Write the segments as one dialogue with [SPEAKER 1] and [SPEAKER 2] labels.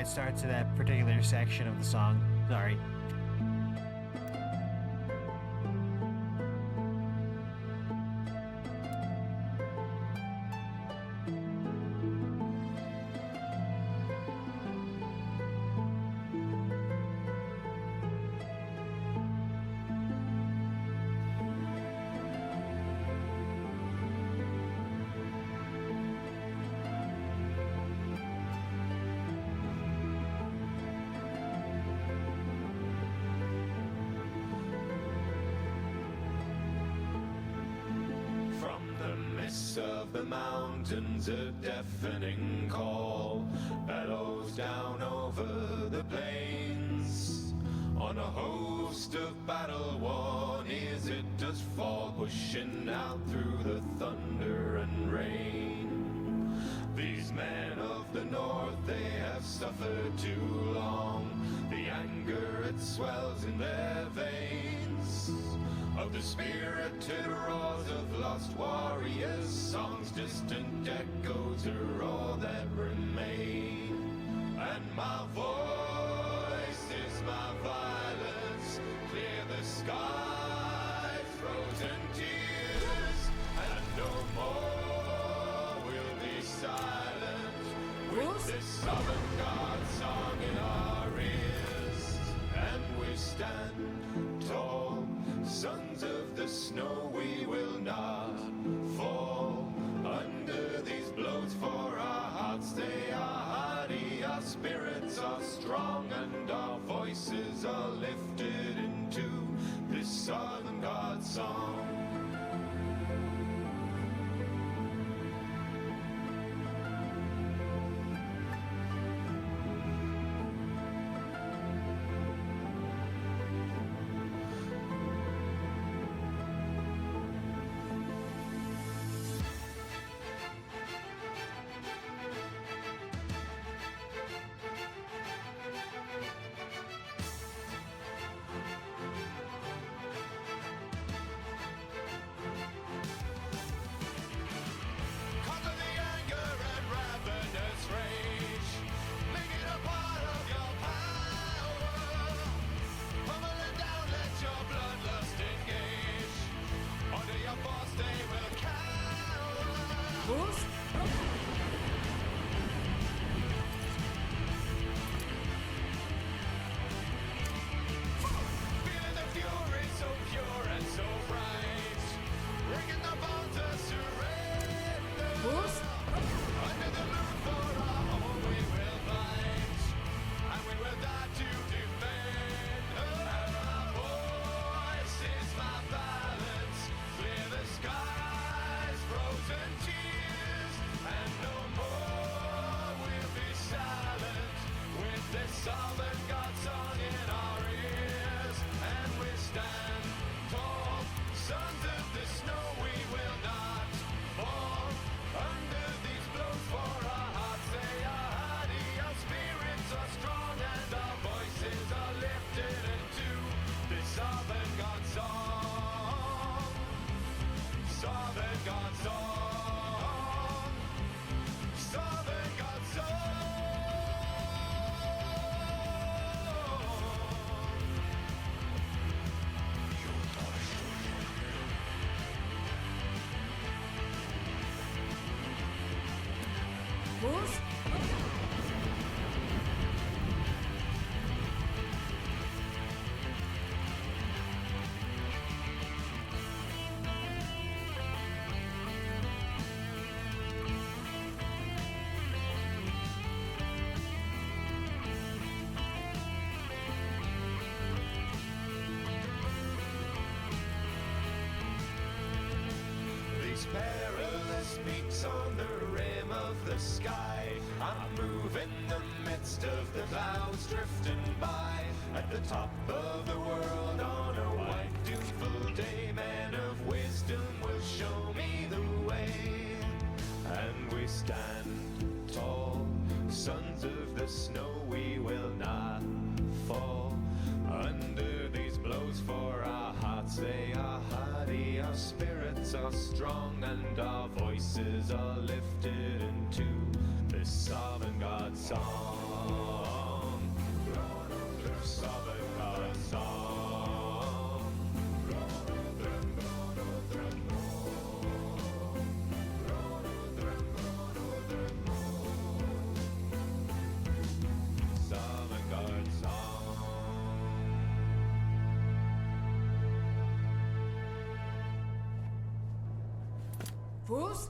[SPEAKER 1] way it starts in that particular section of the song. Sorry.
[SPEAKER 2] Of the mountains, a deafening call bellows down over the plains. On a host of battle-worn ears it does fall, pushing out through the thunder and rain. These men of the north, they have suffered too long. The anger, it swells in their veins. Of the spirited roars of lost warriors, songs, distant echoes are all that remain. And my voice is my violence, clear the sky, frozen tears, and no more will be silent with this southern God song in our ears. And we stand tall, sons of the snow, we will not fall under these blows, for our hearts they are hardy, our spirits are strong, and our voices are lifted into this Southern God song. On the rim of the sky, I'm moving in the midst of the clouds drifting by. At the top of the world on a white doomful day, man of wisdom will show me the way. And we stand tall, sons of the snow, we will not fall under these blows, for our hearts they are hardy, our spirits are strong, and our voices are lifted into this Southern God song. Savatar song. Savatar song.
[SPEAKER 3] Fus?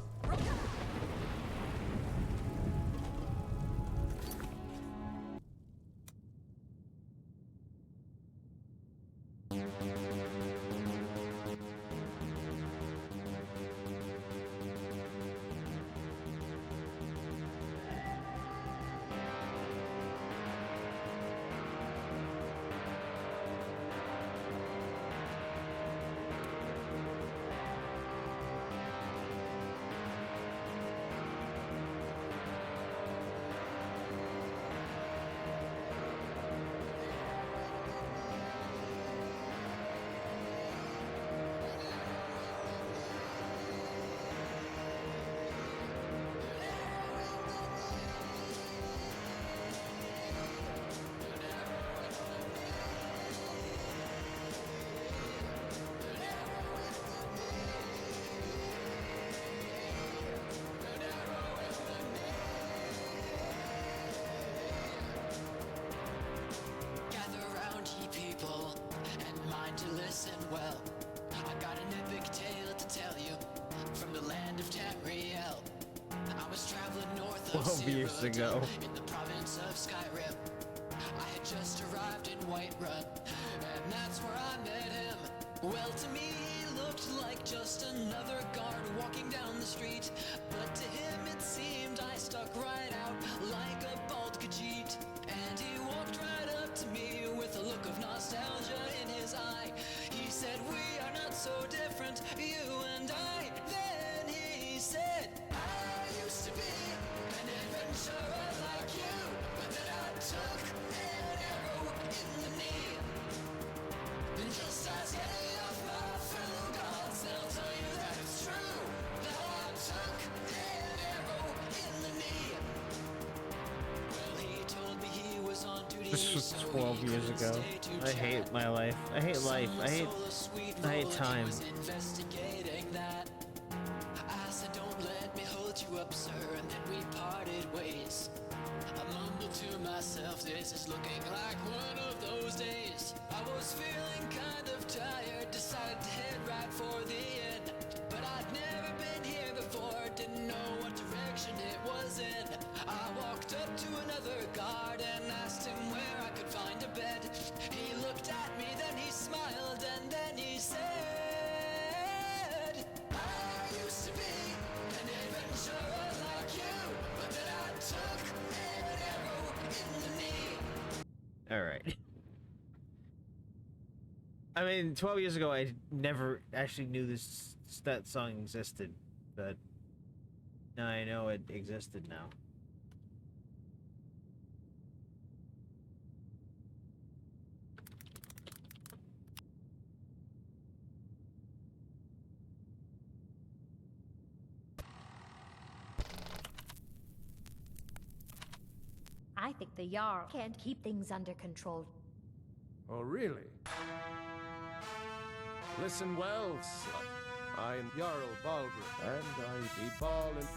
[SPEAKER 4] Gather round, ye people, and mind to listen well. I got an epic tale to tell you from the land of Tamriel. I was traveling north of
[SPEAKER 1] 12 years
[SPEAKER 4] Cyrodiil
[SPEAKER 1] ago.
[SPEAKER 4] in the province of Skyrim. I had just arrived in Whiterun, and that's where I met him. Well, to me, he looked like just another guard walking down the street, but to him it seemed I stuck right out like a bald Khajiit. And he walked right up to me with a look of nostalgia in his eye. He said, "We are not so different, you and I." Then he said, "I used to be an adventurer like you, but then I took an arrow in the knee. And just as any of my fellow gods, they'll tell you that it's true, that I took an arrow in the knee." Well, he told me he was on duty.
[SPEAKER 1] This was
[SPEAKER 4] so
[SPEAKER 1] 12
[SPEAKER 4] he
[SPEAKER 1] years
[SPEAKER 4] couldn't
[SPEAKER 1] ago.
[SPEAKER 4] stay to
[SPEAKER 1] I hate
[SPEAKER 4] chat.
[SPEAKER 1] my life. I hate life. I hate time.
[SPEAKER 4] Was investigating that. I said, "Don't let me hold you up, sir," and then we parted ways. I mumbled to myself, "This is looking like one of those days." I was feeling kind of tired, decided to head right for the inn. But I'd never been here before, didn't know what direction it was in. I walked up to another guard and asked him where I could find a bed. He looked at me, then he smiled, and then he said, "I used to be an adventurer like you, but then I took an arrow in the knee."
[SPEAKER 1] Alright. I mean, 12 years ago, I never actually knew that song existed, but now I know it existed now.
[SPEAKER 5] I think the Jarl can't keep things under control.
[SPEAKER 6] Oh, really? Listen well, son. I'm Jarl Balgruuf, and I be ballin',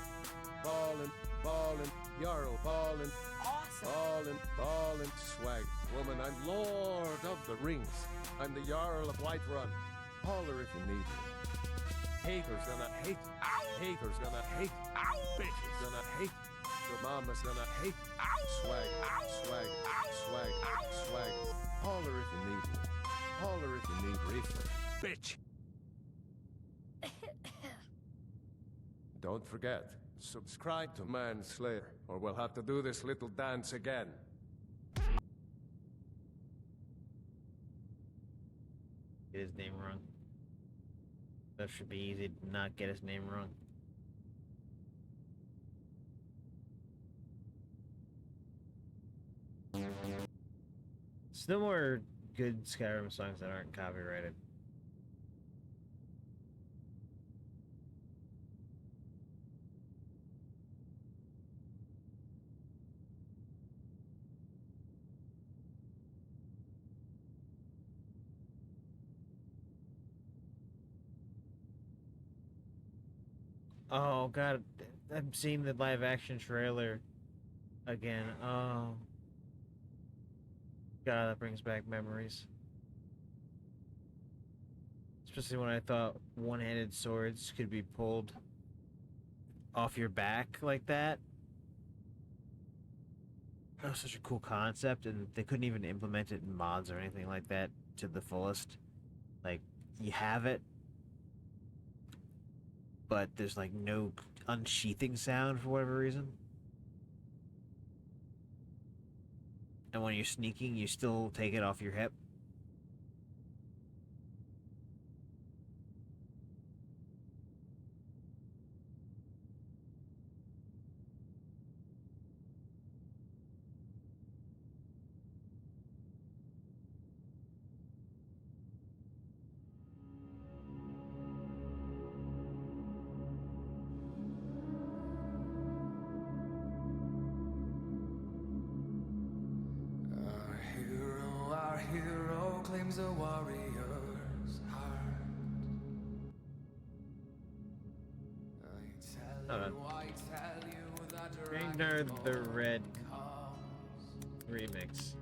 [SPEAKER 6] Jarl ballin', ballin', swag. Woman, I'm Lord of the Rings. I'm the Jarl of Whiterun. Holler if you need me. Haters gonna hate. Haters gonna hate. Bitches gonna hate. Your mama's gonna hate. Swag. Holler if you need me. Holler if you need reefer. Bitch. Don't forget, subscribe to Manslayer, or we'll have to do this little dance again.
[SPEAKER 1] Get his name wrong. That should be easy to not get his name wrong. Still more good Skyrim songs that aren't copyrighted. Oh god, I'm seeing the live action trailer again. Oh god, that brings back memories. Especially when I thought one-handed swords could be pulled off your back like that. That was such a cool concept, and they couldn't even implement it in mods or anything like that to the fullest. Like, you have it, but there's like no unsheathing sound for whatever reason. And when you're sneaking, you still take it off your hip.
[SPEAKER 3] Our hero claims a warrior's heart. I tell you that
[SPEAKER 1] Ragnar the Red
[SPEAKER 3] comes.
[SPEAKER 1] remix.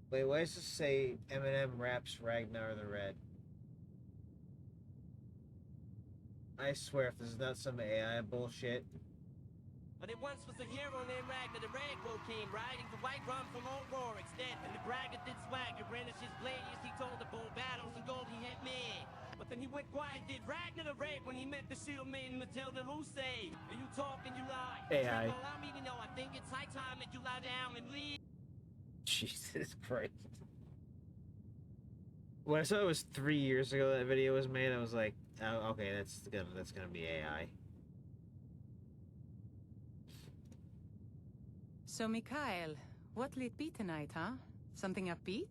[SPEAKER 1] Wait, why does it say Eminem raps Ragnar the Red? I swear, if this is not some AI bullshit.
[SPEAKER 7] But it once was a hero named Ragnar the Red who came riding the White Run from old Rorik's dead. And the braggart did swagger, brandished his blade as he told the bold battles and gold he had made. But then he went quiet, did Ragnar the Red when he met the shield maiden Matilda who saved. And you talk and you lie.
[SPEAKER 1] AI.
[SPEAKER 7] Allow me to know, I think it's high time that you lie down and leave.
[SPEAKER 1] Jesus Christ. When I saw it was 3 years ago that video was made, I was like, oh, okay, that's gonna be AI.
[SPEAKER 8] So, Mikhail, what'll it be tonight, huh? Something upbeat?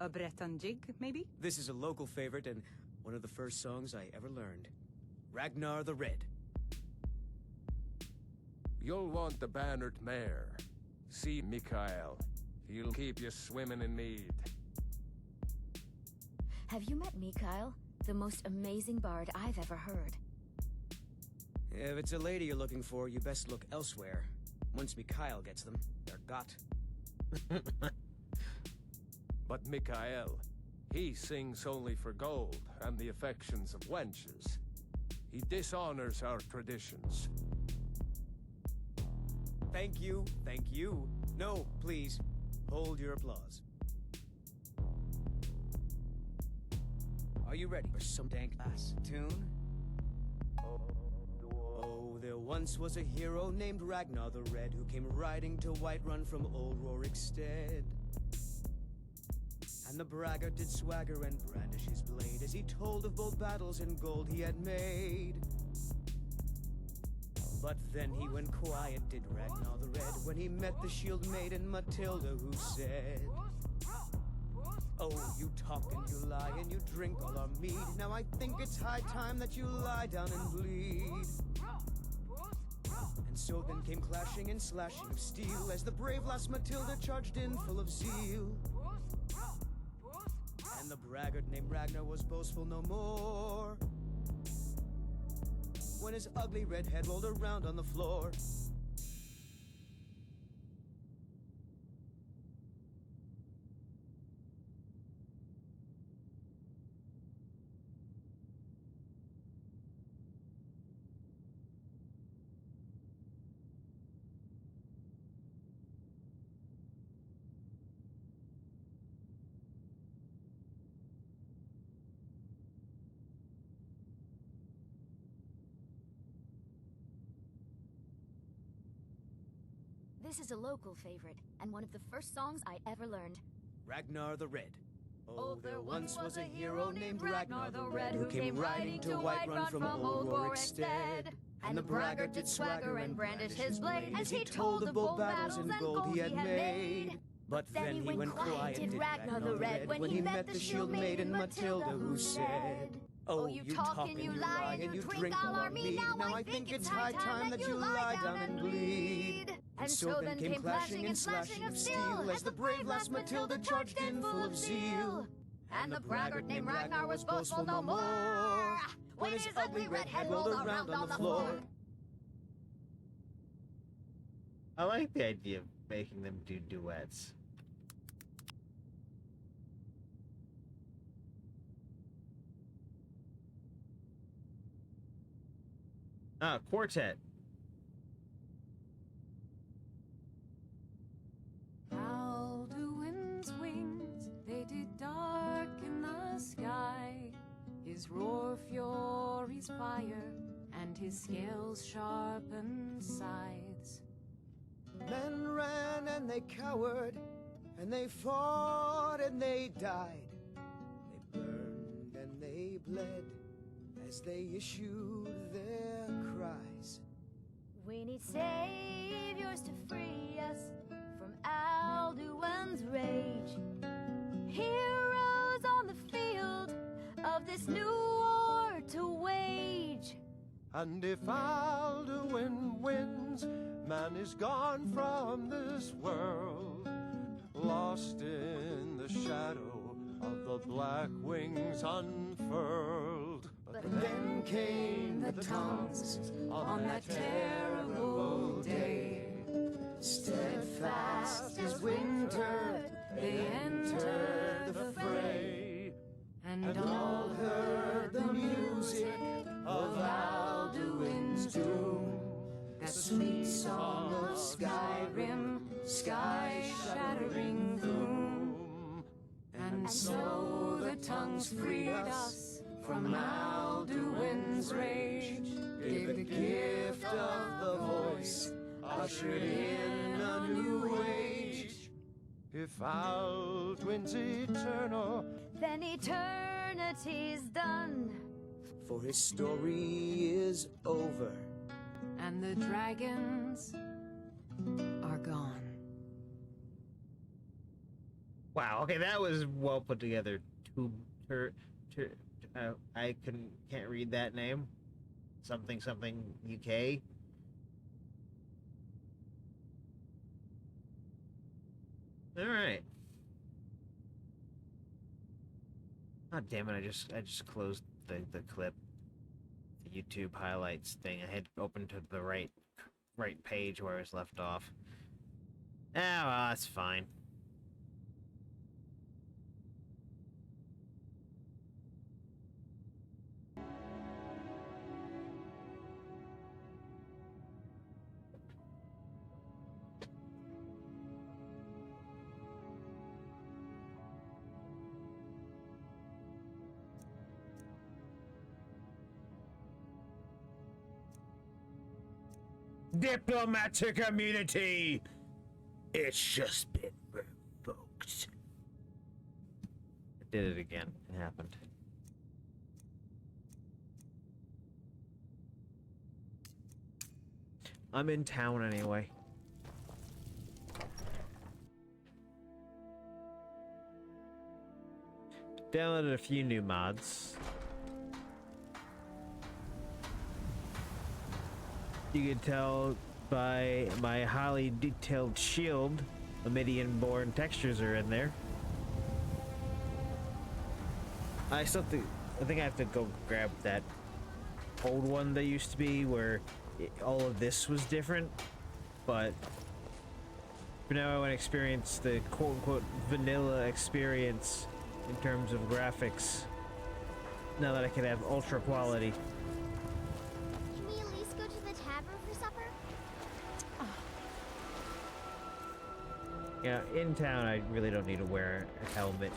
[SPEAKER 8] A Breton jig, maybe?
[SPEAKER 9] This is a local favorite and one of the first songs I ever learned. Ragnar the Red.
[SPEAKER 6] You'll want the bannered mare. See Mikhail. He'll keep you swimming in mead.
[SPEAKER 5] Have you met Mikhail? The most amazing bard I've ever heard.
[SPEAKER 9] If it's a lady you're looking for, you best look elsewhere. Once Mikhail gets them, they're got.
[SPEAKER 6] But Mikhail, he sings only for gold and the affections of wenches. He dishonors our traditions.
[SPEAKER 9] Thank you, thank you. No, please, hold your applause. Are you ready for some dank-ass tune? Oh, there once was a hero named Ragnar the Red who came riding to Whiterun from old Rorik's stead. And the braggart did swagger and brandish his blade as he told of bold battles and gold he had made. But then he went quiet, did Ragnar the Red, when he met the shield maiden Matilda who said, oh, you talk and you lie and you drink all our mead. Now I think it's high time that you lie down and bleed. And so then came clashing and slashing of steel as the brave lass Matilda charged in full of zeal. And the braggart named Ragnar was boastful no more when his ugly red head rolled around on the floor.
[SPEAKER 5] This is a local favorite, and one of the first songs I ever learned.
[SPEAKER 9] Ragnar the Red.
[SPEAKER 5] Oh, there once was a hero named Ragnar the Red who came riding to Whiterun from old Rorik's stead. And the braggart did swagger and brandish his blade as he told of bold battles and gold he had made.
[SPEAKER 9] But then he went quiet, did Ragnar the Red, when he met the shield maiden Matilda who said, oh, you talk and you lie and you drink all our mead. Now I think it's high time that you lie down and bleed. And so then came clashing and slashing of steel as the brave lass Matilda charged in full of zeal.
[SPEAKER 5] And the braggart named Ragnar was boastful no more when his ugly red head rolled around on the floor.
[SPEAKER 1] I like the idea of making them do duets. Ah, quartet.
[SPEAKER 10] Alduin's wings, they did darken the sky. His roar fury's fire, and his scales sharpened scythes.
[SPEAKER 9] Men ran and they cowered, and they fought and they died. They burned and they bled as they issued their cries.
[SPEAKER 5] We need saviors to free us from Alduin's rage. Heroes on the field of this new war to wage.
[SPEAKER 6] And if Alduin wins, man is gone from this world, lost in the shadow of the black wings unfurled.
[SPEAKER 10] But then came the tongues on that terrible day. Steadfast as winter, they entered the fray, and all heard the music of Alduin's doom. That sweet song of Skyrim, sky-shattering gloom. And so the tongues freed us from Alduin's rage, gave the gift of the voice, ushered in a new age.
[SPEAKER 6] If Alduin's eternal,
[SPEAKER 5] Then eternity's done.
[SPEAKER 9] For his story is over.
[SPEAKER 10] And the dragons are gone.
[SPEAKER 1] Wow. Okay, that was well put together. I can't read that name. Something UK. All right. God damn it! I just closed the clip, the YouTube highlights thing. I had opened to the right page where I was left off. Ah, well, that's fine. Diplomatic immunity! It's just been revoked. I did it again. It happened. I'm in town anyway. Downloaded a few new mods. You can tell by my highly detailed shield, Amidian-born textures are in there. I think I have to go grab that old one that used to be where all of this was different, but for now I want to experience the quote-unquote vanilla experience in terms of graphics, now that I can have ultra quality.
[SPEAKER 11] Can we at least go to the tavern for supper?
[SPEAKER 1] Yeah, in town I really don't need to wear a helmet,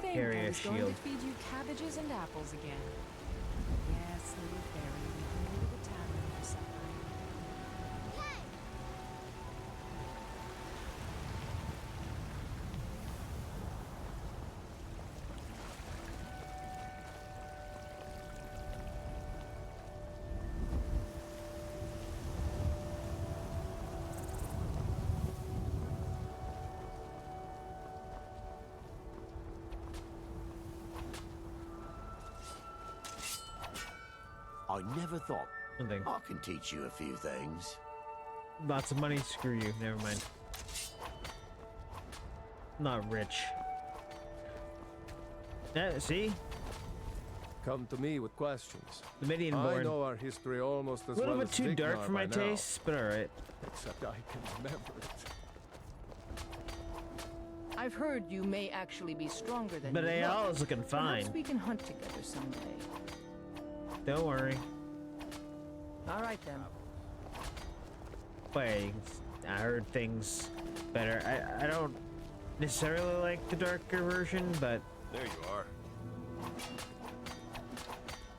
[SPEAKER 1] carry a shield.
[SPEAKER 8] Going to feed you cabbages and apples again. Yes, little fairy, we can go to the tavern for supper.
[SPEAKER 11] Okay.
[SPEAKER 12] I never thought
[SPEAKER 1] Nothing.
[SPEAKER 12] I can teach you a few things.
[SPEAKER 1] Lots of money, screw you, never mind. Not rich. See?
[SPEAKER 6] Come to me with questions.
[SPEAKER 1] The Midian
[SPEAKER 6] I
[SPEAKER 1] born.
[SPEAKER 6] know our history almost as
[SPEAKER 1] A little
[SPEAKER 6] well
[SPEAKER 1] bit
[SPEAKER 6] as
[SPEAKER 1] too dark
[SPEAKER 6] Dignar
[SPEAKER 1] for my
[SPEAKER 6] by now,
[SPEAKER 1] tastes, but alright.
[SPEAKER 6] except I can remember it.
[SPEAKER 10] I've heard you may actually be stronger than
[SPEAKER 1] But
[SPEAKER 10] you
[SPEAKER 1] Ayala
[SPEAKER 10] look.
[SPEAKER 1] is looking fine.
[SPEAKER 10] Perhaps we can hunt together someday.
[SPEAKER 1] Don't worry.
[SPEAKER 10] All right then.
[SPEAKER 1] Wait, I heard things better. I don't necessarily like the darker version, but
[SPEAKER 13] There you are.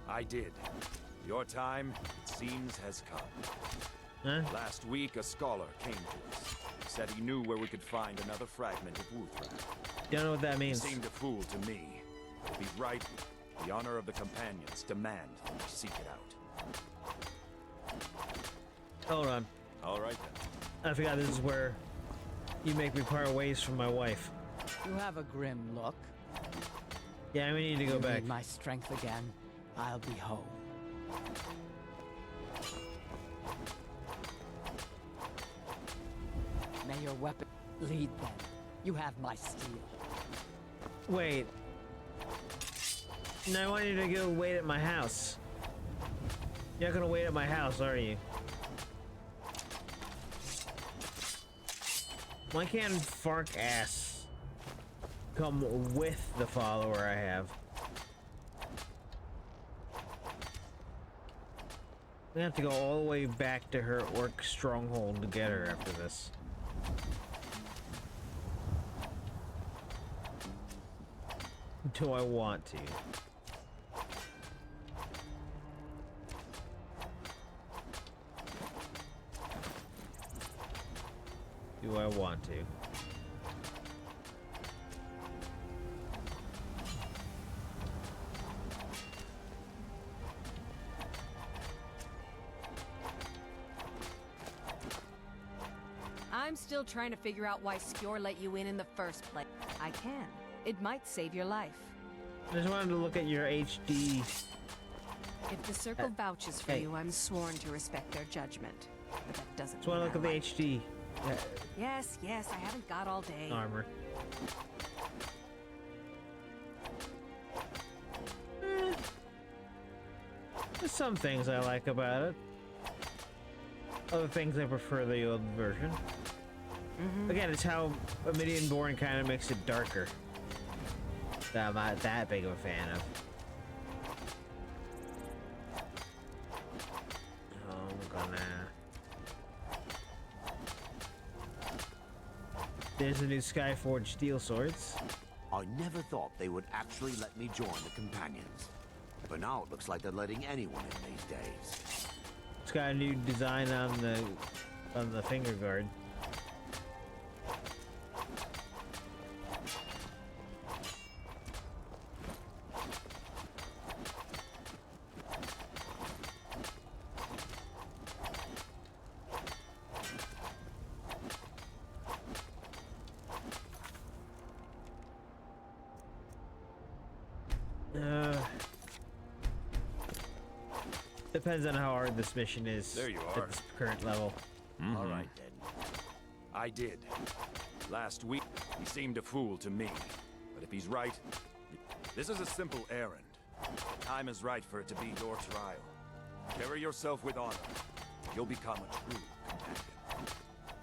[SPEAKER 13] I did. Your time, it seems, has come.
[SPEAKER 1] huh?
[SPEAKER 13] Last week, a scholar came to us. Said he knew where we could find another fragment of Wuthrak.
[SPEAKER 1] Don't know what that
[SPEAKER 13] He
[SPEAKER 1] means.
[SPEAKER 13] seemed a fool to me. But if he's right, the honor of the companions demand that we seek it out.
[SPEAKER 1] Hold on.
[SPEAKER 13] All right then.
[SPEAKER 1] I forgot this is where you make me part ways from my wife.
[SPEAKER 10] You have a grim look.
[SPEAKER 1] Yeah, we need to go
[SPEAKER 10] You
[SPEAKER 1] back.
[SPEAKER 10] need my strength again. I'll be home. May your weapon lead then. You have my steel.
[SPEAKER 1] Wait. No, I want you to go wait at my house. You're not gonna wait at my house, are you? Why can't Fark ass come with the follower I have? We have to go all the way back to her orc stronghold to get her after this. Do I want to? Do I want to?
[SPEAKER 8] I'm still trying to figure out why Skjor let you in the first place. I can. It might save your life.
[SPEAKER 1] I just wanted to look at your HD.
[SPEAKER 8] If the Circle vouches for
[SPEAKER 1] hey.
[SPEAKER 8] you, I'm sworn to respect their judgment. But that doesn't
[SPEAKER 1] Just want
[SPEAKER 8] mean
[SPEAKER 1] to look
[SPEAKER 8] I
[SPEAKER 1] at the
[SPEAKER 8] like
[SPEAKER 1] HD
[SPEAKER 8] Yes, yes, I haven't got all day.
[SPEAKER 1] armor. There's some things I like about it. Other things I prefer the old version. Again, it's how a Midian Born kind of makes it darker. That I'm not that big of a fan of. I'm gonna... There's the new Skyforge steel swords.
[SPEAKER 12] I never thought they would actually let me join the companions. But now it looks like they're letting anyone in these days.
[SPEAKER 1] It's got a new design on the finger guard. Depends on how hard this mission is.
[SPEAKER 13] There you
[SPEAKER 1] at
[SPEAKER 13] are.
[SPEAKER 1] this current level.
[SPEAKER 12] All right, then.
[SPEAKER 13] I did. Last week, he seemed a fool to me. But if he's right, this is a simple errand. The time is right for it to be your trial. Carry yourself with honor. You'll become a true companion.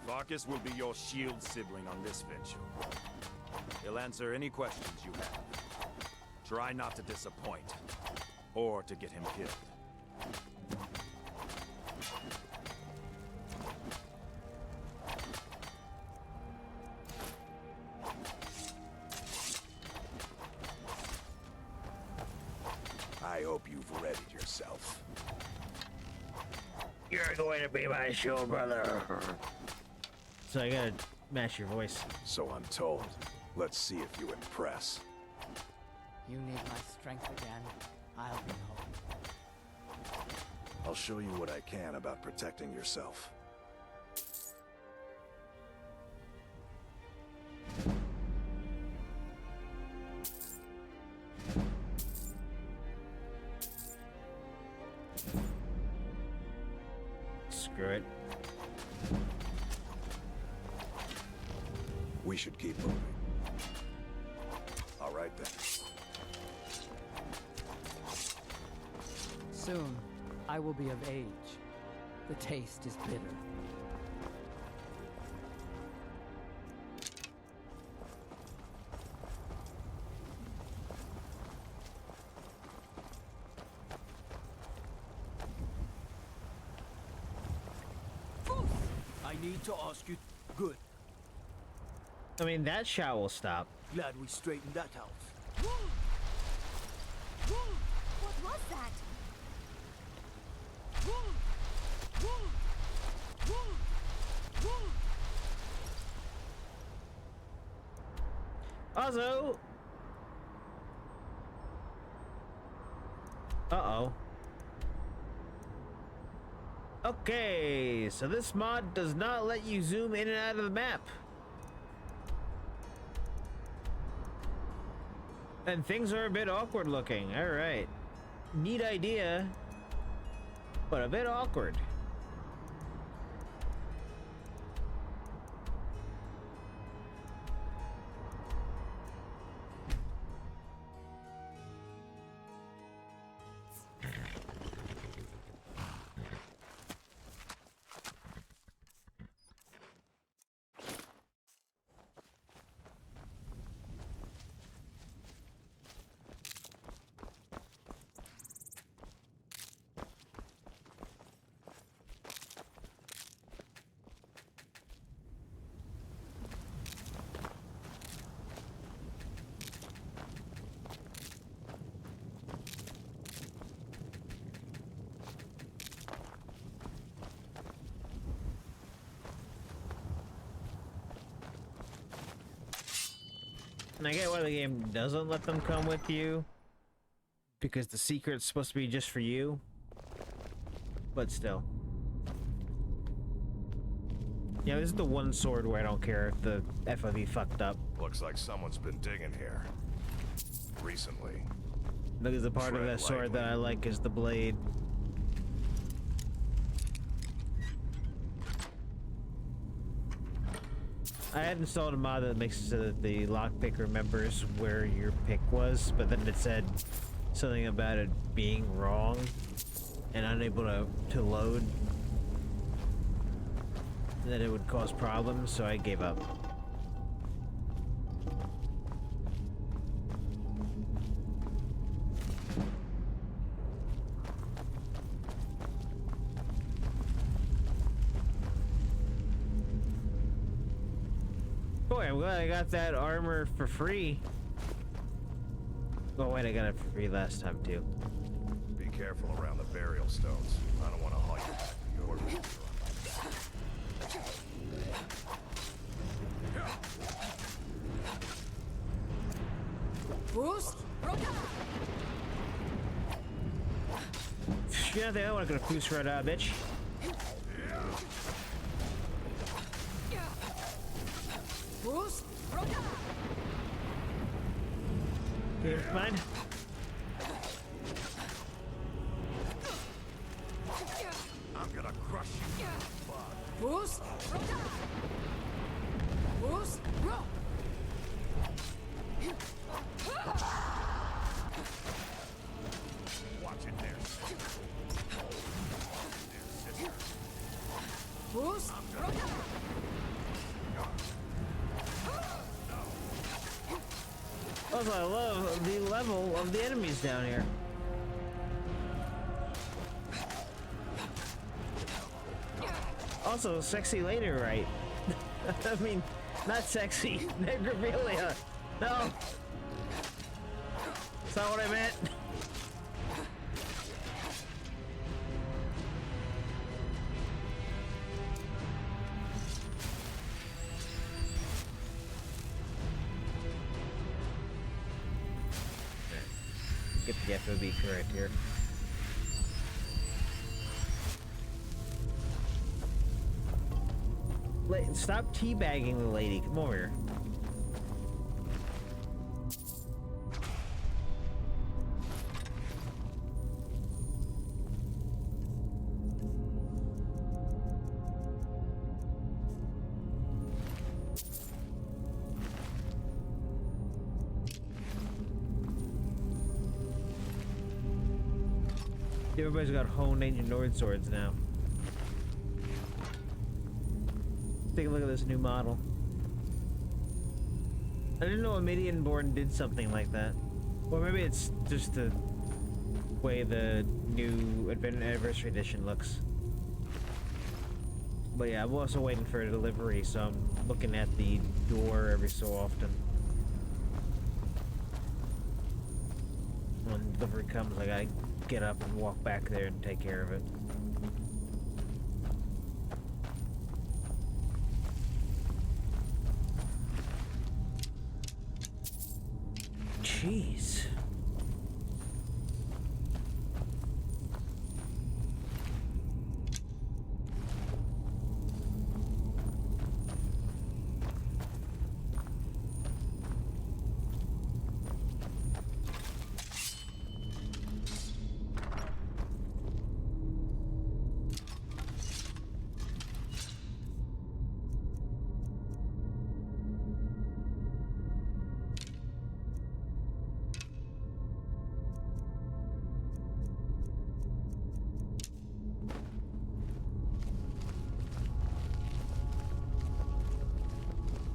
[SPEAKER 13] Farkas will be your shield sibling on this venture. He'll answer any questions you have. Try not to disappoint, or to get him killed.
[SPEAKER 14] I hope you've readied yourself.
[SPEAKER 1] You're going to be my shield brother. So I gotta match your voice.
[SPEAKER 14] So I'm told. Let's see if you impress.
[SPEAKER 10] You need my strength again. I'll be home.
[SPEAKER 14] I'll show you what I can about protecting yourself.
[SPEAKER 1] Screw it.
[SPEAKER 14] We should keep moving. All right then.
[SPEAKER 15] Soon, I will be of age. The taste is bitter.
[SPEAKER 9] I need to ask you. Good.
[SPEAKER 1] I mean, that shot will stop.
[SPEAKER 9] Glad we straightened that out.
[SPEAKER 11] What was that?
[SPEAKER 1] Also... Uh-oh. Okay, so this mod does not let you zoom in and out of the map. And things are a bit awkward looking. Alright. Neat idea, but a bit awkward. And I get why the game doesn't let them come with you, because the secret's supposed to be just for you, but still. Yeah, this is the one sword where I don't care if the FOV fucked up.
[SPEAKER 14] Looks like someone's been digging here. Recently.
[SPEAKER 1] Because the part of that sword that I like is the blade. I had installed a mod that makes it so that the lockpick remembers where your pick was, but then it said something about it being wrong and unable to load. And that it would cause problems, so I gave up. Boy, I'm glad I got that armor for free. Oh wait, I got it for free last time too.
[SPEAKER 14] Be careful around the burial stones. I don't want to haul you back to yours.
[SPEAKER 10] Boost!
[SPEAKER 1] Yeah, they are gonna boost right out, bitch.
[SPEAKER 10] Boost!
[SPEAKER 1] Okay, fine.
[SPEAKER 14] I'm gonna crush you.
[SPEAKER 10] Boost! Boost! Roll!
[SPEAKER 14] Watch it there.
[SPEAKER 10] Boost!
[SPEAKER 1] Also, I love the level of the enemies down here. Also, sexy lady, right? I mean, not sexy. Necrophilia. No. That's not what I meant. Get the FOV correct here. Stop teabagging the lady. Come over here. Everybody's got honed ancient Nord swords now. Take a look at this new model. I didn't know Amidian-born did something like that. Or maybe it's just the way the new Anniversary Edition looks. But yeah, I'm also waiting for a delivery, so I'm looking at the door every so often. When delivery comes, I gotta get up and walk back there and take care of it. Jeez.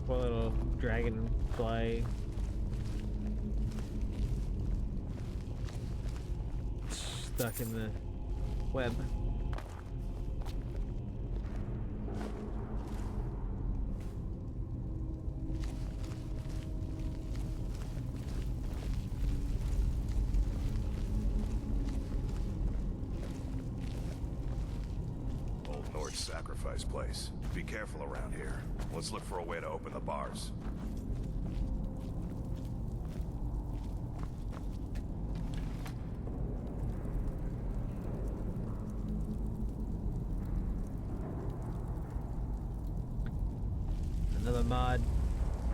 [SPEAKER 1] Poor little dragonfly. Stuck in the web.
[SPEAKER 14] Old Nord sacrifice place. Be careful around here. Let's look for a way to open the bars.
[SPEAKER 1] Another mod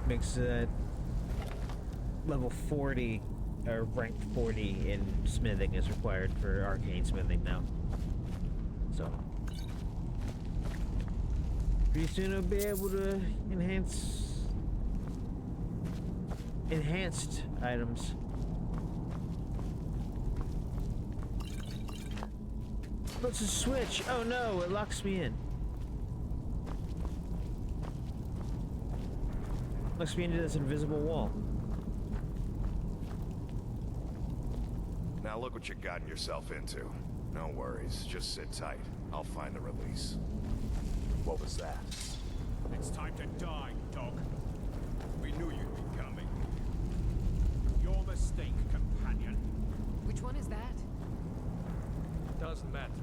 [SPEAKER 1] makes level 40 or ranked 40 in smithing is required for arcane smithing now. So pretty soon I'll be able to enhanced items. What's a switch? Oh no, it locks me in. Locks me into this invisible wall.
[SPEAKER 14] Now look what you've gotten yourself into. No worries, just sit tight. I'll find the release. What was that?
[SPEAKER 16] It's time to die, dog. We knew you'd be coming. Your mistake, companion.
[SPEAKER 8] Which one is that?
[SPEAKER 6] Doesn't matter.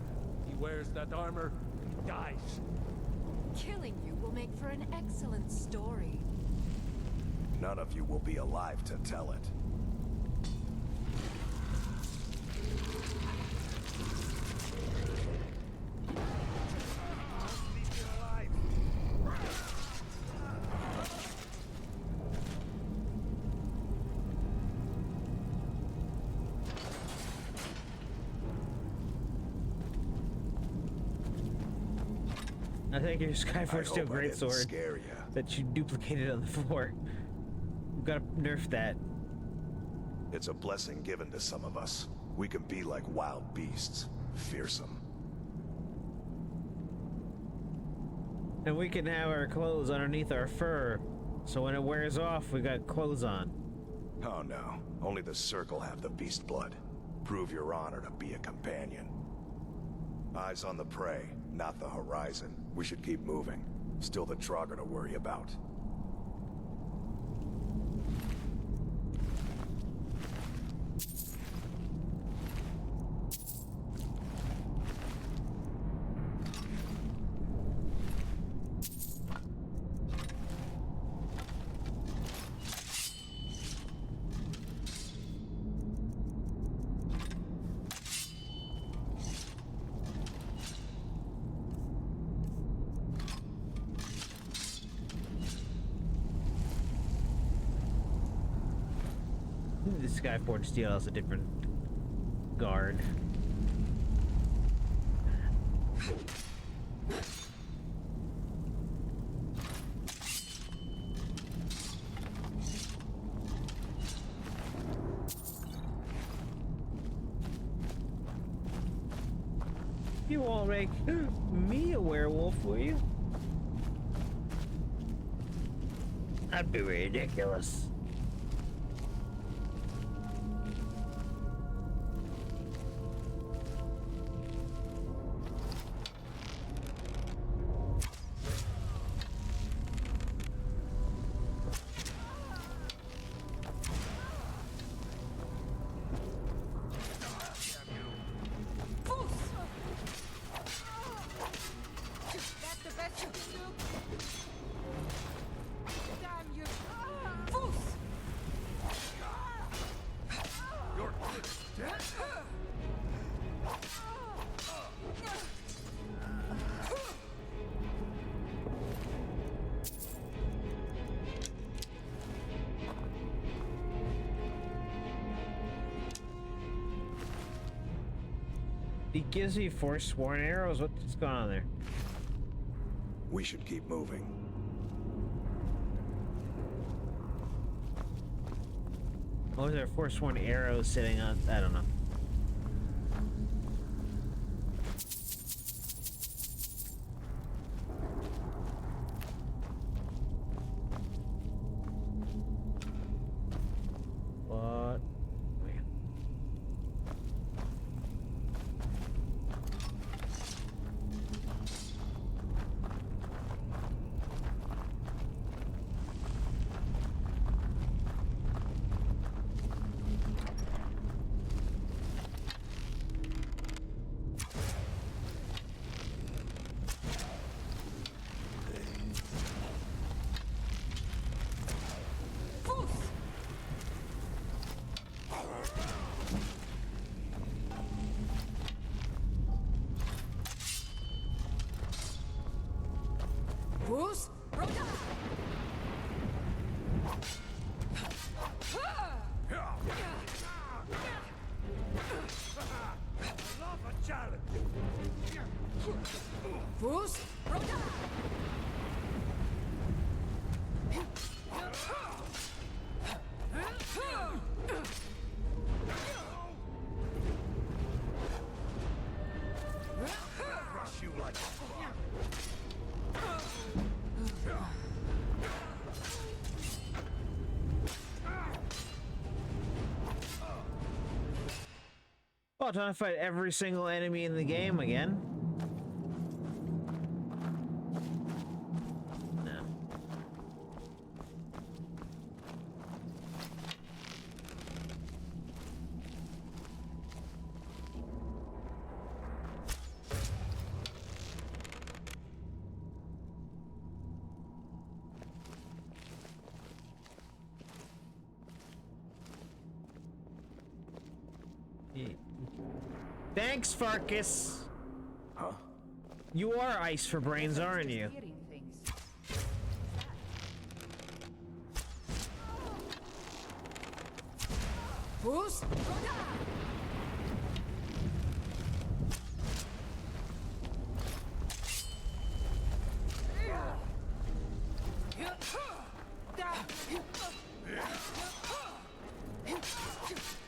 [SPEAKER 6] He wears that armor, he dies.
[SPEAKER 8] Killing you will make for an excellent story.
[SPEAKER 14] None of you will be alive to tell it.
[SPEAKER 1] I think your Skyforce Steel
[SPEAKER 14] hope I didn't
[SPEAKER 1] Greatsword
[SPEAKER 14] scare ya.
[SPEAKER 1] that you duplicated on the floor. We've got to nerf that.
[SPEAKER 14] It's a blessing given to some of us. We can be like wild beasts, fearsome.
[SPEAKER 1] And we can have our clothes underneath our fur, so when it wears off, we got clothes on.
[SPEAKER 14] Oh no, only the Circle have the beast blood. Prove your honor to be a companion. Eyes on the prey, not the horizon. We should keep moving. Still the Draugr to worry about.
[SPEAKER 1] The Skyforge Steel has a different guard. You won't make me a werewolf, will you? That'd be ridiculous. He gives me Forsworn arrows. What's going on there?
[SPEAKER 14] We should keep moving.
[SPEAKER 1] Oh, is there Forsworn arrows sitting on? I don't know. What? Wait.
[SPEAKER 10] Bruce?
[SPEAKER 6] Love a challenge.
[SPEAKER 10] Bruce?
[SPEAKER 6] Crush you like
[SPEAKER 1] Oh, time to fight every single enemy in the game again. No. Thanks, Farkas.
[SPEAKER 14] Huh?
[SPEAKER 1] You are ice for brains, aren't you?
[SPEAKER 10] Bruce?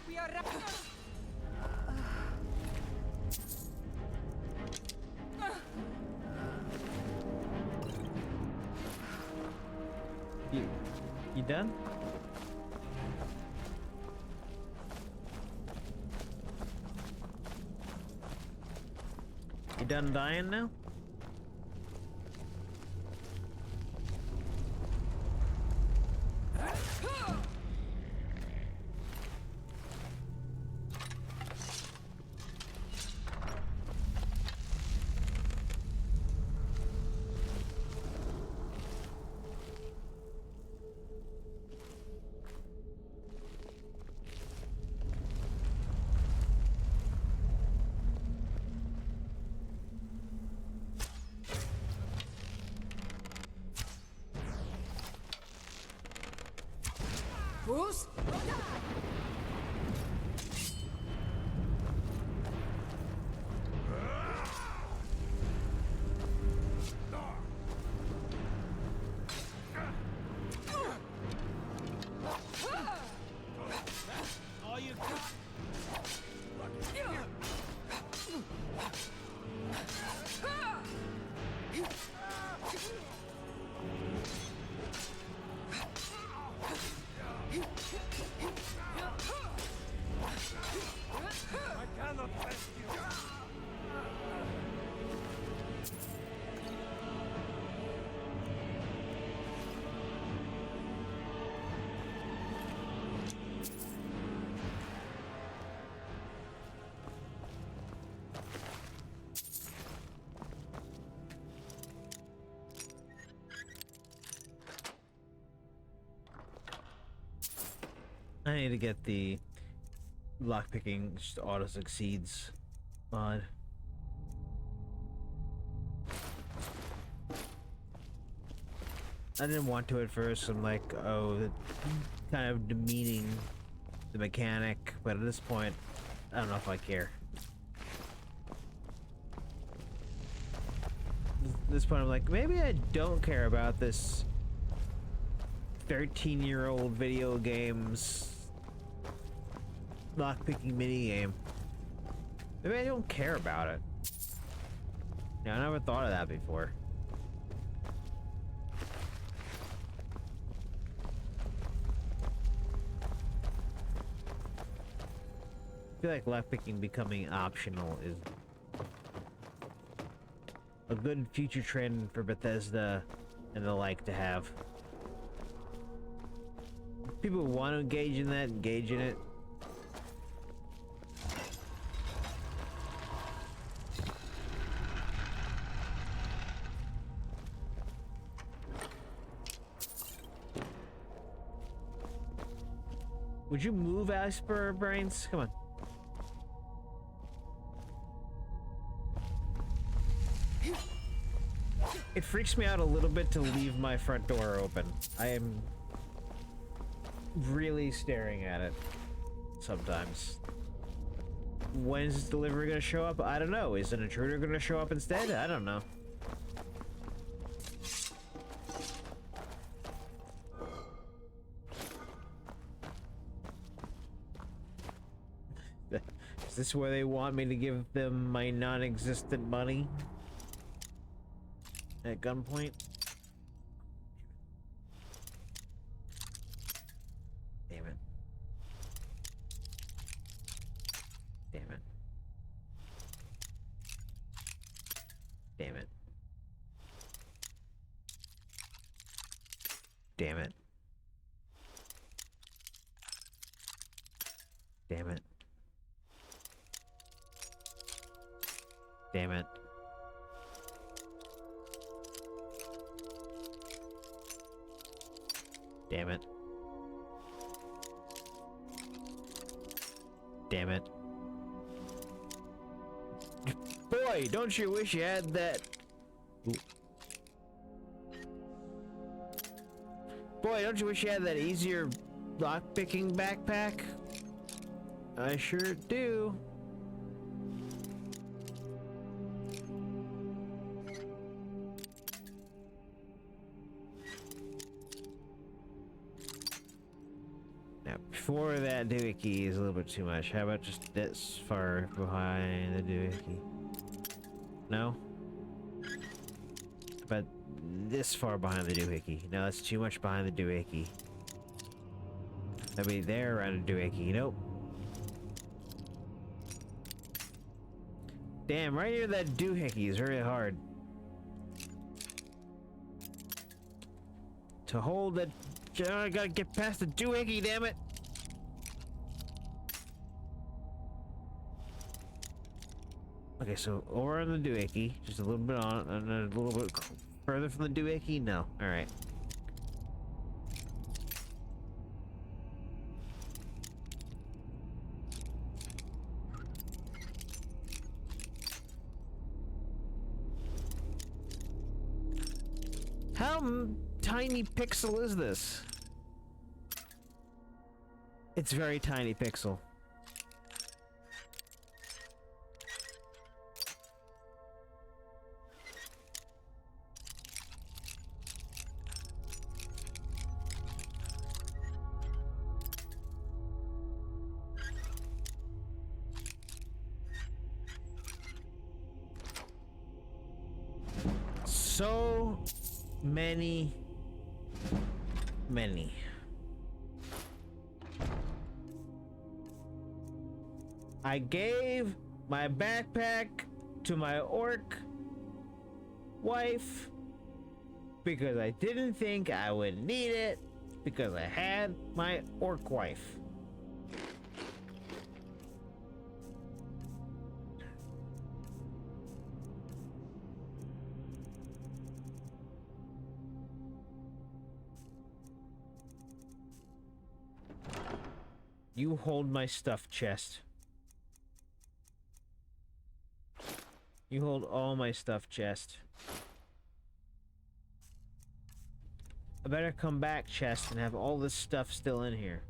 [SPEAKER 10] We are
[SPEAKER 1] You done? You done dying now?
[SPEAKER 10] Bruce?
[SPEAKER 7] All you got.
[SPEAKER 6] cannot rescue.
[SPEAKER 1] I need to get the lockpicking just auto succeeds mod. I didn't want to at first. I'm like, oh, that's kind of demeaning the mechanic, but at this point, I don't know if I care. At this point, I'm like, maybe I don't care about this 13-year-old video games lockpicking minigame. Maybe I don't care about it. Yeah, I never thought of that before. I feel like lockpicking becoming optional is a good future trend for Bethesda and the like to have. If people want to engage in that, engage in it. Would you move, Asper Brains? Come on. It freaks me out a little bit to leave my front door open. I am really staring at it sometimes. When's this delivery gonna show up? I don't know. Is an intruder gonna show up instead? I don't know. Is this where they want me to give them my non-existent money? At gunpoint? Damn it. Damn it. Damn it. Damn it. Damn it. Damn it. Damn it. Damn it. Boy, don't you wish you had that... Ooh. Boy, don't you wish you had that easier lockpicking backpack? I sure do. Before that doohickey is a little bit too much. How about just this far behind the doohickey? No? But this far behind the doohickey. No, that's too much behind the doohickey. That'd be there around the doohickey. Nope. Damn, right near that doohickey is really hard. To hold that... I gotta get past the doohickey, damn it! Okay, so over on the doohickey, just a little bit on, and a little bit further from the doohickey? No. Alright. How tiny pixel is this? It's very tiny pixel. So many. I gave my backpack to my orc wife because I didn't think I would need it because I had my orc wife. You hold my stuff chest. You hold all my stuff chest. I better come back, chest, and have all this stuff still in here.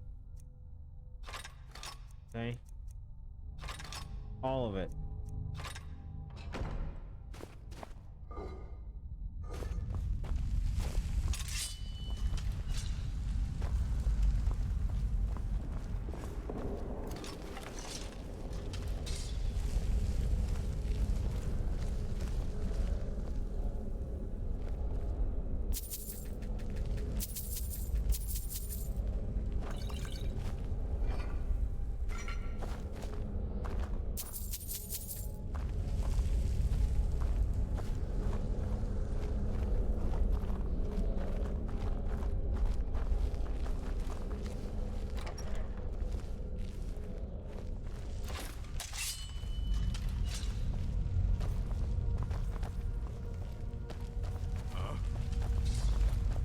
[SPEAKER 1] Okay? All of it.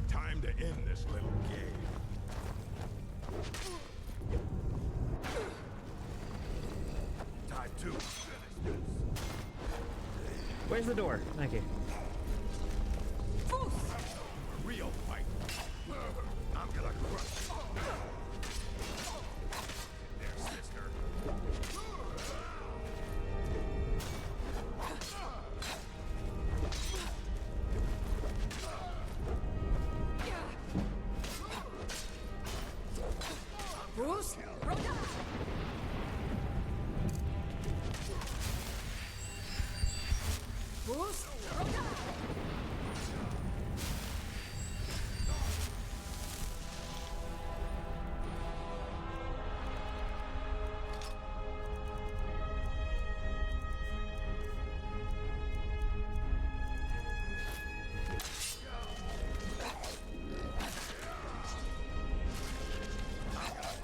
[SPEAKER 16] Time to end this little game.
[SPEAKER 14] Time to finish this.
[SPEAKER 1] Where's the door? Thank you.
[SPEAKER 16] A real fight.
[SPEAKER 14] I'm gonna crush you. There, sister.
[SPEAKER 10] Bruce? Bruce?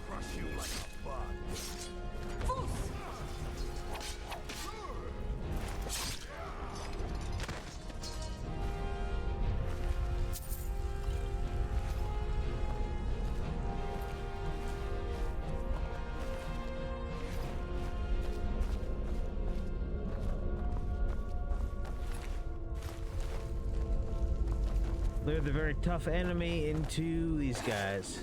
[SPEAKER 14] Crush you like a bug.
[SPEAKER 1] Lured the very tough enemy into these guys.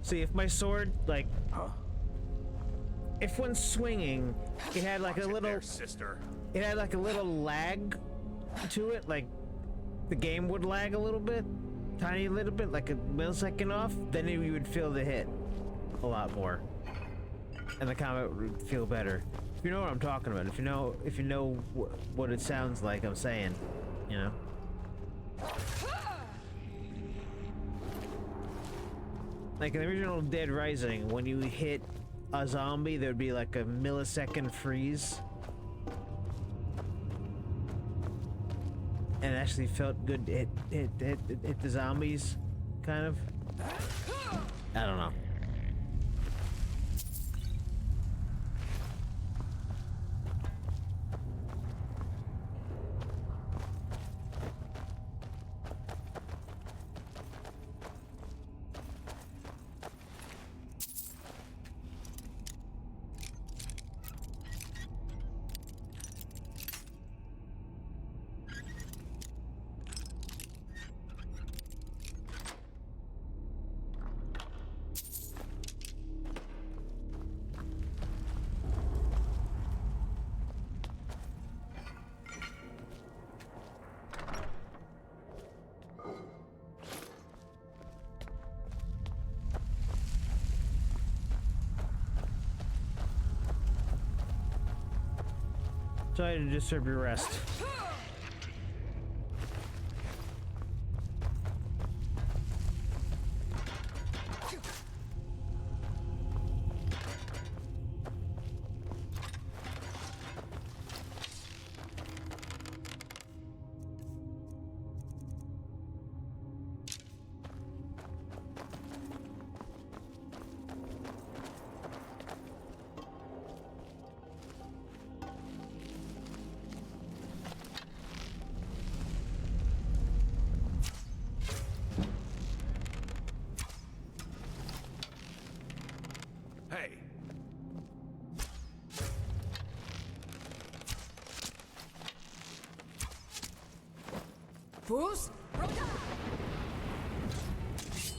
[SPEAKER 1] See, if my sword, like, if when swinging, it had like a little,
[SPEAKER 14] There, sister.
[SPEAKER 1] it had like a little lag to it, like the game would lag a little bit, tiny little bit, like a millisecond off, then you would feel the hit a lot more, and the combat would feel better. If you know what I'm talking about, if you know what it sounds like I'm saying, you know. Like in the original Dead Rising, when you hit a zombie, there'd be like a millisecond freeze. And it actually felt good to hit the zombies, kind of. I don't know. Sorry to disturb your rest.
[SPEAKER 10] Fus.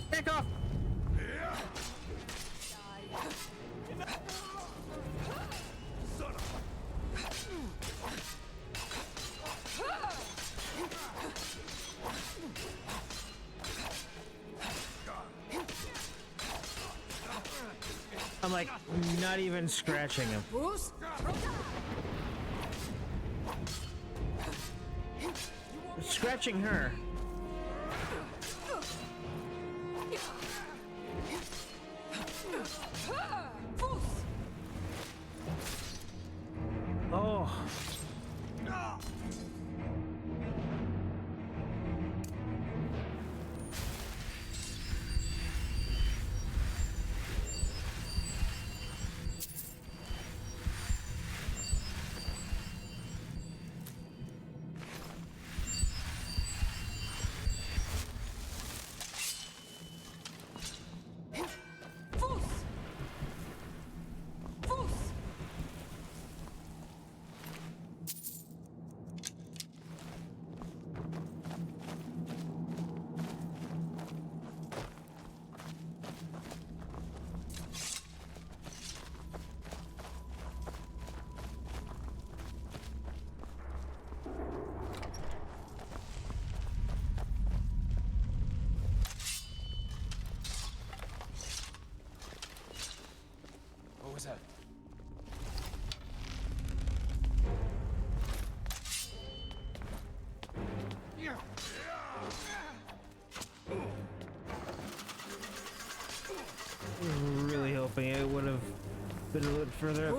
[SPEAKER 1] Back off! I'm like not even scratching him. Scratching her. Oh.
[SPEAKER 16] What was that?
[SPEAKER 1] Really hoping it would have been a little further up.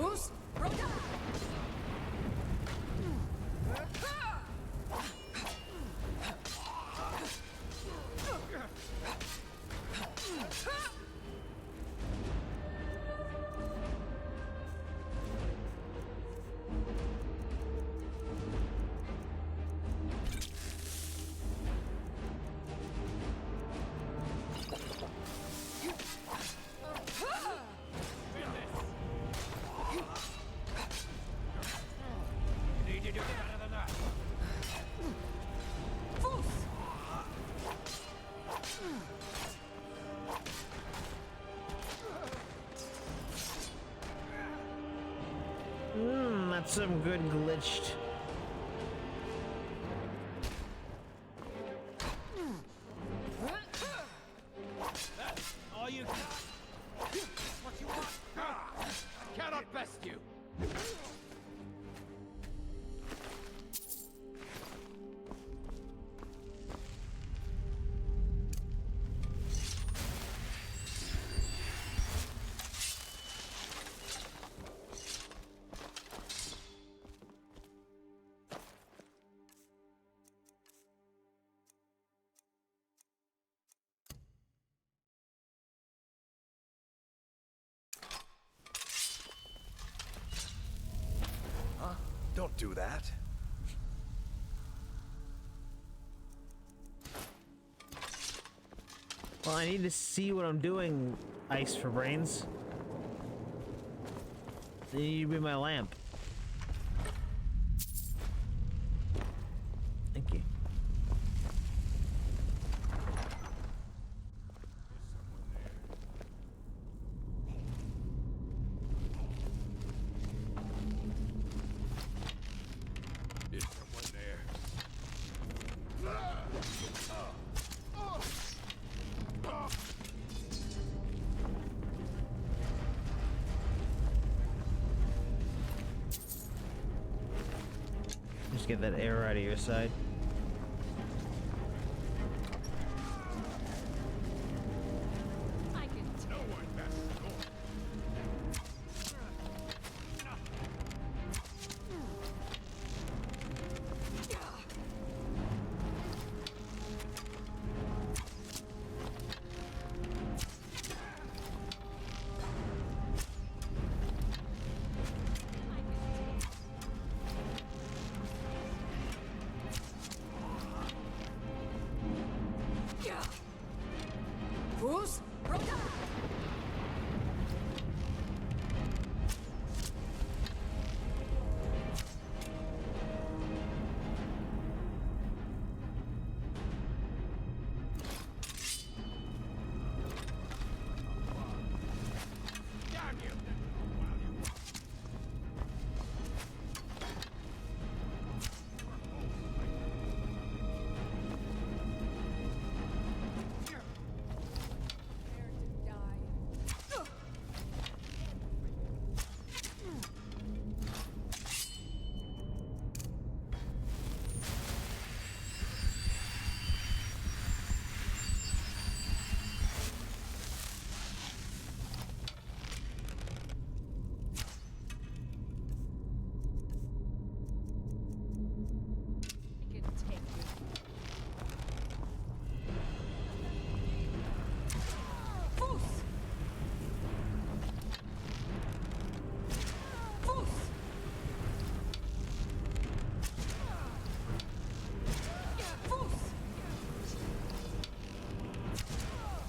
[SPEAKER 1] That's some good glitched.
[SPEAKER 16] That's all you got? What you want? I cannot best you.
[SPEAKER 14] Don't do that.
[SPEAKER 1] Well, I need to see what I'm doing, Ice for Brains. You need to be my lamp. Thank you.
[SPEAKER 16] There's someone there.
[SPEAKER 1] Just get that arrow out of your side.
[SPEAKER 10] Fus.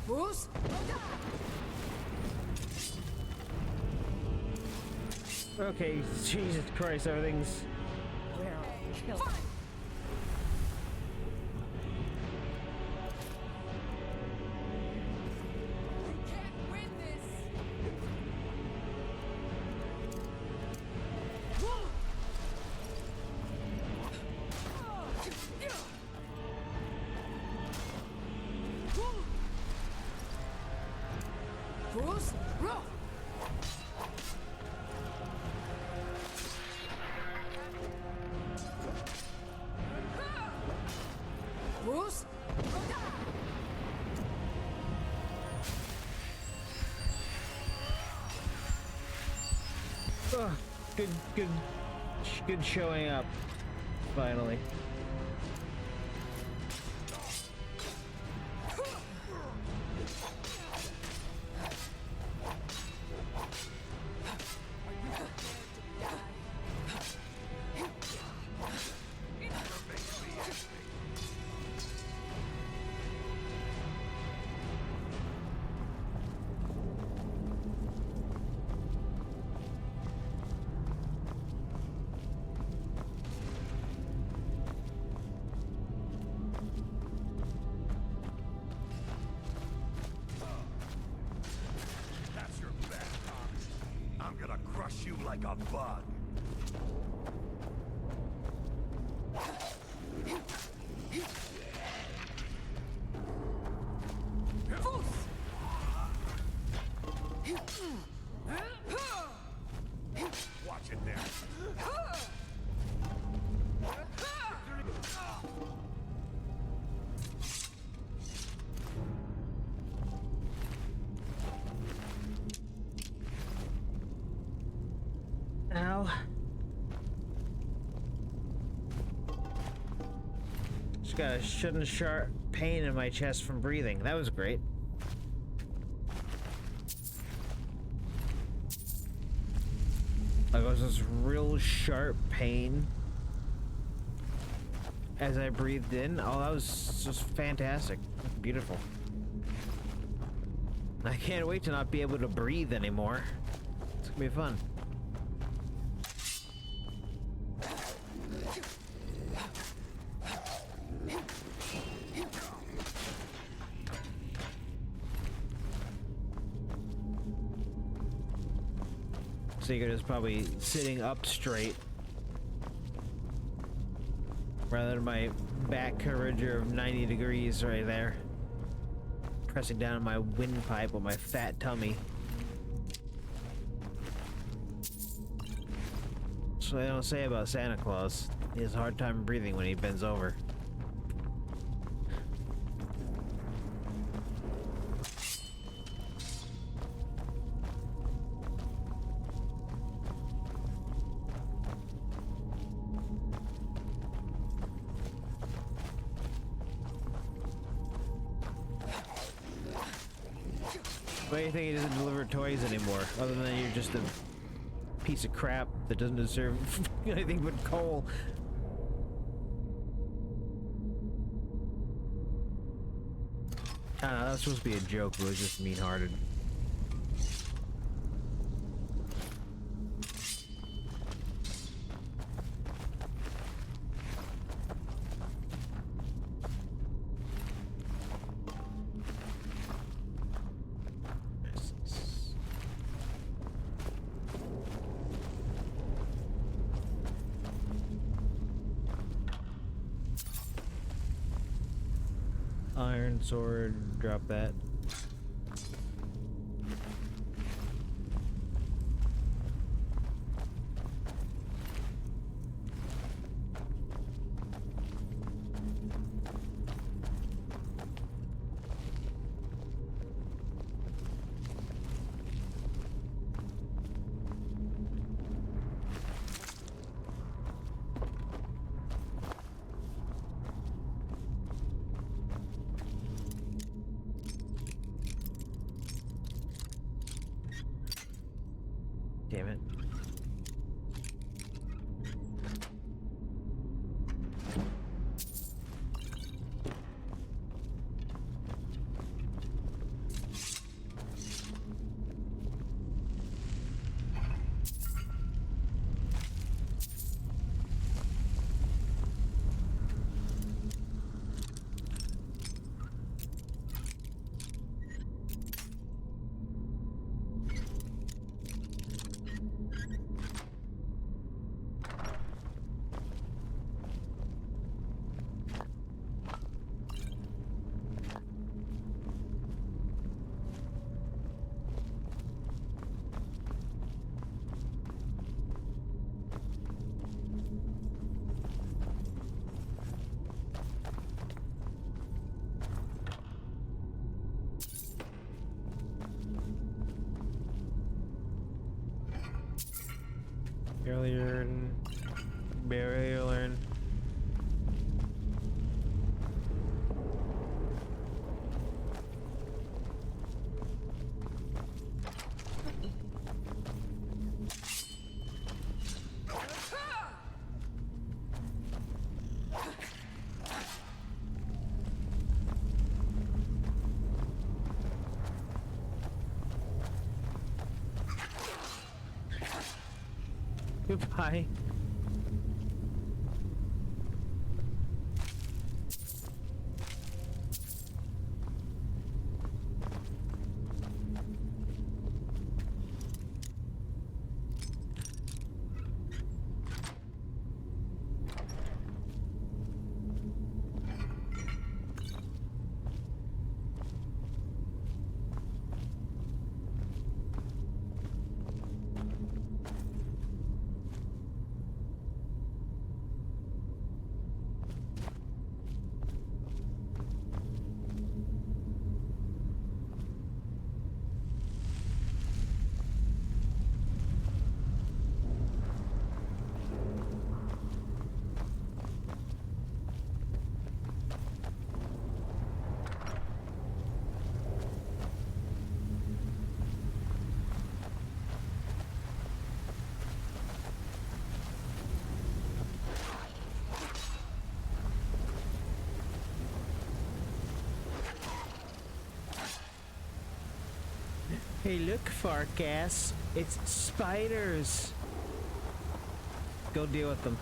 [SPEAKER 10] Bruce?
[SPEAKER 1] Okay, Jesus Christ, everything's...
[SPEAKER 10] Kill. Bruce? Roll! Bruce?
[SPEAKER 1] Oh, good showing up, finally.
[SPEAKER 14] That's your best, Thomas. I'm gonna crush you like a bug. Watch it there.
[SPEAKER 1] Ow. Just got a sudden sharp pain in my chest from breathing. That was great. Like, it was this real sharp pain as I breathed in. Oh, that was just fantastic. Beautiful. I can't wait to not be able to breathe anymore. It's gonna be fun. Seeker is probably sitting up straight rather than my back curvature of 90 degrees right there. Pressing down on my windpipe with my fat tummy. That's what they don't say about Santa Claus. He has a hard time breathing when he bends over. Why do you think he doesn't deliver toys anymore? Other than you're just a piece of crap that doesn't deserve anything but coal. I don't know, that was supposed to be a joke, but it was just mean-hearted. Iron sword, drop that. Damn it. Barely learn. Goodbye. Hey, look, Farkas. It's spiders. Go deal with them.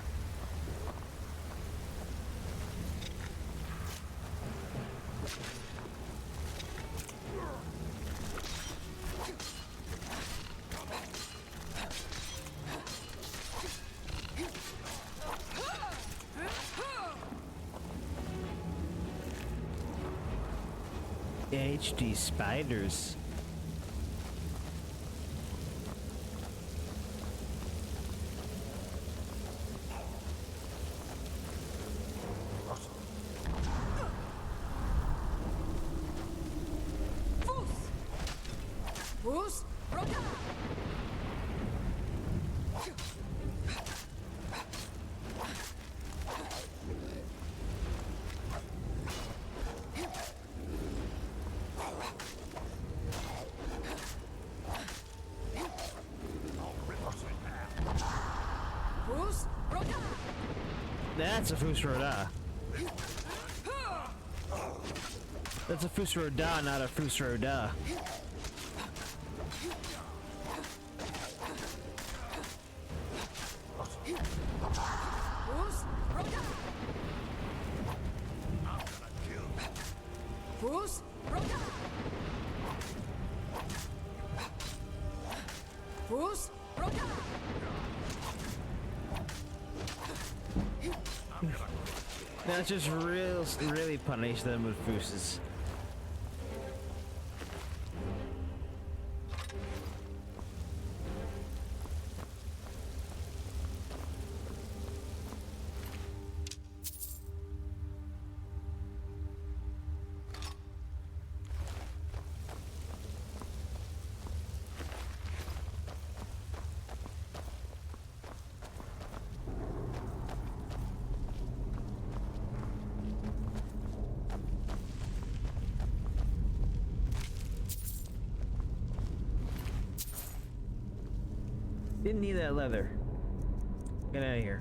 [SPEAKER 1] HD spiders. That's a Fusroda. That's a Fusroda, not a Fusroda. Let's just really punish them with Fuses. Didn't need that leather. Get out of here.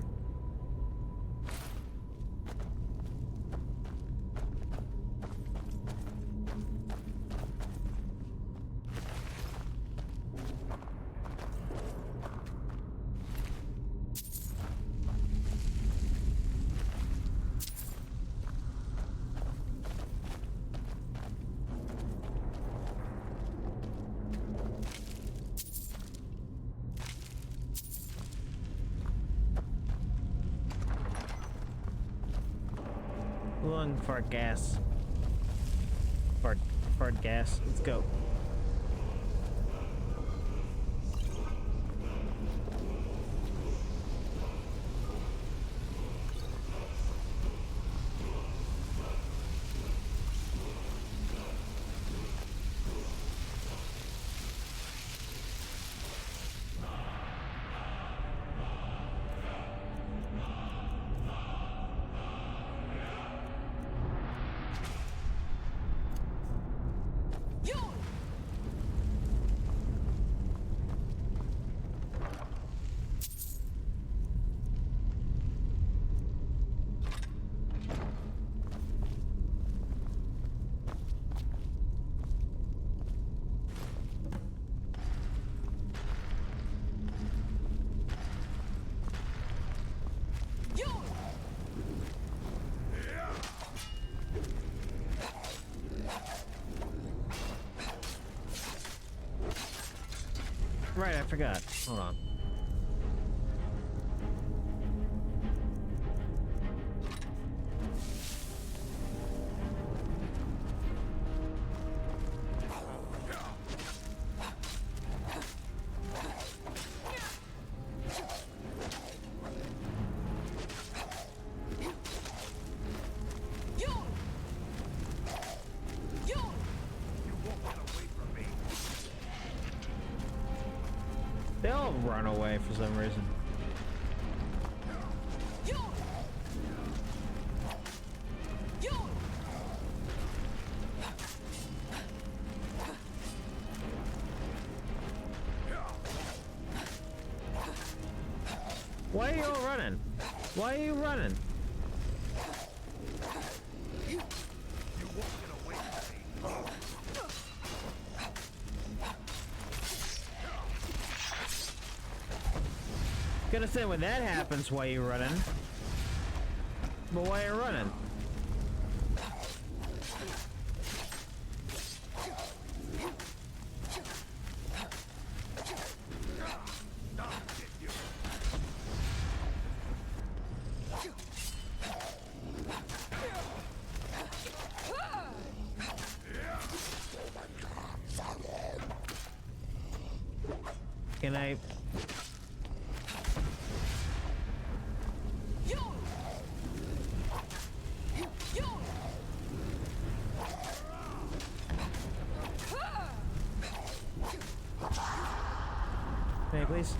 [SPEAKER 1] Lung fart gas. Fart gas. Let's go. Right, I forgot. Hold on. They all run away for some reason. Why are you all running? Why are you running? Gonna say when that happens, why you running? But why you running? Can I? May I please?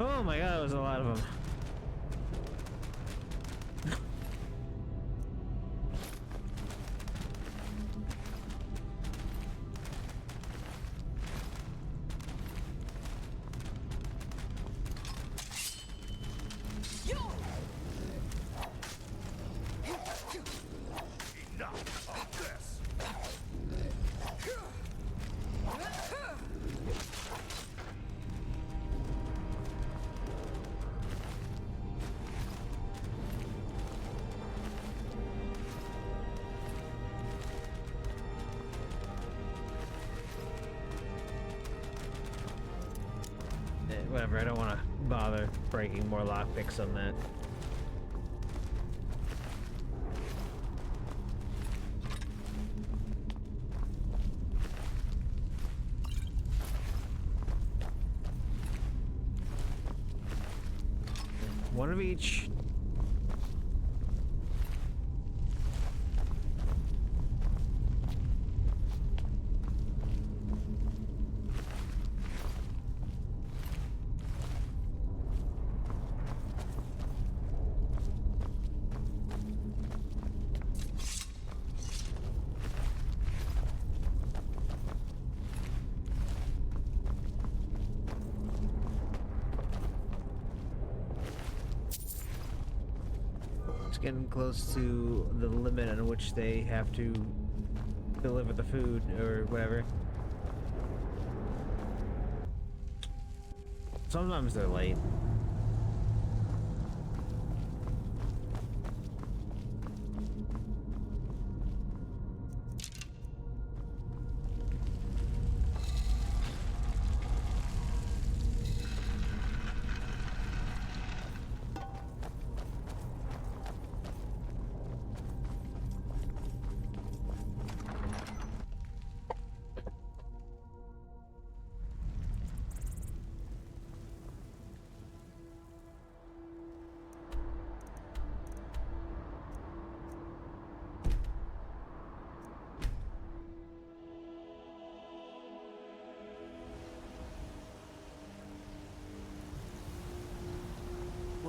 [SPEAKER 1] Oh my god, there's a lot of them. Whatever, I don't want to bother breaking more lockpicks on that. One of each. Getting close to the limit on which they have to deliver the food or whatever. Sometimes they're late.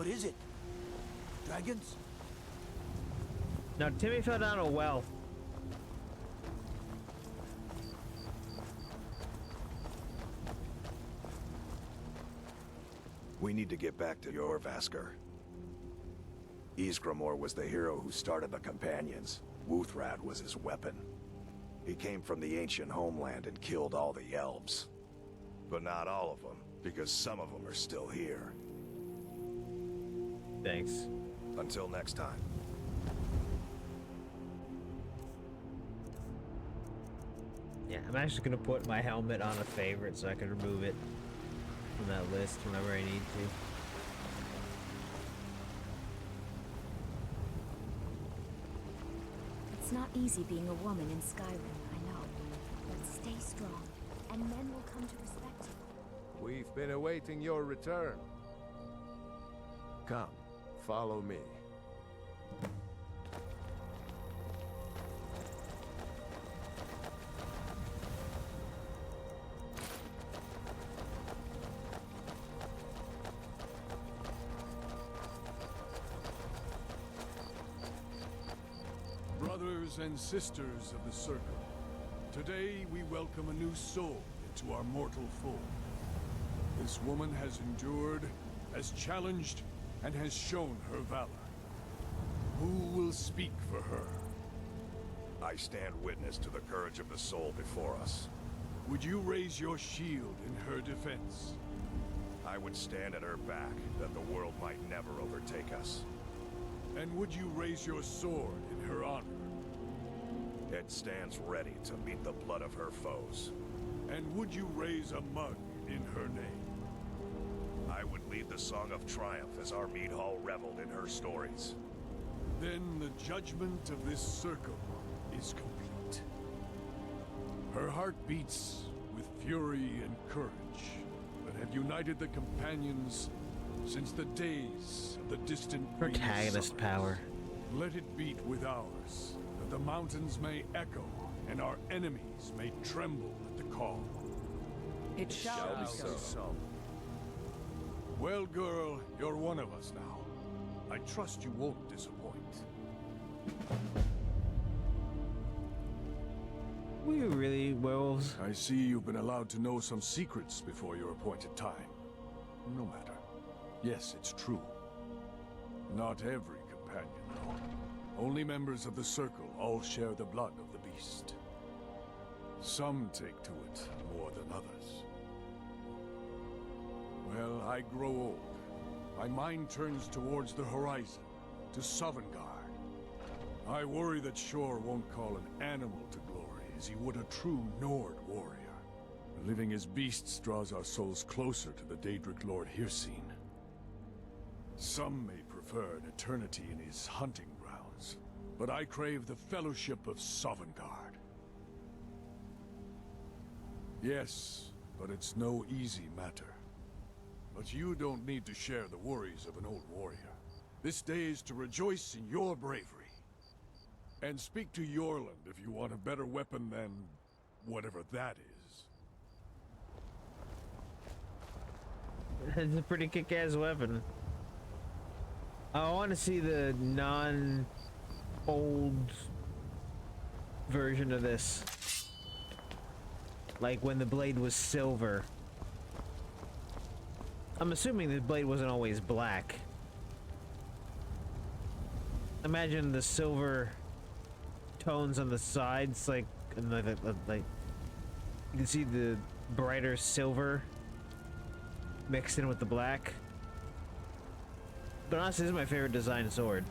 [SPEAKER 12] What is it? Dragons?
[SPEAKER 1] Now, Timmy fell down a well.
[SPEAKER 14] We need to get back to Jorrvaskr. Ysgramor was the hero who started the Companions. Wuthrad was his weapon. He came from the ancient homeland and killed all the elves. But not all of them, because some of them are still here.
[SPEAKER 1] Thanks.
[SPEAKER 14] Until next time.
[SPEAKER 1] Yeah, I'm actually gonna put my helmet on a favorite so I can remove it from that list whenever I need to.
[SPEAKER 17] It's not easy being a woman in Skyrim, I know. But stay strong, and men will come to respect you.
[SPEAKER 6] We've been awaiting your return. Come, follow me.
[SPEAKER 18] Brothers and sisters of the Circle, today we welcome a new soul into our mortal fold. This woman has endured, has challenged, and has shown her valor. Who will speak for her?
[SPEAKER 14] I stand witness to the courage of the soul before us.
[SPEAKER 18] Would you raise your shield in her defense?
[SPEAKER 14] I would stand at her back, that the world might never overtake us.
[SPEAKER 18] And would you raise your sword in her honor?
[SPEAKER 14] It stands ready to meet the blood of her foes.
[SPEAKER 18] And would you raise a mug in her name?
[SPEAKER 14] I would lead the Song of Triumph as our mead hall reveled in her stories.
[SPEAKER 18] Then the judgment of this circle is complete. Her heart beats with fury and courage that have united the companions since the days of the distant
[SPEAKER 1] Protagonist power.
[SPEAKER 18] Let it beat with ours, that the mountains may echo and our enemies may tremble at the call.
[SPEAKER 15] It shall be so.
[SPEAKER 18] Well, girl, you're one of us now. I trust you won't disappoint.
[SPEAKER 1] Were you really werewolves?
[SPEAKER 18] I see you've been allowed to know some secrets before your appointed time. No matter. Yes, it's true. Not every companion, though. Only members of the Circle all share the blood of the beast. Some take to it more than others. Well, I grow old. My mind turns towards the horizon, to Sovngarde. I worry that Shor won't call an animal to glory as he would a true Nord warrior. Living as beasts draws our souls closer to the Daedric Lord Hircine. Some may prefer an eternity in his hunting grounds, but I crave the fellowship of Sovngarde. Yes, but it's no easy matter. But you don't need to share the worries of an old warrior. This day is to rejoice in your bravery. And speak to Yorland if you want a better weapon than whatever that is.
[SPEAKER 1] It's a pretty kick-ass weapon. I want to see the non-old version of this. Like when the blade was silver. I'm assuming the blade wasn't always black. Imagine the silver tones on the sides, like you can see the brighter silver mixed in with the black. But honestly, this is my favorite design sword.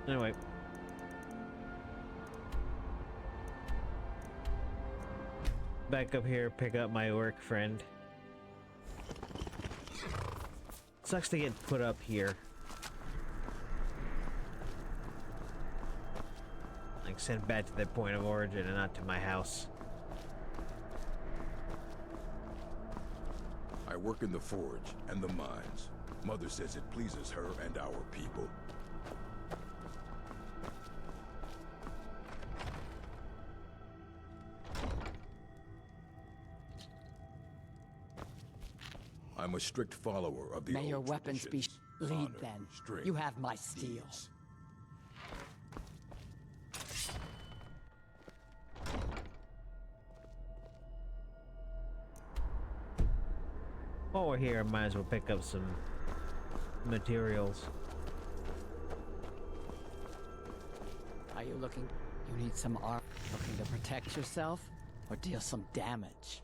[SPEAKER 1] Anyway. Back up here, pick up my orc friend. Sucks to get put up here. Like sent back to their point of origin and not to my house.
[SPEAKER 19] I work in the forge and the mines. Mother says it pleases her and our people. I'm a strict follower of the
[SPEAKER 15] May your
[SPEAKER 19] old
[SPEAKER 15] weapons be
[SPEAKER 19] traditions.
[SPEAKER 15] lead
[SPEAKER 19] Honor,
[SPEAKER 15] then.
[SPEAKER 19] strength,
[SPEAKER 15] You have my steel.
[SPEAKER 19] peace.
[SPEAKER 1] While we're here, I might as well pick up some materials.
[SPEAKER 15] Are you looking? You need some armor. Looking to protect yourself or deal some damage?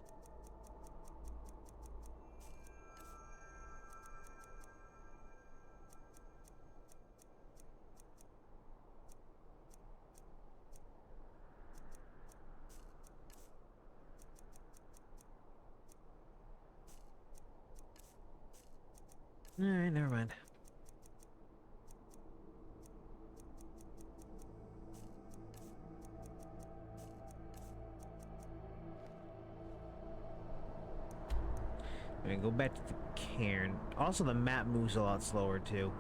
[SPEAKER 1] Alright, never mind. I'm gonna go back to the cairn. Also, the map moves a lot slower too.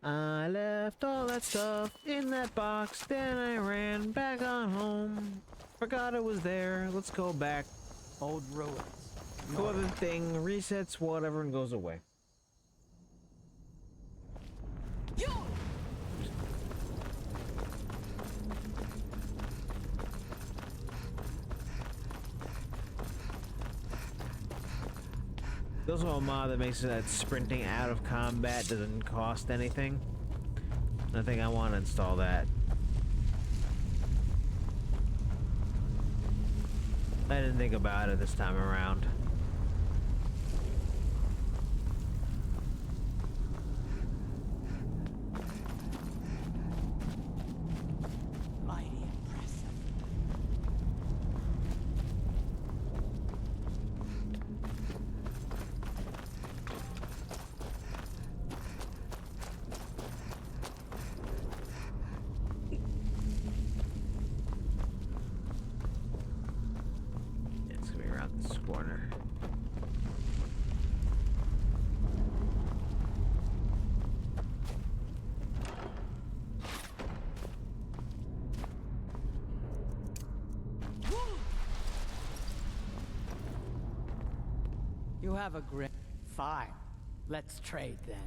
[SPEAKER 1] I left all that stuff in that box, then I ran back on home. Forgot it was there. Let's go back.
[SPEAKER 15] Old ruins.
[SPEAKER 1] Go other thing, resets whatever, and goes away. There's also a mod that makes it that sprinting out of combat doesn't cost anything. I think I want to install that. I didn't think about it this time around.
[SPEAKER 15] Mighty impressive.
[SPEAKER 1] Yeah, it's gonna be around this corner.
[SPEAKER 15] You have a grip. Fine. Let's trade then.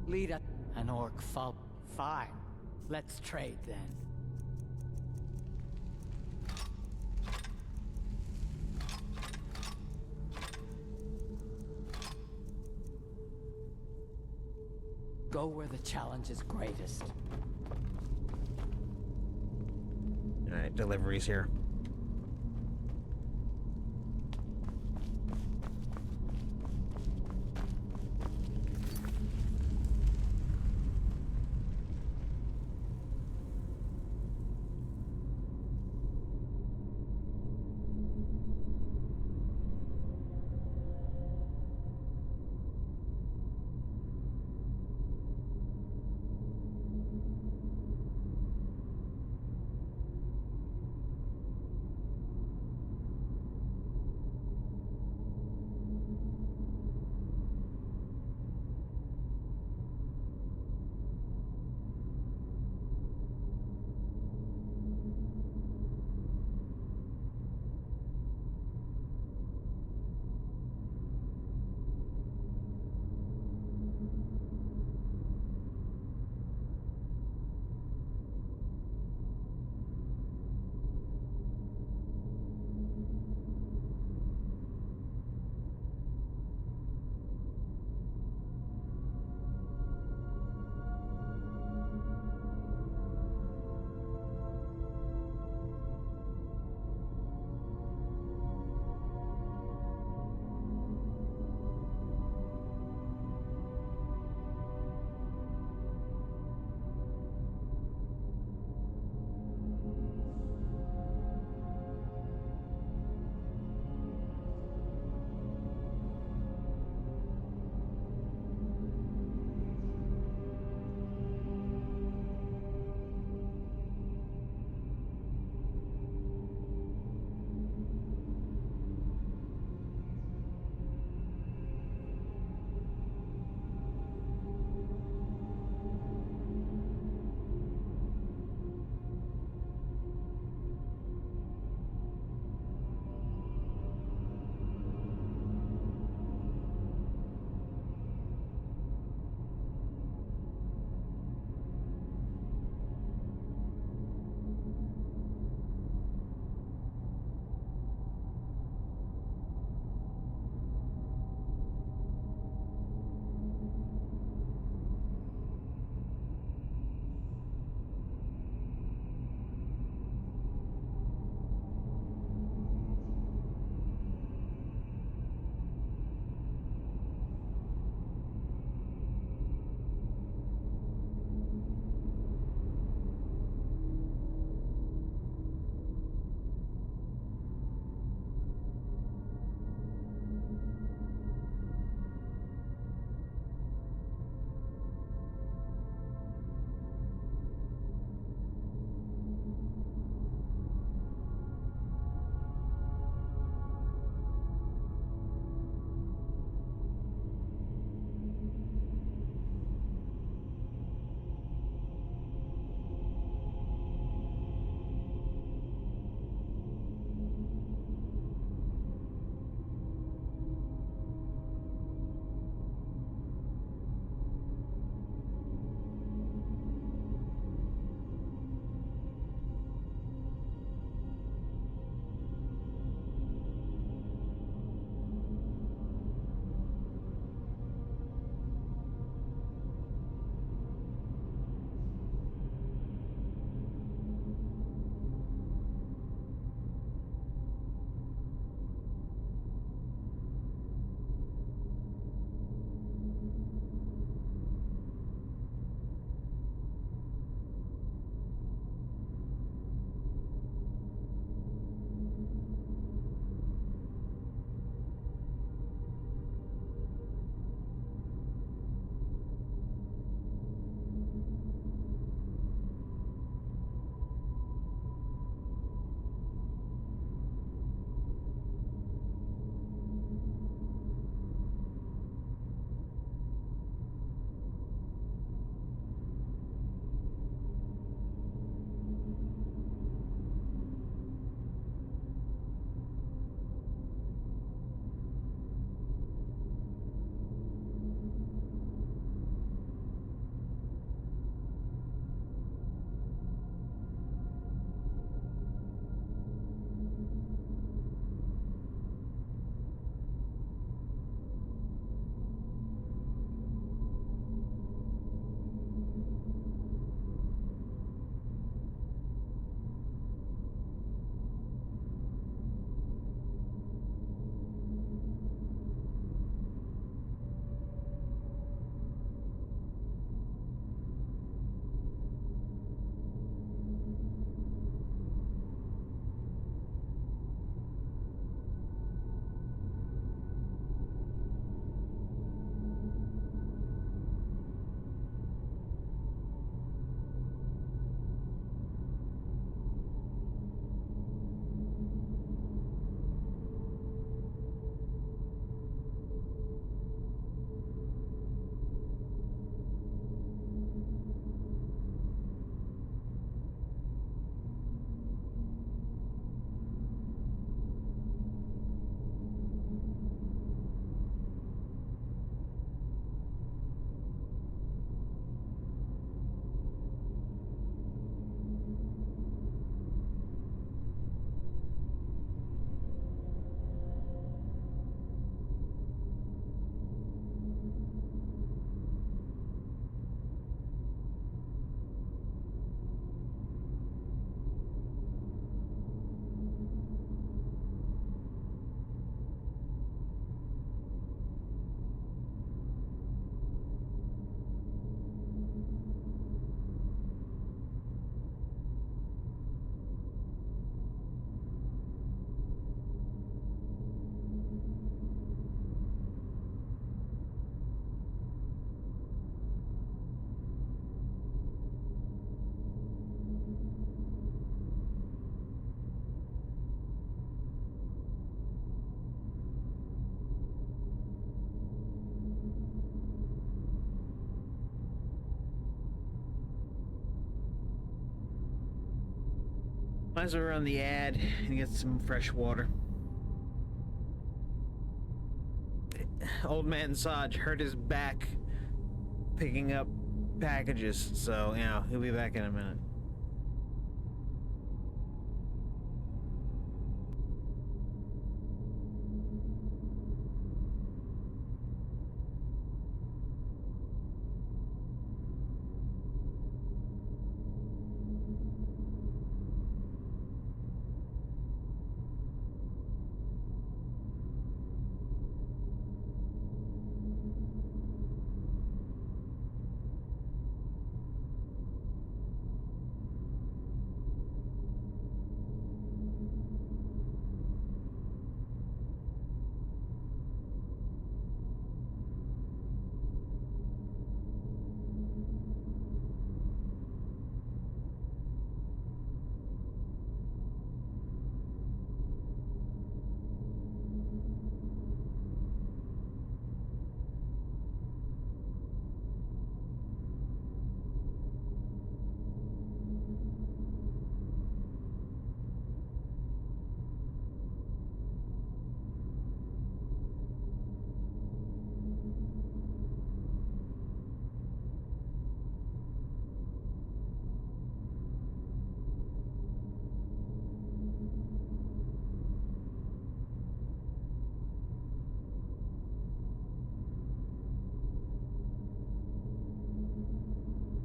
[SPEAKER 15] Lead a an orc fall. Fine. Let's trade then. Go where the challenge is greatest.
[SPEAKER 1] Alright, deliveries here. Might as well run the ad and get some fresh water. Old man Saj hurt his back picking up packages, so yeah, he'll be back in a minute.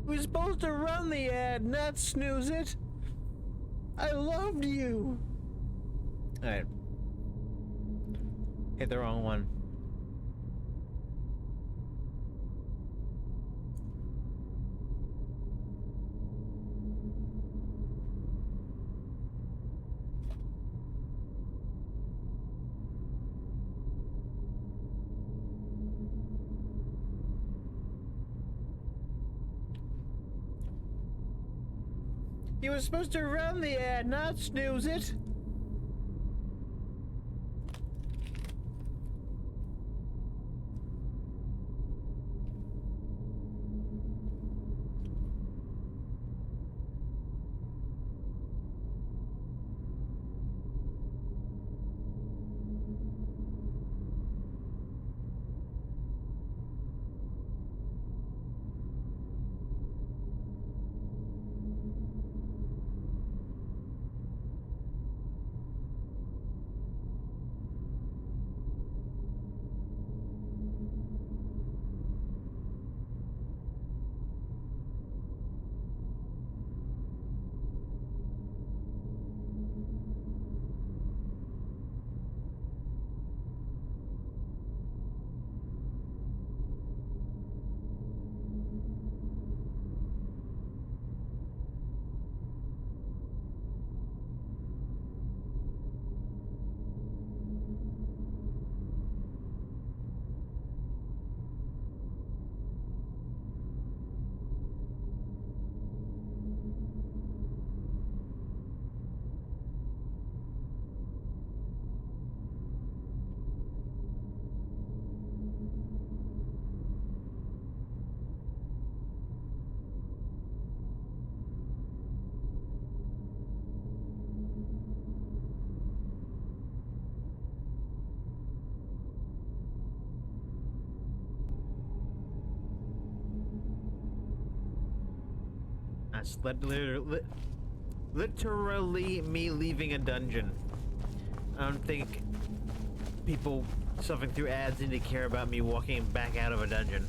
[SPEAKER 1] We're supposed to run the ad, not snooze it. I loved you. Alright. Hit the wrong one. You were supposed to run the ad, not snooze it. That's literally me leaving a dungeon. I don't think people suffering through ads need to care about me walking back out of a dungeon.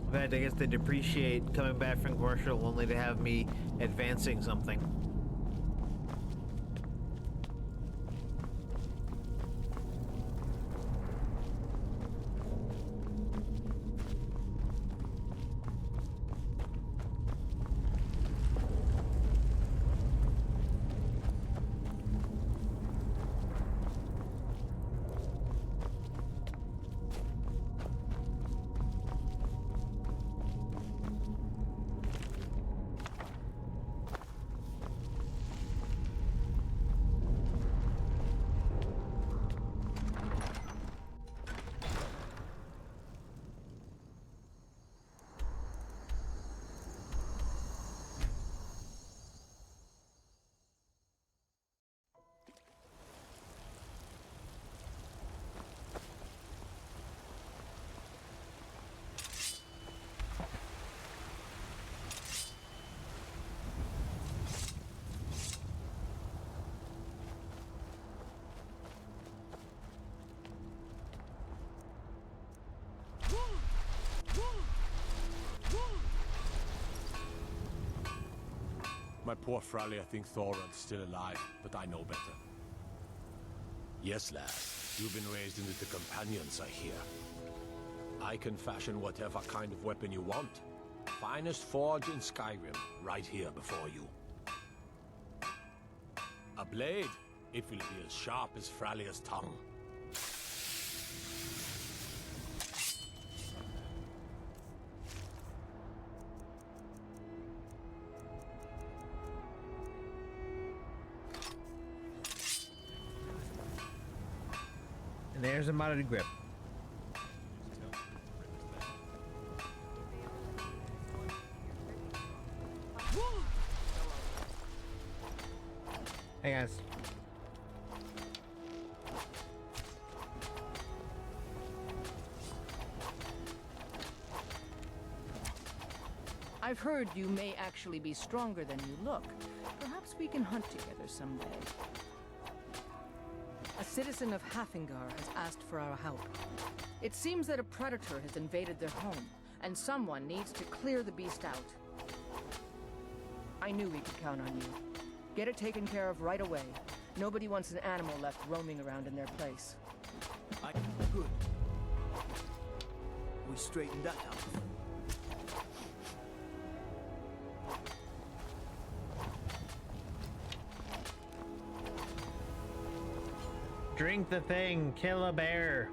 [SPEAKER 1] In fact, I guess they depreciate coming back from commercial only to have me advancing something.
[SPEAKER 6] My poor Fralia think Thoron's still alive, but I know better. Yes, lad. You've been raised into the companions, I hear. I can fashion whatever kind of weapon you want. Finest forge in Skyrim, right here before you. A blade. It will be as sharp as Fralia's tongue.
[SPEAKER 1] And there's a modded grip. Hey guys.
[SPEAKER 20] I've heard you may actually be stronger than you look. Perhaps we can hunt together someday. A citizen of Hafingar has asked for our help. It seems that a predator has invaded their home, and someone needs to clear the beast out. I knew we could count on you. Get it taken care of right away. Nobody wants an animal left roaming around in their place.
[SPEAKER 9] Good. We straightened that out.
[SPEAKER 1] Drink the thing, kill a bear.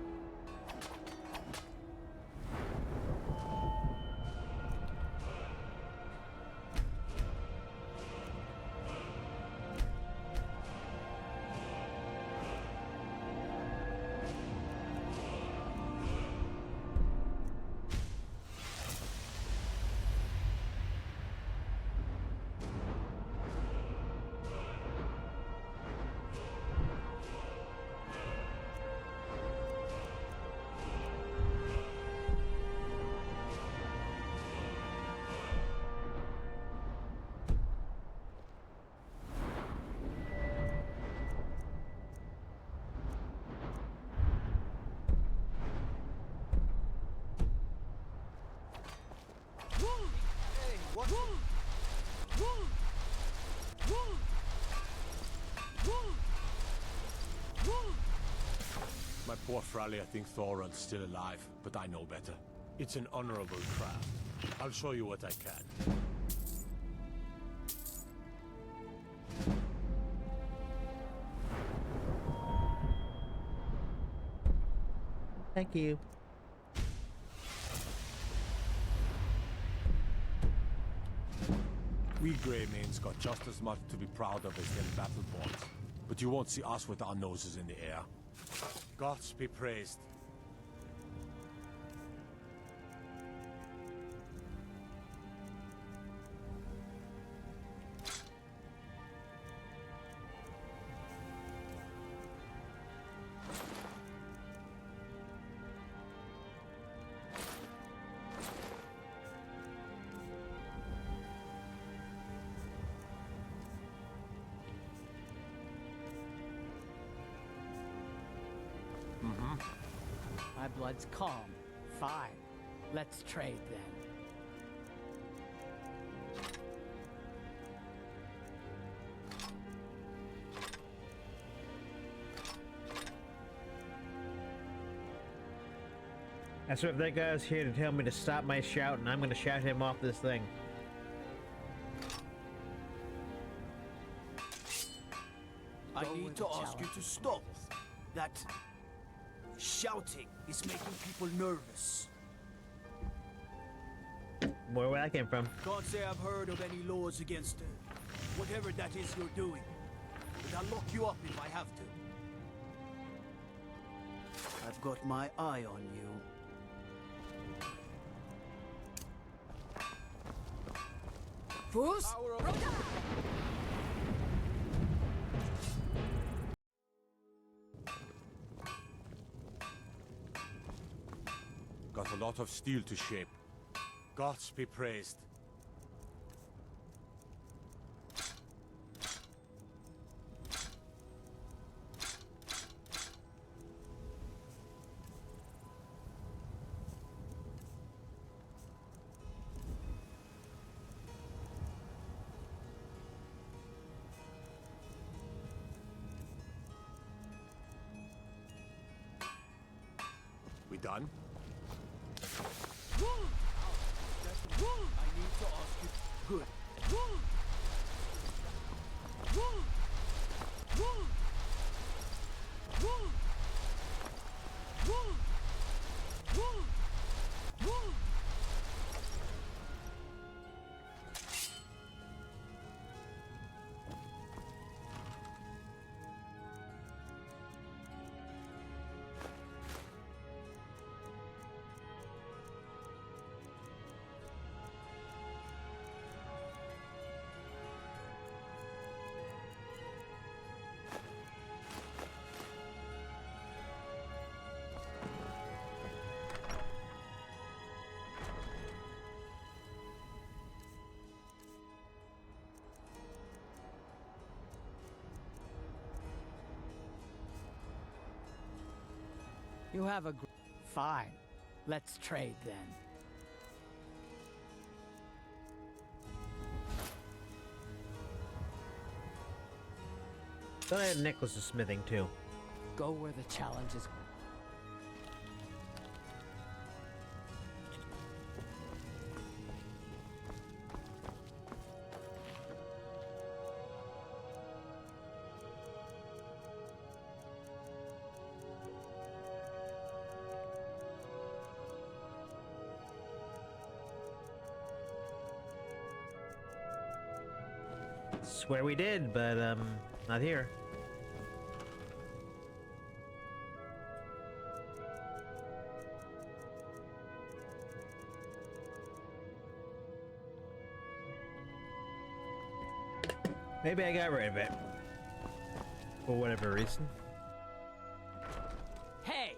[SPEAKER 6] My poor Fralia think Thoron's still alive, but I know better. It's an honorable craft. I'll show you what I can.
[SPEAKER 1] Thank you.
[SPEAKER 6] We Greymanes got just as much to be proud of as them Battleborns. But you won't see us with our noses in the air. Gods be praised.
[SPEAKER 15] My blood's calm. Fine. Let's trade then.
[SPEAKER 1] That's what that guy's here to tell me to stop my shout, and I'm gonna shout him off this thing.
[SPEAKER 9] I need to ask you to stop. That shouting is making people nervous.
[SPEAKER 1] Where that came from?
[SPEAKER 9] Can't say I've heard of any laws against whatever that is you're doing. But I'll lock you up if I have to. I've got my eye on you.
[SPEAKER 20] Fus?
[SPEAKER 6] Got a lot of steel to shape. Gods be praised. done?
[SPEAKER 9] I need to ask you. Good.
[SPEAKER 15] You have a fine. Let's trade then.
[SPEAKER 1] Thought I had a necklace of smithing too.
[SPEAKER 15] Go where the challenge is.
[SPEAKER 1] Swear we did, but not here. Maybe I got rid of it. For whatever reason.
[SPEAKER 15] Hey!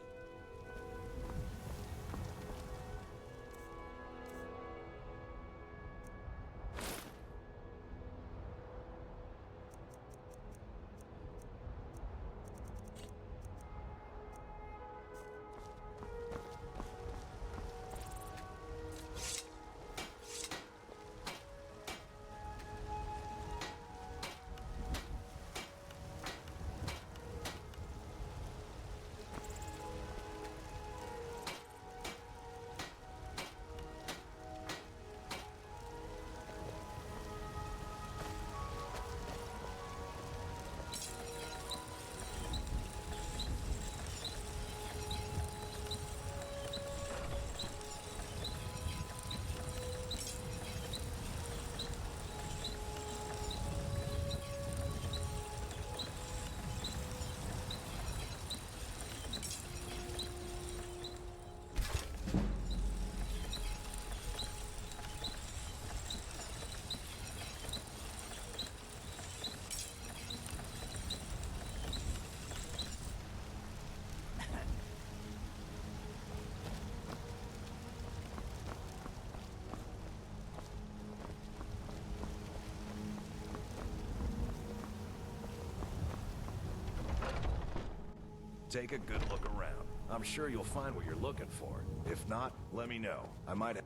[SPEAKER 14] Take a good look around. I'm sure you'll find what you're looking for. If not, let me know. I might have...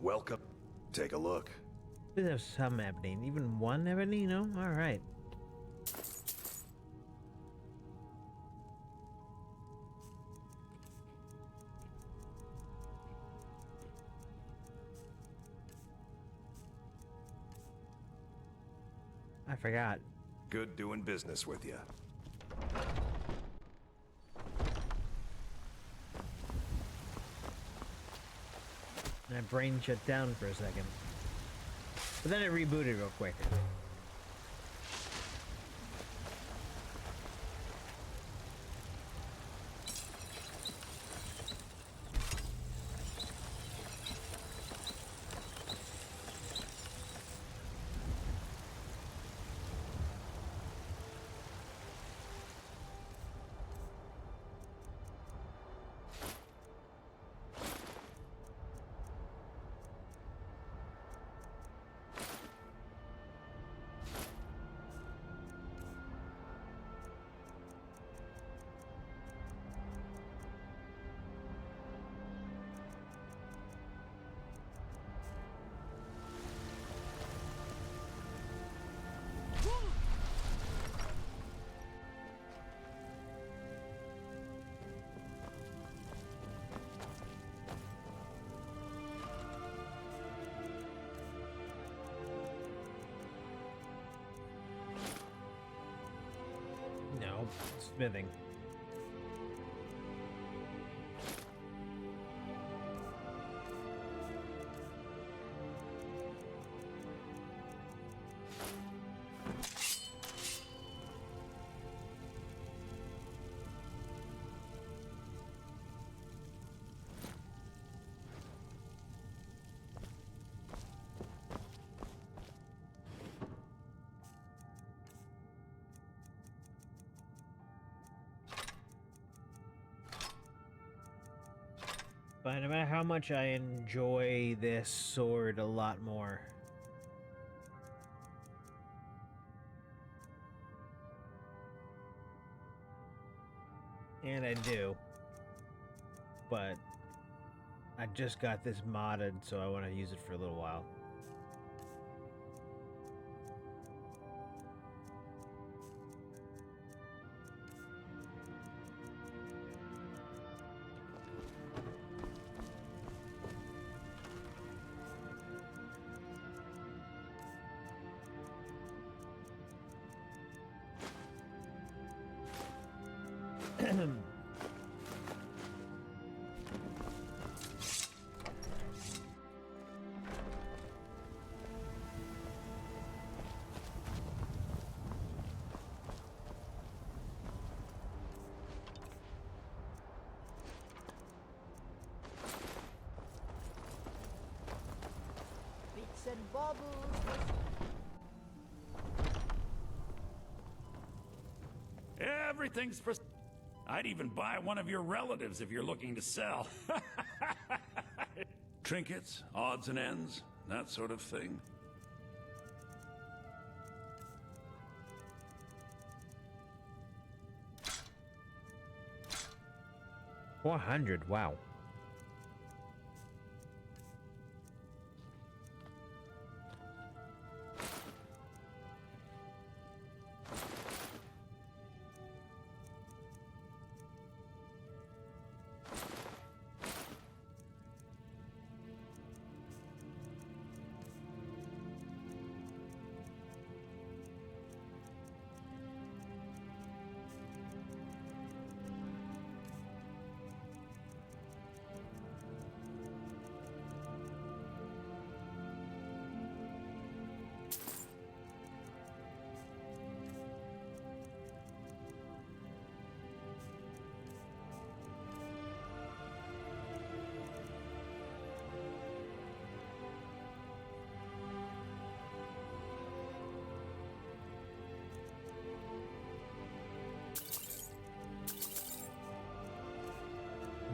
[SPEAKER 14] Welcome. Take a look.
[SPEAKER 1] We have some ebony. Even one ebony? No? Alright. I forgot.
[SPEAKER 14] Good doing business with you.
[SPEAKER 1] My brain shut down for a second. But then it rebooted real quick. Oh, smithing. But no matter how much I enjoy this sword a lot more, and I do, but I just got this modded, so I want to use it for a little while.
[SPEAKER 5] Bits and bobbles.
[SPEAKER 21] Everything's for... I'd even buy one of your relatives if you're looking to sell. Trinkets, odds and ends, that sort of thing.
[SPEAKER 1] 400, wow.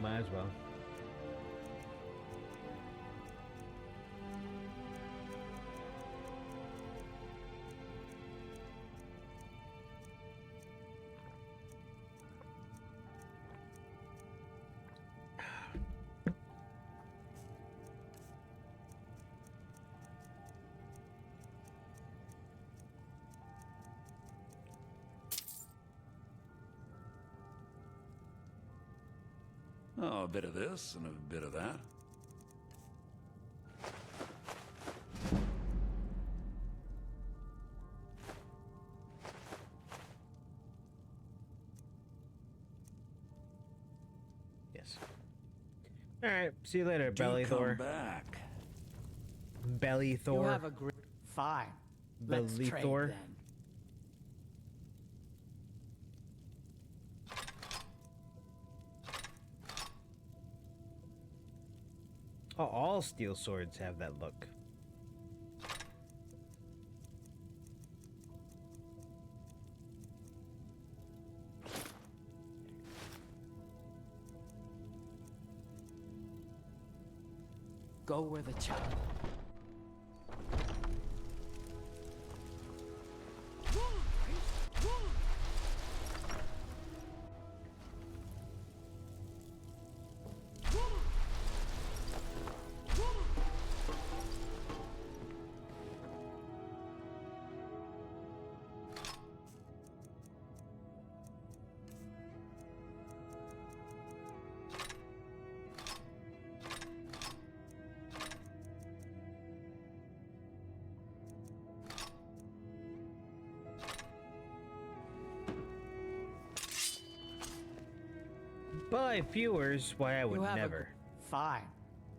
[SPEAKER 1] Might as well.
[SPEAKER 21] Oh, a bit of this and a bit of that.
[SPEAKER 1] Yes. All right. See you later,
[SPEAKER 21] Do
[SPEAKER 1] Belly
[SPEAKER 21] come
[SPEAKER 1] Thor.
[SPEAKER 21] back.
[SPEAKER 1] Belly Thor.
[SPEAKER 15] You have a great... Fine. Let's
[SPEAKER 1] Belly
[SPEAKER 15] trade
[SPEAKER 1] Thor.
[SPEAKER 15] then.
[SPEAKER 1] Oh, all steel swords have that look.
[SPEAKER 15] Go where the child...
[SPEAKER 1] 5 viewers? Why, I would
[SPEAKER 15] You have
[SPEAKER 1] never.
[SPEAKER 15] Fine.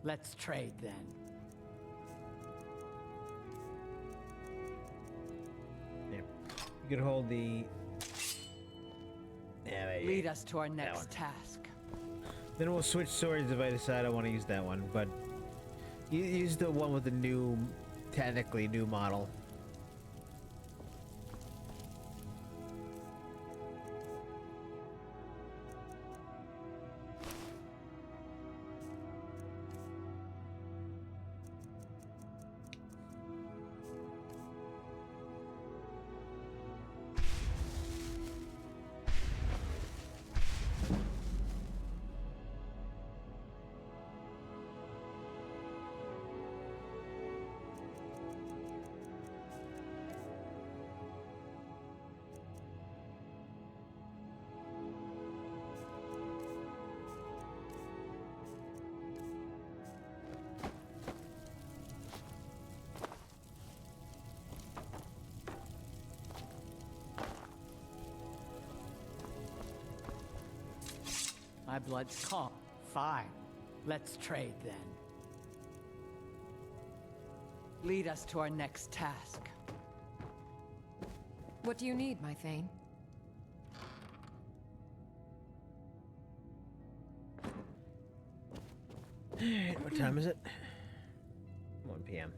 [SPEAKER 15] Let's trade then.
[SPEAKER 1] Yeah. You could hold the... Yeah,
[SPEAKER 15] Lead us to our next
[SPEAKER 1] one.
[SPEAKER 15] task.
[SPEAKER 1] Then we'll switch swords if I decide I want to use that one, but... Use the one with the new... Technically new model.
[SPEAKER 15] My blood's calm. Fine. Let's trade then. Lead us to our next task.
[SPEAKER 8] What do you need, my Thane?
[SPEAKER 1] What time is it? 1 p.m.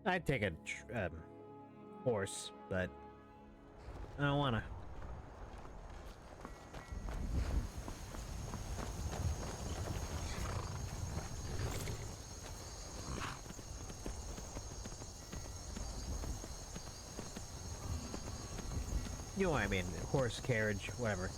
[SPEAKER 1] I'd take a horse, but I don't wanna. You know what I mean? Horse, carriage, whatever.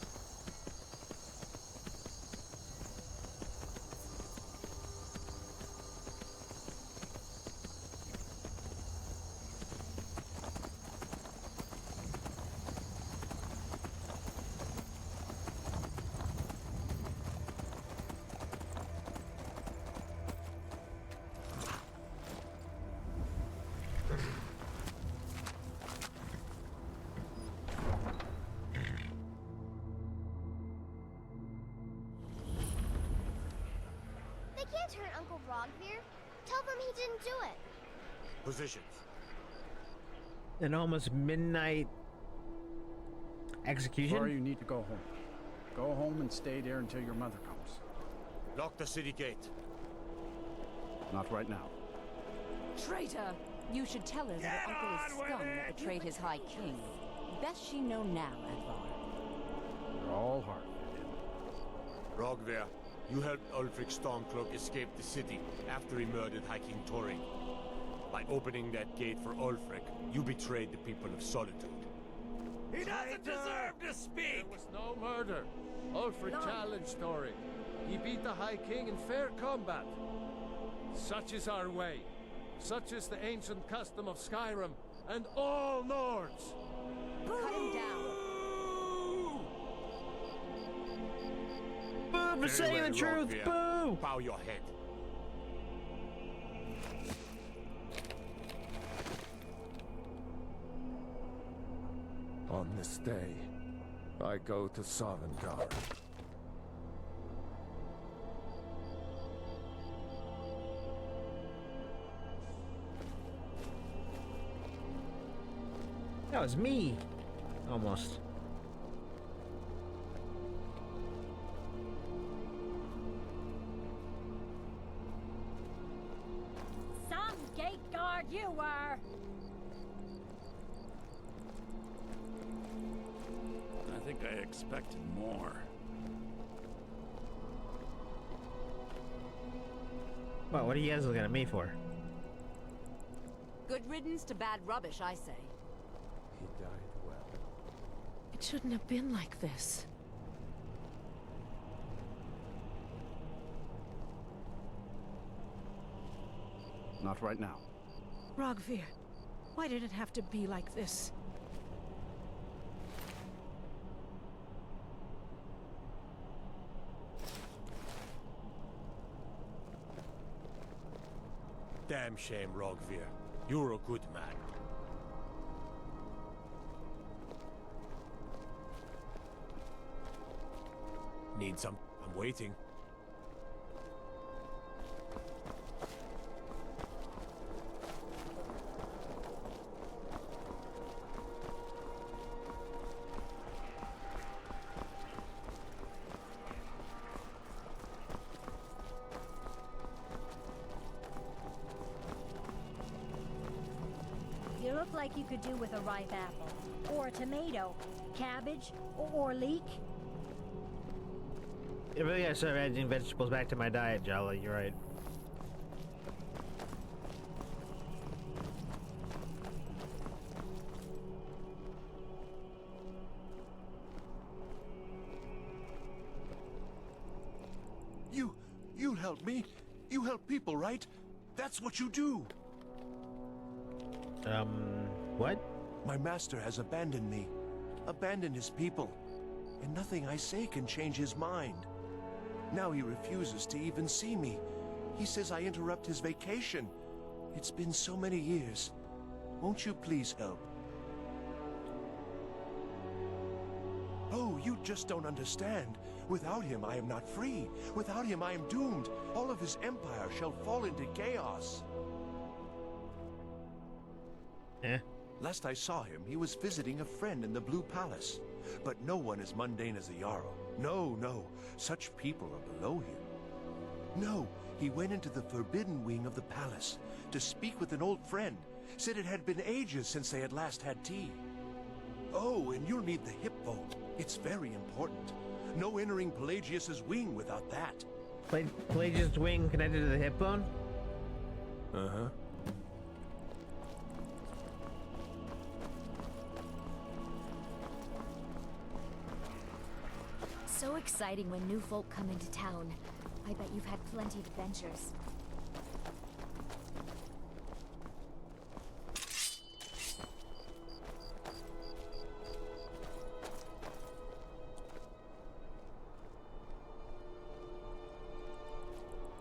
[SPEAKER 11] They can't hurt Uncle Brogvir. Tell them he didn't do it.
[SPEAKER 12] Positions.
[SPEAKER 1] An almost midnight execution?
[SPEAKER 2] Or you need to go home. Go home and stay there until your mother comes.
[SPEAKER 12] Lock the city gate.
[SPEAKER 2] Not right now.
[SPEAKER 17] Traitor! You should tell her that her uncle is scum that betrayed his High King. Best she know now, Advar.
[SPEAKER 2] They're all hard.
[SPEAKER 12] Rogver, you helped Ulfric Stormcloak escape the city after he murdered High King Torring. By opening that gate for Ulfric, you betrayed the people of Solitude.
[SPEAKER 21] He doesn't deserve to speak!
[SPEAKER 6] There was no murder. Ulfric challenged Thorin. He beat the High King in fair combat. Such is our way. Such is the ancient custom of Skyrim and all Nords.
[SPEAKER 17] Cut him down.
[SPEAKER 1] Boo for saying the truth! Boo!
[SPEAKER 12] Bow your head.
[SPEAKER 6] On this day, I go to Sovngarde.
[SPEAKER 1] That was me. Almost.
[SPEAKER 17] Some gate guard you were!
[SPEAKER 21] I think I expected more.
[SPEAKER 1] Well, what are you guys looking at me for?
[SPEAKER 17] Good riddance to bad rubbish, I say.
[SPEAKER 6] He died well.
[SPEAKER 20] It shouldn't have been like this.
[SPEAKER 2] Not right now.
[SPEAKER 20] Rogvir, why did it have to be like this?
[SPEAKER 12] Damn shame, Rogvir. You're a good man. Need some? I'm waiting.
[SPEAKER 4] You look like you could do with a ripe apple, or a tomato, cabbage, or leek.
[SPEAKER 1] I really gotta start adding vegetables back to my diet, Jolly. You're right.
[SPEAKER 19] You help me. You help people, right? That's what you do.
[SPEAKER 1] What?
[SPEAKER 19] My master has abandoned me. Abandoned his people. And nothing I say can change his mind. Now he refuses to even see me. He says I interrupt his vacation. It's been so many years. Won't you please help? Oh, you just don't understand. Without him, I am not free. Without him, I am doomed. All of his empire shall fall into chaos.
[SPEAKER 1] Eh?
[SPEAKER 19] Last I saw him, he was visiting a friend in the Blue Palace. But no one as mundane as a Jarl. No, no. Such people are below him. No, he went into the forbidden wing of the palace to speak with an old friend. Said it had been ages since they had last had tea. Oh, and you'll need the hip bone. It's very important. No entering Pelagius's wing without that.
[SPEAKER 1] Pelagius' wing connected to the hip bone?
[SPEAKER 19] Uh-huh.
[SPEAKER 4] So exciting when new folk come into town. I bet you've had plenty of adventures.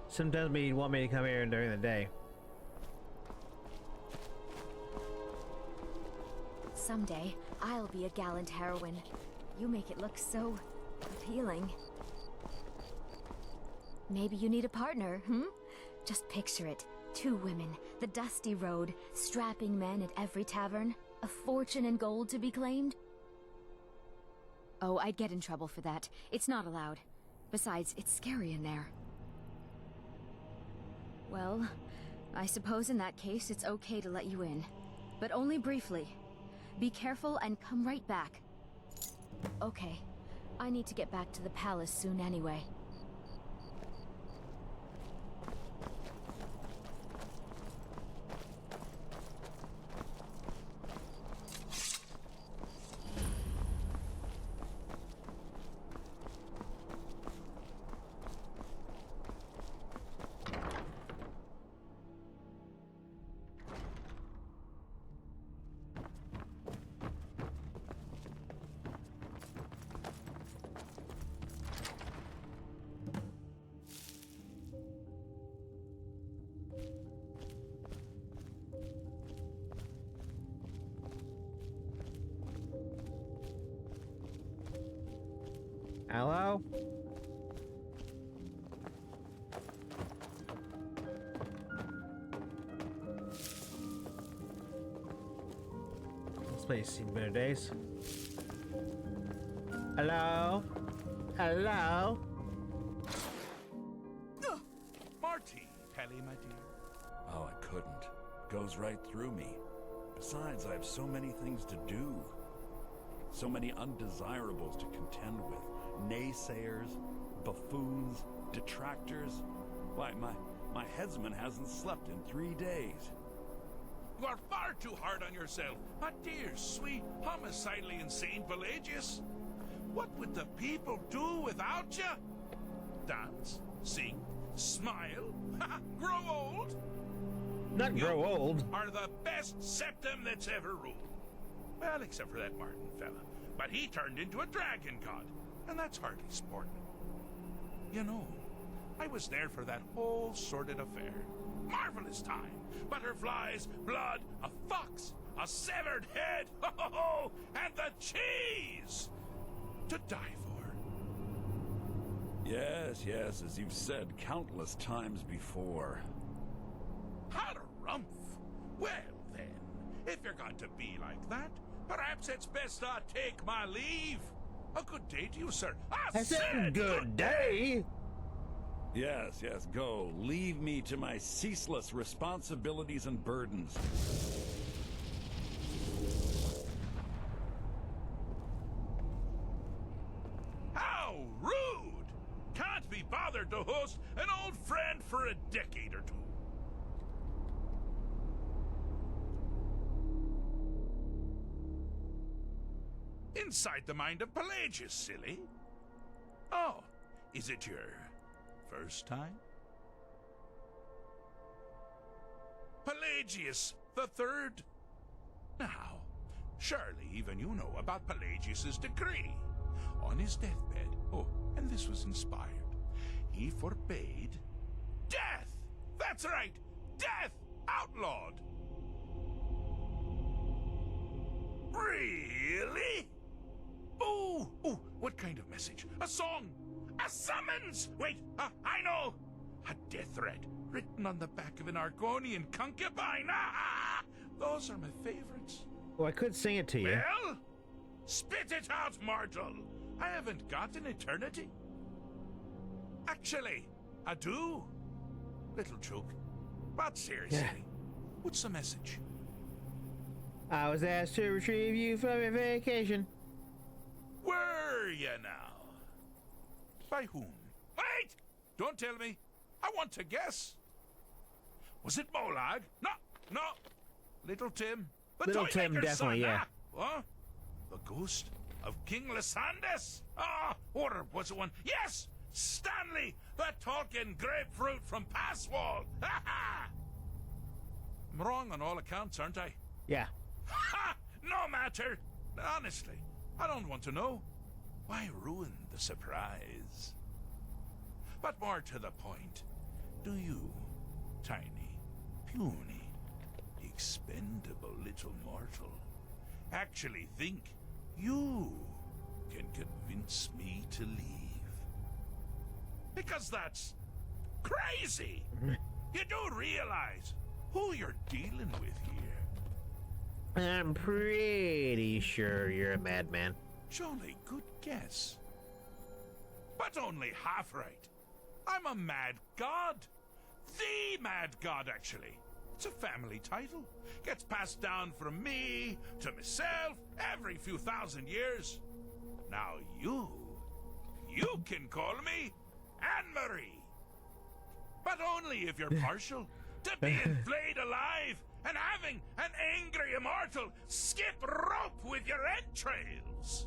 [SPEAKER 1] Sometimes you want me to come here during the day.
[SPEAKER 4] Someday, I'll be a gallant heroine. You make it look so appealing. Maybe you need a partner, Just picture it. 2 women, the dusty road, strapping men at every tavern, a fortune in gold to be claimed. Oh, I'd get in trouble for that. It's not allowed. Besides, it's scary in there. Well, I suppose in that case it's okay to let you in. But only briefly. Be careful and come right back. Okay. I need to get back to the palace soon anyway.
[SPEAKER 1] Hello? This place seen better days. Hello? Hello?
[SPEAKER 21] Marty! Pelly, my dear. Oh, I couldn't. Goes right through me. Besides, I have so many things to do. So many undesirables to contend with. Naysayers, buffoons, detractors. Why, my headsman hasn't slept in 3 days. You are far too hard on yourself, my dear, sweet, homicidally insane Pelagius. What would the people do without you? Dance, sing, smile, grow old?
[SPEAKER 1] Not grow old.
[SPEAKER 21] Are the best septum that's ever ruled. Well, except for that Martin fella. But he turned into a dragon god, and that's hardly sporting. You know, I was there for that whole sordid affair. Marvelous time. Butterflies, blood, a fox, a severed head, and the cheese to die for. Yes, yes, as you've said countless times before. Harumph! Well then, if you're going to be like that, perhaps it's best I take my leave. A good day to you, sir.
[SPEAKER 1] I said good day!
[SPEAKER 21] Yes, yes, go. Leave me to my ceaseless responsibilities and burdens. How rude! Can't be bothered to host an old friend for a decade or two. Inside the mind of Pelagius, silly. Oh, is it your first time? Pelagius the Third? Now, surely even you know about Pelagius's decree. On his deathbed, oh, and this was inspired, he forbade death! That's right, death outlawed! Really? Oh, what kind of message? A song? A summons! Wait, I know! A death threat written on the back of an Argonian concubine! Those are my favorites.
[SPEAKER 1] Oh, I could sing it to you.
[SPEAKER 21] Well, spit it out, mortal! I haven't got an eternity. Actually, I do. Little joke. But seriously, what's the message?
[SPEAKER 1] I was asked to retrieve you from your vacation.
[SPEAKER 21] Were you now? By whom? Wait! Don't tell me. I want to guess. Was it Molag? No. Little Tim. The
[SPEAKER 1] Little Tim,
[SPEAKER 21] Toymaker's
[SPEAKER 1] definitely,
[SPEAKER 21] son,
[SPEAKER 1] yeah.
[SPEAKER 21] Huh? The ghost of King Lysandas? Or was it one? Yes! Stanley, the talking grapefruit from Passwall. Ha ha! I'm wrong on all accounts, aren't I?
[SPEAKER 1] Yeah.
[SPEAKER 21] Ha! No matter. Honestly, I don't want to know. Why ruin the surprise? But more to the point, do you, tiny, puny, expendable little mortal, actually think you can convince me to leave? Because that's crazy! You do realize who you're dealing with here.
[SPEAKER 1] I'm pretty sure you're a madman.
[SPEAKER 21] Jolly good guess. But only half right. I'm a mad god. The mad god, actually. It's a family title. Gets passed down from me to myself every few thousand years. Now you can call me Anne-Marie. But only if you're partial to being flayed alive and having an angry immortal skip rope with your entrails.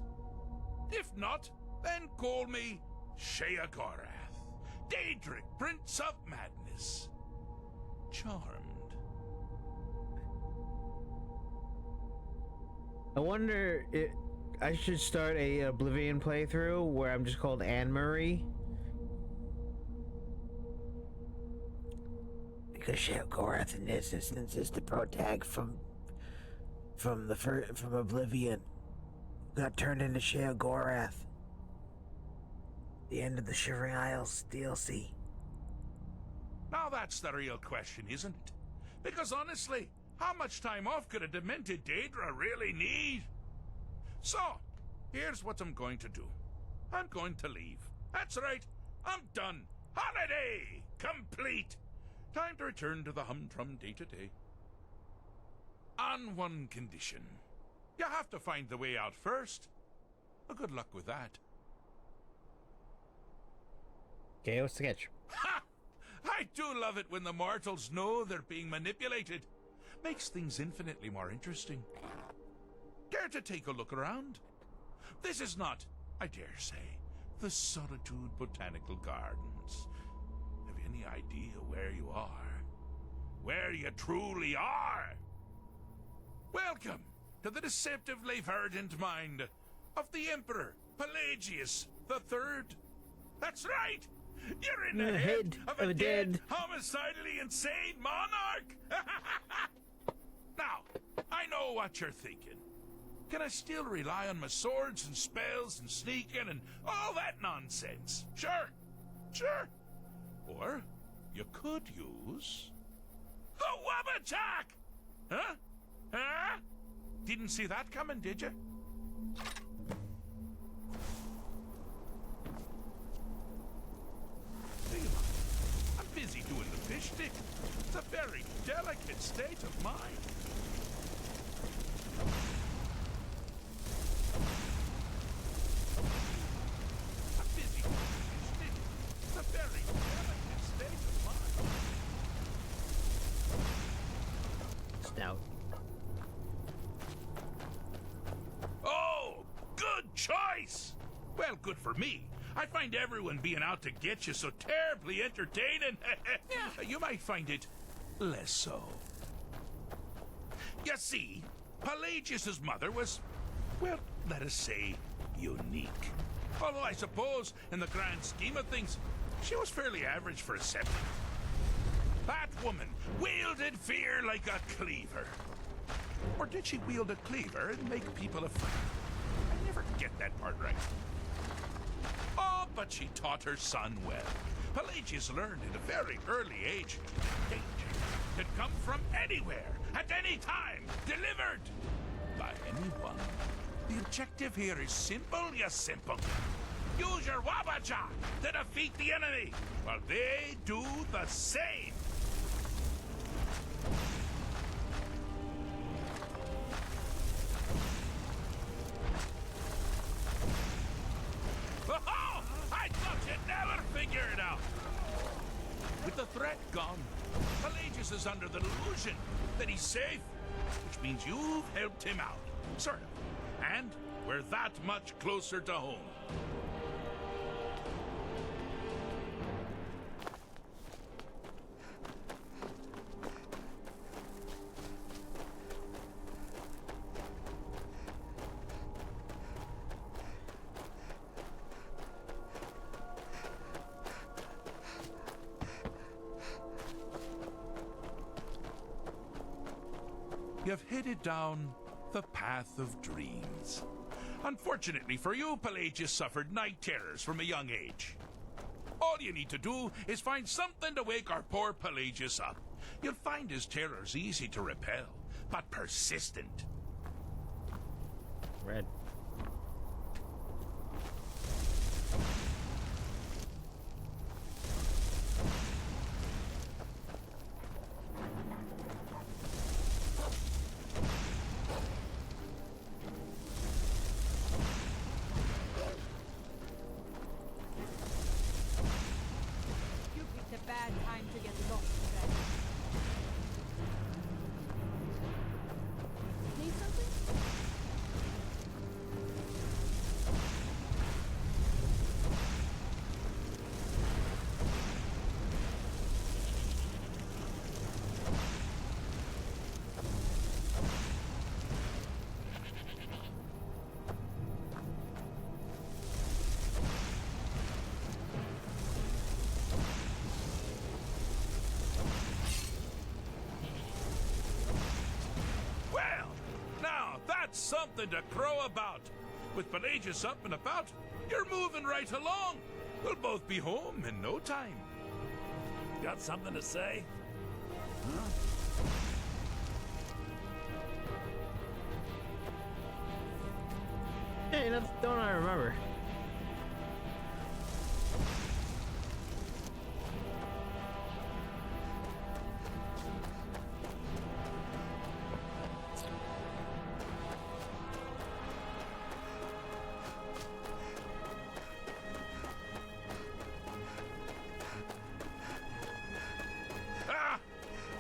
[SPEAKER 21] If not, then call me Sheogorath, Daedric, Prince of Madness. Charmed.
[SPEAKER 1] I wonder if I should start a Oblivion playthrough where I'm just called Anne-Marie. Because Sheogorath in this instance is the protag from Oblivion. Got turned into Sheogorath. The end of the Shivering Isles DLC.
[SPEAKER 21] Now that's the real question, isn't it? Because honestly, how much time off could a demented Daedra really need? So, here's what I'm going to do. I'm going to leave. That's right, I'm done. Holiday complete. Time to return to the humdrum day-to-day. On one condition. You have to find the way out first. Well, good luck with that.
[SPEAKER 1] Okay, what's the catch?
[SPEAKER 21] Ha! I do love it when the mortals know they're being manipulated.
[SPEAKER 3] makes things infinitely more interesting. Care to take a look around? This is not, I dare say, the Solitude Botanical Gardens. Have you any idea where you are? Where you truly are? Welcome to the deceptively verdant mind of the Emperor Pelagius III. That's right! You're in the head of a dead, homicidally insane monarch! Now, I know what you're thinking. Can I still rely on my swords and spells and sneaking and all that nonsense? Sure, sure. Or you could use the Wabachak! Huh? Huh? Didn't see that coming, did you? I'm busy doing the fish stick. It's a very delicate state of mind. I'm busy doing the fish stick. It's a very delicate state of mind.
[SPEAKER 1] Stout.
[SPEAKER 3] Oh, good choice! Well, good for me. I find everyone being out to get you so terribly entertaining. You might find it less so. You see, Pelagius's mother was, well, let us say, unique. Although I suppose, in the grand scheme of things, she was fairly average for a septic. That woman wielded fear like a cleaver. Or did she wield a cleaver and make people afraid? I never get that part right. Oh, but she taught her son well. Pelagius learned at a very early age that danger could come from anywhere, at any time, delivered by anyone. The objective here is simple, yes, simple. Use your Wabacha to defeat the enemy, while they do the same. Oh, I thought you'd never figure it out. With the threat gone, Pelagius is under the delusion that he's safe, which means you've helped him out, sort of. And we're that much closer to home. You've headed down the path of dreams. Unfortunately for you, Pelagius suffered night terrors from a young age. All you need to do is find something to wake our poor Pelagius up. You'll find his terrors easy to repel, but persistent.
[SPEAKER 1] Red.
[SPEAKER 3] Something to crow about. With Pelagius up and about, you're moving right along. We'll both be home in no time.
[SPEAKER 21] Got something to say? Huh?
[SPEAKER 1] Hey, don't I remember?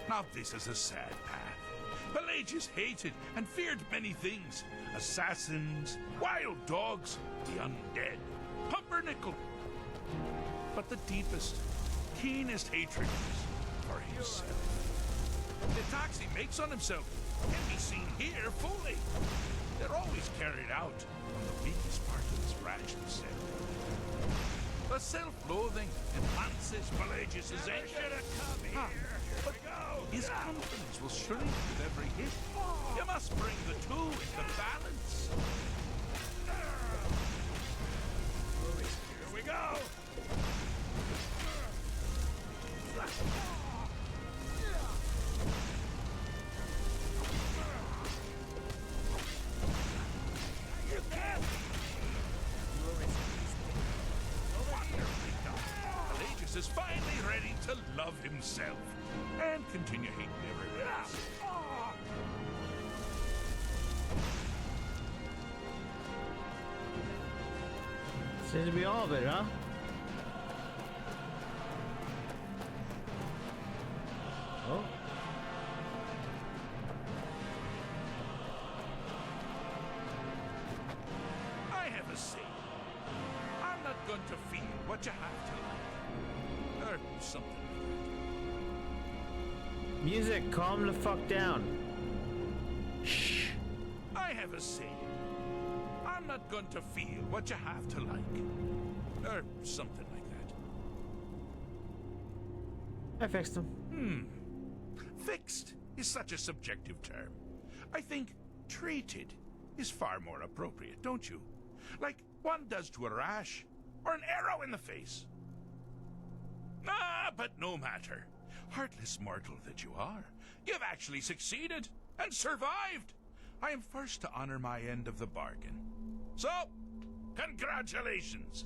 [SPEAKER 3] Now this is a sad path. Pelagius hated and feared many things. Assassins, wild dogs, the undead, pumpernickel. But the deepest, keenest hatred was for himself. The attacks he makes on himself can be seen here fully. They're always carried out on the weakest part of his rational self. The self-loathing enhances Pelagius's anger. But his confidence will shrink with every hit. You must bring the two into balance. Here we go! You can't! Wonderfully done. Pelagius is finally ready to love himself and continue hating everyone else.
[SPEAKER 1] Seems to be all of it, huh? Oh.
[SPEAKER 3] I have a saying. I'm not going to feel what you have to like. Or something like
[SPEAKER 1] Music, calm the fuck down. Shh.
[SPEAKER 3] that. I have a saying. I'm not going to feel what you have to like. Or something like that.
[SPEAKER 1] I fixed him.
[SPEAKER 3] Fixed is such a subjective term. I think treated is far more appropriate, don't you? Like one does to a rash or an arrow in the face. Ah, but no matter. Heartless mortal that you are, you've actually succeeded and survived. I am first to honor my end of the bargain. So, congratulations.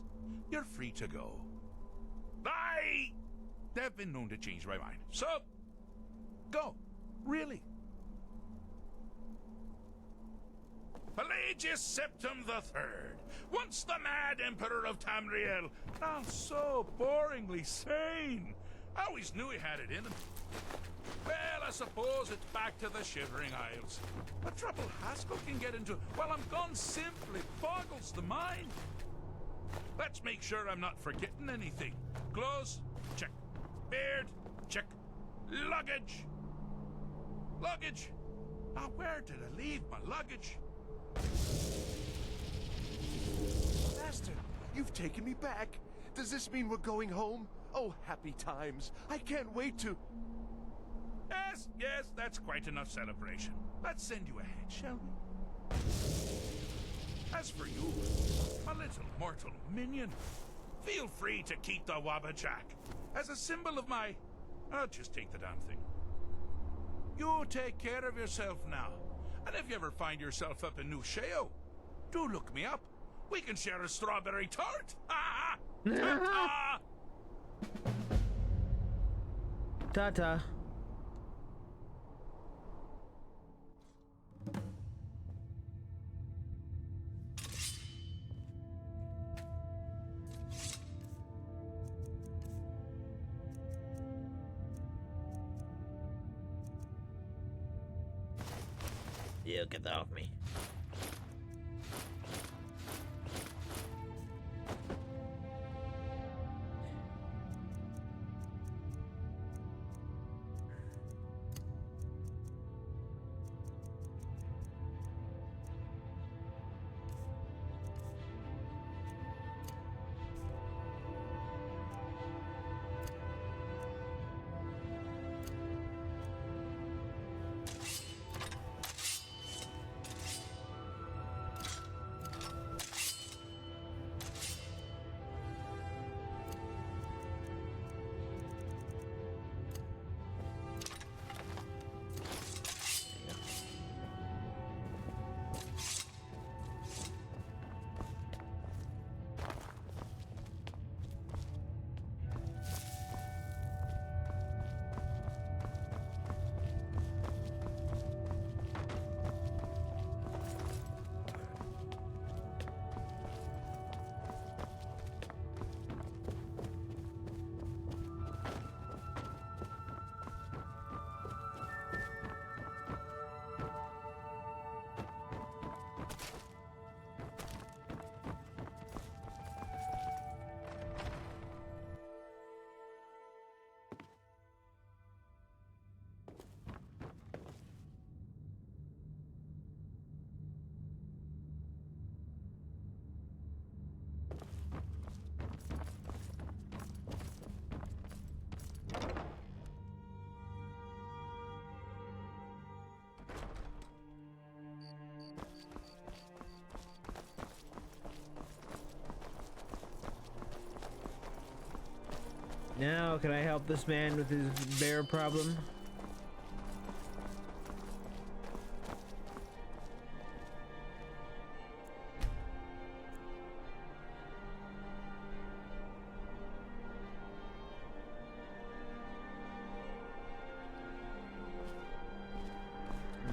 [SPEAKER 3] You're free to go. I have been known to change my mind. So, go. Really. Pelagius Septim III, once the mad emperor of Tamriel, now so boringly sane. I always knew he had it in him. Well, I suppose it's back to the Shivering Isles. The trouble Haskell can get into while I'm gone simply boggles the mind. Let's make sure I'm not forgetting anything. Clothes, check. Beard, check. Luggage. Luggage. Now, where did I leave my luggage?
[SPEAKER 19] Master, you've taken me back. Does this mean we're going home? Oh, happy times. I can't wait to...
[SPEAKER 3] Yes, that's quite enough celebration. Let's send you ahead, shall we? As for you, my little mortal minion, feel free to keep the Wabbajack as a symbol of my... I'll just take the damn thing. You take care of yourself now. And if you ever find yourself up in New Sheo, do look me up. We can share a strawberry tart. Ha ha! Ta-ta!
[SPEAKER 1] Ta-ta. Yeah, get that off me. Now, can I help this man with his bear problem?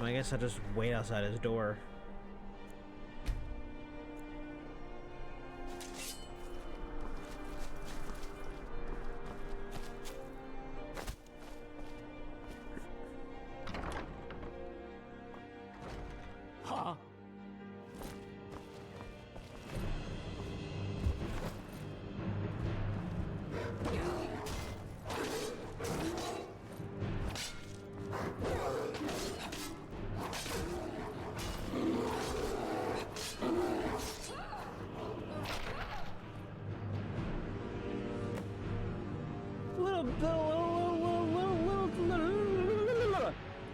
[SPEAKER 1] I guess I'll just wait outside his door.
[SPEAKER 15] Huh?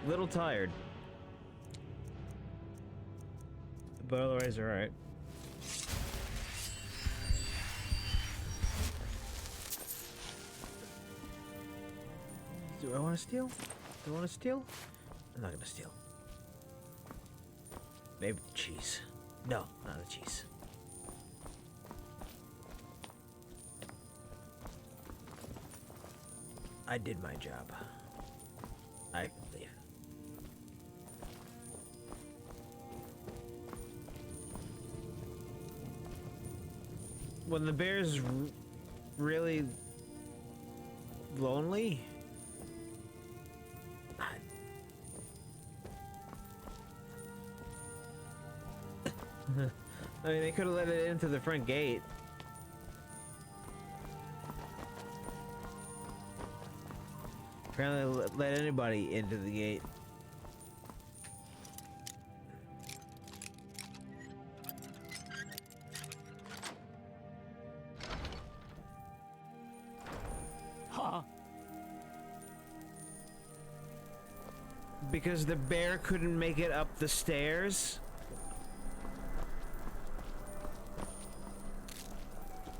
[SPEAKER 1] Little tired, but otherwise all right. Do I want to steal? Do I want to steal? I'm not gonna steal. Maybe the cheese. No, not the cheese. I did my job. I can leave. When the bear's really lonely, I mean, they could have let it into the front gate. Apparently, let anybody into the gate.
[SPEAKER 15] Huh?
[SPEAKER 1] Because the bear couldn't make it up the stairs?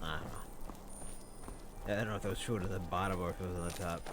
[SPEAKER 1] I don't know. I don't know if it was food at the bottom or if it was on the top.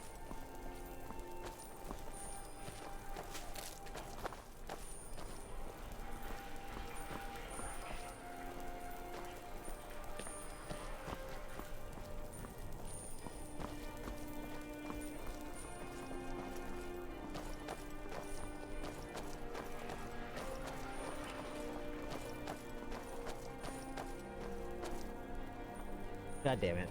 [SPEAKER 1] God damn it.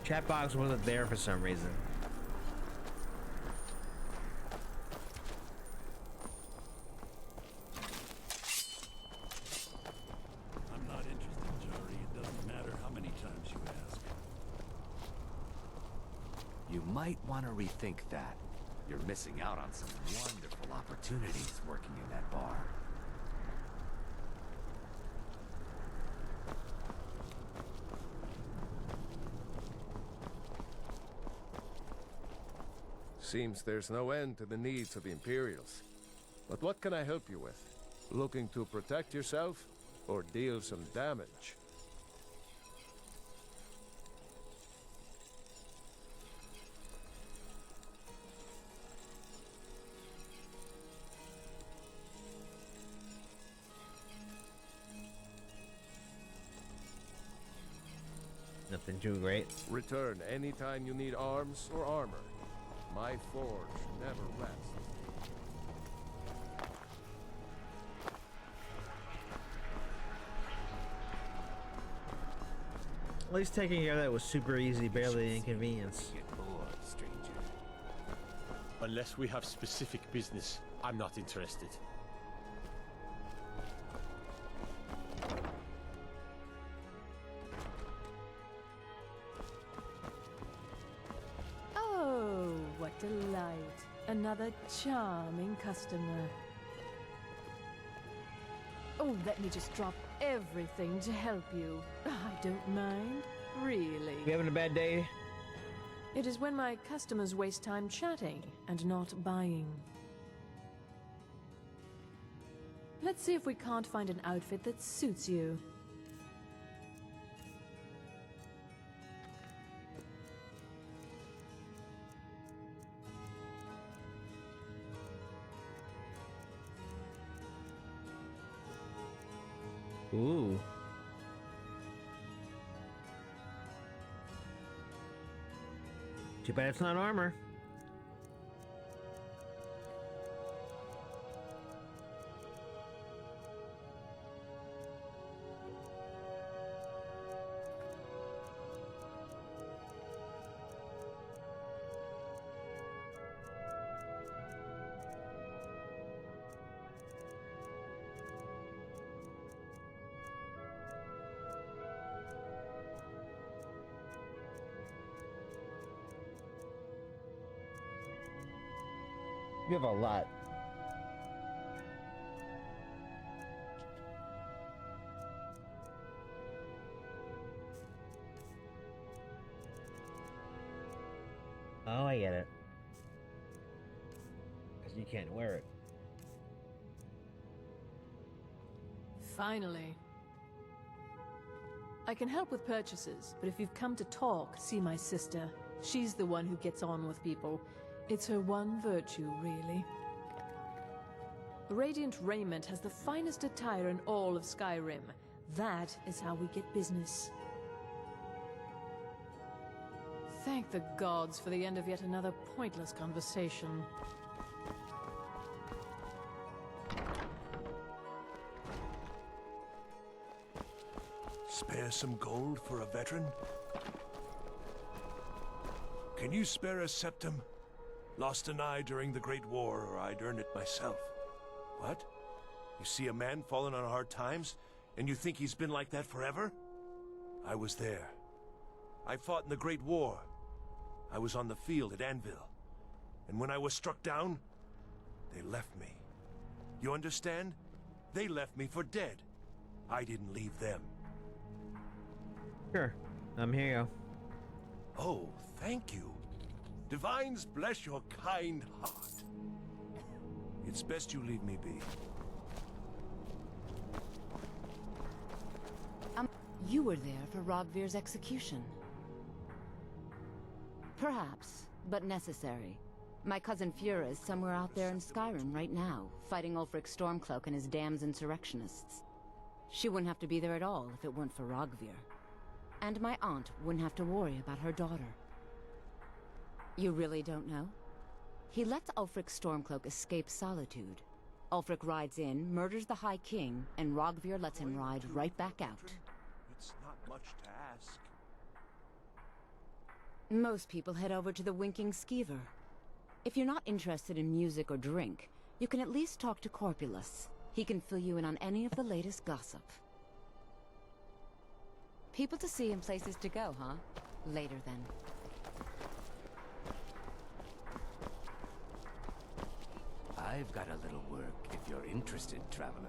[SPEAKER 1] Chat box wasn't there for some reason.
[SPEAKER 13] You might want to rethink that. You're missing out on some wonderful opportunities working in that bar.
[SPEAKER 6] Seems there's no end to the needs of the Imperials. But what can I help you with? Looking to protect yourself or deal some damage?
[SPEAKER 1] Nothing too great.
[SPEAKER 6] Return anytime you need arms or armor. My forge never rests.
[SPEAKER 1] At least taking care of that was super easy, barely an inconvenience.
[SPEAKER 12] Unless we have specific business, I'm not interested.
[SPEAKER 10] Oh, what delight. Another charming customer. Oh, let me just drop everything to help you. I don't mind, really.
[SPEAKER 1] You having a bad day?
[SPEAKER 10] It is when my customers waste time chatting and not buying. Let's see if we can't find an outfit that suits you.
[SPEAKER 1] Ooh. Too bad it's not armor. You have a lot. Oh, I get it. Because you can't wear it.
[SPEAKER 10] Finally. I can help with purchases, but if you've come to talk, see my sister. She's the one who gets on with people. It's her one virtue, really. Radiant Raiment has the finest attire in all of Skyrim. That is how we get business. Thank the gods for the end of yet another pointless conversation.
[SPEAKER 19] Spare some gold for a veteran? Can you spare a septum? Lost an eye during the Great War, or I'd earn it myself. What? You see a man fallen on hard times, and you think he's been like that forever? I was there. I fought in the Great War. I was on the field at Anvil. And when I was struck down, they left me. You understand? They left me for dead. I didn't leave them.
[SPEAKER 1] Sure. Here you go.
[SPEAKER 19] Oh, thank you. Divines bless your kind heart. It's best you leave me be.
[SPEAKER 17] You were there for Rogvir's execution. Perhaps, but necessary. My cousin Fura is somewhere out there in Skyrim right now, fighting Ulfric Stormcloak and his damned insurrectionists. She wouldn't have to be there at all if it weren't for Rogvir. And my aunt wouldn't have to worry about her daughter. You really don't know? He lets Ulfric Stormcloak escape Solitude. Ulfric rides in, murders the High King, and Rogvir lets him ride right back out.
[SPEAKER 19] It's not much to ask.
[SPEAKER 17] Most people head over to the Winking Skeever. If you're not interested in music or drink, you can at least talk to Corpulus. He can fill you in on any of the latest gossip. People to see and places to go, huh? Later then.
[SPEAKER 13] I've got a little work if you're interested, traveler.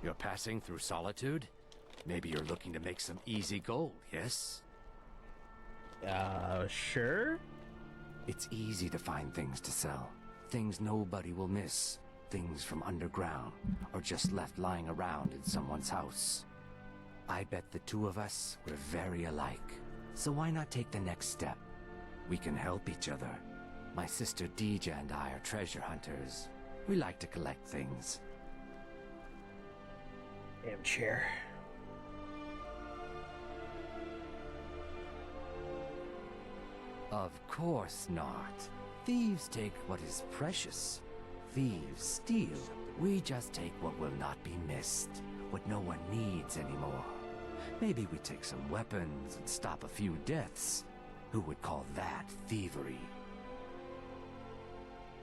[SPEAKER 13] You're passing through Solitude? Maybe you're looking to make some easy gold, yes?
[SPEAKER 1] Sure?
[SPEAKER 13] It's easy to find things to sell. Things nobody will miss. Things from underground, or just left lying around in someone's house. I bet the two of us were very alike. So why not take the next step? We can help each other. My sister Deeja and I are treasure hunters. We like to collect things.
[SPEAKER 1] Damn chair.
[SPEAKER 13] Of course not. Thieves take what is precious. Thieves steal. We just take what will not be missed. What no one needs anymore. Maybe we take some weapons and stop a few deaths. Who would call that thievery?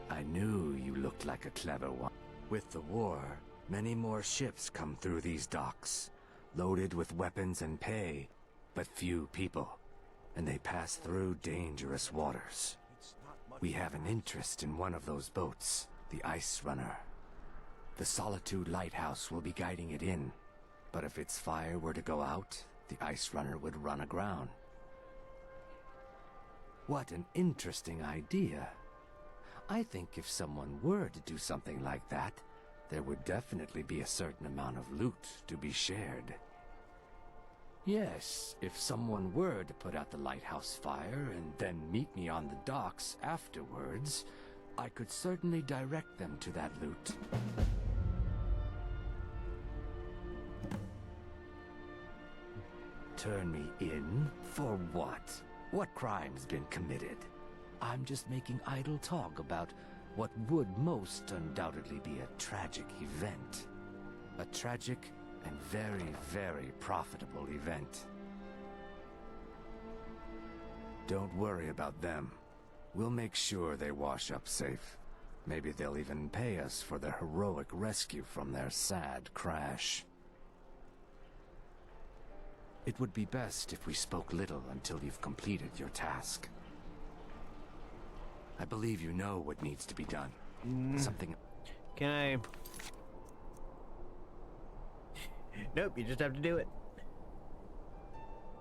[SPEAKER 13] I knew you looked like a clever one. With the war, many more ships come through these docks, loaded with weapons and pay, but few people, and they pass through dangerous waters. We have an interest in one of those boats, the Ice Runner. The Solitude Lighthouse will be guiding it in. But if its fire were to go out, the Ice Runner would run aground. What an interesting idea. I think if someone were to do something like that, there would definitely be a certain amount of loot to be shared. Yes, if someone were to put out the lighthouse fire and then meet me on the docks afterwards, I could certainly direct them to that loot. Turn me in? For what? What crime's been committed? I'm just making idle talk about what would most undoubtedly be a tragic event. A tragic and very, very profitable event. Don't worry about them. We'll make sure they wash up safe. Maybe they'll even pay us for their heroic rescue from their sad crash. It would be best if we spoke little until you've completed your task. I believe you know what needs to be done. Something...
[SPEAKER 1] Can I... Nope, you just have to do it.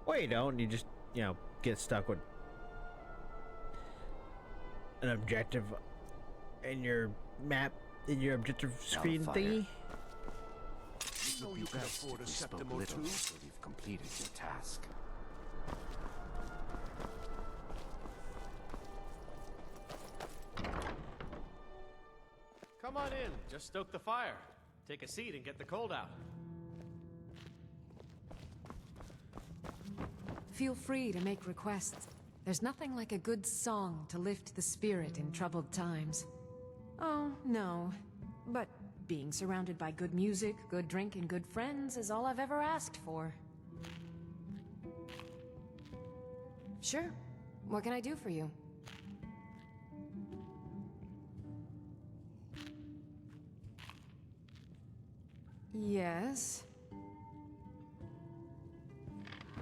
[SPEAKER 1] Or you don't, you just, you know, get stuck with an objective in your map, in your objective screen thingy.
[SPEAKER 13] It would be best if we spoke little until you've completed your task.
[SPEAKER 7] Come on in, just stoke the fire. Take a seat and get the cold out.
[SPEAKER 8] Feel free to make requests. There's nothing like a good song to lift the spirit in troubled times. Oh, no. But being surrounded by good music, good drink, and good friends is all I've ever asked for. Sure. What can I do for you? Yes.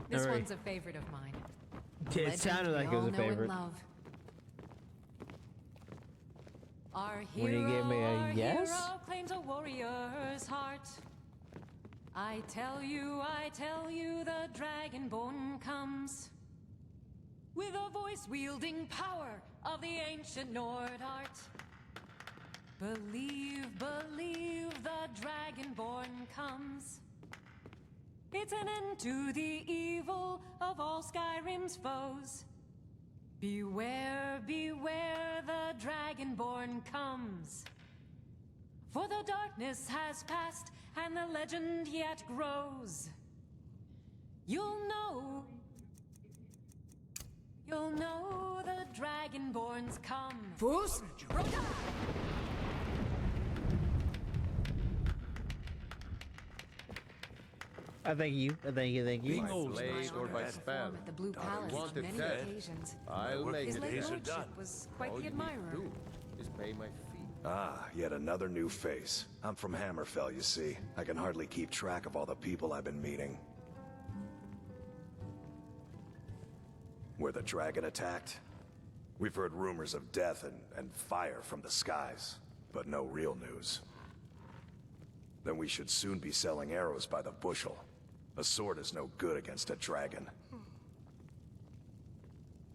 [SPEAKER 8] This
[SPEAKER 1] Alright.
[SPEAKER 8] one's a favorite of mine.
[SPEAKER 1] It sounded like it was a favorite.
[SPEAKER 8] Our
[SPEAKER 1] When you gave me a yes?
[SPEAKER 8] hero claims a warrior's heart. I tell you, the Dragonborn comes with a voice-wielding power of the ancient Nord art. Believe, the Dragonborn comes. It's an end to the evil of all Skyrim's foes. Beware, the Dragonborn comes. For the darkness has passed, and the legend yet grows. You'll know the Dragonborn's come.
[SPEAKER 15] Fools?
[SPEAKER 1] Thank you. Thank you.
[SPEAKER 6] By blade or by spell.
[SPEAKER 8] At the Blue Palace on
[SPEAKER 6] wanted
[SPEAKER 8] many
[SPEAKER 6] dead.
[SPEAKER 8] occasions.
[SPEAKER 6] I'll make
[SPEAKER 8] His
[SPEAKER 6] it.
[SPEAKER 8] late
[SPEAKER 6] Days are
[SPEAKER 8] lordship
[SPEAKER 6] done.
[SPEAKER 8] was quite
[SPEAKER 14] Oh,
[SPEAKER 6] All
[SPEAKER 8] the
[SPEAKER 6] you need to
[SPEAKER 8] admirer.
[SPEAKER 6] do is pay my fee.
[SPEAKER 14] Ah, yet another new face. I'm from Hammerfell, you see. I can hardly keep track of all the people I've been meeting. Where the dragon attacked? We've heard rumors of death and fire from the skies, but no real news. Then we should soon be selling arrows by the bushel. A sword is no good against a dragon.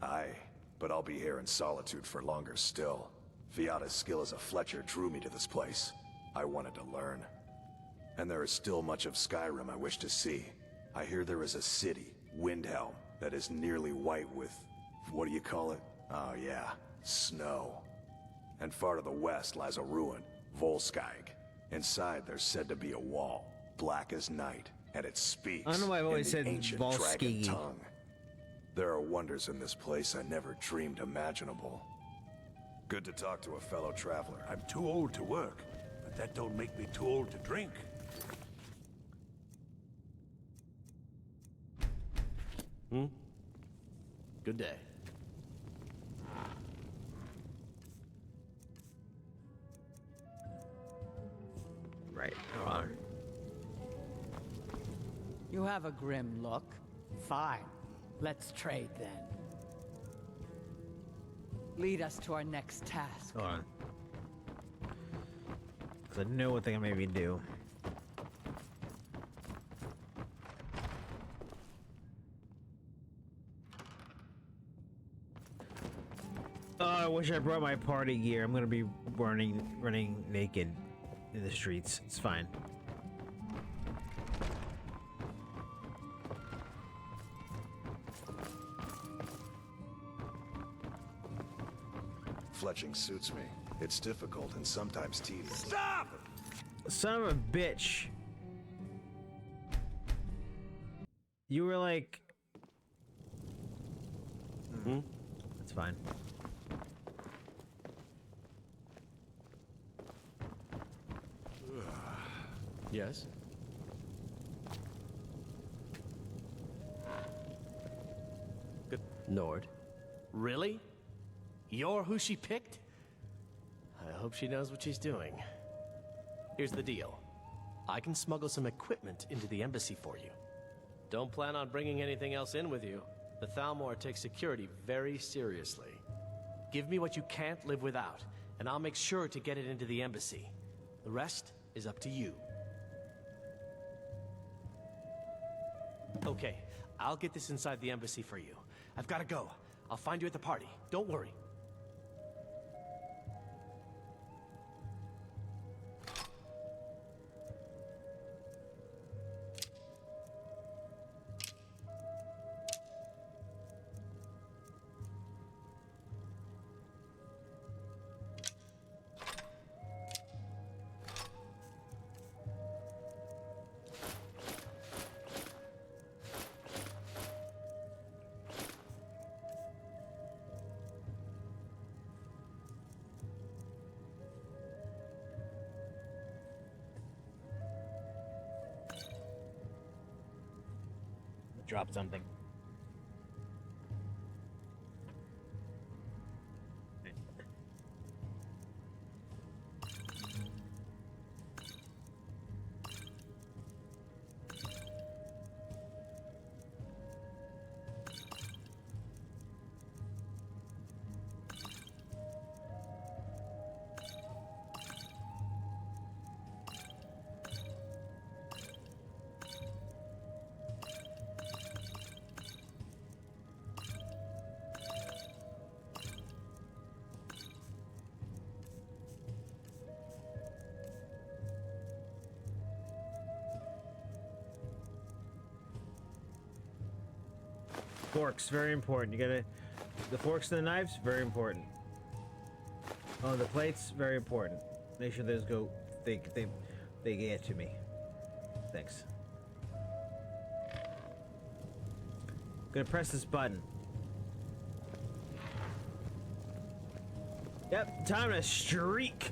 [SPEAKER 14] Aye, but I'll be here in Solitude for longer still. Fiata's skill as a Fletcher drew me to this place. I wanted to learn. And there is still much of Skyrim I wish to see. I hear there is a city, Windhelm, that is nearly white with... what do you call it? Oh yeah, snow. And far to the west lies a ruin, Volskag. Inside there's said to be a wall, black as night, and it speaks
[SPEAKER 1] I don't know why I've always
[SPEAKER 14] in the
[SPEAKER 1] said
[SPEAKER 14] ancient dragon
[SPEAKER 1] Volskagi.
[SPEAKER 14] tongue. There are wonders in this place I never dreamed imaginable. Good to talk to a fellow traveler.
[SPEAKER 3] I'm too old to work, but that don't make me too old to drink.
[SPEAKER 7] Good day.
[SPEAKER 1] Right. Hold on.
[SPEAKER 15] You have a grim look. Fine. Let's trade then. Lead us to our next task.
[SPEAKER 1] Hold on. Because I know what they can maybe do. Oh, I wish I brought my party gear. I'm gonna be running naked in the streets. It's fine.
[SPEAKER 14] Fletching suits me. It's difficult and sometimes tedious.
[SPEAKER 3] Stop!
[SPEAKER 1] Son of a bitch. You were like... That's fine.
[SPEAKER 7] Yes? Good. Nord. Really? You're who she picked? I hope she knows what she's doing. Here's the deal. I can smuggle some equipment into the embassy for you. Don't plan on bringing anything else in with you. The Thalmor takes security very seriously. Give me what you can't live without, and I'll make sure to get it into the embassy. The rest is up to you. Okay, I'll get this inside the embassy for you. I've got to go. I'll find you at the party. Don't worry.
[SPEAKER 1] Drop something. Forks, very important. You gotta... The forks and the knives, very important. Oh, the plates, very important. Make sure those go... They get to me. Thanks. Gonna press this button. Yep, time to streak.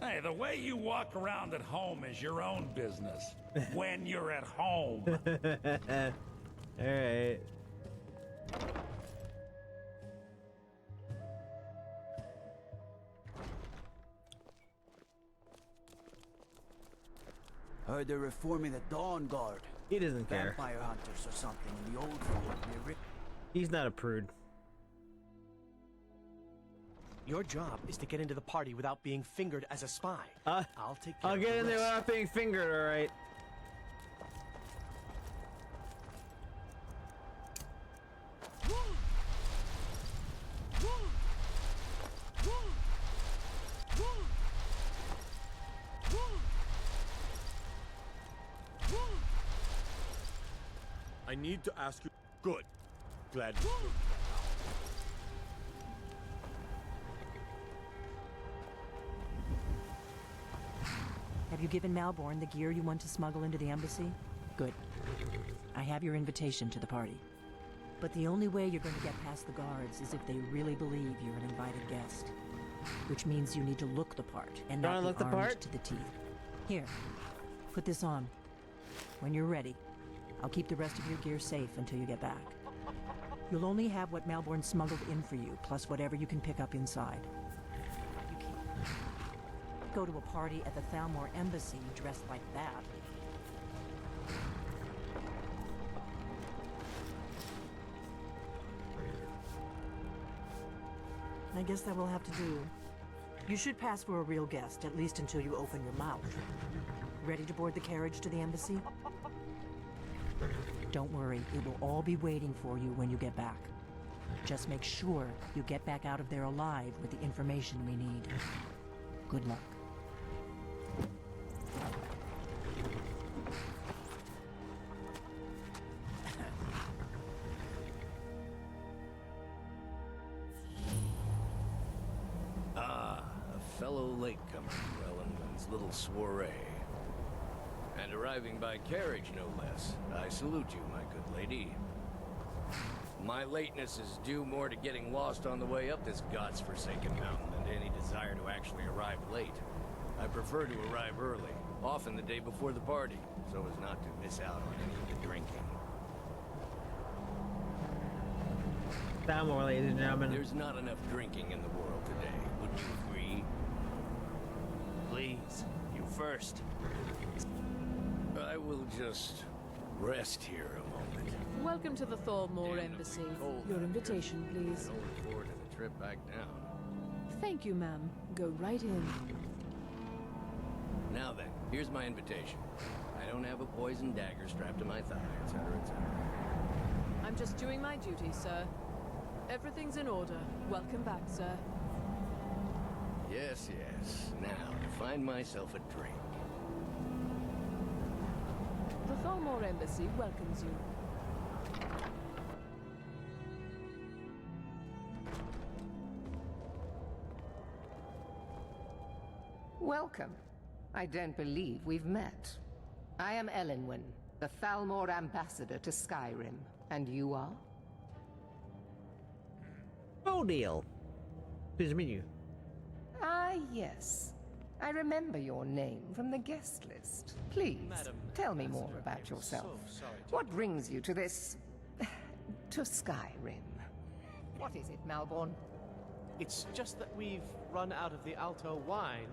[SPEAKER 21] Hey, the way you walk around at home is your own business. When you're at home.
[SPEAKER 1] Alright.
[SPEAKER 5] Heard they're reforming the Dawn Guard.
[SPEAKER 1] He doesn't care.
[SPEAKER 5] Vampire hunters or something in the old fort near Rick.
[SPEAKER 1] He's not a prude.
[SPEAKER 7] Your job is to get into the party without being fingered as a spy. I'll take care
[SPEAKER 1] I'll
[SPEAKER 7] of
[SPEAKER 1] get
[SPEAKER 7] the
[SPEAKER 1] in there
[SPEAKER 7] rest.
[SPEAKER 1] without being fingered, alright.
[SPEAKER 12] I need to ask you. Good. Glad.
[SPEAKER 16] Have you given Malborn the gear you want to smuggle into the embassy? Good. I have your invitation to the party. But the only way you're going to get past the guards is if they really believe you're an invited guest. Which means you need to look the part and not be armed to the teeth. Here, put this on. When you're ready, I'll keep the rest of your gear safe until you get back. You'll only have what Malborn smuggled in for you, plus whatever you can pick up inside. You can't go to a party at the Thalmor Embassy dressed like that. I guess that will have to do. You should pass for a real guest, at least until you open your mouth. Ready to board the carriage to the embassy? Don't worry, it will all be waiting for you when you get back. Just make sure you get back out of there alive with the information we need. Good luck.
[SPEAKER 7] A fellow latecomer to Ellenman's little soiree. And arriving by carriage, no less. I salute you, my good lady. My lateness is due more to getting lost on the way up this god's-forsaken mountain than to any desire to actually arrive late. I prefer to arrive early, often the day before the party, so as not to miss out on any of the drinking.
[SPEAKER 1] Thalmor, ladies and gentlemen.
[SPEAKER 7] There's not enough drinking in the world today, wouldn't you agree?
[SPEAKER 18] Please, you first.
[SPEAKER 7] I will just rest here a moment.
[SPEAKER 10] Welcome to the Thalmor Embassy. Your invitation, please.
[SPEAKER 7] I look forward to the trip back down.
[SPEAKER 10] Thank you, ma'am. Go right in.
[SPEAKER 7] Now then, here's my invitation. I don't have a poison dagger strapped to my thigh, etc., etc.
[SPEAKER 10] I'm just doing my duty, sir. Everything's in order. Welcome back, sir.
[SPEAKER 7] Yes, yes. Now, to find myself a drink.
[SPEAKER 10] The Thalmor Embassy welcomes you.
[SPEAKER 22] Welcome. I don't believe we've met. I am Elenwen, the Thalmor ambassador to Skyrim. And you are?
[SPEAKER 1] Bodil. Pleased to meet you.
[SPEAKER 22] Ah, yes. I remember your name from the guest list. Please, tell me more about yourself. What brings you to this... to Skyrim? What is it, Malborn?
[SPEAKER 18] It's just that we've run out of the Alto wine.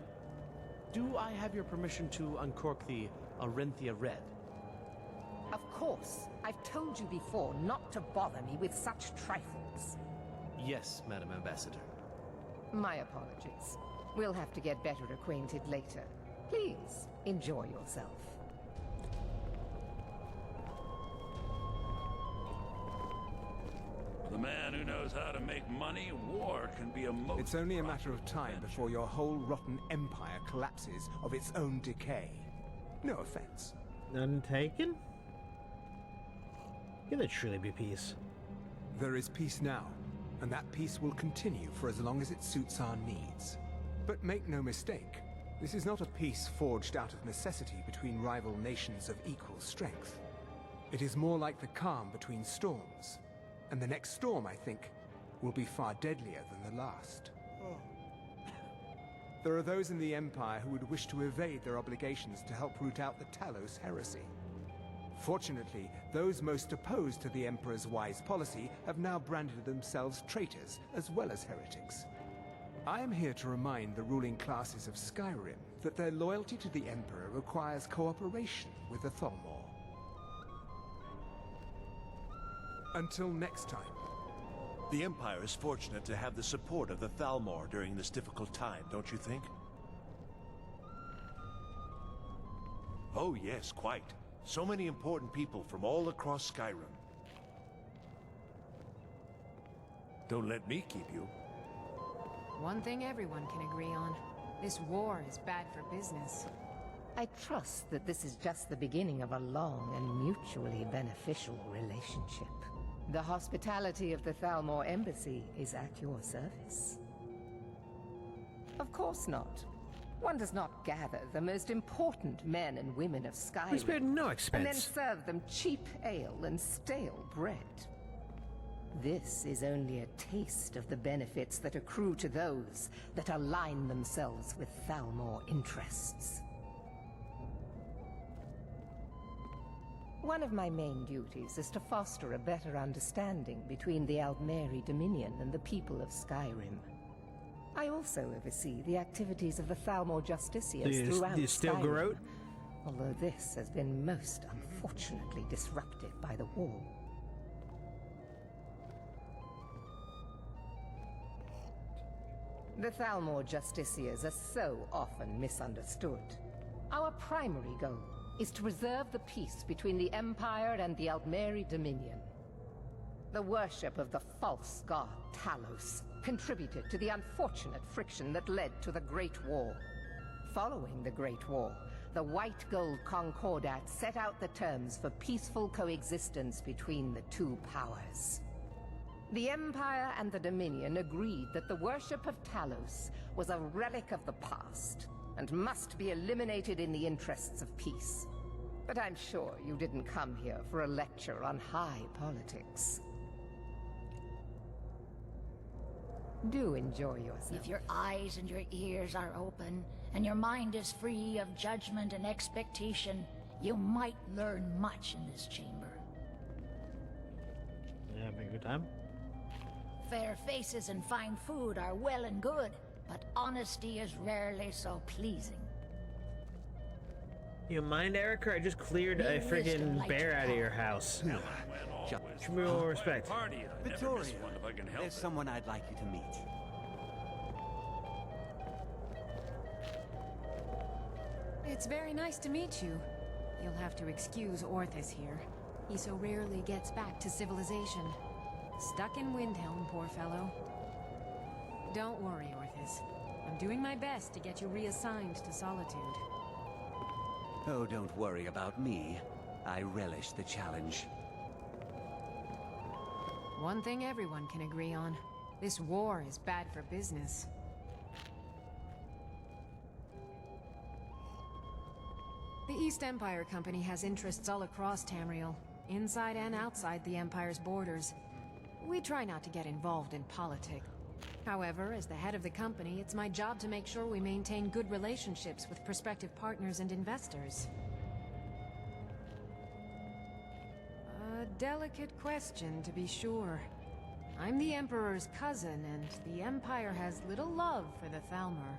[SPEAKER 18] Do I have your permission to uncork the Arinthia Red?
[SPEAKER 22] Of course. I've told you before not to bother me with such trifles.
[SPEAKER 18] Yes, Madam Ambassador.
[SPEAKER 22] My apologies. We'll have to get better acquainted later. Please, enjoy yourself.
[SPEAKER 21] The man who knows how to make money, war can be a most...
[SPEAKER 23] It's only a matter of time before your whole rotten empire collapses of its own decay. No offense.
[SPEAKER 1] None taken? Can there truly be peace?
[SPEAKER 23] There is peace now, and that peace will continue for as long as it suits our needs. But make no mistake, this is not a peace forged out of necessity between rival nations of equal strength. It is more like the calm between storms. And the next storm, I think, will be far deadlier than the last. There are those in the Empire who would wish to evade their obligations to help root out the Talos heresy. Fortunately, those most opposed to the Emperor's wise policy have now branded themselves traitors as well as heretics. I am here to remind the ruling classes of Skyrim that their loyalty to the Emperor requires cooperation with the Thalmor. Until next time.
[SPEAKER 19] The Empire is fortunate to have the support of the Thalmor during this difficult time, don't you think? Oh yes, quite. So many important people from all across Skyrim. Don't let me keep you.
[SPEAKER 8] One thing everyone can agree on. This war is bad for business.
[SPEAKER 22] I trust that this is just the beginning of a long and mutually beneficial relationship. The hospitality of the Thalmor Embassy is at your service. Of course not. One does not gather the most important men and women of Skyrim.
[SPEAKER 1] We spared no expense.
[SPEAKER 22] And then serve them cheap ale and stale bread. This is only a taste of the benefits that accrue to those that align themselves with Thalmor interests. One of my main duties is to foster a better understanding between the Aldmeri Dominion and the people of Skyrim. I also oversee the activities of the Thalmor Justiciars throughout Skyrim, although this has been most unfortunately disrupted by the war. The Thalmor Justiciars are so often misunderstood. Our primary goal is to preserve the peace between the Empire and the Aldmeri Dominion. The worship of the false god Talos contributed to the unfortunate friction that led to the Great War. Following the Great War, the White Gold Concordat set out the terms for peaceful coexistence between the two powers. The Empire and the Dominion agreed that the worship of Talos was a relic of the past and must be eliminated in the interests of peace. But I'm sure you didn't come here for a lecture on high politics. Do enjoy yourself.
[SPEAKER 2] If your eyes and your ears are open, and your mind is free of judgment and expectation, you might learn much in this chamber.
[SPEAKER 1] Yeah, having a good time?
[SPEAKER 2] Fair faces and fine food are well and good, but honesty is rarely so pleasing.
[SPEAKER 1] You mind, Erica? I just cleared a friggin' bear out of your house. Show me more respect.
[SPEAKER 13] Victoria, there's someone I'd like you to meet.
[SPEAKER 8] It's very nice to meet you. You'll have to excuse Orthus here. He so rarely gets back to civilization. Stuck in Windhelm, poor fellow. Don't worry, Orthus. I'm doing my best to get you reassigned to Solitude.
[SPEAKER 13] Oh, don't worry about me. I relish the challenge.
[SPEAKER 8] One thing everyone can agree on. This war is bad for business. The East Empire Company has interests all across Tamriel, inside and outside the Empire's borders. We try not to get involved in politics. However, as the head of the company, it's my job to make sure we maintain good relationships with prospective partners and investors. A delicate question, to be sure. I'm the Emperor's cousin, and the Empire has little love for the Thalmor.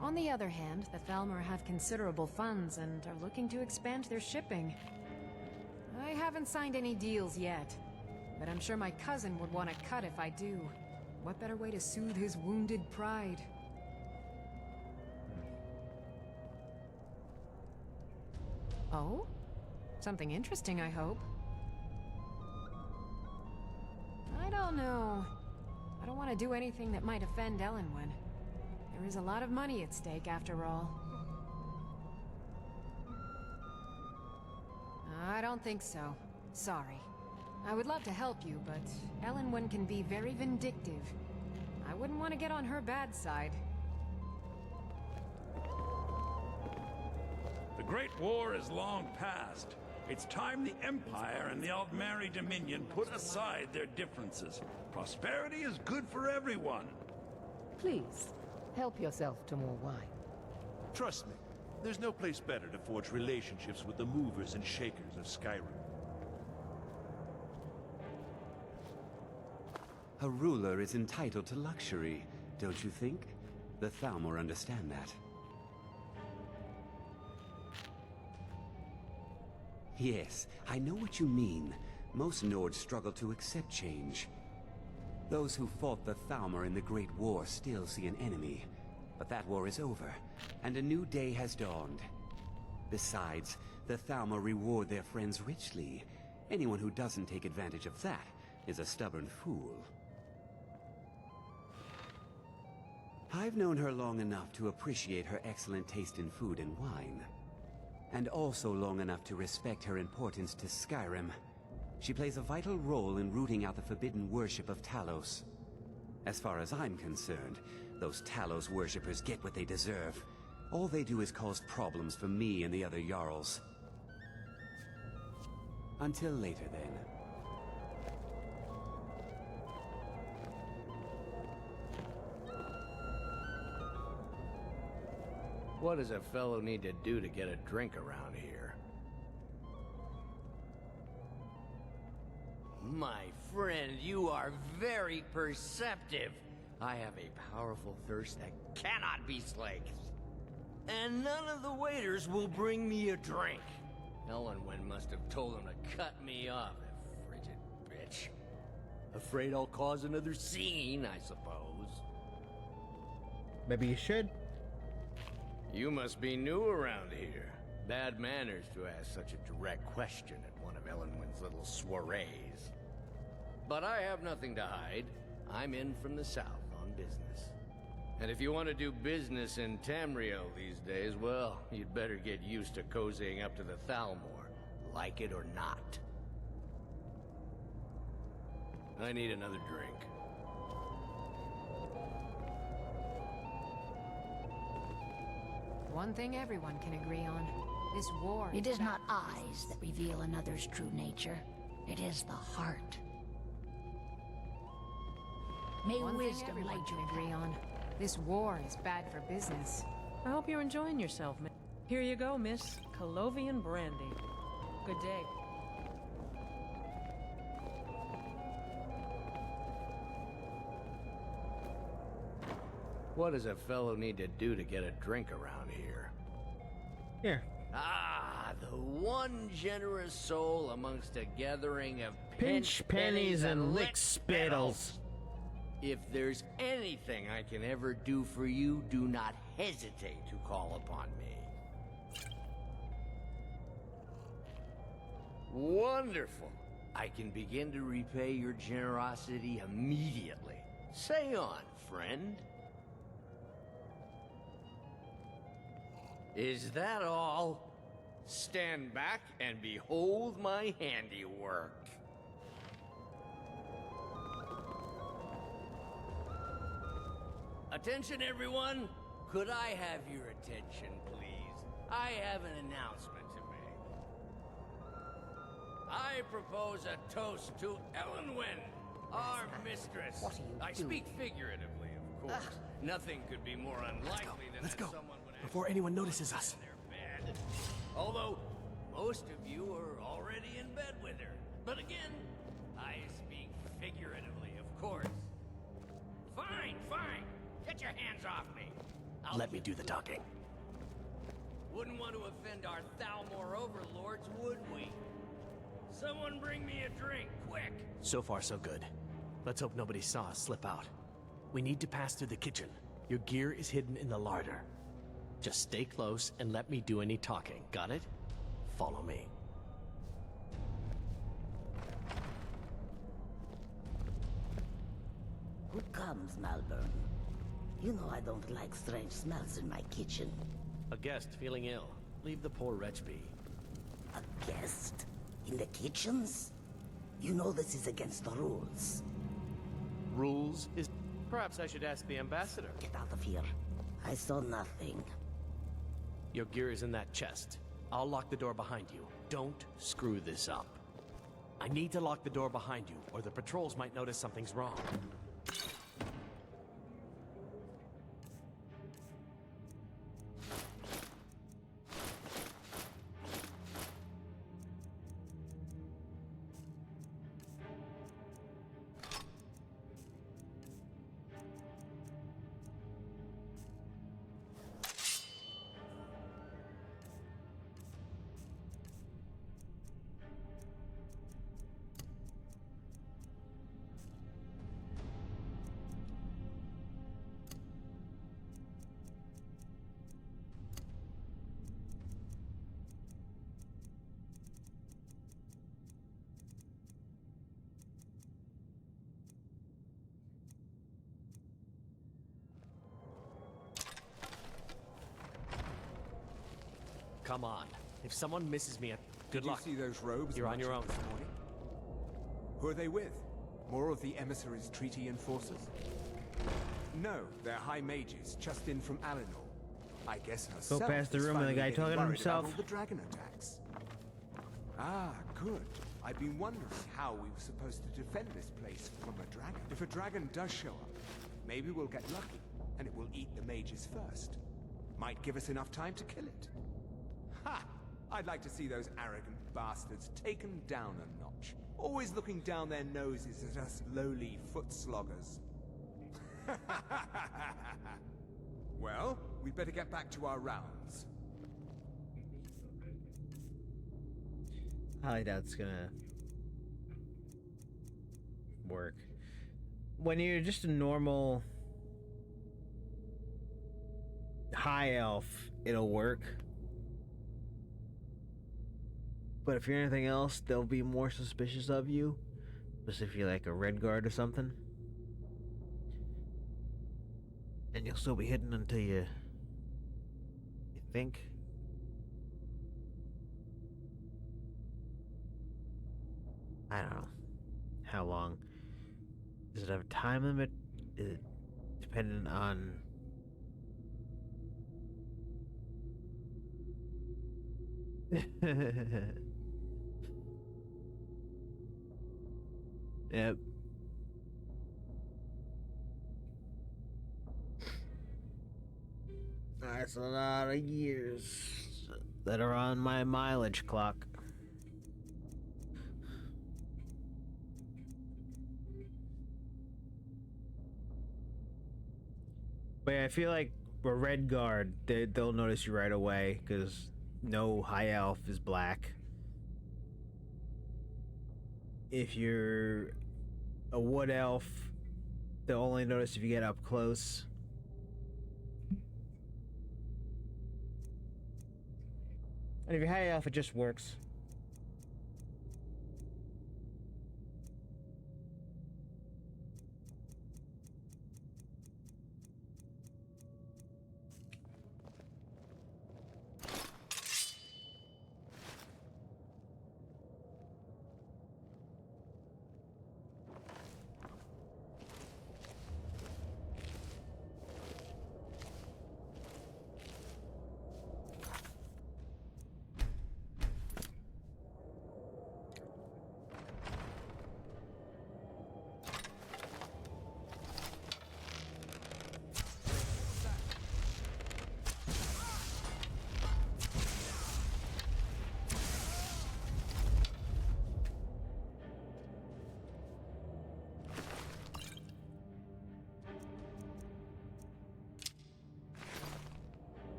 [SPEAKER 8] On the other hand, the Thalmor have considerable funds and are looking to expand their shipping. I haven't signed any deals yet, but I'm sure my cousin would want a cut if I do. What better way to soothe his wounded pride? Oh? Something interesting, I hope. I don't know. I don't want to do anything that might offend Elenwen. There is a lot of money at stake, after all. I don't think so. Sorry. I would love to help you, but Elenwen can be very vindictive. I wouldn't want to get on her bad side.
[SPEAKER 21] The Great War is long past. It's time the Empire and the Aldmeri Dominion put aside their differences. Prosperity is good for everyone.
[SPEAKER 22] Please, help yourself to more wine.
[SPEAKER 19] Trust me, there's no place better to forge relationships with the movers and shakers of Skyrim.
[SPEAKER 13] A ruler is entitled to luxury, don't you think? The Thalmor understand that. Yes, I know what you mean. Most Nords struggle to accept change. Those who fought the Thalmor in the Great War still see an enemy. But that war is over, and a new day has dawned. Besides, the Thalmor reward their friends richly. Anyone who doesn't take advantage of that is a stubborn fool. I've known her long enough to appreciate her excellent taste in food and wine. And also long enough to respect her importance to Skyrim. She plays a vital role in rooting out the forbidden worship of Talos. As far as I'm concerned, those Talos worshippers get what they deserve. All they do is cause problems for me and the other Jarls. Until later, then.
[SPEAKER 7] What does a fellow need to do to get a drink around here?
[SPEAKER 9] My friend, you are very perceptive. I have a powerful thirst that cannot be slaked. And none of the waiters will bring me a drink. Elenwen must have told them to cut me off, that frigid bitch. Afraid I'll cause another scene, I suppose.
[SPEAKER 1] Maybe you should.
[SPEAKER 9] You must be new around here. Bad manners to ask such a direct question at one of Elenwyn's little soirees. But I have nothing to hide. I'm in from the south on business. And if you want to do business in Tamriel these days, well, you'd better get used to cozying up to the Thalmor, like it or not. I need another drink.
[SPEAKER 8] One thing everyone can agree on. This war...
[SPEAKER 2] It is not eyes that reveal another's true nature. It is the heart. May
[SPEAKER 8] One thing
[SPEAKER 2] wisdom
[SPEAKER 8] everyone
[SPEAKER 2] light
[SPEAKER 8] can
[SPEAKER 2] your
[SPEAKER 8] agree on. This war is bad for business.
[SPEAKER 16] I hope you're enjoying yourself, miss. Here you go, Miss Colovian Brandy. Good day.
[SPEAKER 9] What does a fellow need to do to get a drink around here?
[SPEAKER 1] Here.
[SPEAKER 9] Ah, the one generous soul amongst a gathering of
[SPEAKER 1] Pinch pennies and lick spittles.
[SPEAKER 9] If there's anything I can ever do for you, do not hesitate to call upon me. Wonderful. I can begin to repay your generosity immediately. Say on, friend. Is that all? Stand back and behold my handiwork. Attention, everyone! Could I have your attention, please? I have an announcement to make. I propose a toast to Elenwen, our mistress.
[SPEAKER 7] What are you
[SPEAKER 9] I
[SPEAKER 7] doing?
[SPEAKER 9] speak figuratively, of course. Nothing could be more unlikely than
[SPEAKER 7] Let's
[SPEAKER 9] that
[SPEAKER 7] go.
[SPEAKER 9] someone would
[SPEAKER 7] Before anyone notices us.
[SPEAKER 9] bed. Although, most of you are already in bed with her. But again, I speak figuratively, of course. Fine, fine. Get your hands off me.
[SPEAKER 7] Let me do the talking.
[SPEAKER 9] Wouldn't want to offend our Thalmor overlords, would we? Someone bring me a drink, quick.
[SPEAKER 7] So far, so good. Let's hope nobody saw us slip out. We need to pass through the kitchen. Your gear is hidden in the larder. Just stay close and let me do any talking. Got it? Follow me.
[SPEAKER 4] Who comes, Malvern? You know I don't like strange smells in my kitchen.
[SPEAKER 7] A guest feeling ill. Leave the poor wretch be.
[SPEAKER 4] A guest? In the kitchens? You know this is against the rules.
[SPEAKER 7] Rules is... Perhaps I should ask the ambassador.
[SPEAKER 4] Get out of here. I saw nothing.
[SPEAKER 7] Your gear is in that chest. I'll lock the door behind you. Don't screw this up. I need to lock the door behind you, or the patrols might notice something's wrong. Come on. If someone misses me, good luck.
[SPEAKER 23] Did you see those robes?
[SPEAKER 7] You're on your own.
[SPEAKER 23] marching this morning? Who are they with? More of the emissaries' treaty enforcers? No, they're high mages, just in from Alinor. I guess herself
[SPEAKER 1] Go past the
[SPEAKER 23] is
[SPEAKER 1] room and the
[SPEAKER 23] finally
[SPEAKER 1] guy
[SPEAKER 23] getting
[SPEAKER 1] talking to
[SPEAKER 23] worried
[SPEAKER 1] himself.
[SPEAKER 23] about all the dragon attacks. Ah, good. I've been wondering how we were supposed to defend this place from a dragon. If a dragon does show up, maybe we'll get lucky, and it will eat the mages first. Might give us enough time to kill it. Ha! I'd like to see those arrogant bastards taken down a notch. Always looking down their noses at us lowly foot sloggers. Well, we'd better get back to our rounds.
[SPEAKER 1] I doubt it's gonna work. When you're just a normal high elf, it'll work. But if you're anything else, they'll be more suspicious of you. Just if you're like a red guard or something. And you'll still be hidden until you think. I don't know. How long? Does it have a time limit? Is it dependent on... Yep. That's a lot of years that are on my mileage clock. But yeah, I feel like a red guard, they'll notice you right away because no high elf is black. If you're a wood elf, they'll only notice if you get up close. And if you're high elf, it just works.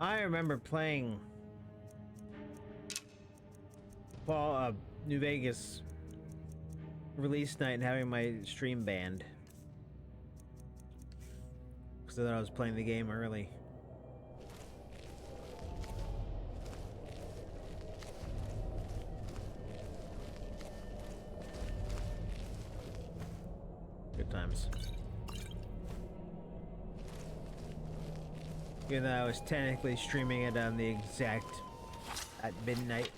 [SPEAKER 1] I remember playing New Vegas release night and having my stream banned because I was playing the game early. Good times. Even though I was technically streaming it on the exact at midnight.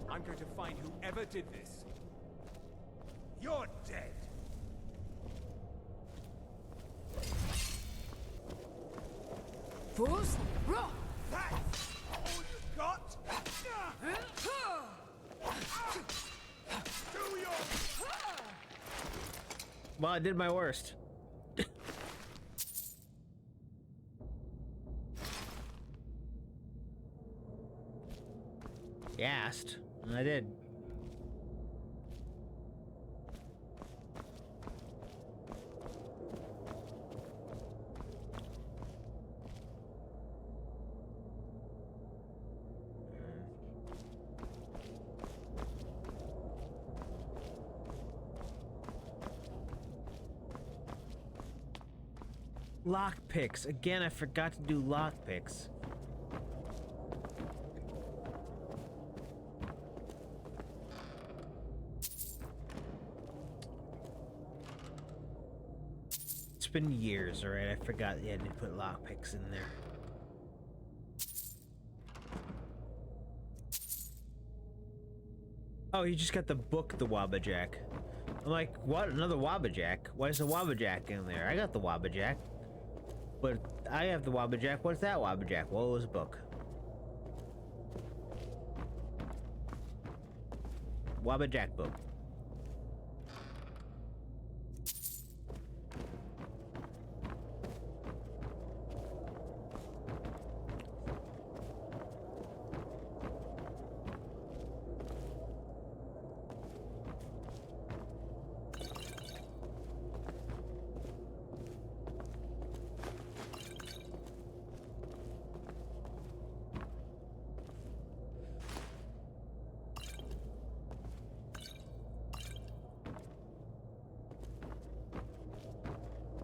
[SPEAKER 23] I'm going to find whoever did this. You're dead.
[SPEAKER 10] Fools, roll!
[SPEAKER 23] That's all you got? Do your...
[SPEAKER 1] Well, I did my worst. You asked, and I did. Lockpicks. Again, I forgot to do lockpicks. It's been years, alright? I forgot you had to put lockpicks in there. Oh, you just got the book, The Wabbajack. I'm like, what? Another Wabbajack? Why is the Wabbajack in there? I got the Wabbajack. But I have the Wabbajack. What's that Wabbajack? Well, it was a book. Wabbajack book.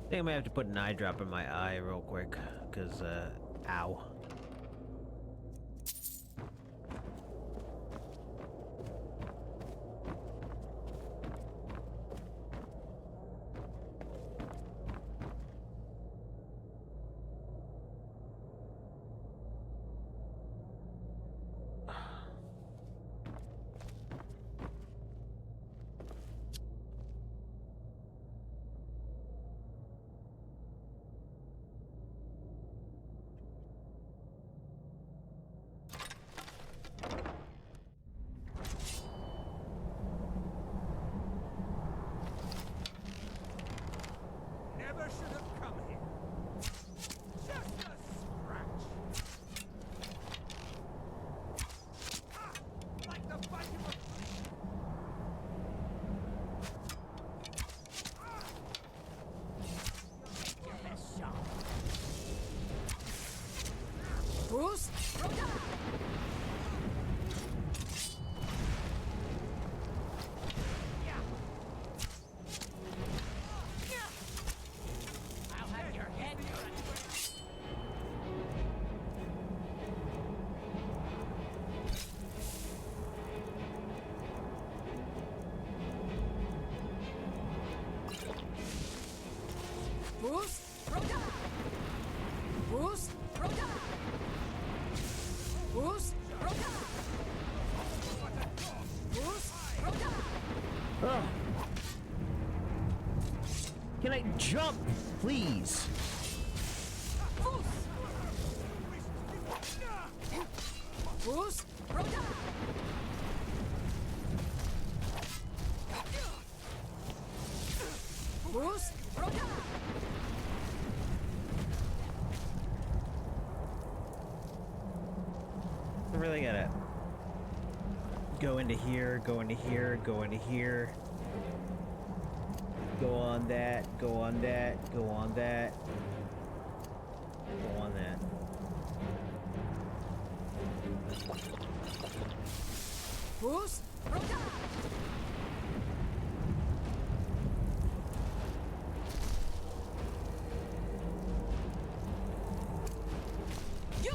[SPEAKER 1] I think I might have to put an eye drop in my eye real quick, because, ow.
[SPEAKER 5] Never should have come here. Just a scratch. Ah, like the bite of a your best shot.
[SPEAKER 10] Bruce?
[SPEAKER 5] I'll have your head.
[SPEAKER 10] Bruce? Bruce? Bruce? Bruce?
[SPEAKER 1] Ugh. Can I jump, please?
[SPEAKER 10] Bruce? Bruce?
[SPEAKER 1] I really gotta go into here, go into here, go into here. Go on that, go on that, go on that. Go on that.
[SPEAKER 10] Bruce? You!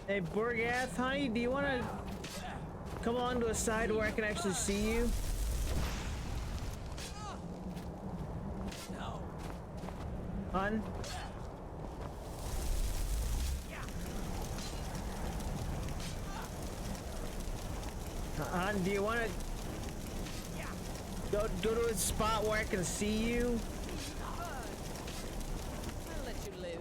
[SPEAKER 1] Hey, Borgath, honey, do you want to come along to a side where I can actually see you?
[SPEAKER 5] No.
[SPEAKER 1] Hun? Hun, do you want to go to a spot where I can see you?
[SPEAKER 10] I'll let you live.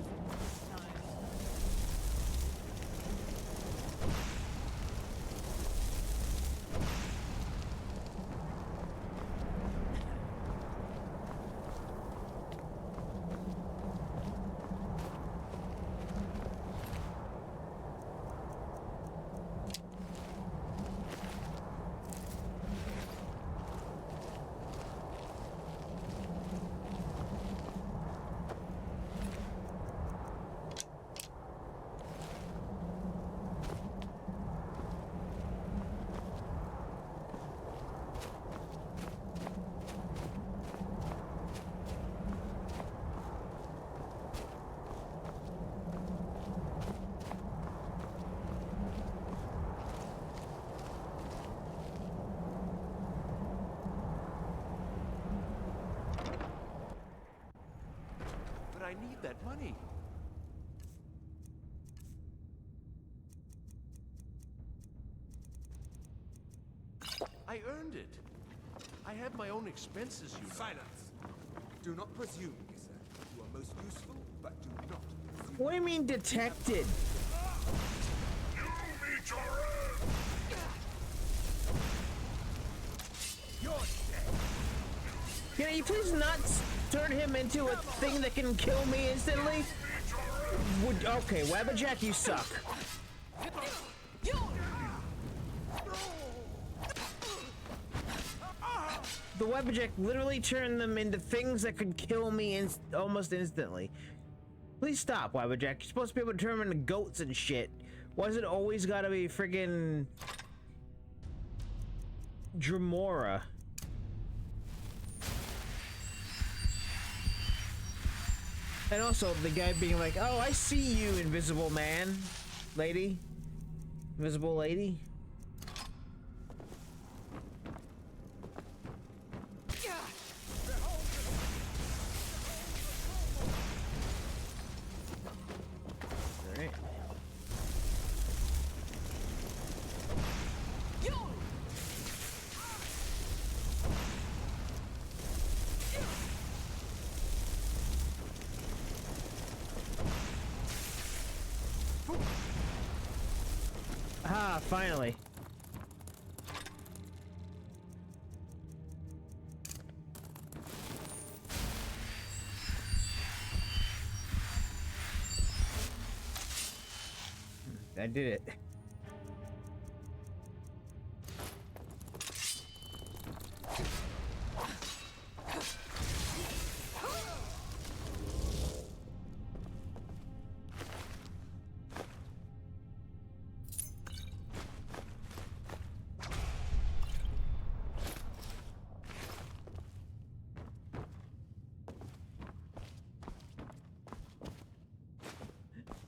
[SPEAKER 19] that money. I earned it. I have my own expenses, you know.
[SPEAKER 23] Silence! Do not presume, Gissa. You are most useful, but do not presume.
[SPEAKER 1] What do you mean detected?
[SPEAKER 3] You meet your end!
[SPEAKER 23] You're dead!
[SPEAKER 1] Can you please not turn him into a thing that can kill me instantly? Okay, Wabbajack, you suck. The Wabbajack literally turned them into things that could kill me almost instantly. Please stop, Wabbajack. You're supposed to be able to turn them into goats and shit. Why is it always gotta be friggin' Dremora? And also the guy being like, "Oh, I see you, invisible man, lady, invisible lady." All right. Ah, finally. I did it.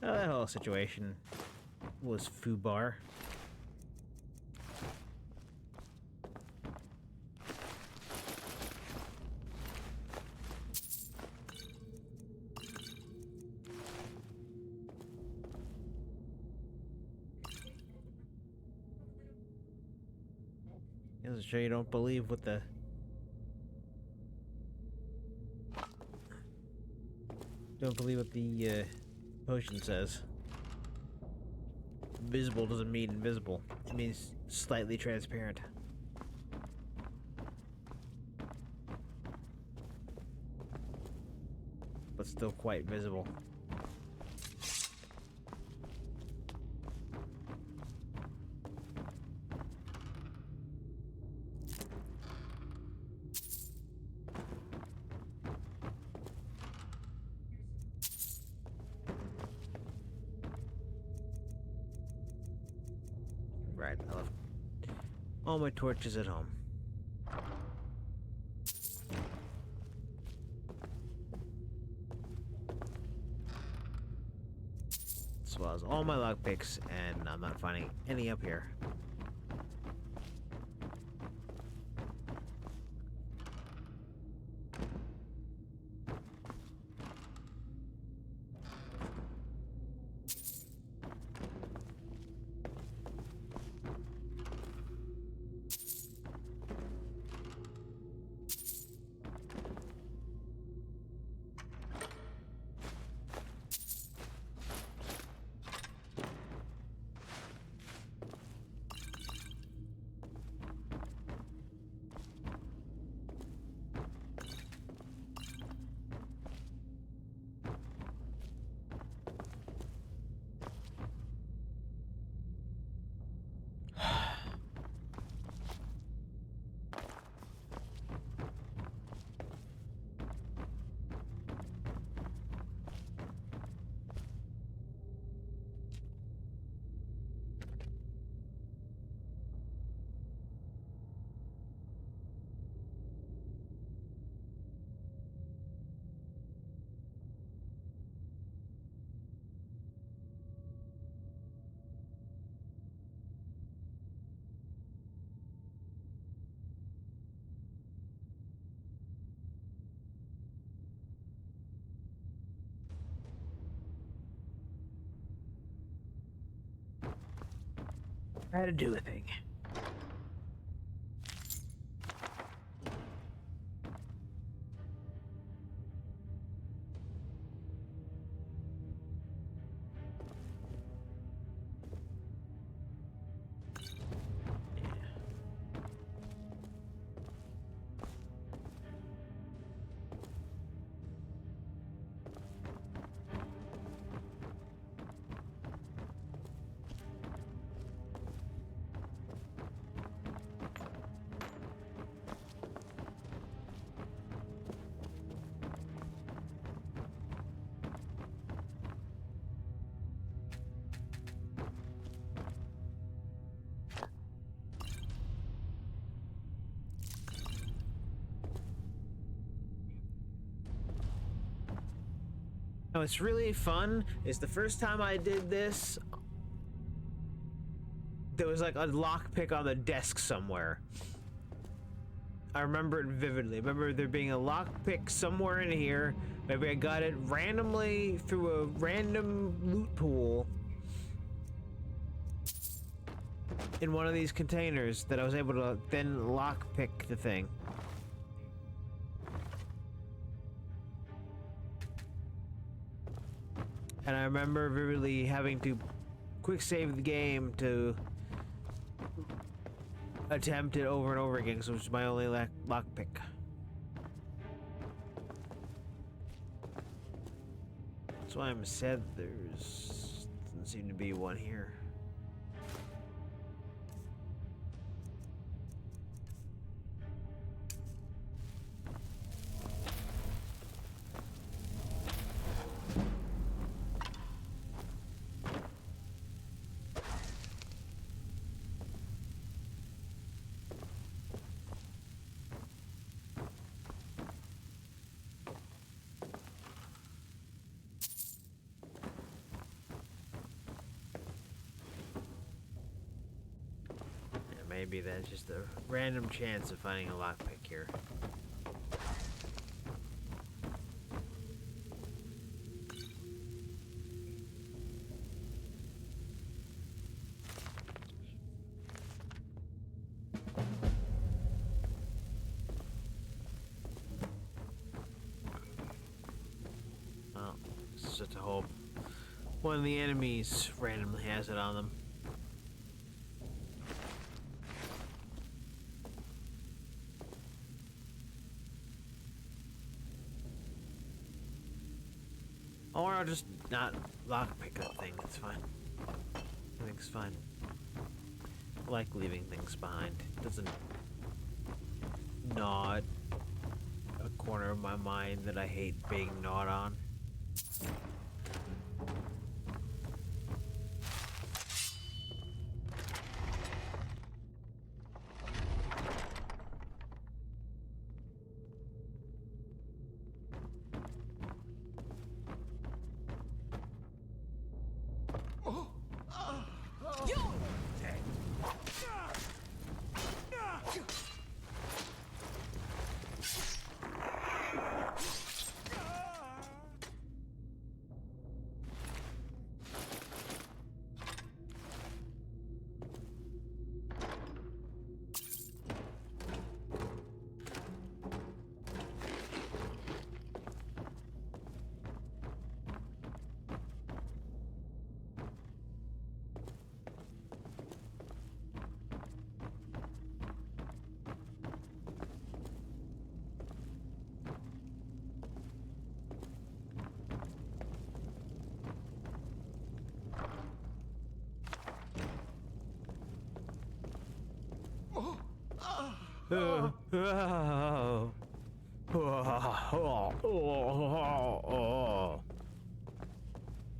[SPEAKER 1] Oh, that whole situation was foobar. Doesn't show you don't believe what the potion says. Visible doesn't mean invisible. It means slightly transparent. But still quite visible. Right, I left all my torches at home. As well as all my lockpicks, and I'm not finding any up here. I had to do a thing. Now, what's really fun is the first time I did this, there was like a lockpick on the desk somewhere. I remember it vividly. I remember there being a lockpick somewhere in here. Maybe I got it randomly through a random loot pool in one of these containers that I was able to then lockpick the thing. And I remember vividly having to quick save the game to attempt it over and over again, because it was my only lockpick. That's why I'm sad there's doesn't seem to be one here. Maybe that's just a random chance of finding a lockpick here. Well, it's just a hope one of the enemies randomly has it on them. Or I'll just not lockpick that thing, it's fine. Everything's fine. I like leaving things behind. It doesn't gnaw at a corner of my mind that I hate being gnawed on.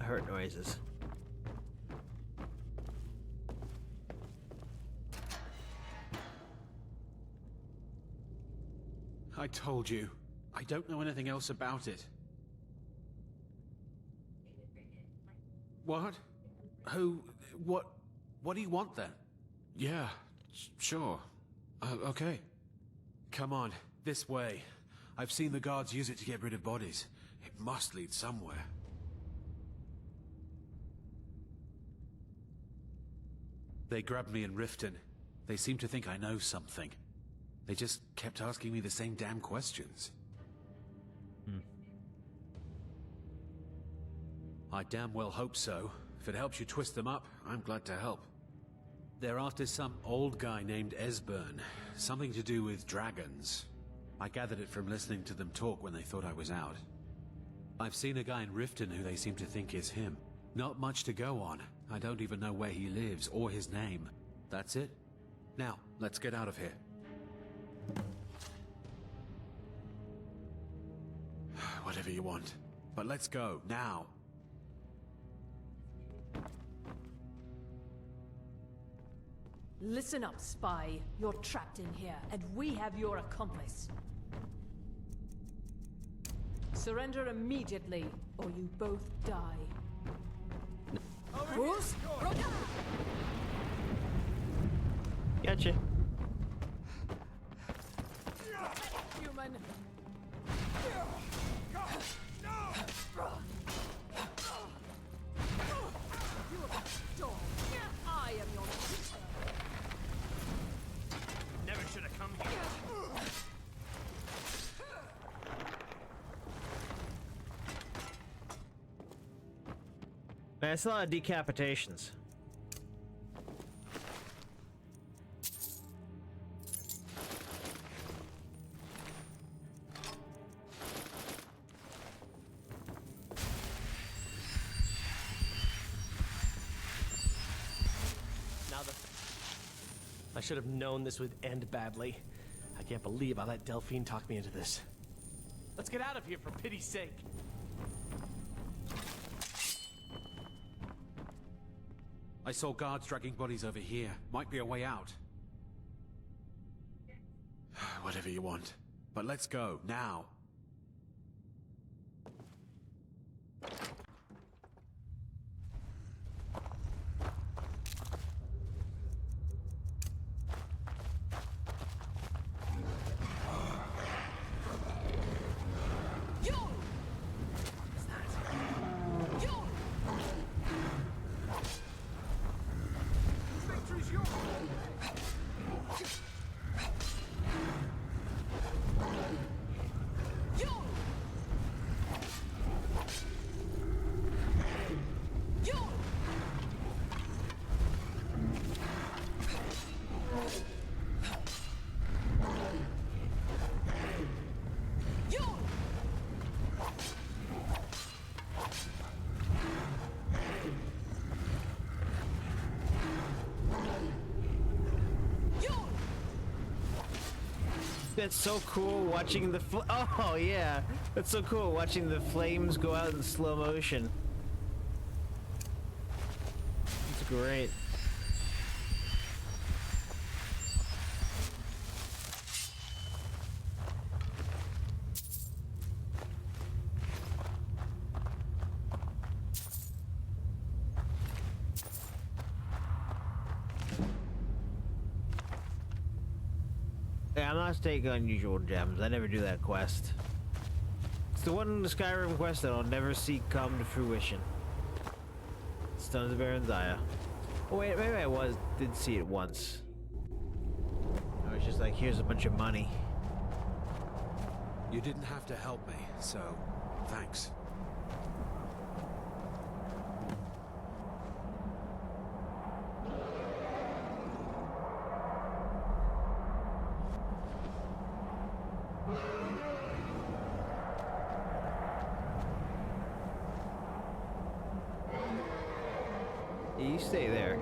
[SPEAKER 1] I heard noises.
[SPEAKER 11] I told you. I don't know anything else about it. What? Who? What do you want then? Yeah, sure. Okay. Come on, this way. I've seen the guards use it to get rid of bodies. It must lead somewhere. They grabbed me in Riften. They seem to think I know something. They just kept asking me the same damn questions. I damn well hope so. If it helps you twist them up, I'm glad to help. They're after some old guy named Esbern. Something to do with dragons. I gathered it from listening to them talk when they thought I was out. I've seen a guy in Riften who they seem to think is him. Not much to go on. I don't even know where he lives or his name. That's it. Now, let's get out of here. Whatever you want. But let's go, now.
[SPEAKER 10] Listen up, spy. You're trapped in here, and we have your accomplice. Surrender immediately, or you both die. Bruce?
[SPEAKER 1] Gotcha.
[SPEAKER 10] Human. You are a dog. I am your teacher.
[SPEAKER 7] Never should have come here.
[SPEAKER 1] Man, that's a lot of decapitations.
[SPEAKER 7] I should have known this would end badly. I can't believe I let Delphine talk me into this. Let's get out of here, for pity's sake.
[SPEAKER 11] I saw guards dragging bodies over here. Might be a way out. Whatever you want. But let's go, now.
[SPEAKER 1] That's so cool watching the oh yeah, that's so cool watching the flames go out in slow motion. It's great. Yeah, I'm not taking unusual gems. I never do that quest. It's the one in the Skyrim quest that I'll never see come to fruition. Stones of Aranzaya. Oh wait, maybe I did see it once. I was just like, here's a bunch of money.
[SPEAKER 11] You didn't have to help me, so thanks.
[SPEAKER 1] You stay there.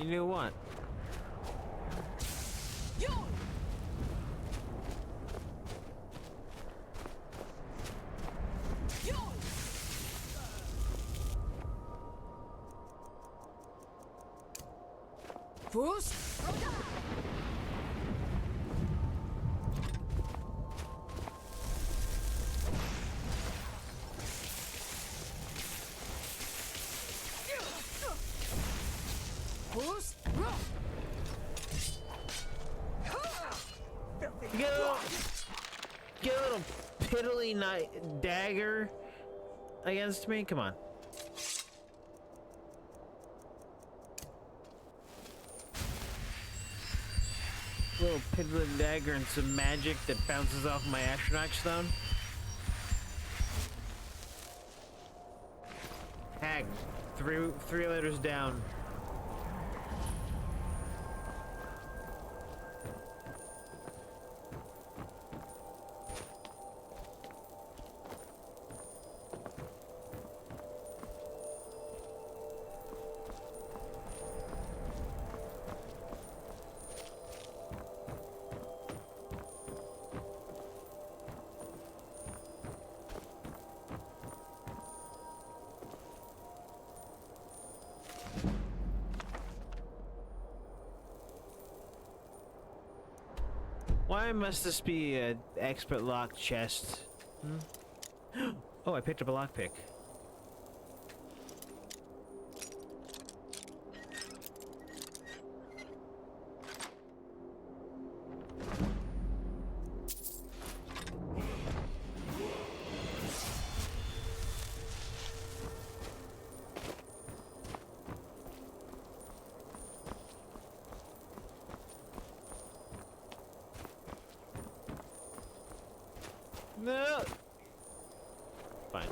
[SPEAKER 1] You knew what?
[SPEAKER 10] Fools! Fools!
[SPEAKER 1] Get a little piddly dagger against me? Come on. Little piddly dagger and some magic that bounces off my astronaut stone. Hag. Three letters down. Why must this be an expert lock chest? Hmm? Oh, I picked up a lockpick. No. Fine.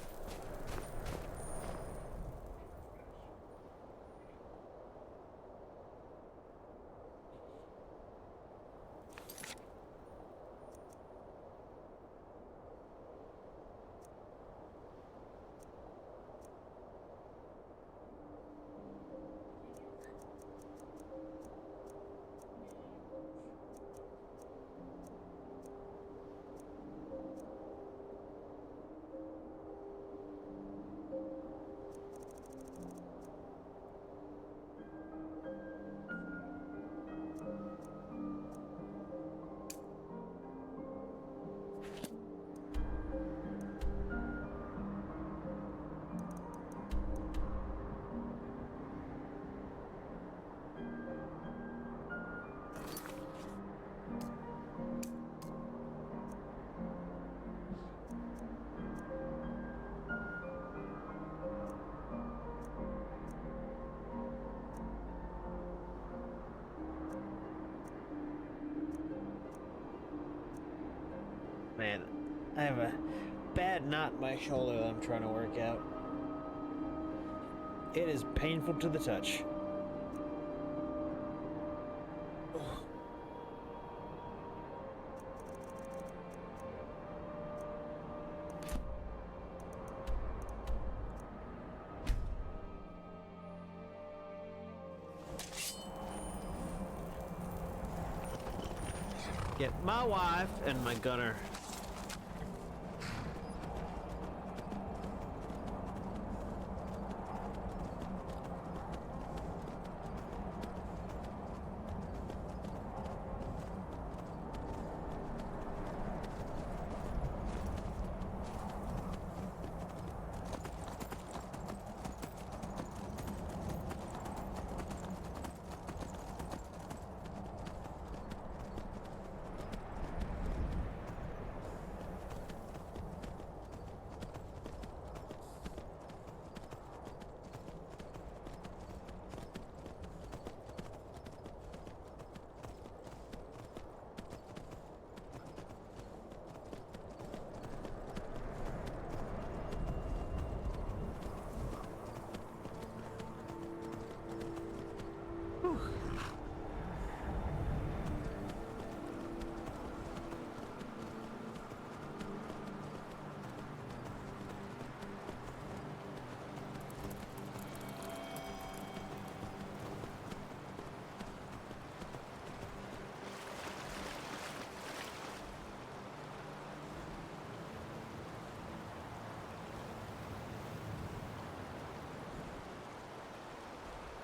[SPEAKER 1] Man, I have a bad knot in my shoulder that I'm trying to work out. It is painful to the touch. Get my wife and my gunner.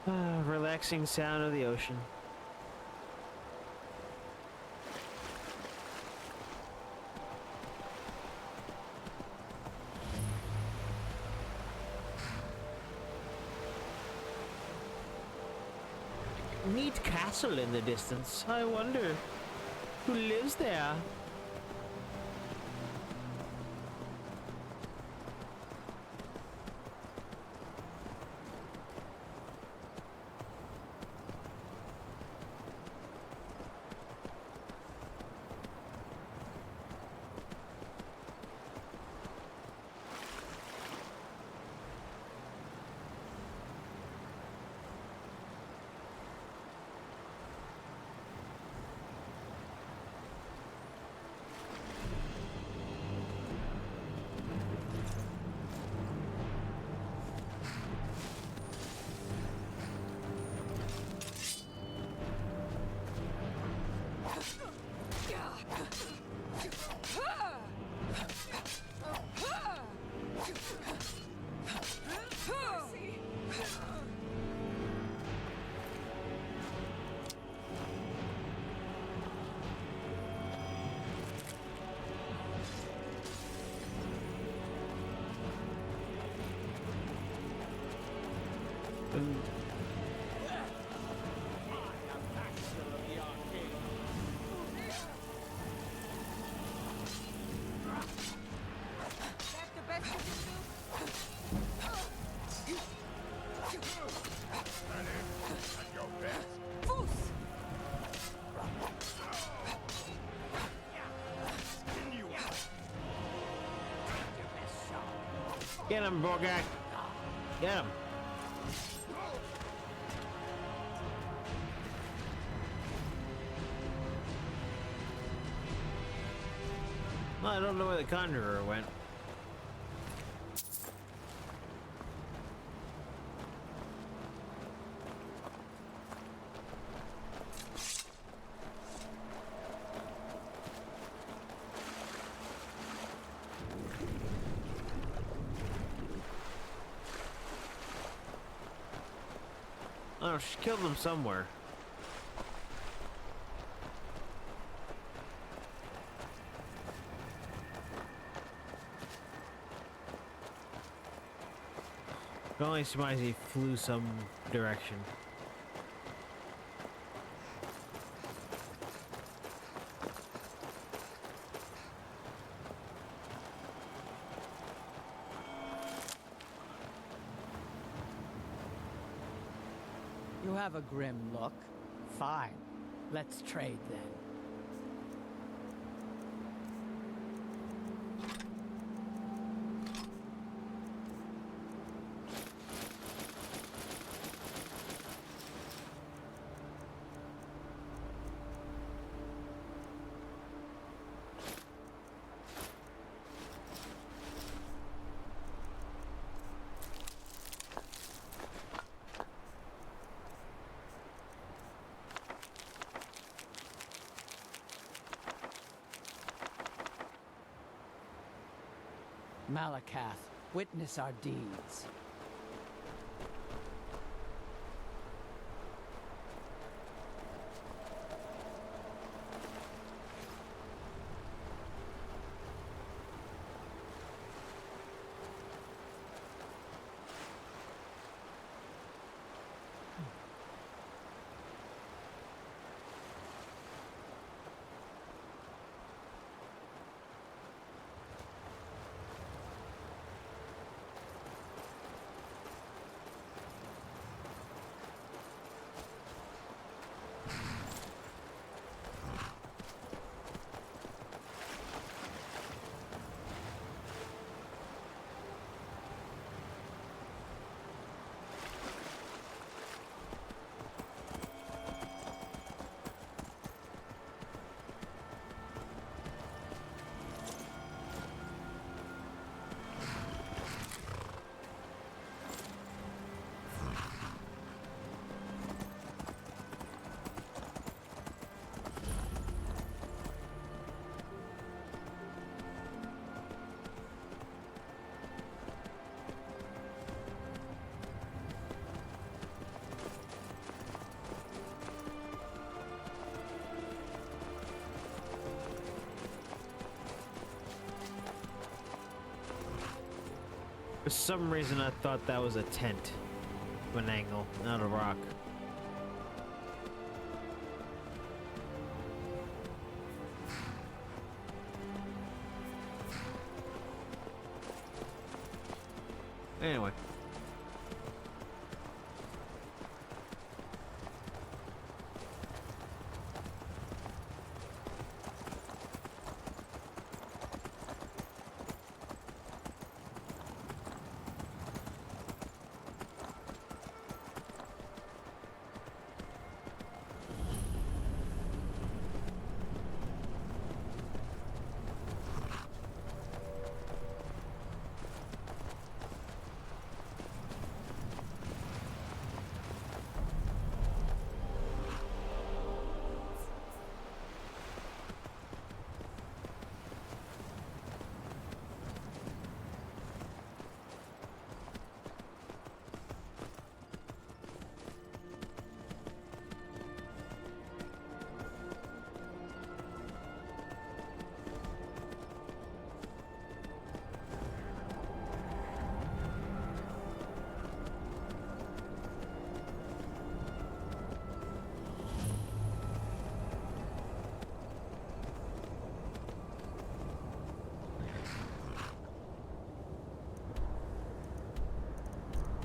[SPEAKER 1] Relaxing sound of the ocean. Neat castle in the distance. I wonder who lives there. Get him, Borgak. Get him. Well, I don't know where the Conjurer went. Oh, she killed them somewhere. It only surmise he flew some direction.
[SPEAKER 15] You have a grim look. Fine. Let's trade then. Malakath, witness our deeds.
[SPEAKER 1] For some reason, I thought that was a tent from an angle, not a rock. Anyway.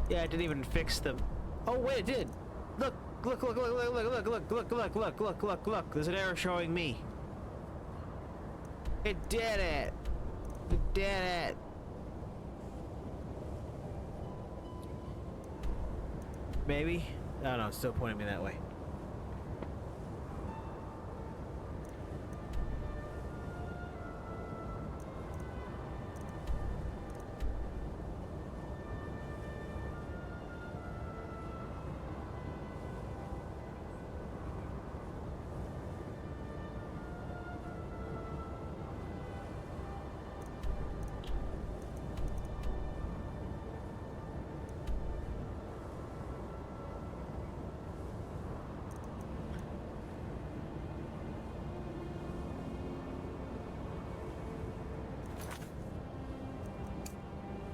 [SPEAKER 1] Yeah, I didn't even fix them. Oh wait, it did. Look, look, look, look, look, look, look, look, look, look, look, look, look, look. There's an error showing me. It did it. It did it. Maybe? I don't know, it's still pointing me that way.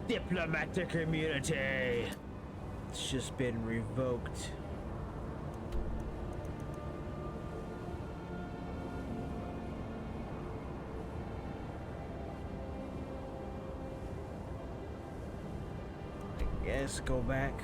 [SPEAKER 1] Diplomatic immunity. It's just been revoked. I guess go back.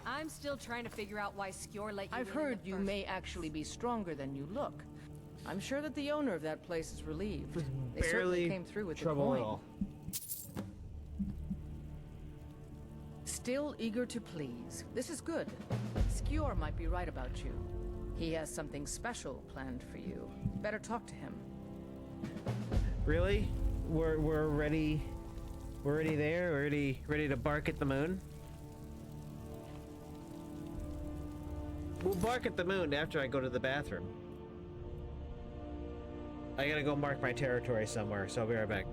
[SPEAKER 6] I'm still trying to figure out why Skjor let you
[SPEAKER 17] I've
[SPEAKER 6] in
[SPEAKER 17] heard
[SPEAKER 6] the
[SPEAKER 17] you
[SPEAKER 6] first
[SPEAKER 17] may
[SPEAKER 6] place.
[SPEAKER 17] actually be stronger than you look. I'm sure that the owner of that place is relieved. They certainly
[SPEAKER 1] Barely
[SPEAKER 17] came through with the
[SPEAKER 1] trouble
[SPEAKER 17] coin.
[SPEAKER 1] at all.
[SPEAKER 17] Still eager to please. This is good. Skjor might be right about you. He has something special planned for you. Better talk to him.
[SPEAKER 1] Really? We're ready. We're already there. We're ready to bark at the moon. We'll bark at the moon after I go to the bathroom. I gotta go mark my territory somewhere, so I'll be right back.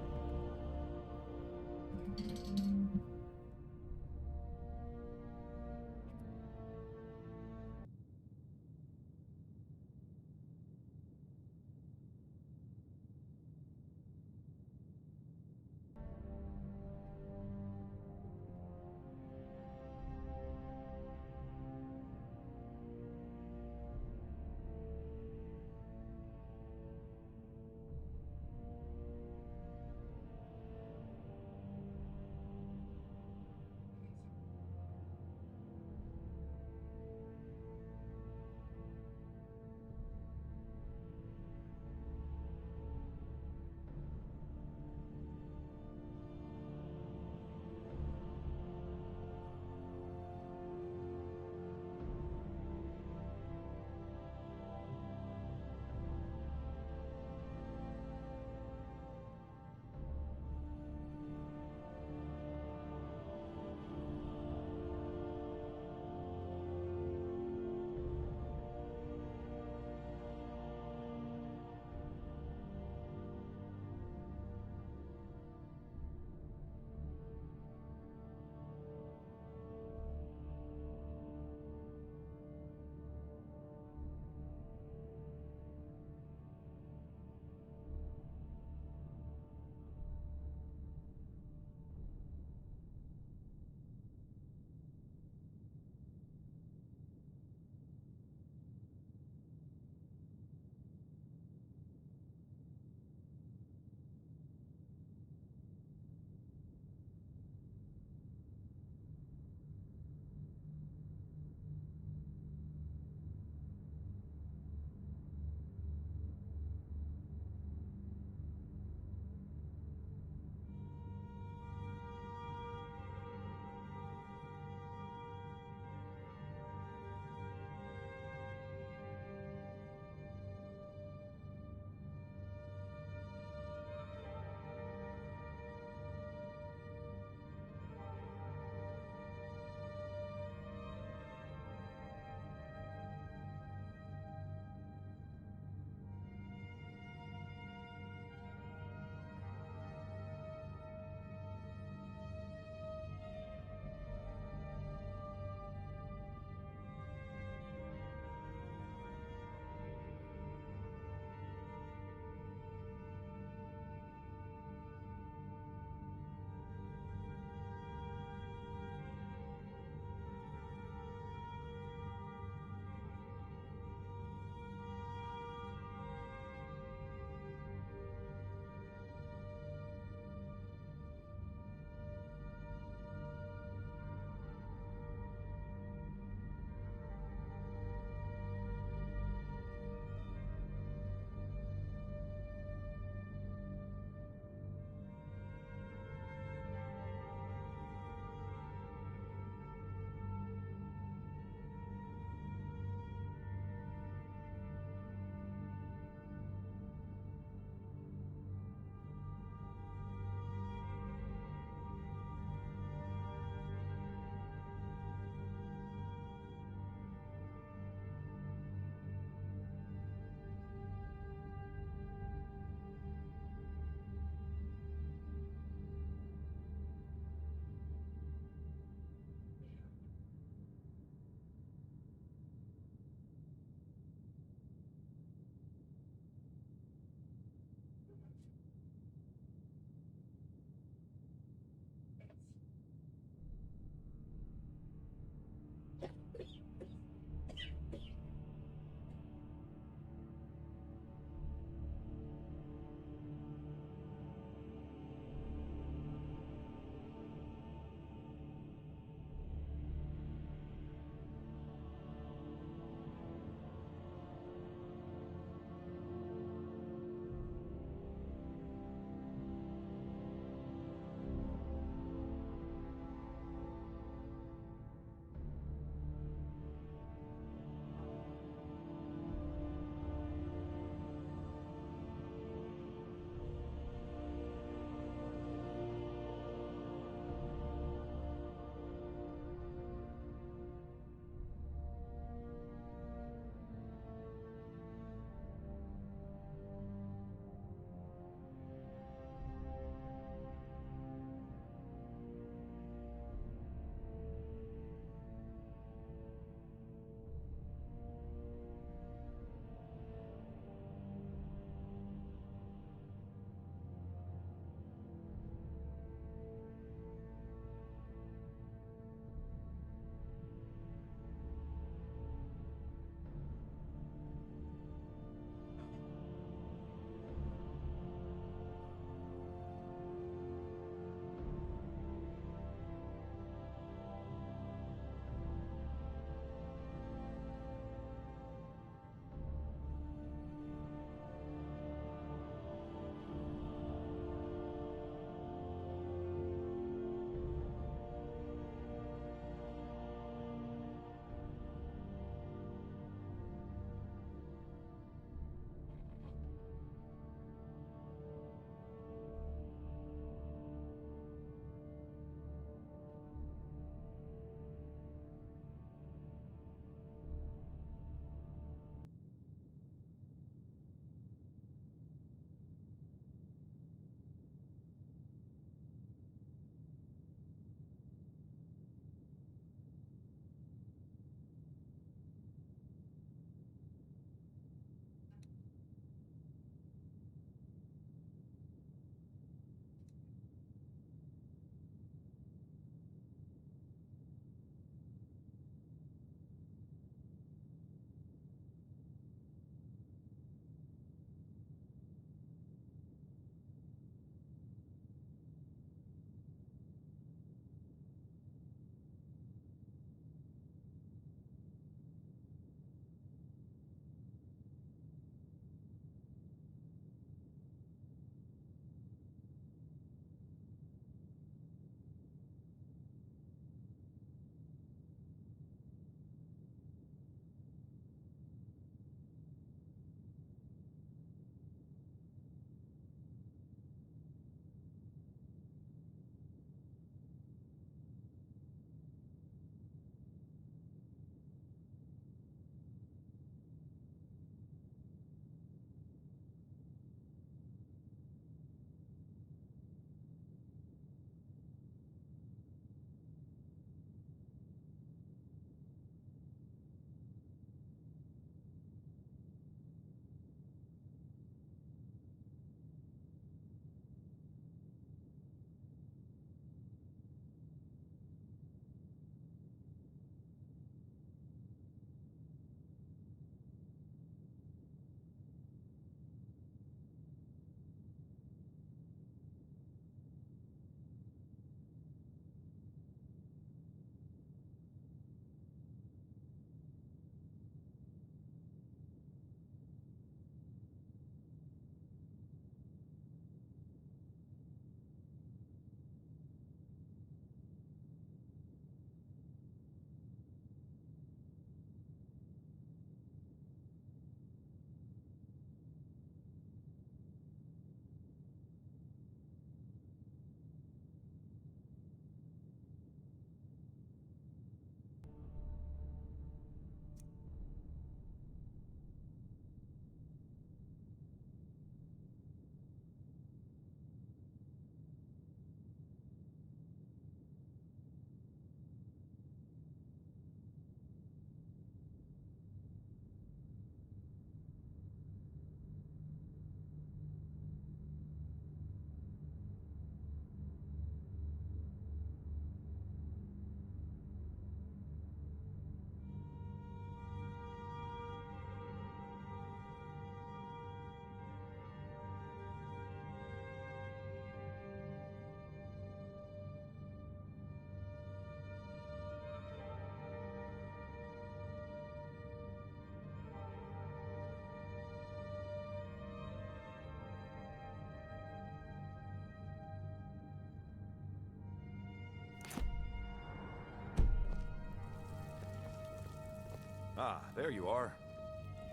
[SPEAKER 12] Ah, there you are.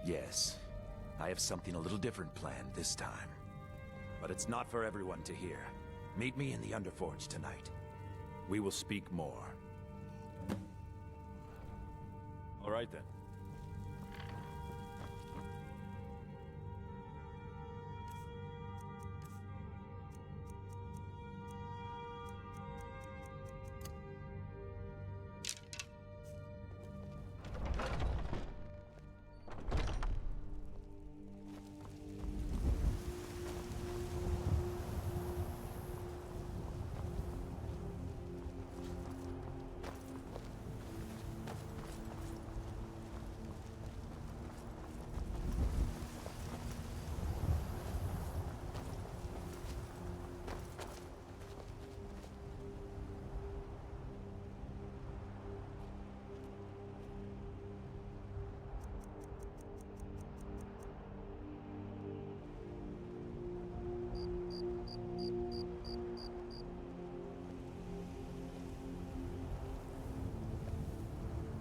[SPEAKER 12] Yes, I have something a little different planned this time. But it's not for everyone to hear. Meet me in the Underforge tonight. We will speak more.
[SPEAKER 21] All right then.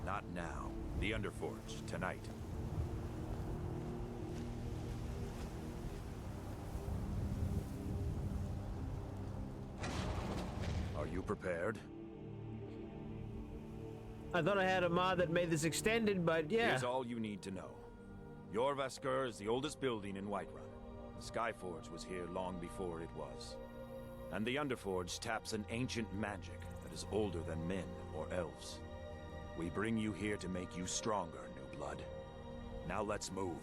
[SPEAKER 12] Not now. The Underforge, tonight. Are you prepared?
[SPEAKER 1] I thought I had a mod that made this extended, but yeah.
[SPEAKER 12] Here's all you need to know. Jorrvaskr is the oldest building in Whiterun. The Skyforge was here long before it was. And the Underforge taps an ancient magic that is older than men or elves. We bring you here to make you stronger, new blood. Now let's move.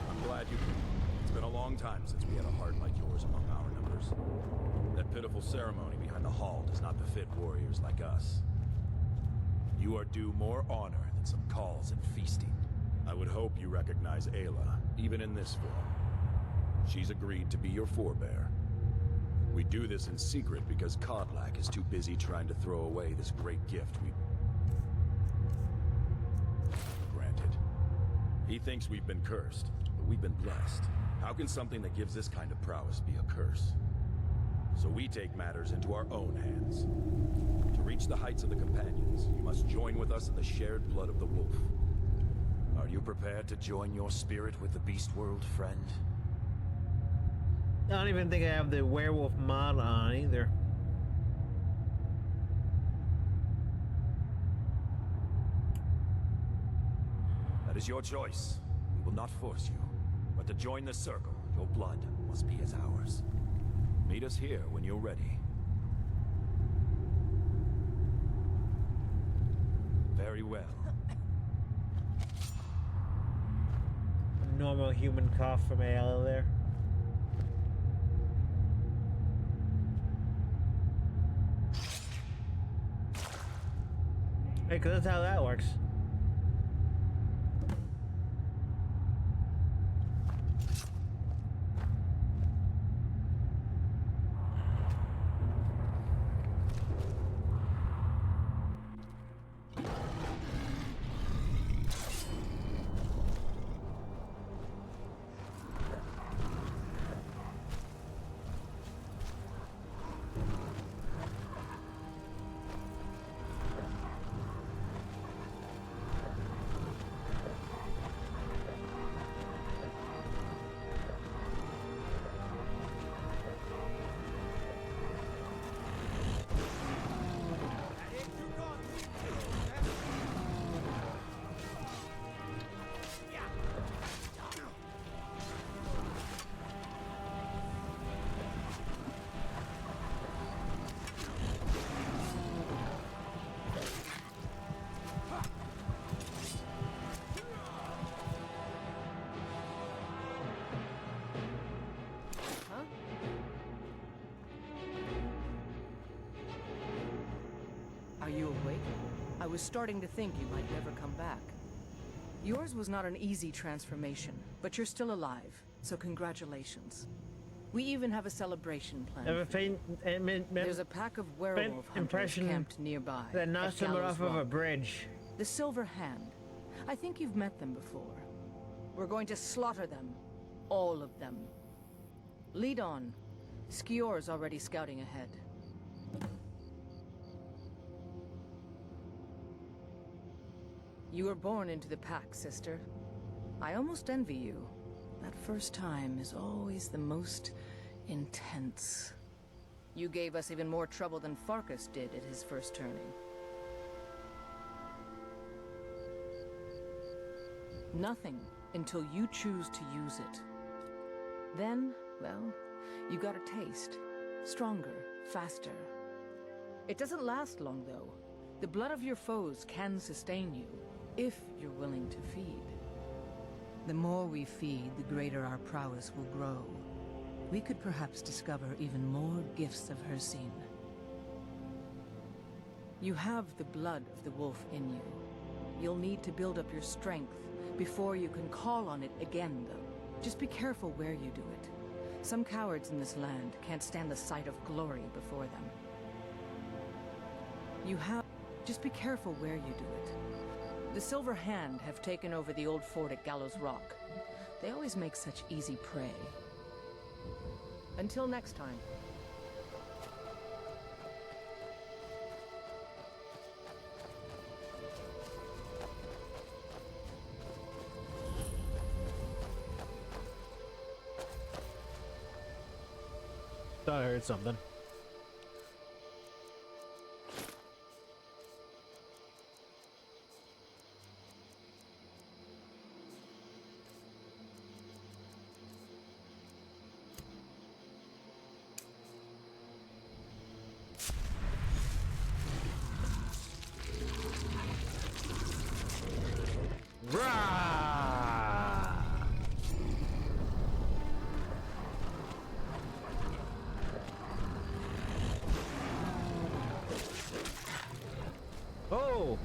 [SPEAKER 21] I'm glad you came. It's been a long time since we had a heart like yours among our numbers. That pitiful ceremony behind the hall does not befit warriors like us.
[SPEAKER 12] You are due more honor than some calls and feasting.
[SPEAKER 21] I would hope you recognize Ayla, even in this form. She's agreed to be your forebear. We do this in secret because Kodlak is too busy trying to throw away this great gift we granted. He thinks we've been cursed, but we've been blessed. How can something that gives this kind of prowess be a curse? So we take matters into our own hands. To reach the heights of the Companions, you must join with us in the shared blood of the wolf.
[SPEAKER 12] Are you prepared to join your spirit with the beast world, friend?
[SPEAKER 1] I don't even think I have the werewolf mod on either.
[SPEAKER 12] That is your choice. We will not force you. But to join the circle, your blood must be as ours. Meet us here when you're ready. Very well.
[SPEAKER 1] Normal human cough from Ayla there. Hey, 'cause that's how that works.
[SPEAKER 17] Are you awake? I was starting to think you might never come back. Yours was not an easy transformation, but you're still alive, so congratulations. We even have a celebration planned.
[SPEAKER 1] I have a faint
[SPEAKER 17] There's a pack of werewolf hunters
[SPEAKER 1] impression
[SPEAKER 17] camped nearby.
[SPEAKER 1] that knocked someone off of a bridge.
[SPEAKER 17] The Silver Hand. I think you've met them before. We're going to slaughter them. All of them. Lead on. Skior's already scouting ahead. You were born into the pack, sister. I almost envy you. That first time is always the most intense. You gave us even more trouble than Farkas did at his first turning. Nothing until you choose to use it. Then, well, you got a taste. Stronger, faster. It doesn't last long, though. The blood of your foes can sustain you, if you're willing to feed.
[SPEAKER 16] The more we feed, the greater our prowess will grow. We could perhaps discover even more gifts of Hircine.
[SPEAKER 17] You have the blood of the wolf in you. You'll need to build up your strength before you can call on it again, though. Just be careful where you do it. Some cowards in this land can't stand the sight of glory before them. Just be careful where you do it. The Silver Hand have taken over the old fort at Gallows Rock. They always make such easy prey. Until next time.
[SPEAKER 1] Thought I heard something. Oh!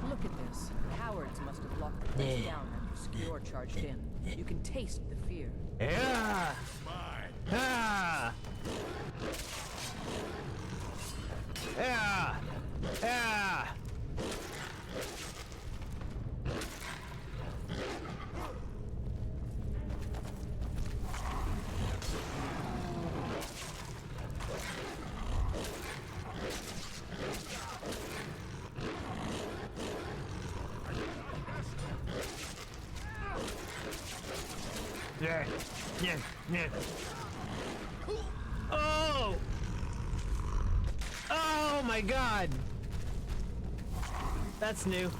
[SPEAKER 17] Look at this. Cowards must have locked the place down after Skior charged in. You can taste the fear.
[SPEAKER 1] Yeah! Ah! Yeah! Yeah! Yeah, yeah, yeah. Oh! Oh my god! That's new.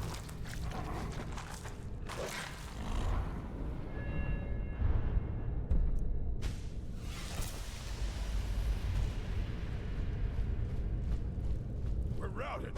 [SPEAKER 3] We're routed.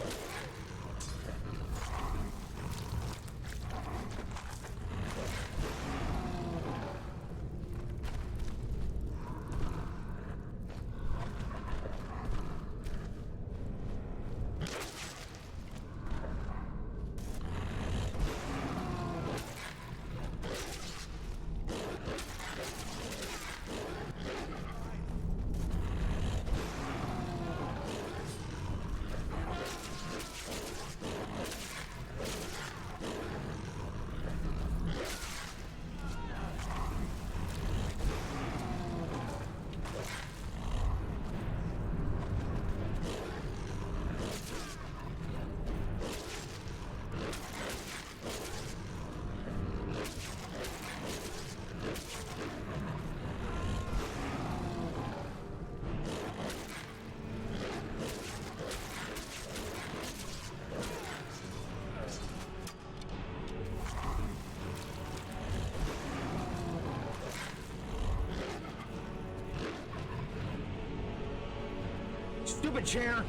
[SPEAKER 1] stupid chair!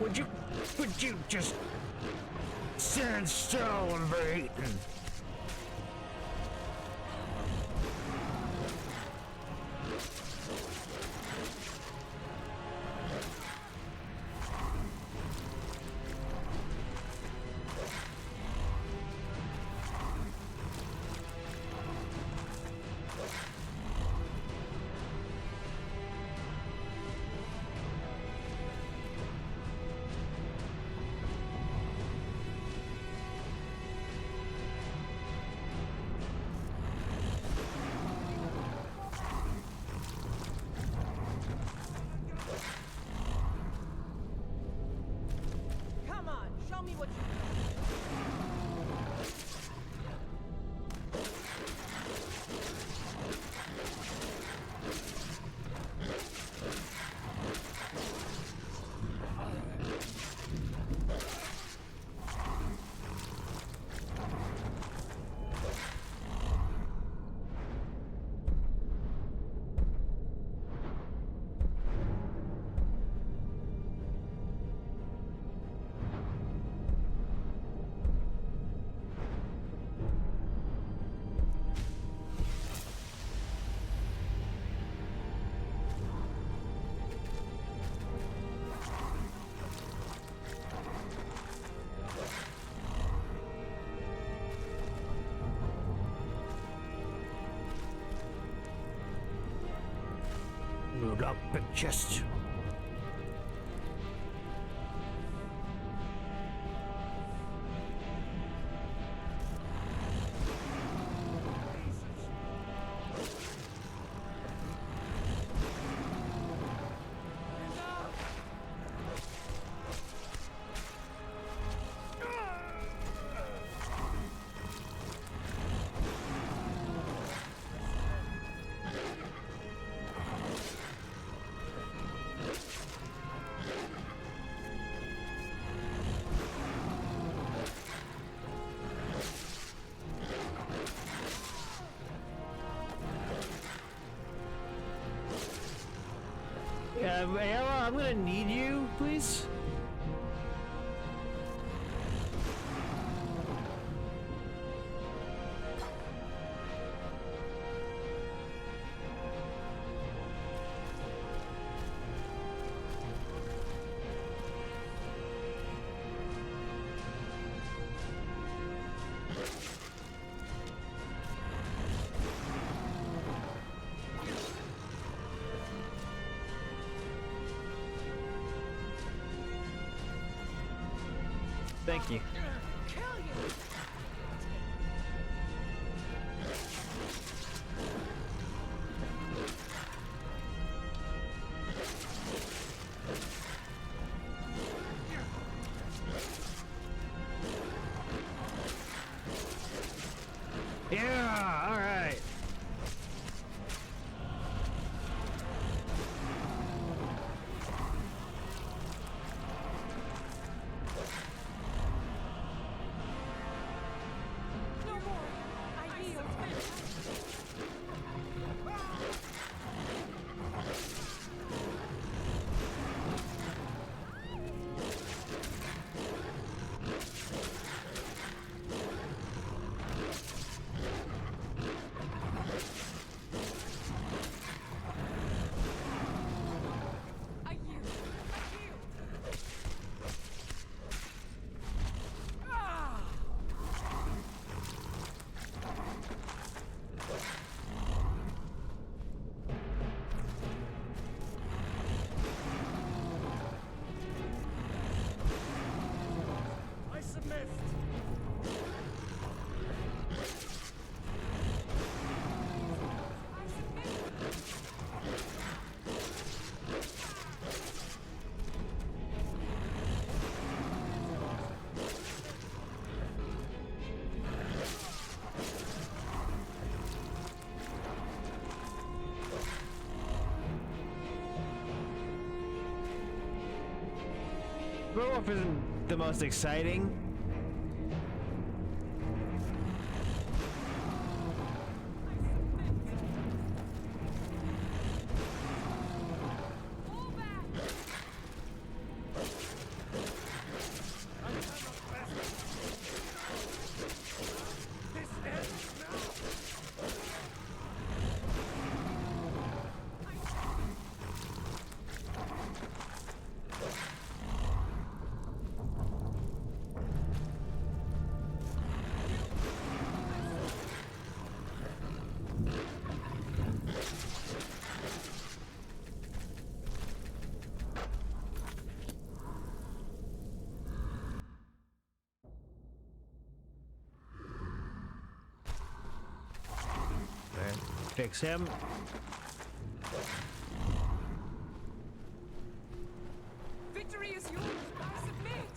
[SPEAKER 1] Would you just stand still and be eaten?
[SPEAKER 17] Show me what you
[SPEAKER 1] Load up the chest. Ayala, I'm gonna need you, please. Thank you. Yeah, all right. Werewolf isn't the most exciting. Fix him.
[SPEAKER 10] Victory is yours. I submit.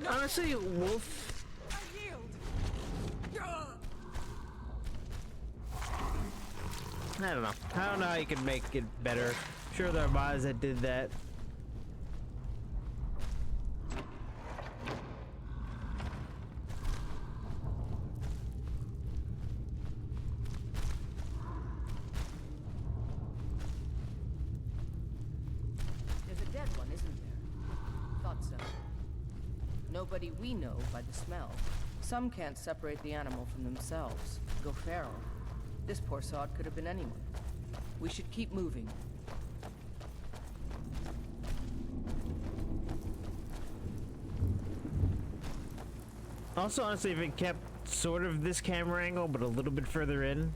[SPEAKER 1] Honestly, Wolf.
[SPEAKER 10] I yield.
[SPEAKER 1] I don't know. I don't know how you could make it better. Sure, there are mods that did that.
[SPEAKER 17] There's a dead one, isn't there? Thought so. Nobody we know by the smell. Some can't separate the animal from themselves. Go feral. This poor sod could have been anyone. We should keep moving.
[SPEAKER 1] Also, honestly, if it kept sort of this camera angle, but a little bit further in.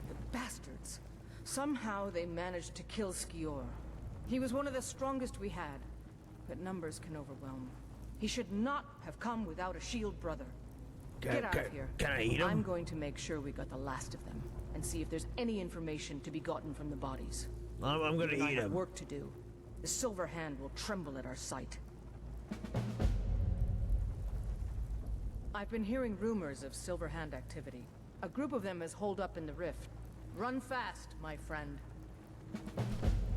[SPEAKER 17] The bastards. Somehow they managed to kill Skior. He was one of the strongest we had, but numbers can overwhelm. He should not have come without a shield brother. Get out of here.
[SPEAKER 1] Can I eat him?
[SPEAKER 17] I'm going to make sure we got the last of them, and see if there's any information to be gotten from the bodies.
[SPEAKER 1] I'm gonna
[SPEAKER 17] You and I
[SPEAKER 1] eat
[SPEAKER 17] have
[SPEAKER 1] him.
[SPEAKER 17] work to do. The Silver Hand will tremble at our sight. I've been hearing rumors of Silver Hand activity. A group of them has holed up in the rift. Run fast, my friend.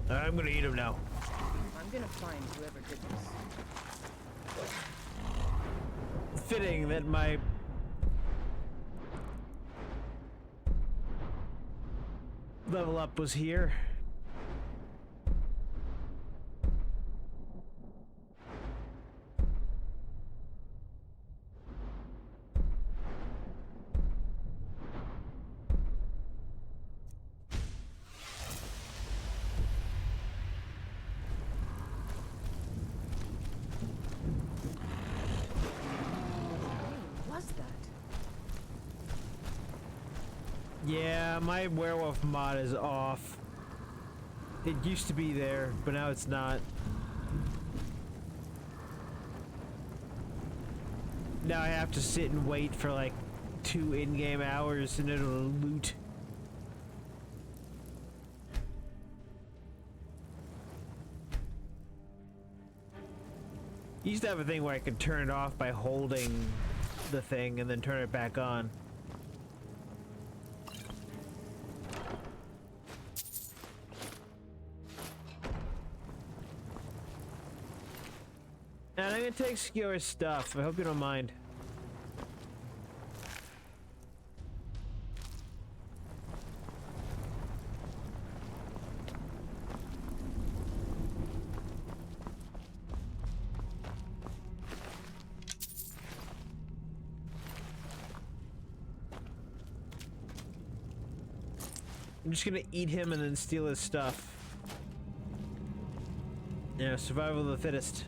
[SPEAKER 1] I'm gonna eat him now.
[SPEAKER 17] I'm gonna find whoever did this.
[SPEAKER 1] Fitting that my level up was here.
[SPEAKER 17] Was that?
[SPEAKER 1] Yeah, my werewolf mod is off. It used to be there, but now it's not. Now I have to sit and wait for like 2 in-game hours and it'll loot. Used to have a thing where I could turn it off by holding the thing and then turn it back on. And I'm gonna take Skior's stuff. I hope you don't mind. I'm just gonna eat him and then steal his stuff. Yeah, survival of the fittest.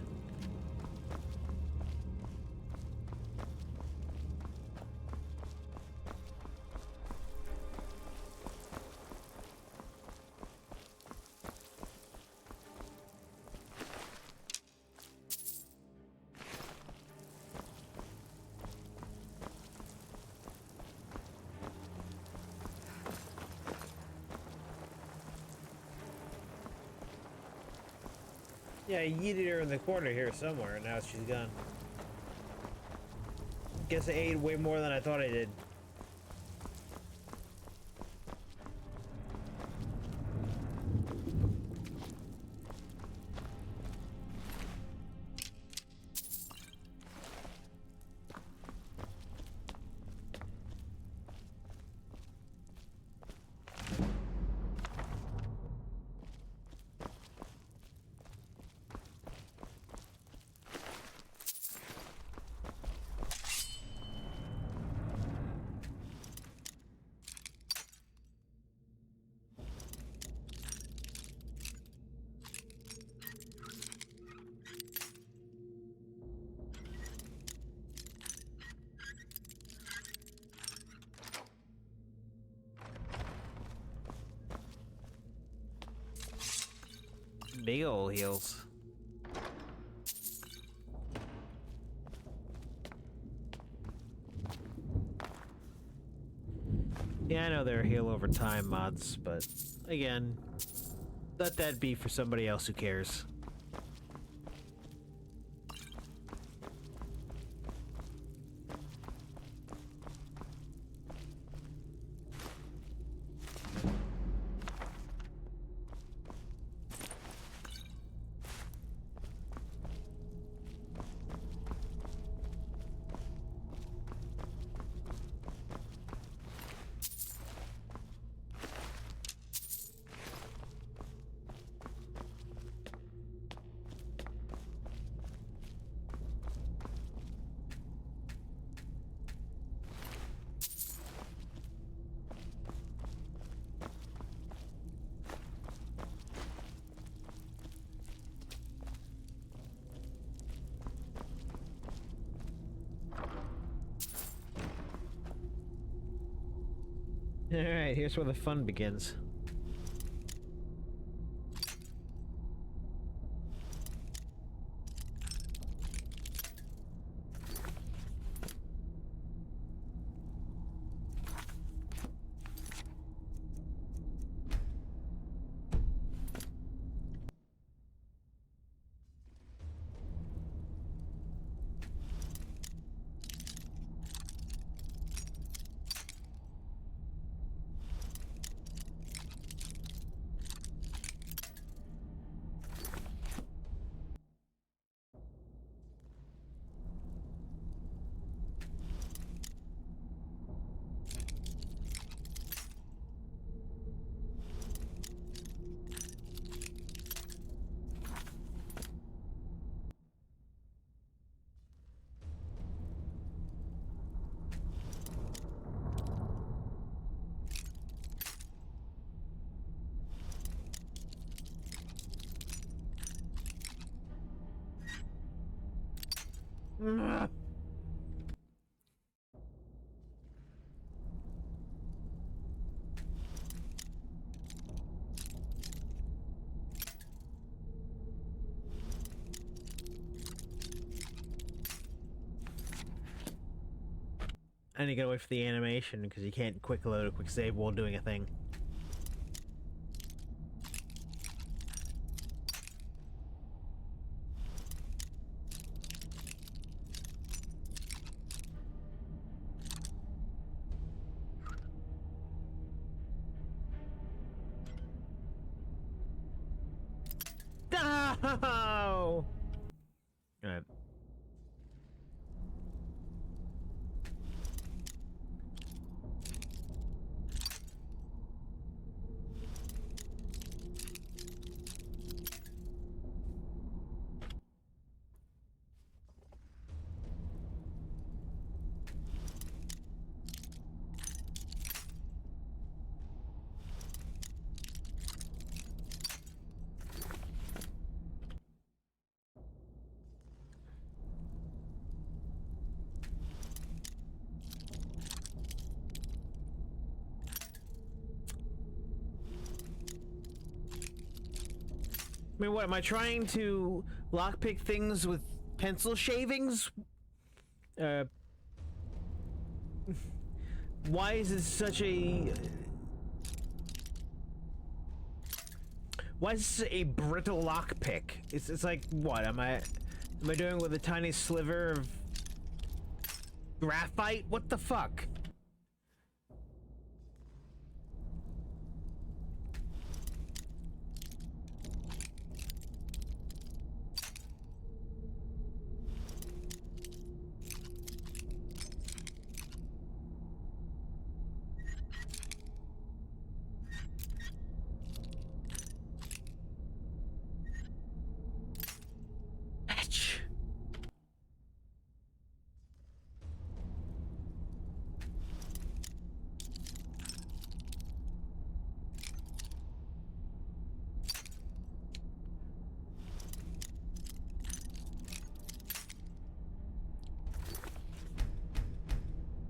[SPEAKER 1] Yeah, I yeeted her in the corner here somewhere, and now she's gone. Guess I ate way more than I thought I did. Big ol' heels. Yeah, I know there are heal over time mods, but again, let that be for somebody else who cares. Alright, here's where the fun begins. And you gotta wait for the animation because you can't quick load a quick save while doing a thing. No! Alright. I mean, what, am I trying to lockpick things with pencil shavings? Why is this such a... Why is this a brittle lockpick? It's like, what, am I doing with a tiny sliver of Graphite? What the fuck?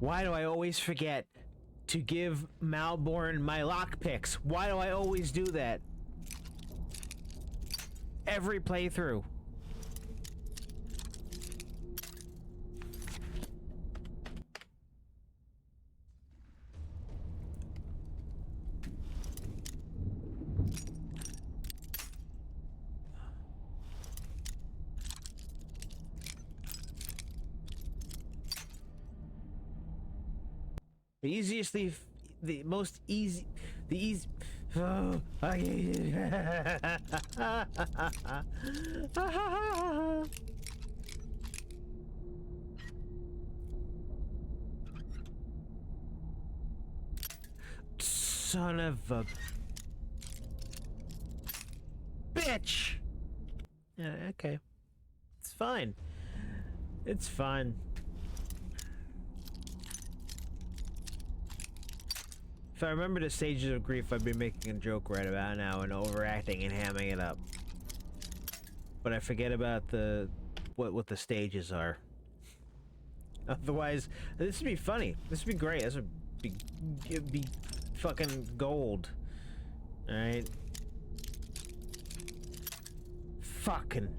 [SPEAKER 1] Why do I always forget to give Malborn my lockpicks? Why do I always do that? Every playthrough. The most easy, oh, son of a bitch. Yeah, okay. It's fine. It's fine. If I remember the stages of grief, I'd be making a joke right about now and overacting and hamming it up. But I forget about the what the stages are. Otherwise, this would be funny. This would be great. This would be fucking gold. All right. Fucking.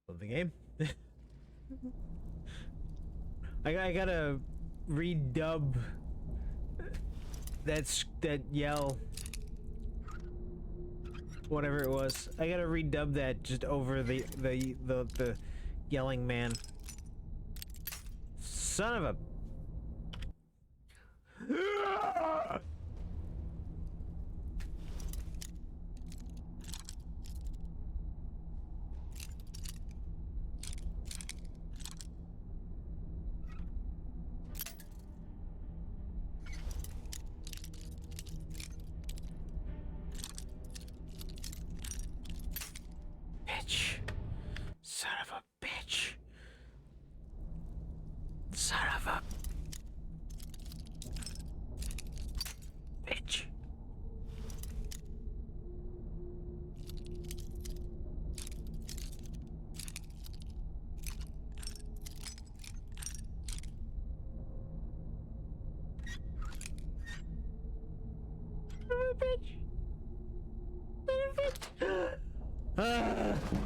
[SPEAKER 1] Love the game. I gotta redub that yell, whatever it was. I gotta redub that just over the yelling man. Son of a. Bitch. Son of a bitch. Son of a bitch.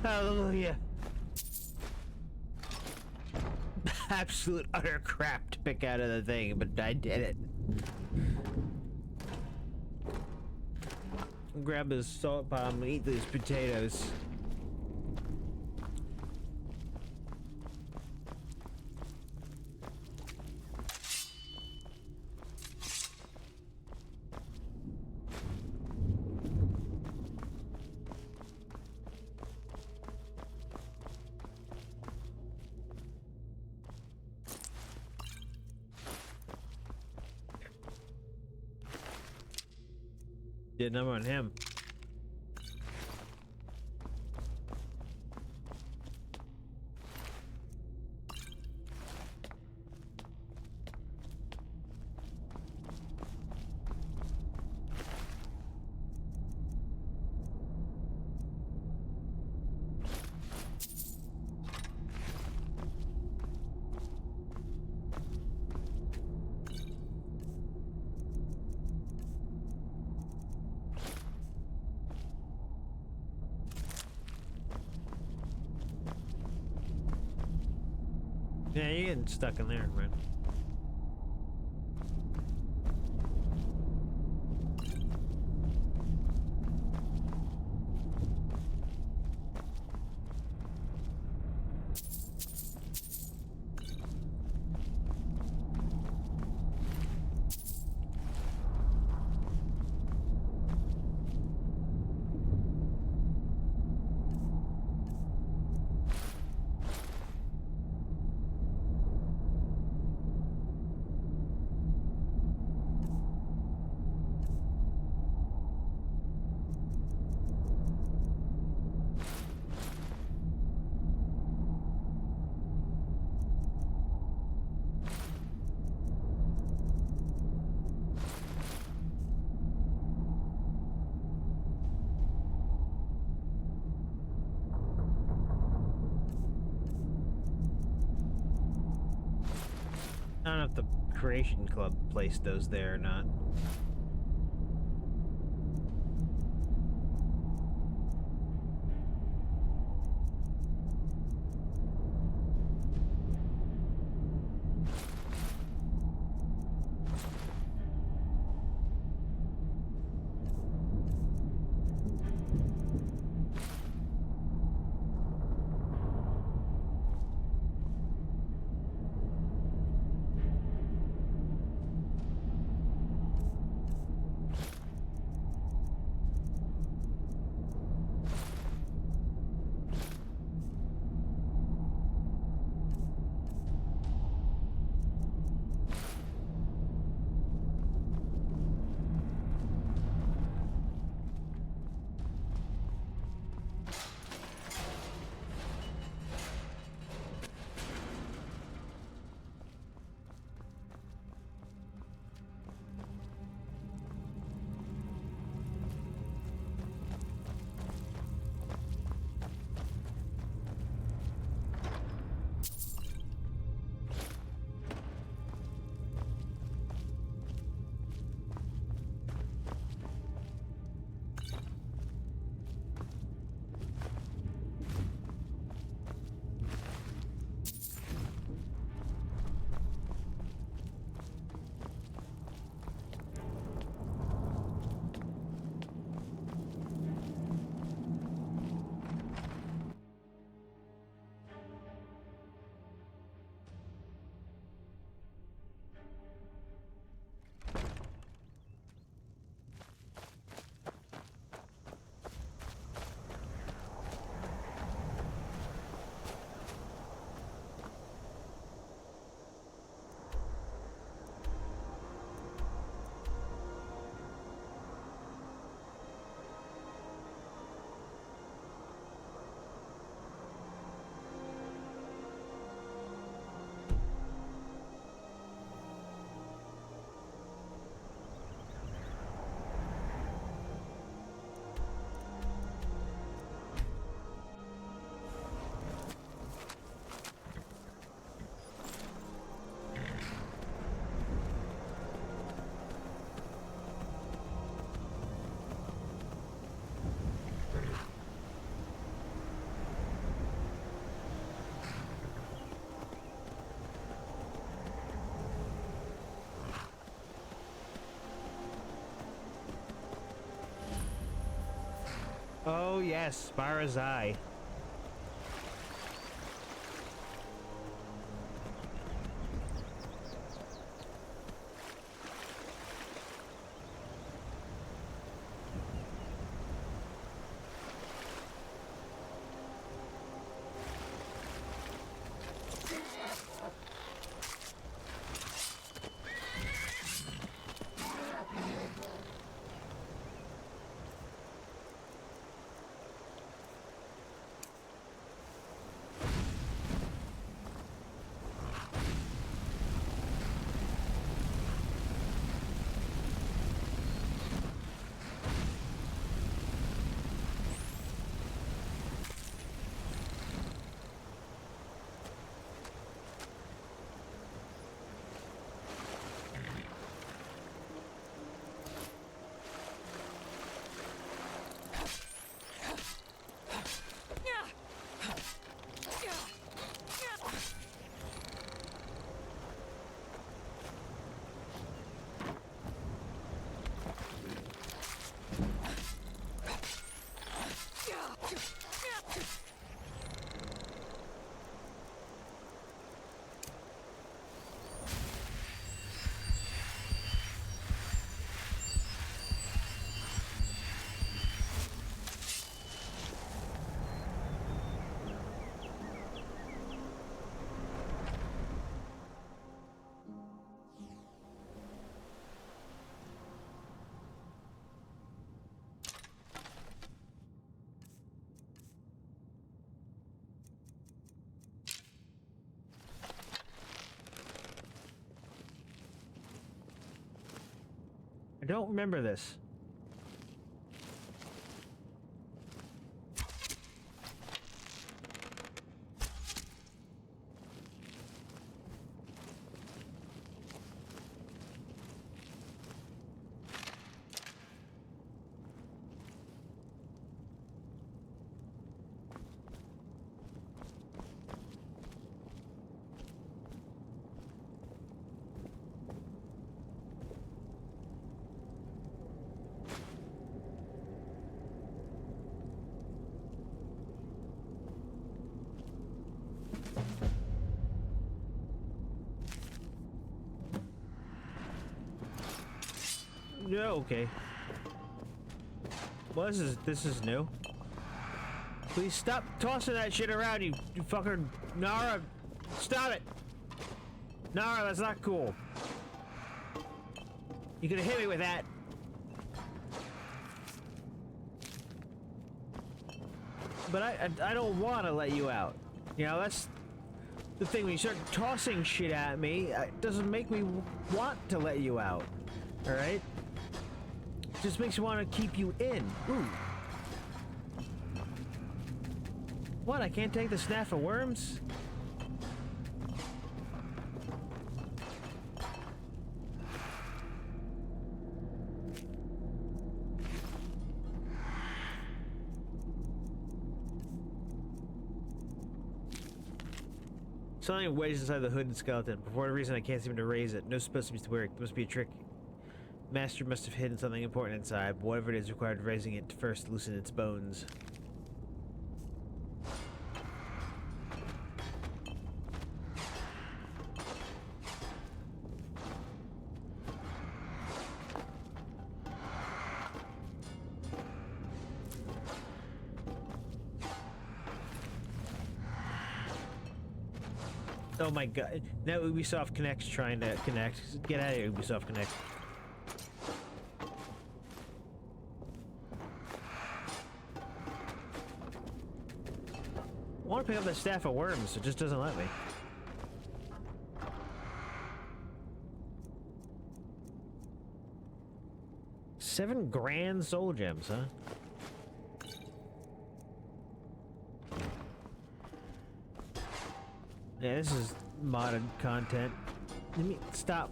[SPEAKER 1] Hallelujah. Absolute utter crap to pick out of the thing, but I did it. Grab this salt bomb and eat these potatoes. Did number on him. Yeah, you're getting stuck in there, man. I don't know if the Creation Club placed those there or not. Oh yes, Spara's Eye. I don't remember this. Yeah, okay. Well, this is new. Please stop tossing that shit around, you fucker. Nara, stop it. Nara, that's not cool. You could have hit me with that. But I don't want to let you out. You know, that's the thing. When you start tossing shit at me, it doesn't make me want to let you out. All right? Just makes you want to keep you in. Ooh. What? I can't take the snaff of worms? Something wedged inside the hood and skeleton. For whatever reason, I can't seem to raise it. No supposed to work. It must be a trick. Master must have hidden something important inside. But whatever it is required raising it to first loosen its bones. Oh my god. Now Ubisoft Connect's trying to connect. Get out of here, Ubisoft Connect. I want to pick up the staff of worms, it just doesn't let me. $7 grand soul gems, huh? Yeah, this is modded content. Let me stop.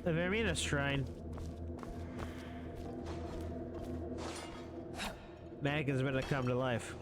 [SPEAKER 1] The Vermina Shrine. Mannequin's gonna come to life.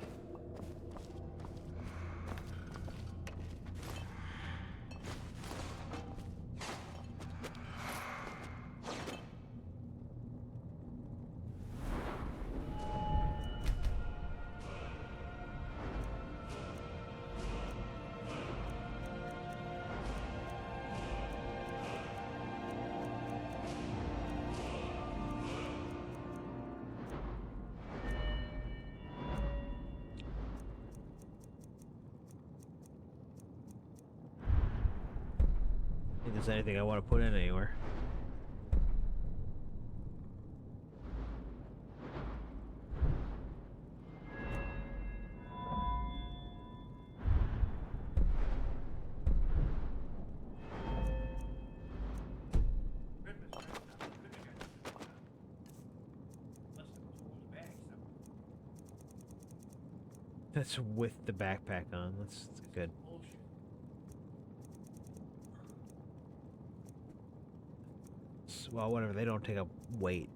[SPEAKER 1] There's anything I want to put in anywhere. That's with the backpack on. That's good. Well, whatever, they don't take up weight.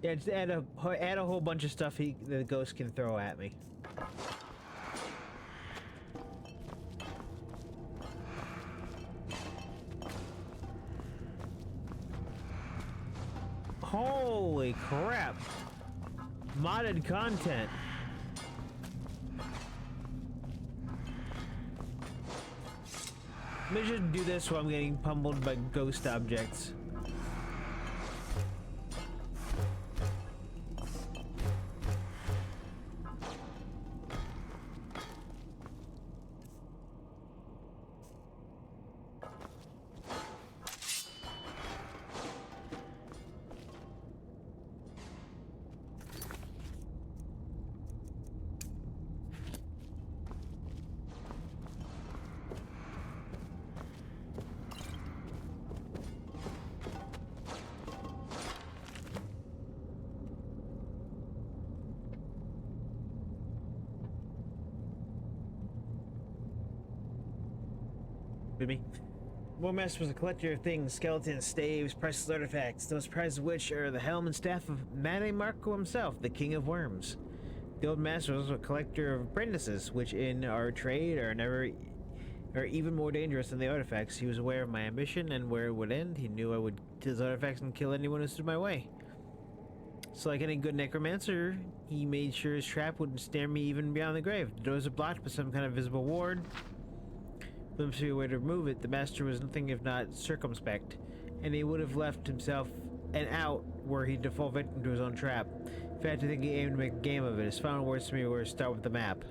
[SPEAKER 1] Yeah, just add a whole bunch of stuff the ghost can throw at me. Holy crap! Modded content. Maybe I should do this while I'm getting pummeled by ghost objects. Me. Warmaster was a collector of things, skeletons, staves, priceless artifacts, the most prized of which are the helm and staff of Made Marco himself, the King of Worms. The old master was also a collector of apprentices, which in our trade are even more dangerous than the artifacts. He was aware of my ambition and where it would end. He knew I would kill his artifacts and kill anyone who stood my way. So like any good necromancer, he made sure his trap wouldn't snare me even beyond the grave. The doors are blocked by some kind of visible ward. There must be a way to remove it. The master was nothing if not circumspect, and he would have left himself an out were he to fall victim to his own trap. In fact, I think he aimed to make a game of it. His final words to me were, "Start with the map."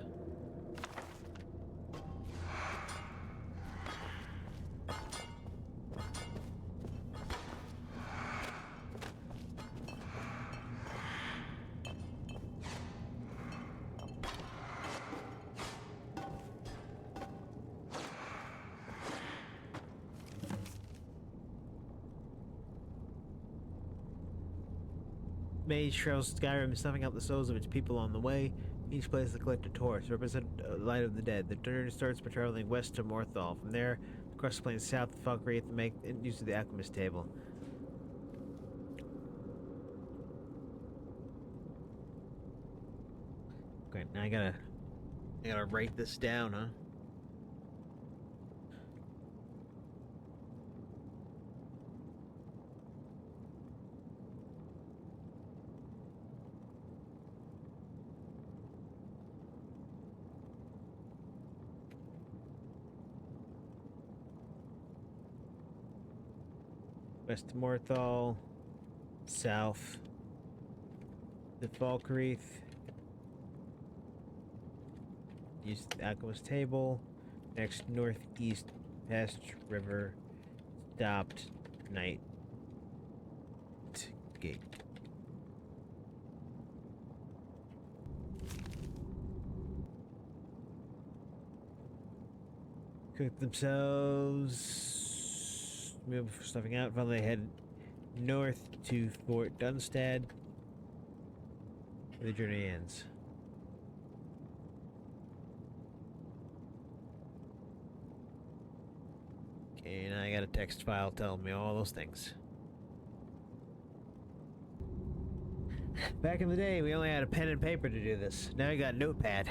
[SPEAKER 1] Mage trails Skyrim, snuffing out the souls of its people on the way. Each place to collect a torch, represent a light of the dead. The journey starts by traveling west to Morthal. From there, across the plains south to Falkreath, and make use of the Alchemist table. Okay, now I gotta write this down, huh? West to Morthal, south to Falkreath, use the Alchemist table, next northeast past river, stopped, night gate. Cook themselves. Move stuffing out. Finally, head north to Fort Dunstad, where the journey ends. Okay, now I got a text file telling me all those things. Back in the day, we only had a pen and paper to do this. Now I got a notepad.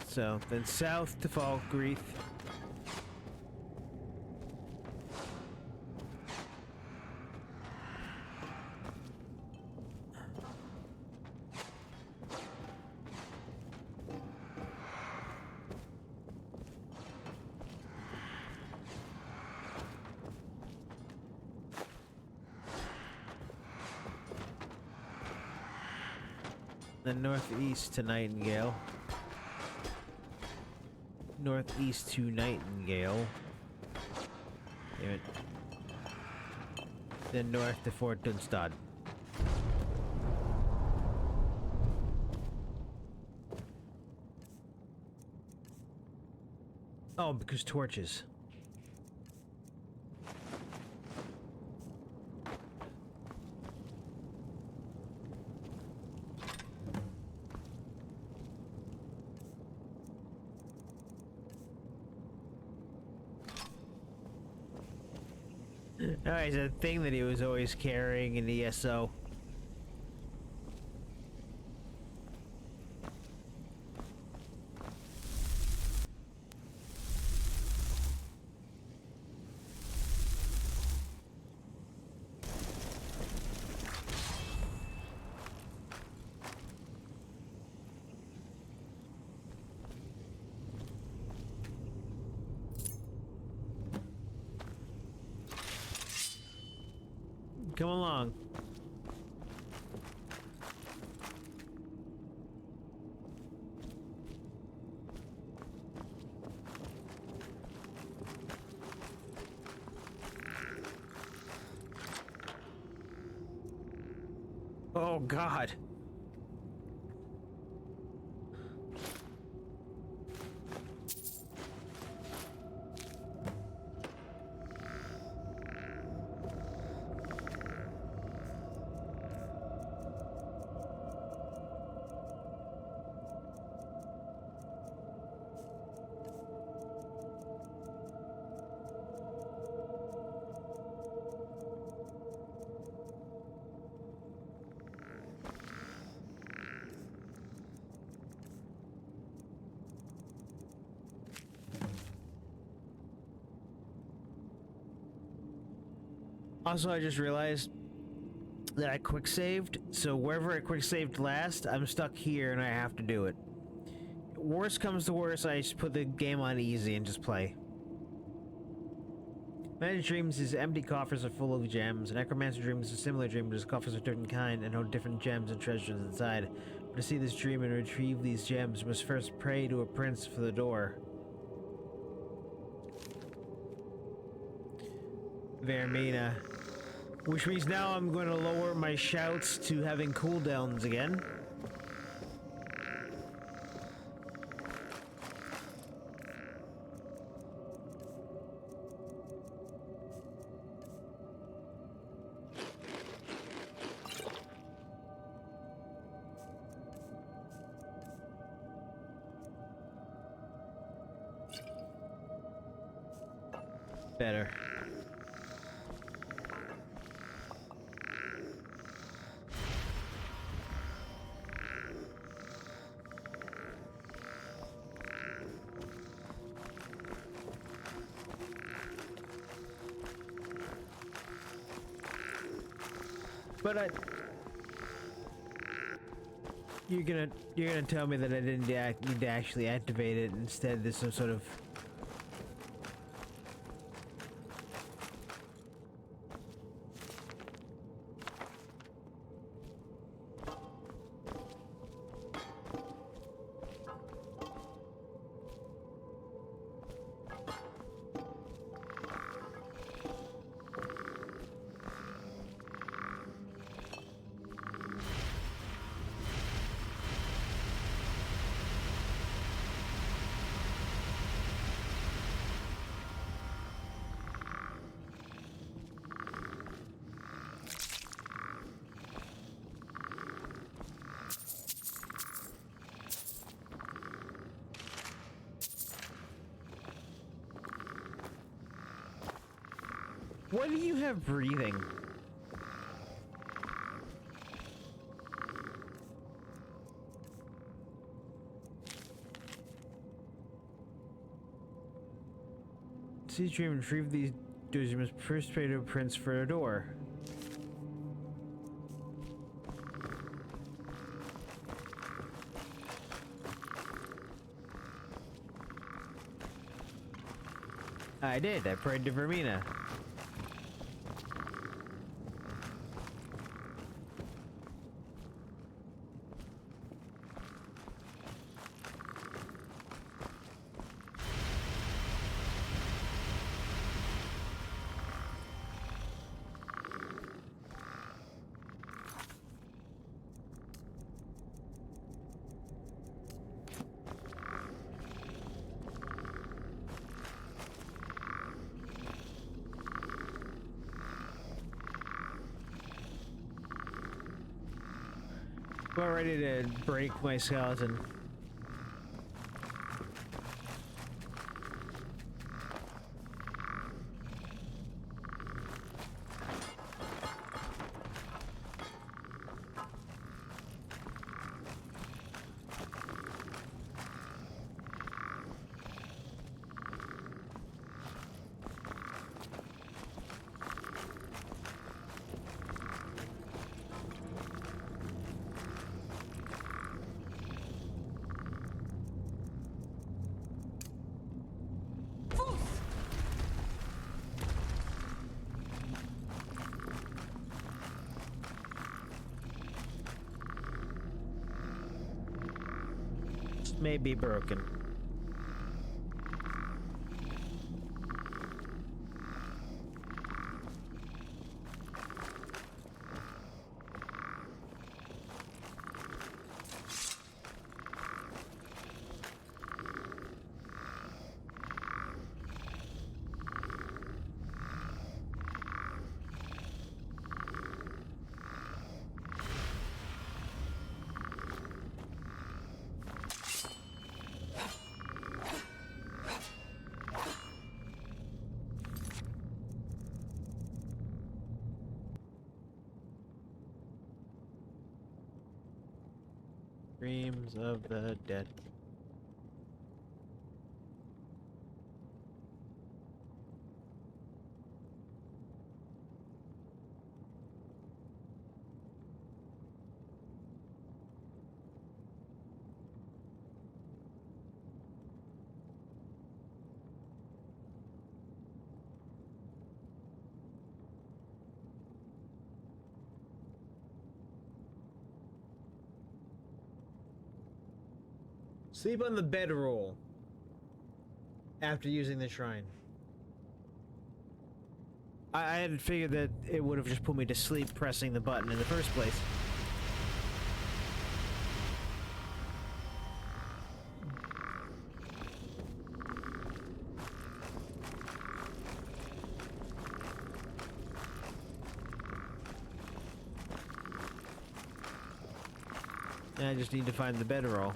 [SPEAKER 1] So, then south to Falkreath. Then northeast to Nightingale. Northeast to Nightingale. Damn it. Then north to Fort Dunstad. Oh, because torches. Alright, so the thing that he was always carrying in the ESO. come along. Oh, God. Also, I just realized that I quick saved, so wherever I quick saved last, I'm stuck here and I have to do it. Worst comes to worst, I just put the game on easy and just play. Magic Dreams is empty coffers are full of gems. Necromancer Dreams is a similar dream, but his coffers are different kind and hold different gems and treasures inside. But to see this dream and retrieve these gems, you must first pray to a prince for the door. Vermina. Which means now I'm going to lower my shouts to having cooldowns again. Better. But you're gonna tell me that I didn't need to actually activate it. Instead, there's some sort of Why do you have breathing? See dream and retrieve these doors. You must first pray to a prince for a door. I did. I prayed to Vermina. About ready to break my skeleton. may be broken. Dreams of the dead. Sleep on the bedroll after using the shrine. I had figured that it would have just put me to sleep pressing the button in the first place. I just need to find the bedroll.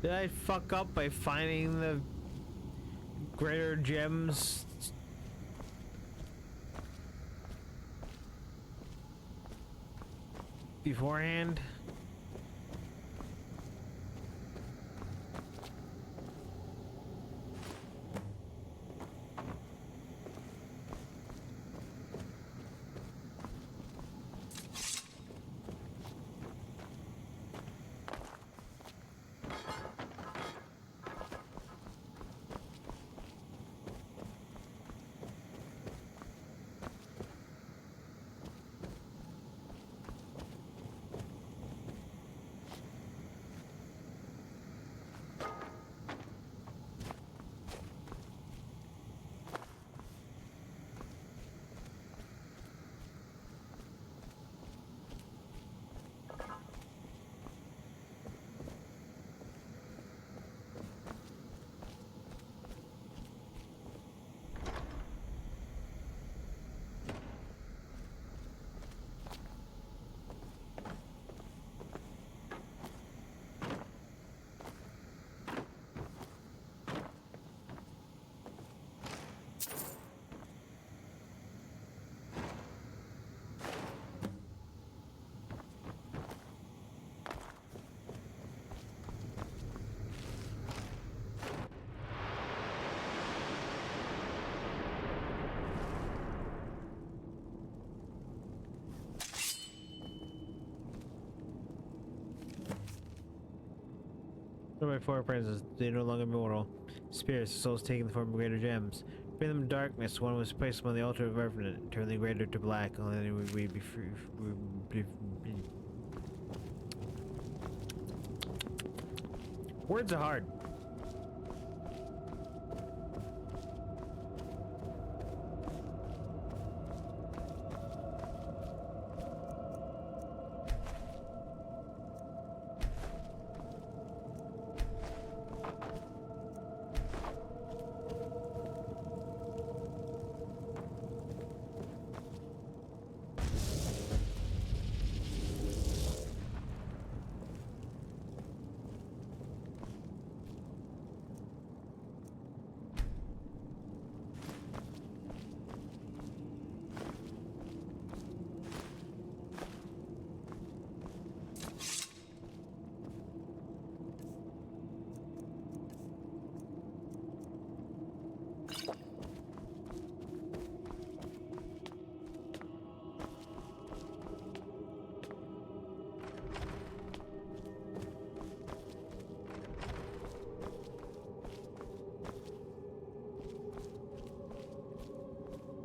[SPEAKER 1] Did I fuck up by finding the greater gems beforehand? My four princes, they are no longer mortal. Spirits, souls taking the form of greater gems. Bring them darkness, one was placed on the altar of Revenant, turn the greater to black, only then would we be free. Words are hard.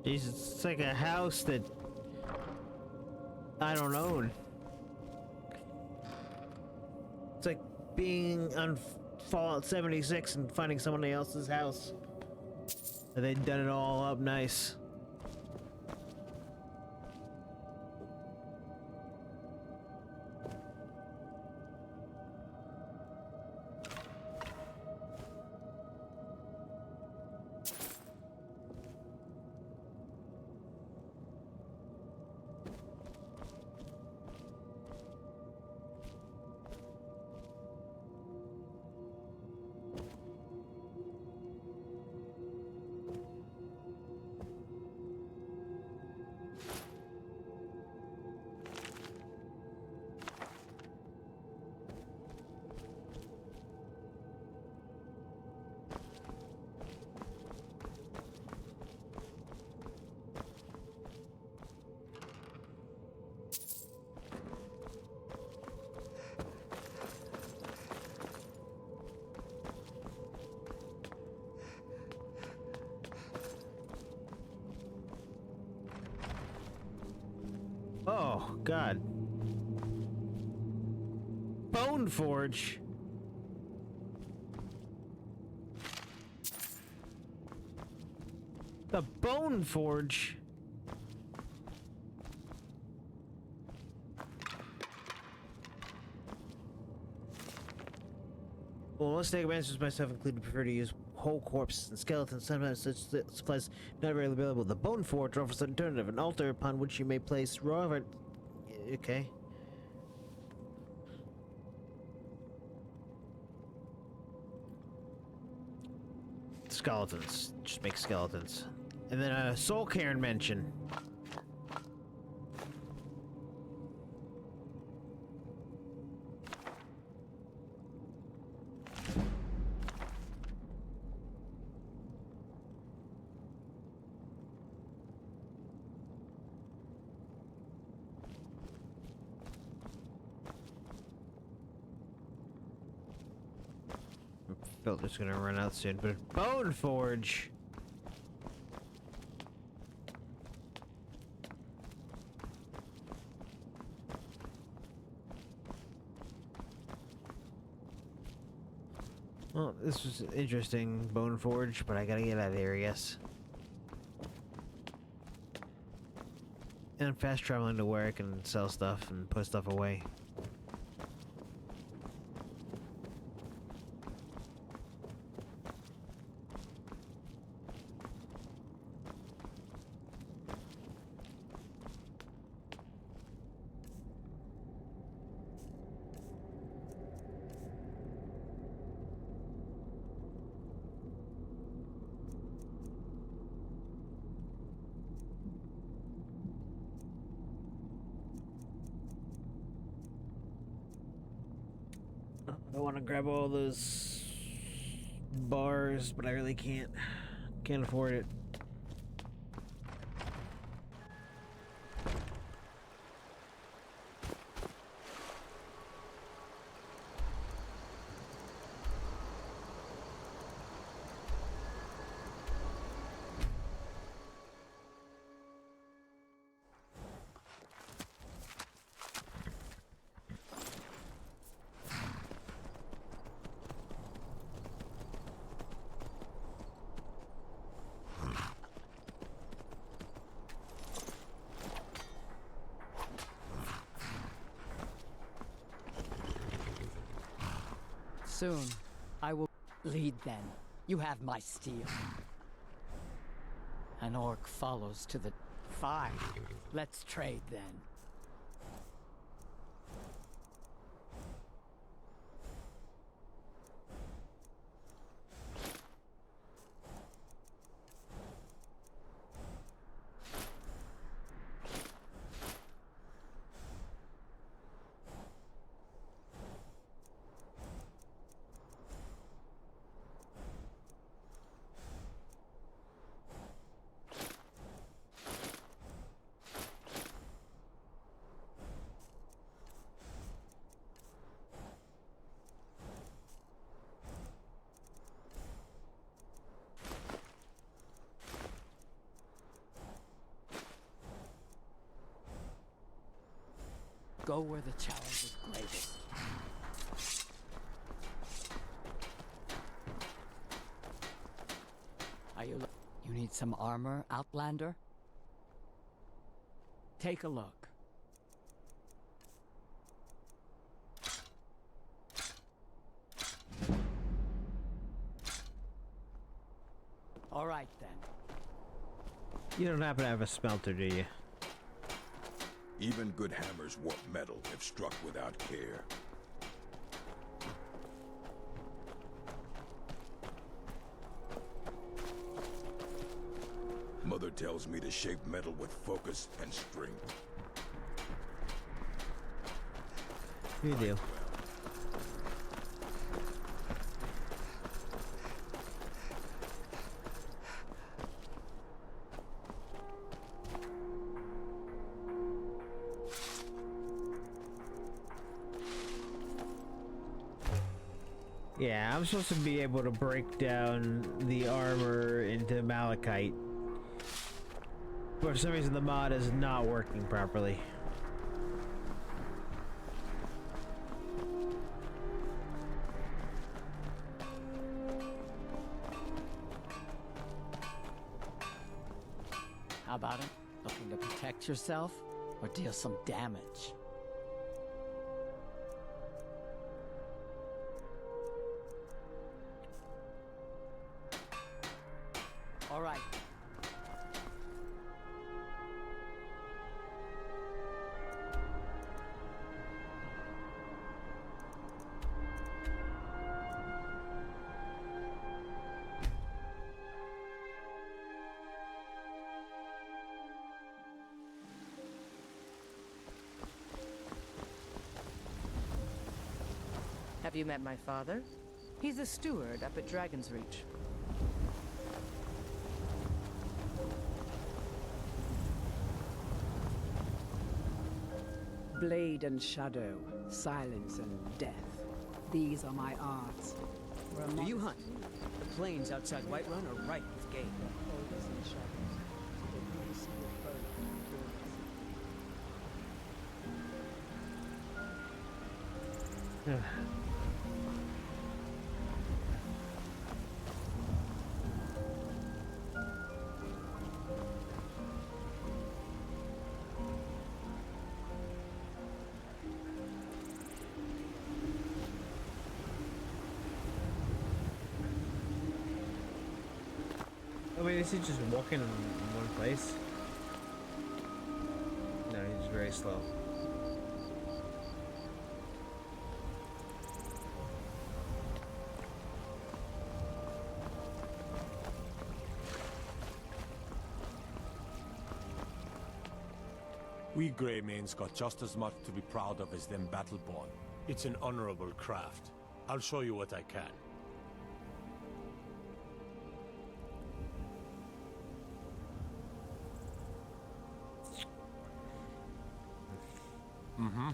[SPEAKER 1] Jeez, it's like a house that I don't own. It's like being on Fallout 76 and finding somebody else's house. And they'd done it all up nice. Oh, God. Bone Forge. The Bone Forge. Well, most take advantages myself include prefer to use whole corpses and skeletons. Sometimes such supplies not readily available. The Bone Forge offers an alternative, an altar upon which you may place raw. Okay. Skeletons. Just make skeletons. And then a Soul Cairn mention. Filter's gonna run out soon, but Bone Forge. Well, this was interesting, Bone Forge, but I gotta get out of here, I guess. And I'm fast traveling to where I can sell stuff and put stuff away. I want to grab all those bars, but I really can't. Can't afford it.
[SPEAKER 15] Soon, I will lead then. You have my steel. An orc follows to the... Fine. Let's trade then. Go where the challenge is greatest. You need some armor, Outlander? Take a look. All right, then.
[SPEAKER 1] You don't happen to have a smelter, do you?
[SPEAKER 14] Even good hammers warp metal if struck without care. Mother tells me to shape metal with focus and strength.
[SPEAKER 1] You do. Yeah, I'm supposed to be able to break down the armor into malachite. But for some reason the mod is not working properly.
[SPEAKER 15] How about it? Looking to protect yourself or deal some damage? All right.
[SPEAKER 17] Have you met my father? He's a steward up at Dragon's Reach.
[SPEAKER 18] Blade and shadow, silence and death. These are my arts.
[SPEAKER 5] Do you hunt? The plains outside Whiterun are ripe with game.
[SPEAKER 1] Oh wait, is he just walking in one place? No, he's very slow.
[SPEAKER 20] We Greymanes got just as much to be proud of as them Battleborn. It's an honorable craft. I'll show you what I can. Mm-hmm.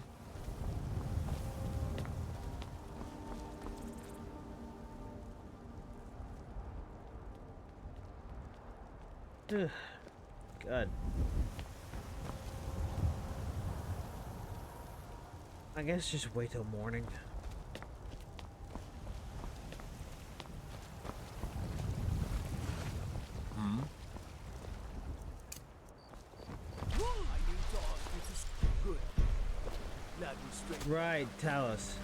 [SPEAKER 1] God. I guess just wait till morning.
[SPEAKER 20] Hmm?
[SPEAKER 1] Right, Talos.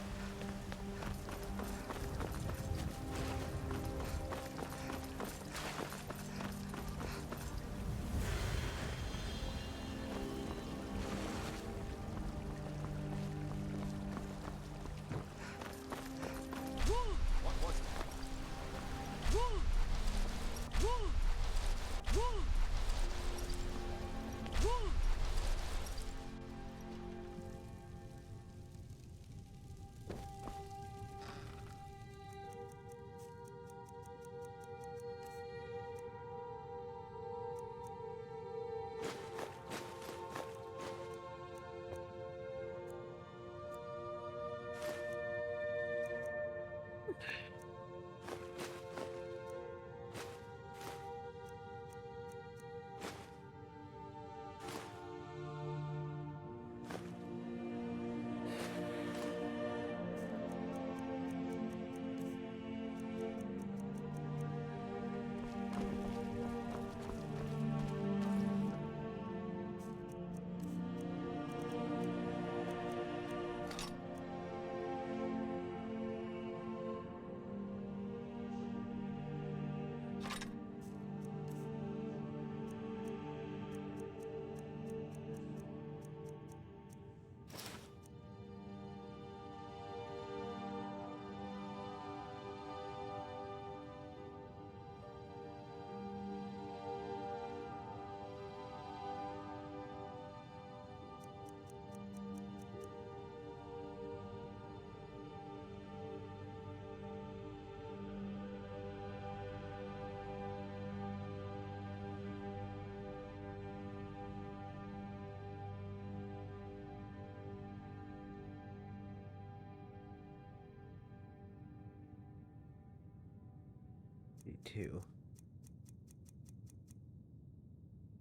[SPEAKER 1] 2.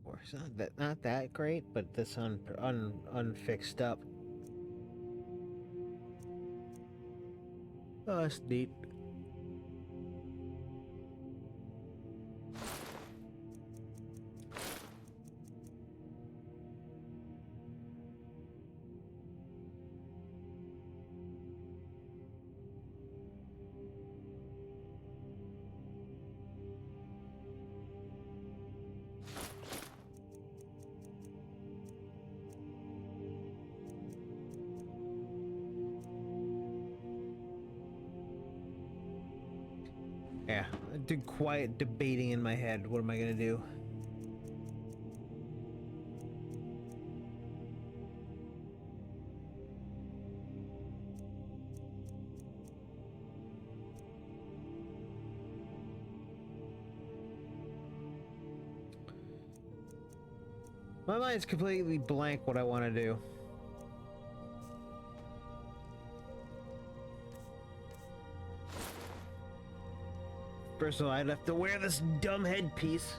[SPEAKER 1] Or it's not that great, but this unfixed up. Oh, that's neat. Yeah, I did quiet debating in my head. What am I gonna do? My mind's completely blank what I want to do. First of all, I'd have to wear this dumb headpiece.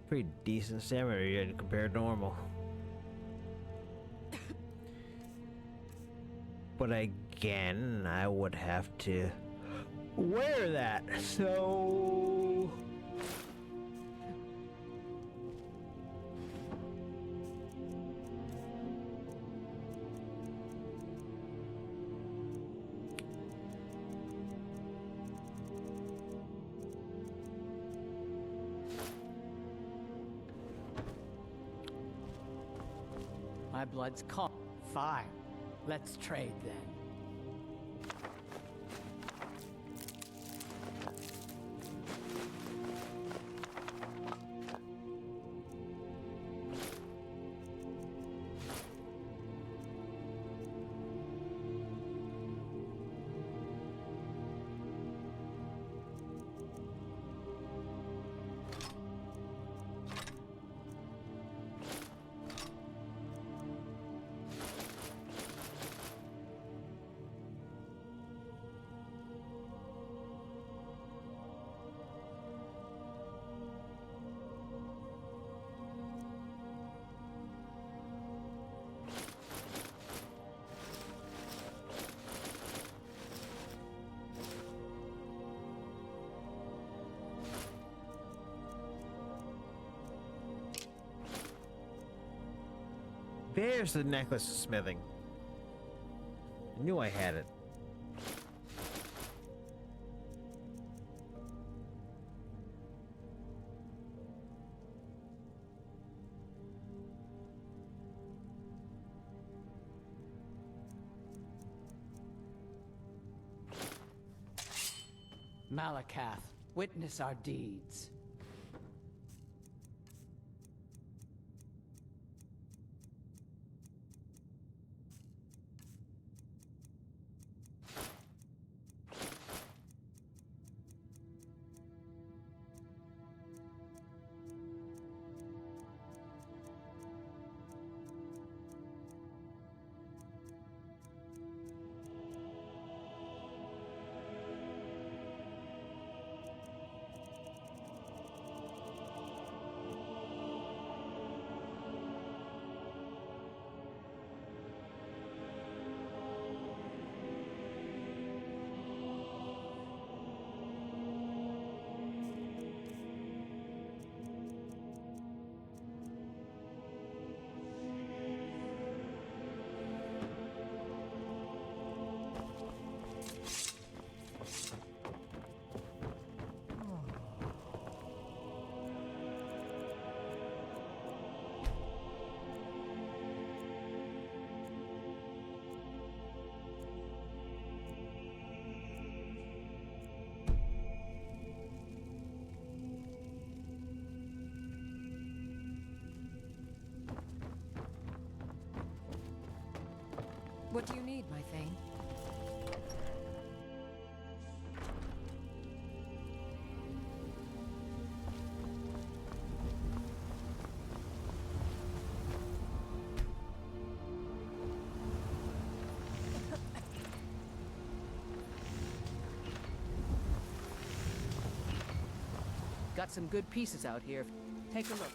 [SPEAKER 1] Pretty decent stamina compared to normal. But again, I would have to wear that, so...
[SPEAKER 15] My blood's calm. Fine. Let's trade then. There's the necklace of smithing. I knew I had it. Malakath, witness our deeds.
[SPEAKER 8] What do you need, my Thane?
[SPEAKER 17] Got some good pieces out here. Take a look.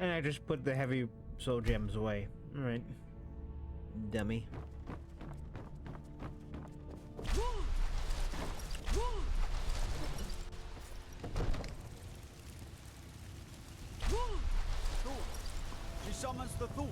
[SPEAKER 1] And I just put the heavy soul gems away. Alright. Dummy.
[SPEAKER 2] She summons the Thor.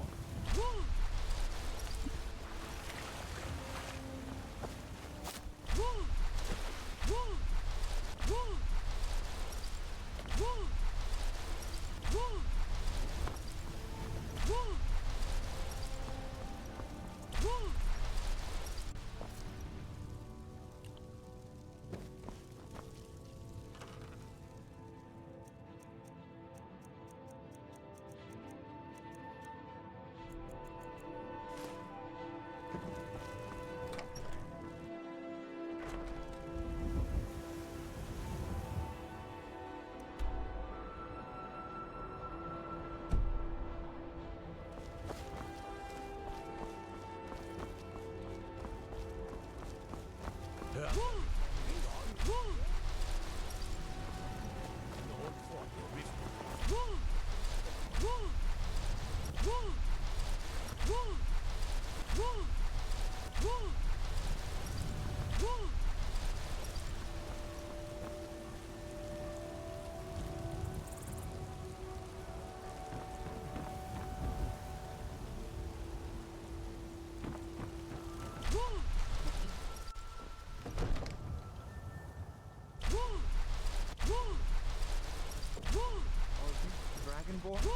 [SPEAKER 23] Dragonborn?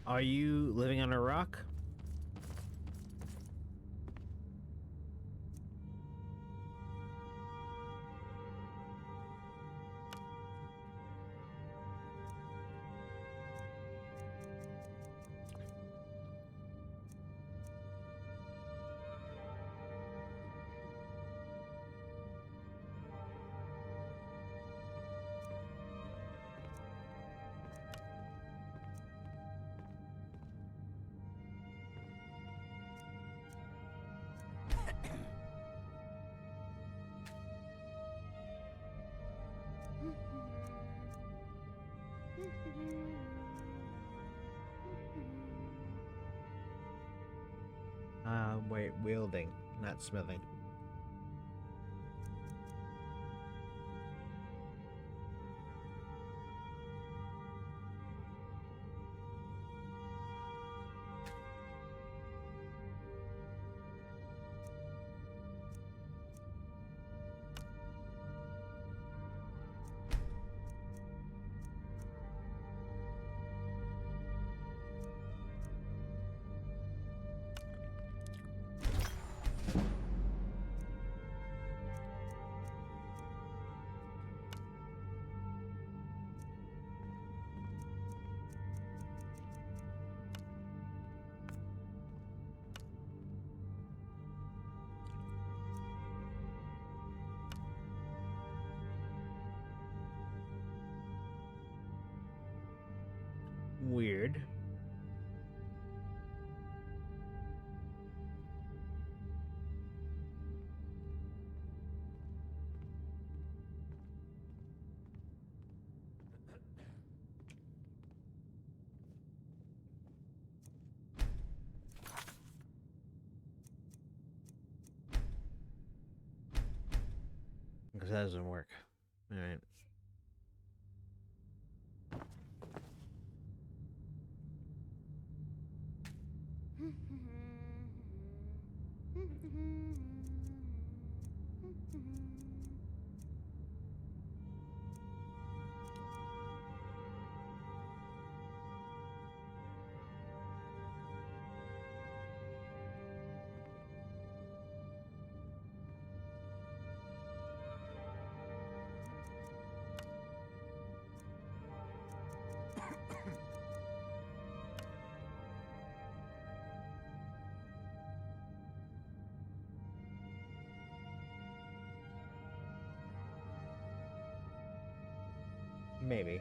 [SPEAKER 1] Are you living on a rock? Wait, wielding, not smithing. Weird. Because that doesn't work. All right. Maybe.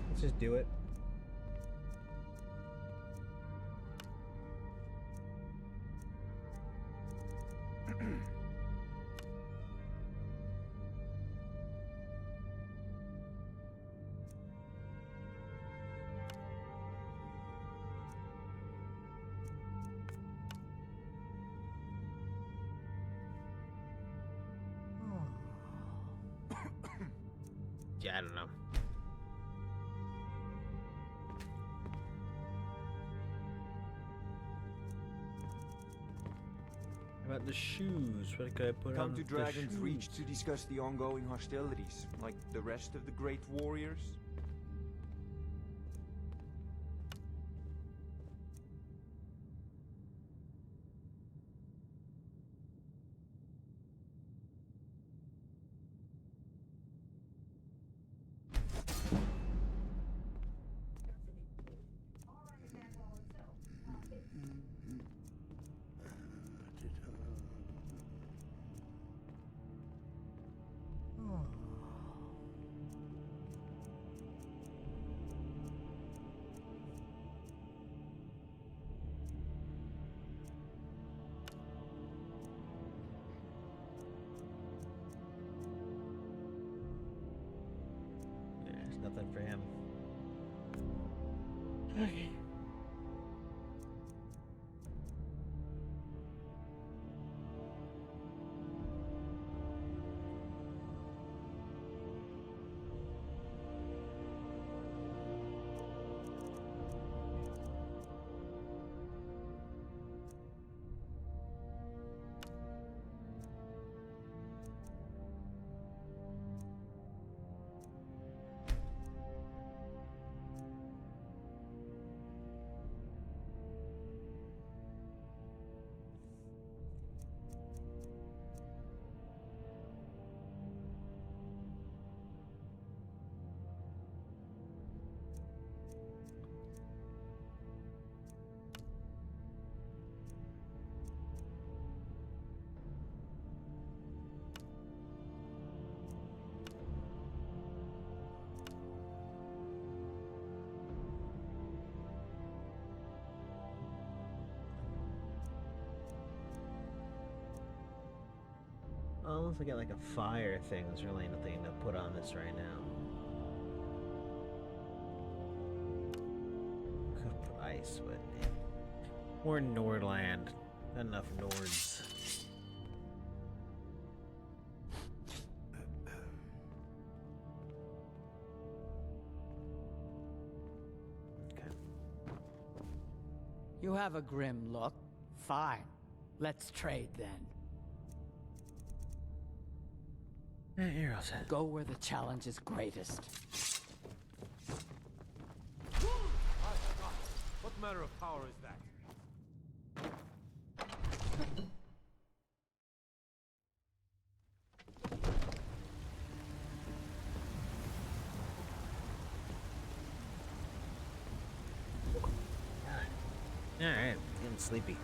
[SPEAKER 1] Let's just do it. Yeah, I don't know. How about the shoes? What could I put on
[SPEAKER 9] Come to
[SPEAKER 1] the
[SPEAKER 9] Dragon's
[SPEAKER 1] shoes?
[SPEAKER 9] Reach to discuss the ongoing hostilities, like the rest of the great warriors?
[SPEAKER 1] There's nothing for him. Okay. unless I get like a fire thing, there's really nothing to put on this right now. Could put ice, but yeah. We're in Nordland. Not enough Nords.
[SPEAKER 15] You have a grim look. Fine. Let's trade then.
[SPEAKER 1] You're all set.
[SPEAKER 15] Go where the challenge is greatest.
[SPEAKER 20] What manner of power is that?
[SPEAKER 1] Alright, getting sleepy.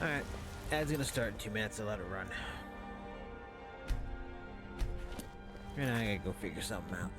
[SPEAKER 1] Alright, ad's gonna start in 2 minutes, I'll let it run. And I gotta go figure something out.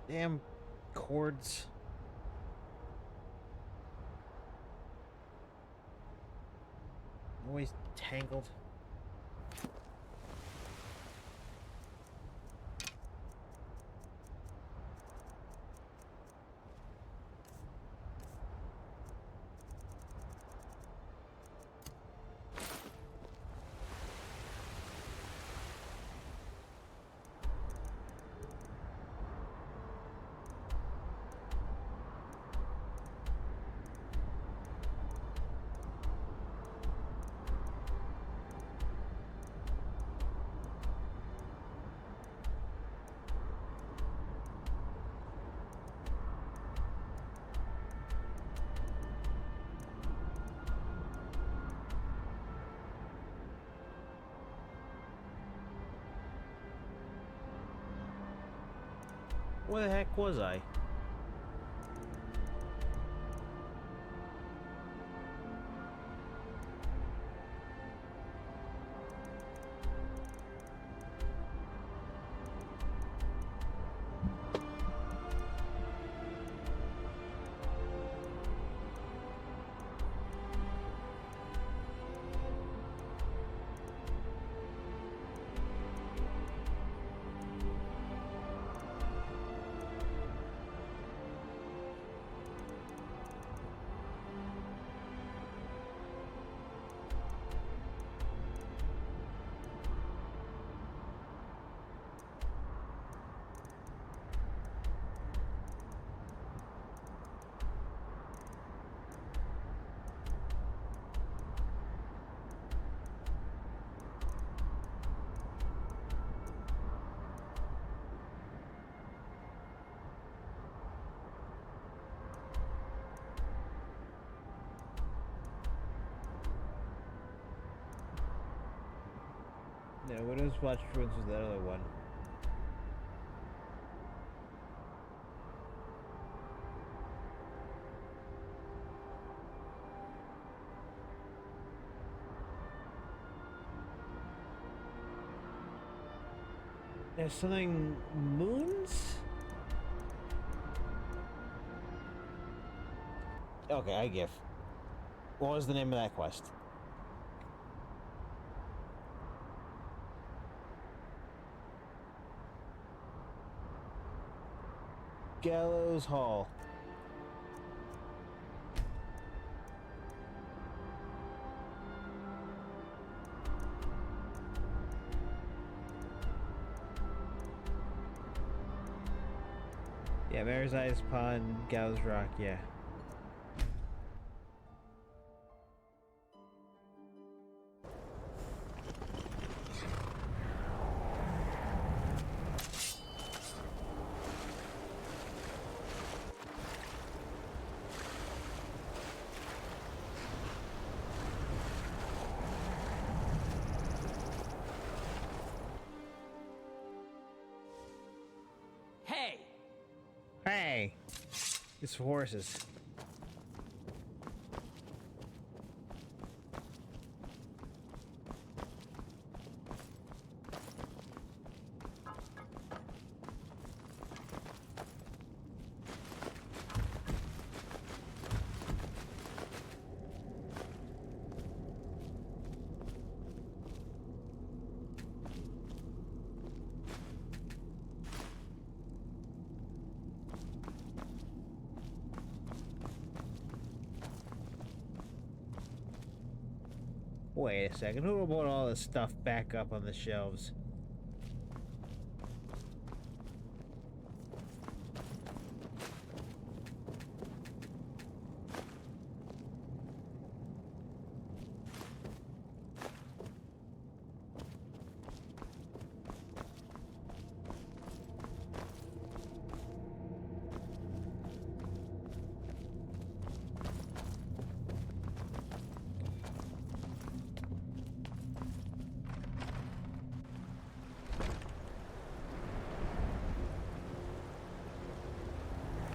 [SPEAKER 1] Damn cords. Always tangled. Where the heck was I? No, Widow's Watch Ruins was that other one. There's something... Moons? Okay, I give. What was the name of that quest? Gallows Hall. Yeah, Mare's Eyes Pond, Gallows Rock, yeah. Hey! It's for horses. Wait a second, who will put all this stuff back up on the shelves?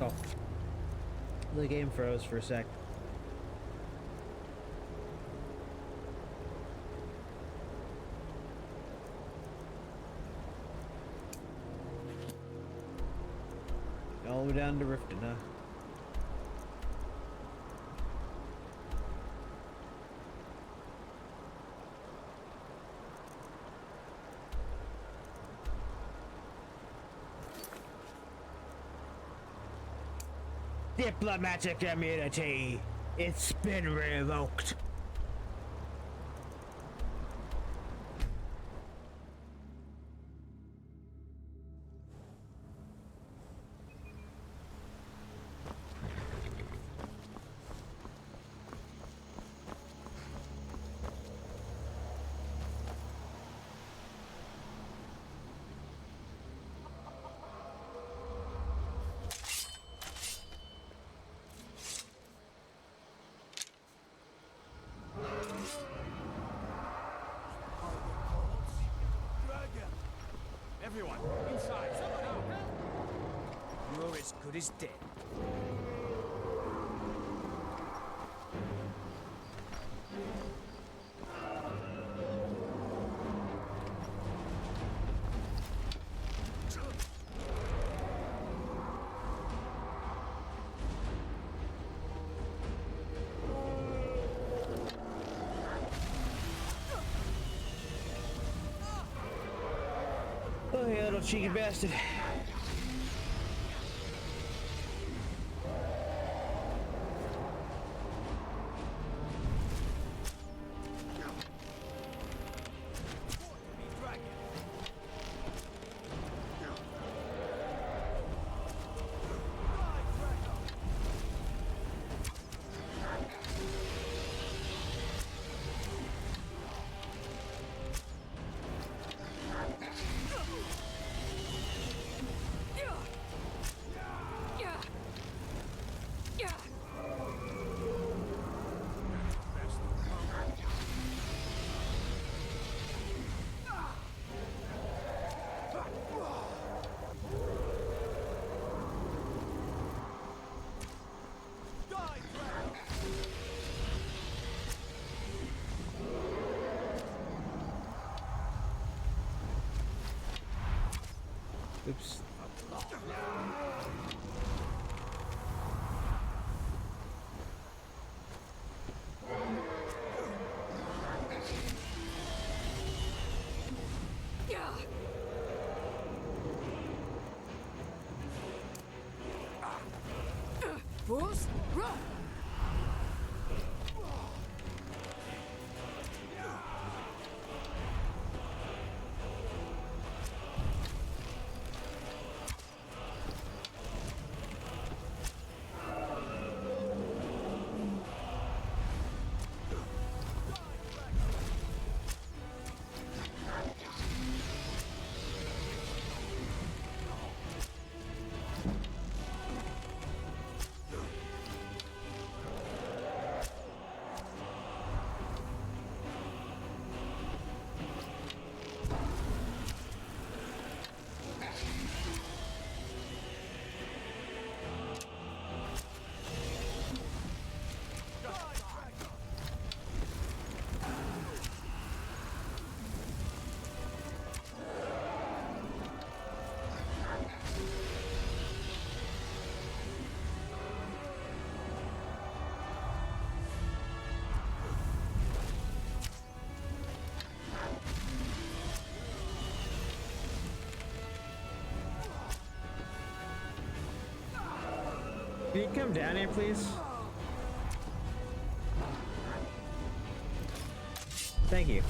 [SPEAKER 1] Oh. The game froze for a sec. all the way down to Riften, huh? Diplomatic immunity. It's been revoked.
[SPEAKER 2] Everyone, inside. You're as good as dead.
[SPEAKER 1] Oh, yeah, little cheeky bastard. Oops.
[SPEAKER 10] Fools, run!
[SPEAKER 1] Can you come down here, please? Thank you.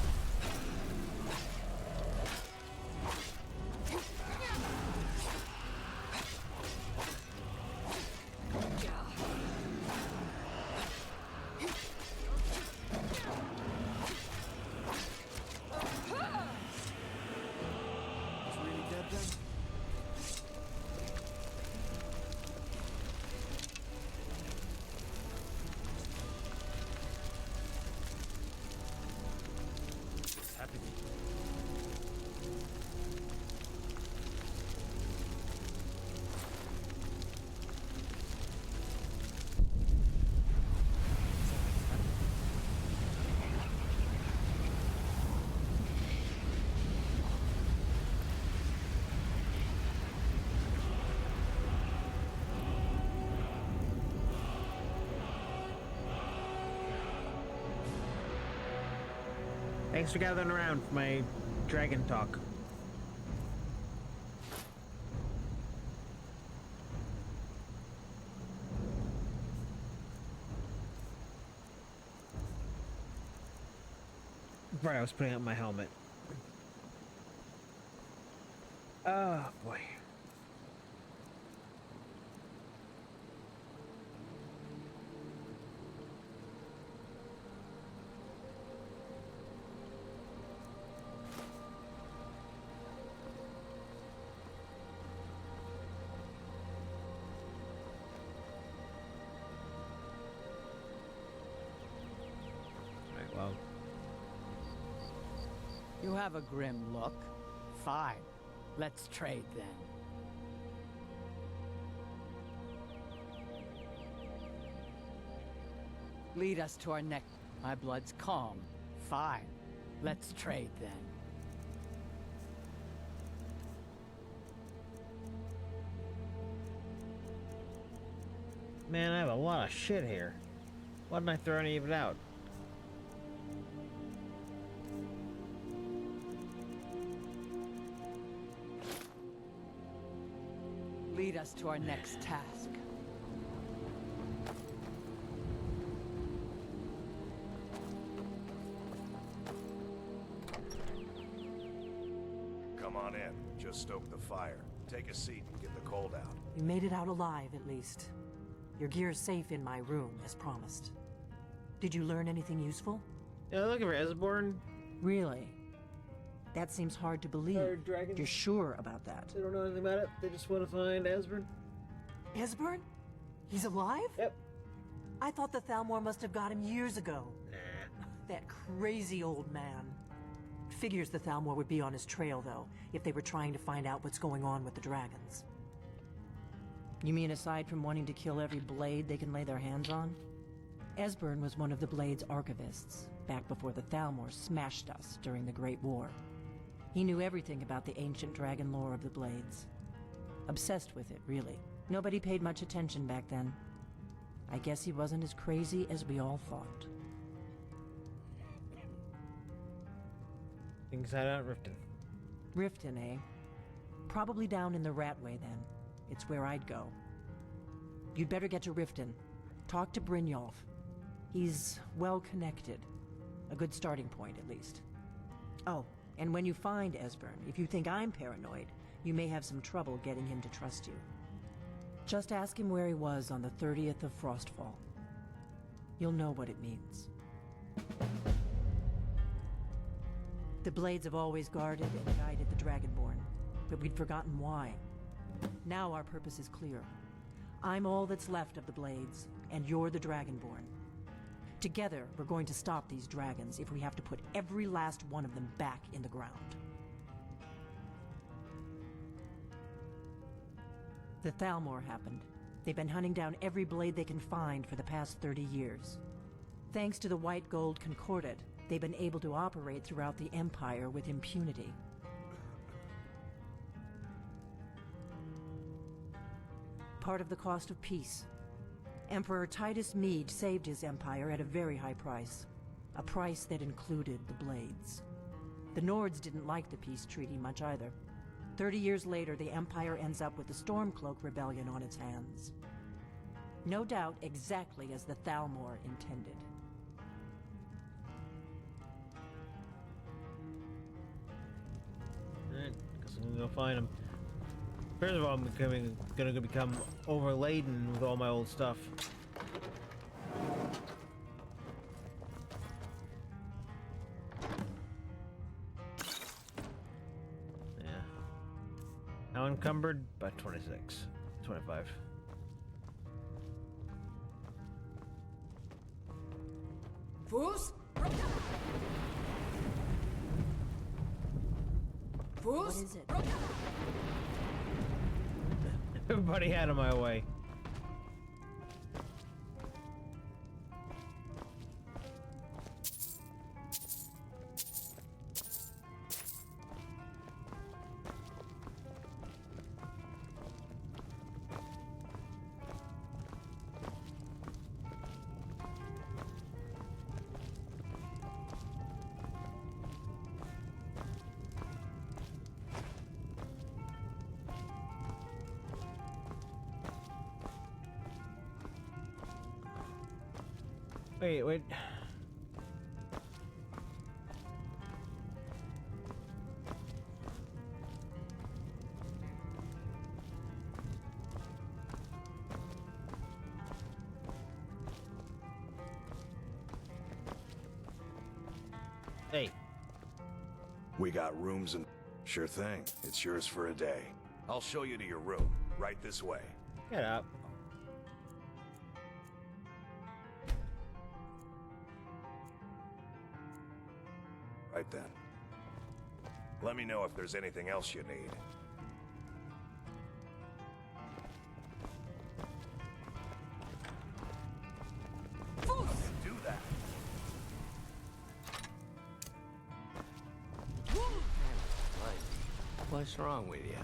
[SPEAKER 1] Thanks for gathering around for my dragon talk. Right, I was putting up my helmet. Oh boy. Right, well.
[SPEAKER 15] You have a grim look. Fine. Let's trade then. Lead us to our next. My blood's calm. Fine. Let's trade then.
[SPEAKER 1] Man, I have a lot of shit here. Why didn't I throw any of it out?
[SPEAKER 15] Lead us to our next task.
[SPEAKER 4] Come on in. Just stoke the fire. Take a seat and get the cold out.
[SPEAKER 16] You made it out alive, at least. Your gear's safe in my room, as promised. Did you learn anything useful?
[SPEAKER 1] Yeah, looking for Esborn.
[SPEAKER 16] Really? That seems hard to believe.
[SPEAKER 1] Dragons.
[SPEAKER 16] You're sure about that?
[SPEAKER 1] They don't know anything about it. They just want to find Esborn.
[SPEAKER 16] Esbern? He's alive?
[SPEAKER 1] Yep.
[SPEAKER 16] I thought the Thalmor must have got him years ago.
[SPEAKER 1] Nah.
[SPEAKER 16] That crazy old man. Figures the Thalmor would be on his trail, though, if they were trying to find out what's going on with the dragons. You mean aside from wanting to kill every blade they can lay their hands on? Esbern was one of the Blade's archivists, back before the Thalmor smashed us during the Great War. He knew everything about the ancient dragon lore of the Blades. Obsessed with it, really. Nobody paid much attention back then. I guess he wasn't as crazy as we all thought.
[SPEAKER 1] Things head out Riften.
[SPEAKER 16] Riften, eh? Probably down in the Ratway, then. It's where I'd go. You'd better get to Riften. Talk to Brynjolf. He's well-connected. A good starting point, at least. Oh, and when you find Esbern, if you think I'm paranoid, you may have some trouble getting him to trust you. Just ask him where he was on the 30th of Frostfall. You'll know what it means. The Blades have always guarded and guided the Dragonborn, but we'd forgotten why. Now our purpose is clear. I'm all that's left of the Blades, and you're the Dragonborn. Together, we're going to stop these dragons if we have to put every last one of them back in the ground. The Thalmor happened. They've been hunting down every blade they can find for the past 30 years. Thanks to the White Gold Concordat, they've been able to operate throughout the Empire with impunity. Part of the cost of peace. Emperor Titus Mede saved his empire at a very high price. A price that included the Blades. The Nords didn't like the peace treaty much either. 30 years later, the Empire ends up with the Stormcloak Rebellion on its hands. No doubt exactly as the Thalmor intended.
[SPEAKER 1] Alright, guess I'm gonna go find him. First of all, I'm gonna become overladen with all my old stuff. Yeah. How encumbered? By 26. 25.
[SPEAKER 10] Fus? Fus?
[SPEAKER 16] What is it?
[SPEAKER 1] Everybody out of my way. Wait. Hey.
[SPEAKER 4] We got rooms and... Sure thing. It's yours for a day. I'll show you to your room. Right this way.
[SPEAKER 1] Get up.
[SPEAKER 4] Right then. Let me know if there's anything else you need. Do that.
[SPEAKER 7] What's wrong with you?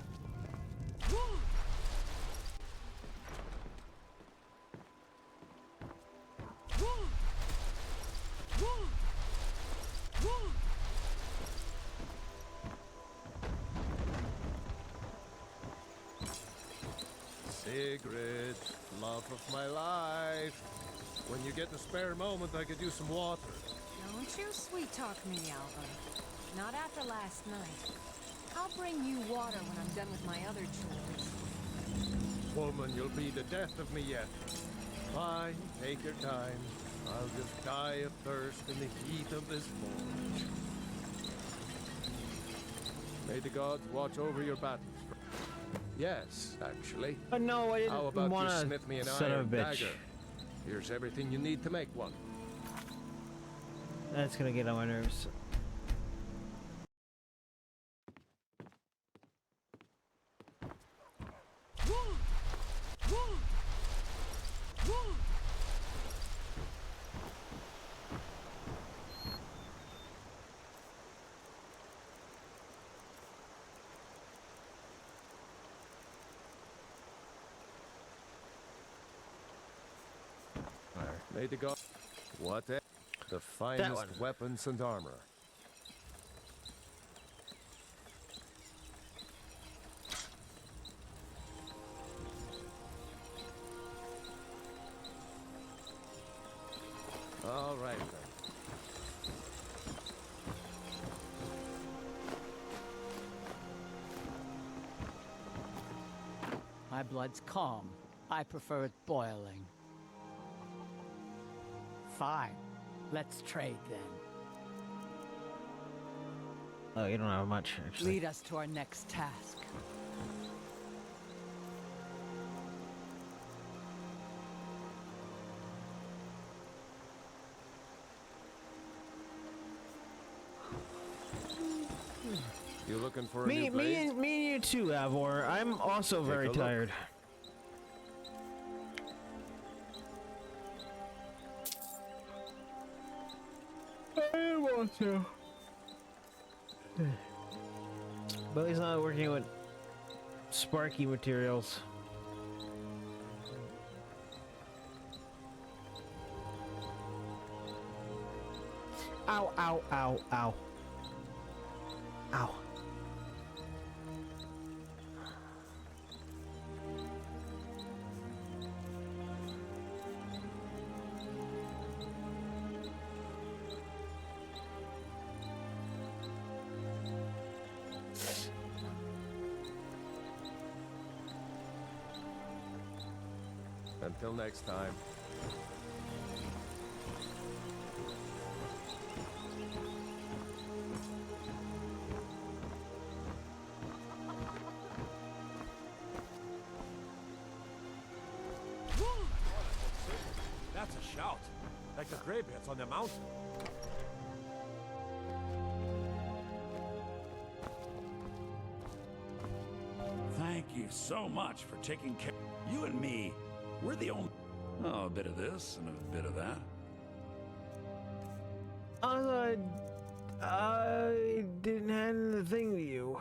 [SPEAKER 20] Sigrid, love of my life. When you get the spare moment, I could use some water.
[SPEAKER 8] Don't you sweet-talk me, Alva. Not after last night. I'll bring you water when I'm done with my other chores.
[SPEAKER 20] Woman, you'll be the death of me yet. Fine, take your time. I'll just die of thirst in the heat of this forge. May the gods watch over your battles. Yes, actually.
[SPEAKER 1] But no, I
[SPEAKER 20] How
[SPEAKER 1] didn't
[SPEAKER 20] about
[SPEAKER 1] want
[SPEAKER 20] you
[SPEAKER 1] to.
[SPEAKER 20] smith me an
[SPEAKER 1] Son
[SPEAKER 20] iron
[SPEAKER 1] of a bitch.
[SPEAKER 20] dagger? Here's everything you need to make one.
[SPEAKER 1] That's gonna get on my nerves.
[SPEAKER 20] May the god... What the finest weapons and armor. All right, then.
[SPEAKER 15] My blood's calm. I prefer it boiling. Fine. Let's trade then.
[SPEAKER 1] Oh, you don't have much, actually.
[SPEAKER 15] Lead us to our next task.
[SPEAKER 20] You looking for a new blade?
[SPEAKER 1] Me and you too, Avor. I'm also very tired. I want to. But he's not working with sparky materials. Ow, ow, ow, ow. Ow.
[SPEAKER 20] Until next time.
[SPEAKER 21] That's a shout, like the graybeards on the mountain. Thank you so much for taking care. You and me, we're the only. Oh, a bit of this and a bit of that.
[SPEAKER 1] I didn't hand the thing to you.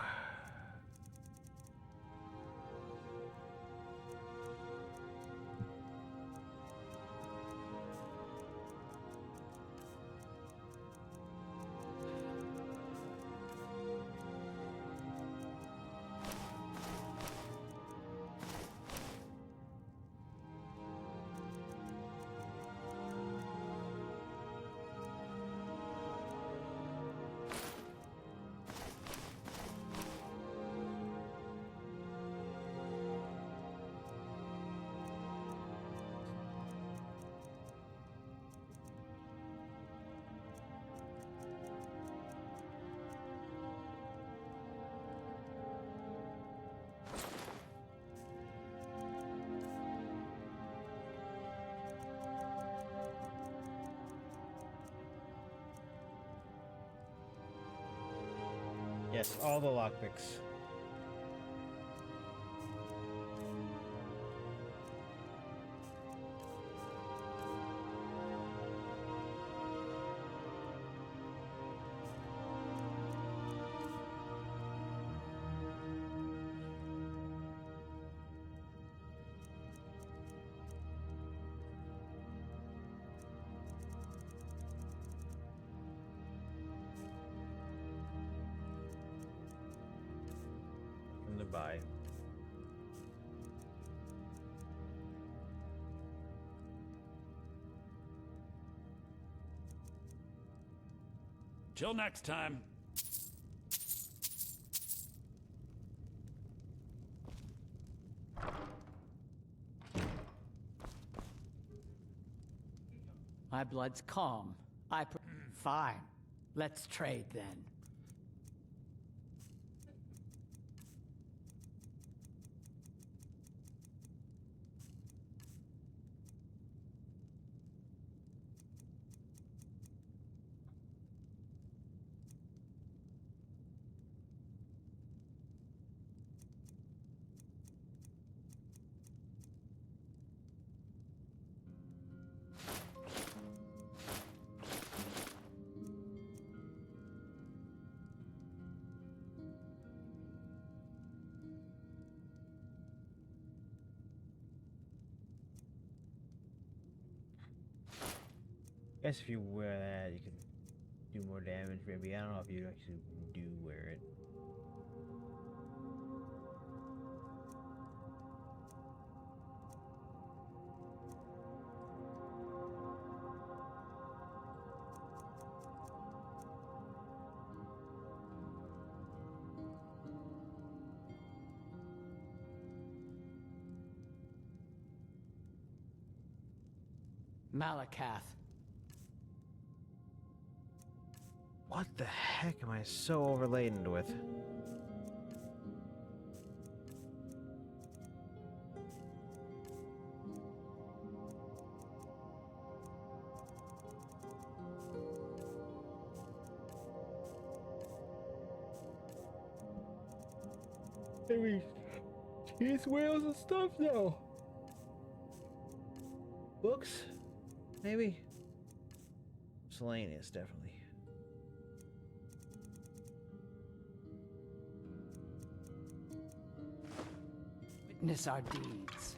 [SPEAKER 1] Yes, all the lockpicks. Bye.
[SPEAKER 21] Till next time.
[SPEAKER 15] My blood's calm. Fine. Let's trade then.
[SPEAKER 1] I guess if you wear that, you can do more damage, maybe. I don't know if you actually do wear it.
[SPEAKER 15] Malakath.
[SPEAKER 1] What the heck am I so overladen with? Maybe teeth, whales, and stuff now. Books? Maybe? Miscellaneous, definitely.
[SPEAKER 15] Witness our deeds.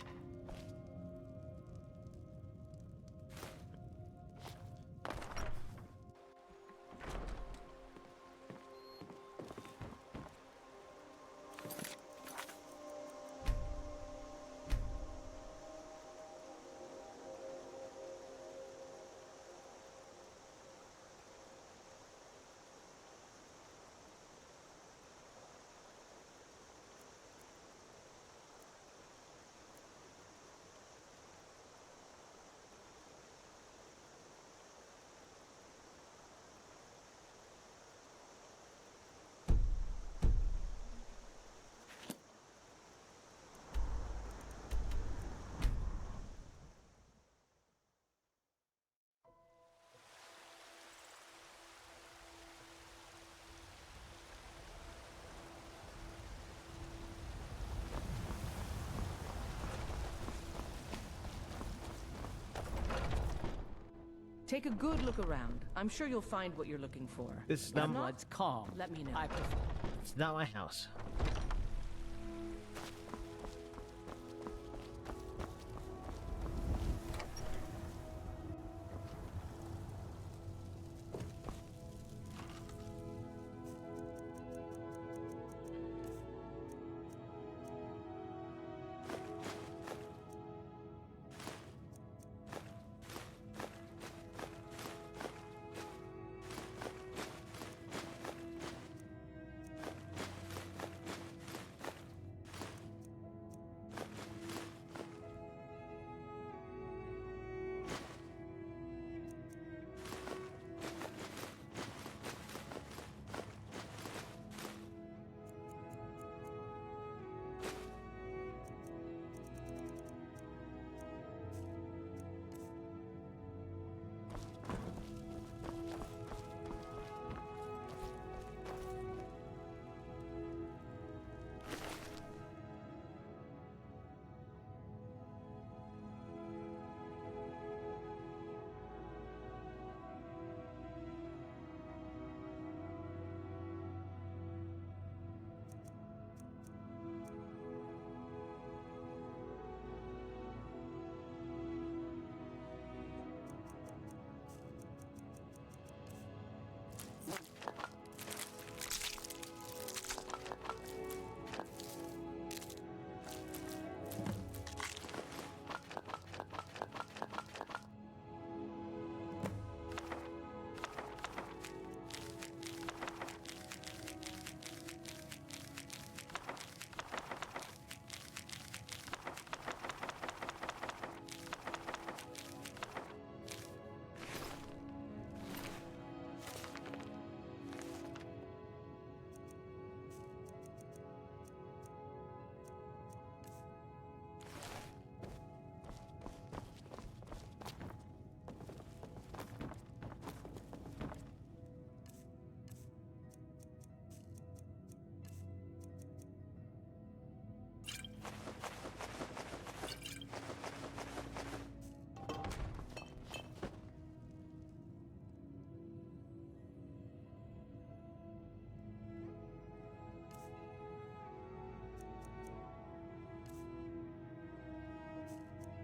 [SPEAKER 17] Take a good look around. I'm sure you'll find what you're looking for.
[SPEAKER 1] This is not
[SPEAKER 15] Blood's calm.
[SPEAKER 17] Let me know.
[SPEAKER 15] I prefer.
[SPEAKER 1] It's not my house.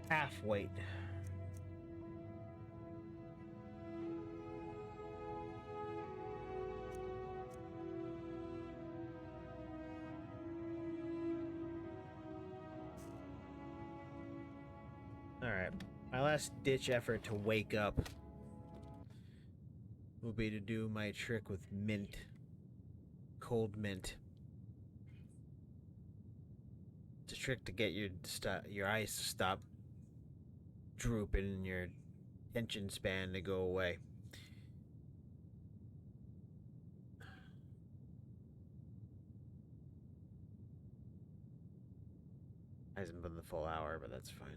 [SPEAKER 1] Half weight. Alright. My last ditch effort to wake up will be to do my trick with mint. Cold mint. It's a trick to get your eyes to stop drooping and your attention span to go away. Hasn't been the full hour, but that's fine.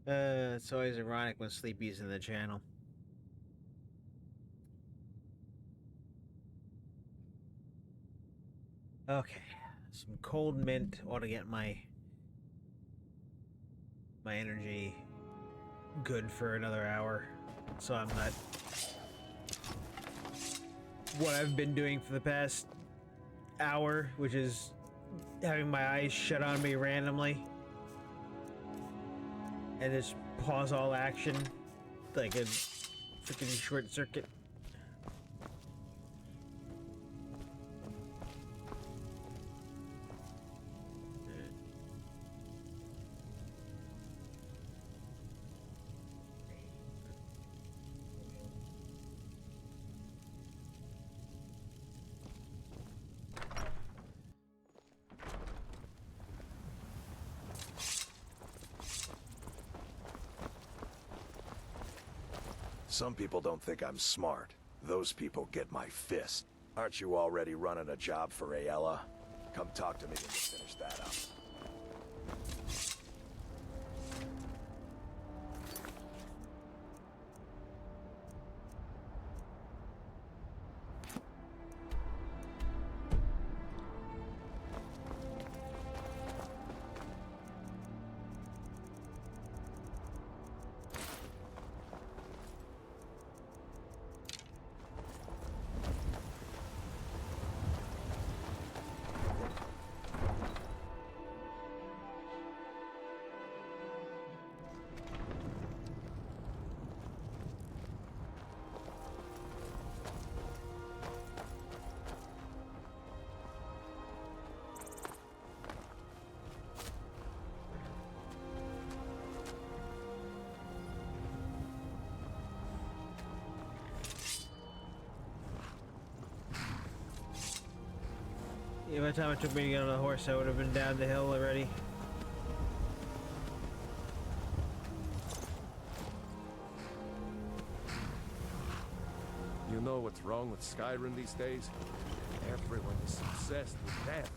[SPEAKER 1] It's always ironic when Sleepy's in the channel. Okay, some cold mint ought to get my energy good for another hour, so I'm not what I've been doing for the past hour, which is having my eyes shut on me randomly and just pause all action like a freaking short circuit.
[SPEAKER 4] Some people don't think I'm smart. Those people get my fist. Aren't you already running a job for Ayala? Come talk to me when you finish that up. Yeah, by the time it took me to get on the horse, I would have been down the hill already.
[SPEAKER 20] You know what's wrong with Skyrim these days? Everyone is obsessed with death.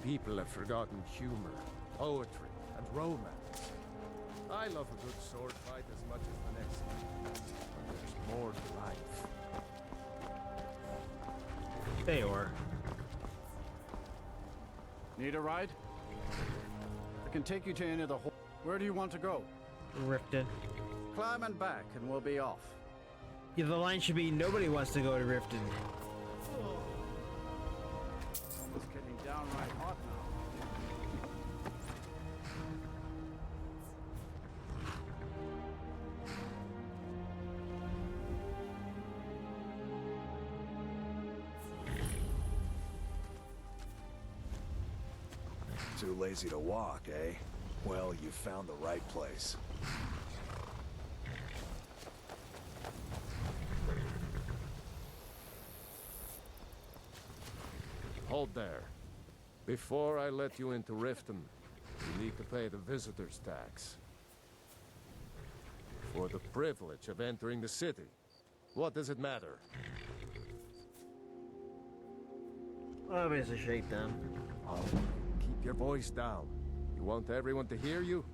[SPEAKER 20] People have forgotten humor, poetry, and romance. I love a good sword fight as much as the next. But there's more to life.
[SPEAKER 1] They are.
[SPEAKER 13] Need a ride? I can take you to any of the hall. Where do you want to go?
[SPEAKER 1] Riften.
[SPEAKER 13] Climb and back, and we'll be off.
[SPEAKER 1] Yeah, the line should be nobody wants to go to Riften.
[SPEAKER 13] It's getting downright hot now.
[SPEAKER 4] Too lazy to walk, eh? Well, you found the right place.
[SPEAKER 20] Hold there. Before I let you into Riften, you need to pay the visitor's tax. For the privilege of entering the city. What does it matter?
[SPEAKER 1] Obviously, shakedown.
[SPEAKER 20] Oh, keep your voice down. You want everyone to hear you?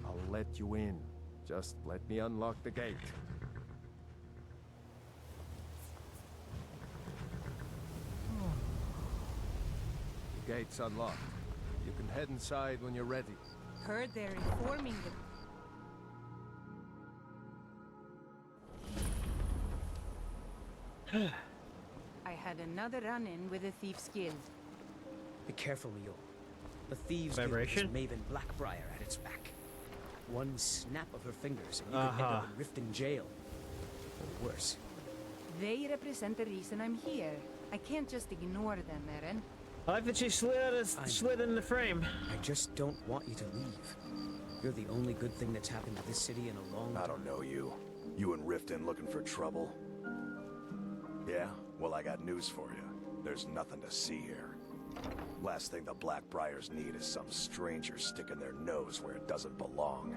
[SPEAKER 20] I'll let you in. Just let me unlock the gate. The gate's unlocked. You can head inside when you're ready.
[SPEAKER 6] Heard they're informing the... I had another run-in with a Thieves Guild.
[SPEAKER 2] Be careful, Mule. The Thieves Guild has Maven Blackbriar at its back. One snap of her fingers and you could end up in Riften jail. Or worse.
[SPEAKER 6] They represent the reason I'm here. I can't just ignore them, Eren.
[SPEAKER 1] I like that she slid in the frame.
[SPEAKER 2] I just don't want you to leave. You're the only good thing that's happened to this city in a long time.
[SPEAKER 4] I don't know you. You and Riften looking for trouble? Yeah? Well, I got news for you. There's nothing to see here. Last thing the Blackbriars need is some stranger sticking their nose where it doesn't belong.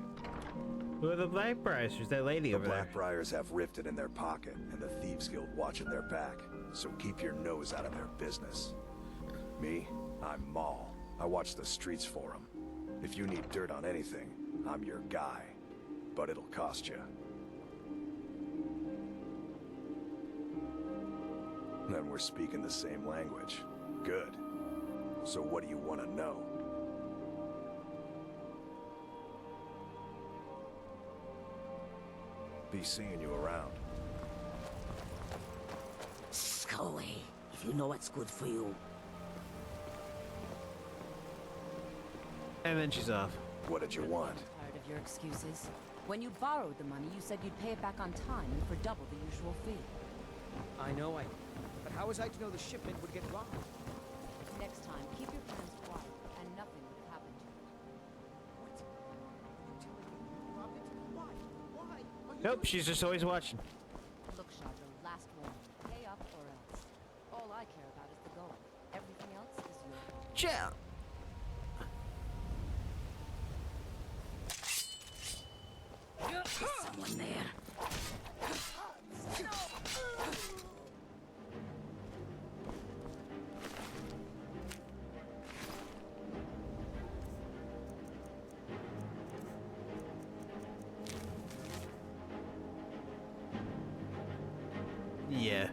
[SPEAKER 1] Who are the Blackbriars? Who's that lady over there?
[SPEAKER 4] The Blackbriars have Riften in their pocket, and the Thieves Guild watching their back. So keep your nose out of their business. Me? I'm Maul, I watch the streets for them. If you need dirt on anything, I'm your guy. But it'll cost you. Then we're speaking the same language. Good. So what do you want to know? Be seeing you around.
[SPEAKER 11] Go away, if you know what's good for you.
[SPEAKER 1] And then she's off.
[SPEAKER 4] What did you want?
[SPEAKER 5] Tired of your excuses. When you borrowed the money, you said you'd pay it back on time and for double the usual fee.
[SPEAKER 2] I know. But how was I to know the shipment would get robbed?
[SPEAKER 5] Next time, keep your plans quiet, and nothing will happen to you.
[SPEAKER 1] Nope, she's just always watching.
[SPEAKER 5] Look, Shadro, last warning. Pay up or else. All I care about is the going. Everything else is yours.
[SPEAKER 1] Chill.
[SPEAKER 11] There's someone there.
[SPEAKER 1] Yeah.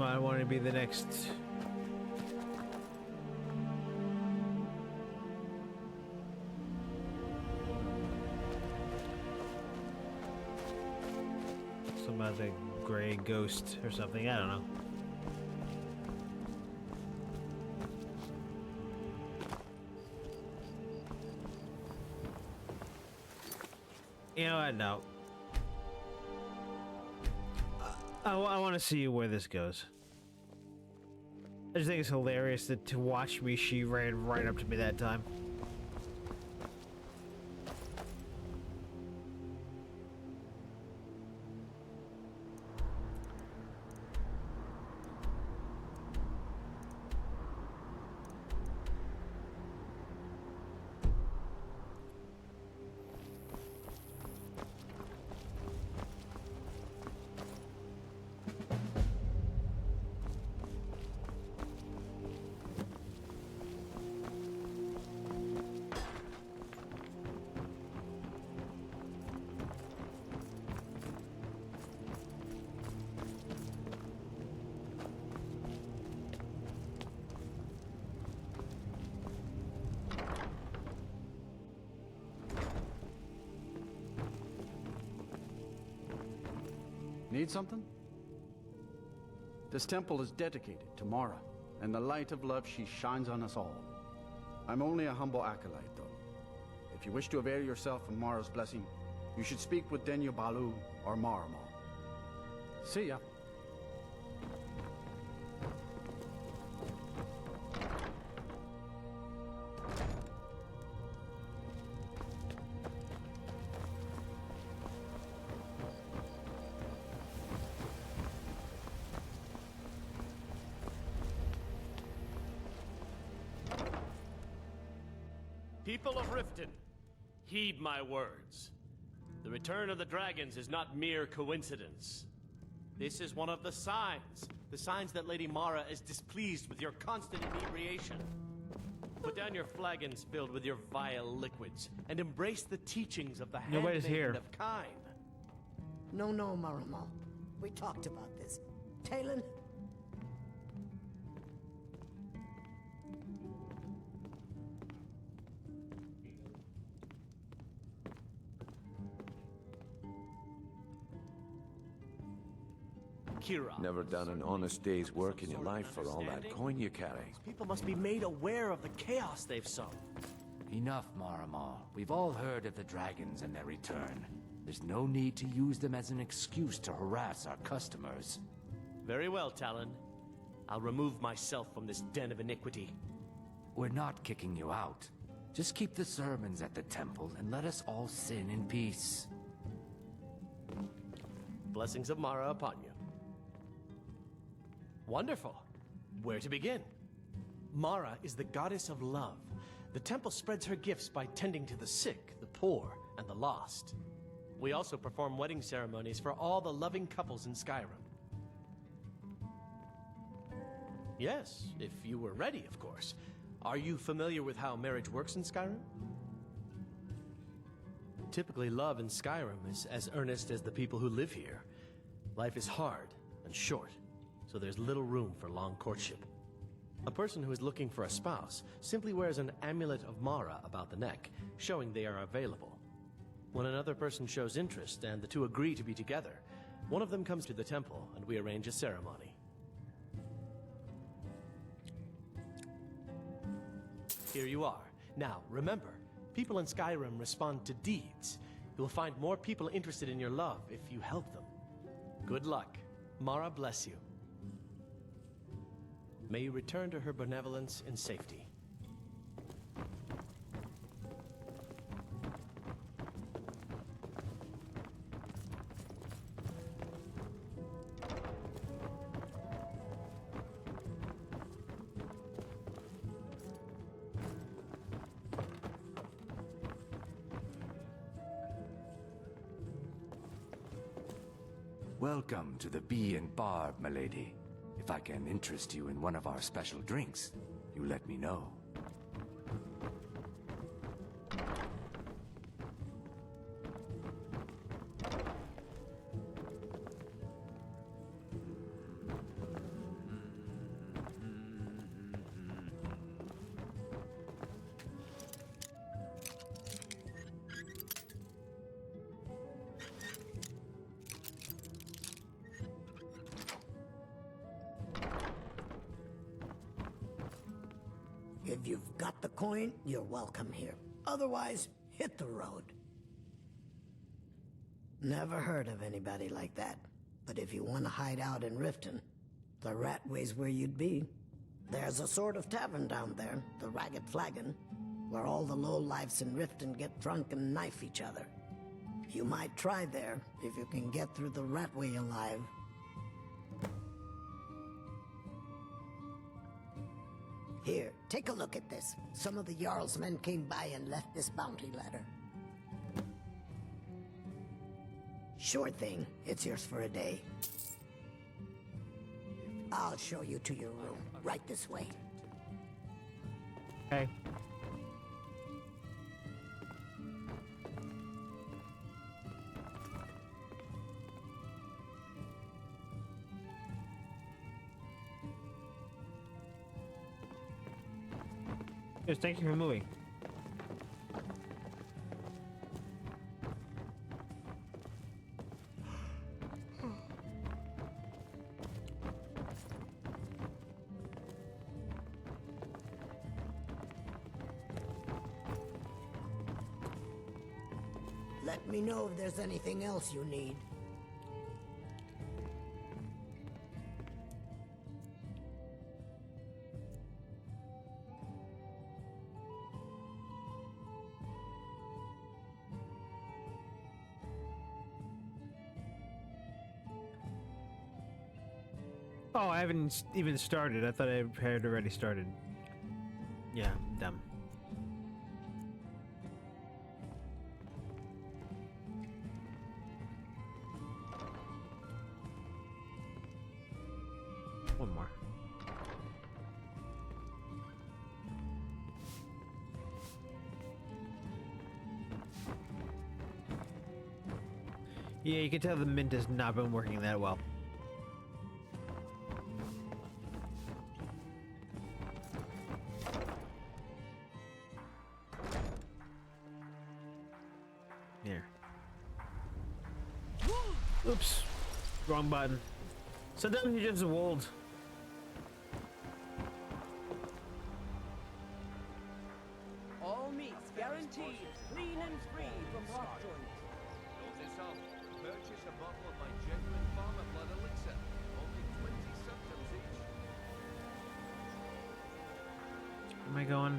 [SPEAKER 1] I want to be the next. Some other gray ghost or something. I don't know. You know what? No. I want to see where this goes. I just think it's hilarious that to watch me, she ran right up to me that time.
[SPEAKER 13] Need something? This temple is dedicated to Mara, and the light of love she shines on us all. I'm only a humble acolyte, though. If you wish to avail yourself of Mara's blessing, you should speak with Denya Balu or Maramal. See ya.
[SPEAKER 7] People of Riften, heed my words. The return of the dragons is not mere coincidence. This is one of the signs. The signs that Lady Mara is displeased with your constant inebriation. Put down your flagons filled with your vile liquids, and embrace the teachings of the handmaiden of Kyne.
[SPEAKER 11] No, Marama. We talked about this. Talon?
[SPEAKER 7] Kira.
[SPEAKER 12] Never done an honest day's work in your life for all that coin you carry.
[SPEAKER 7] People must be made aware of the chaos they've sown.
[SPEAKER 19] Enough, Marama. We've all heard of the dragons and their return. There's no need to use them as an excuse to harass our customers.
[SPEAKER 7] Very well, Talon. I'll remove myself from this den of iniquity.
[SPEAKER 19] We're not kicking you out. Just keep the sermons at the temple and let us all sin in peace.
[SPEAKER 7] Blessings of Mara upon you. Wonderful. Where to begin? Mara is the goddess of love. The temple spreads her gifts by tending to the sick, the poor, and the lost. We also perform wedding ceremonies for all the loving couples in Skyrim. Yes, if you were ready, of course. Are you familiar with how marriage works in Skyrim? Typically, love in Skyrim is as earnest as the people who live here. Life is hard and short, so there's little room for long courtship. A person who is looking for a spouse simply wears an amulet of Mara about the neck, showing they are available. When another person shows interest and the two agree to be together, one of them comes to the temple and we arrange a ceremony. Here you are. Now, remember, people in Skyrim respond to deeds. You will find more people interested in your love if you help them. Good luck. Mara bless you. May you return to her benevolence in safety.
[SPEAKER 19] Welcome to the Bee and Barb, milady. If I can interest you in one of our special drinks, you let me know.
[SPEAKER 11] If you've got the coin, you're welcome here. Otherwise, hit the road. Never heard of anybody like that. But if you want to hide out in Riften, the Ratway's where you'd be. There's a sort of tavern down there, the Ragged Flagon, where all the lowlifes in Riften get drunk and knife each other. You might try there, if you can get through the Ratway alive. Here, take a look at this. Some of the Jarl's men came by and left this bounty letter. Sure thing. It's yours for a day. I'll show you to your room. Right this way.
[SPEAKER 1] Okay. Yes, thank you for moving.
[SPEAKER 11] Let me know if there's anything else you need.
[SPEAKER 1] Oh, I haven't even started. I thought I had already started. Yeah, dumb. Yeah, you can tell the mint has not been working that well. Here. Oops. Wrong button. Sometimes you just old.
[SPEAKER 2] All meats guaranteed, clean and free from rock joint.
[SPEAKER 10] Purchase a bottle of my genuine farmer blood elixir. Only 20 symptoms each.
[SPEAKER 1] Where am I going?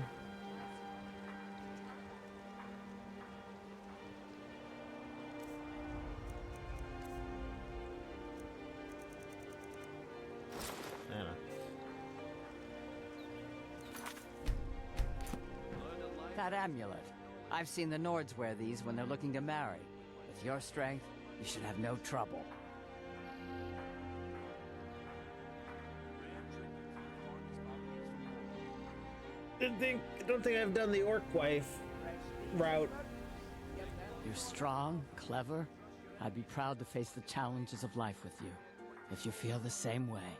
[SPEAKER 1] I don't know.
[SPEAKER 15] That amulet. I've seen the Nords wear these when they're looking to marry. With your strength, you should have no trouble.
[SPEAKER 1] I don't think I've done the orc wife route.
[SPEAKER 15] You're strong, clever. I'd be proud to face the challenges of life with you, if you feel the same way.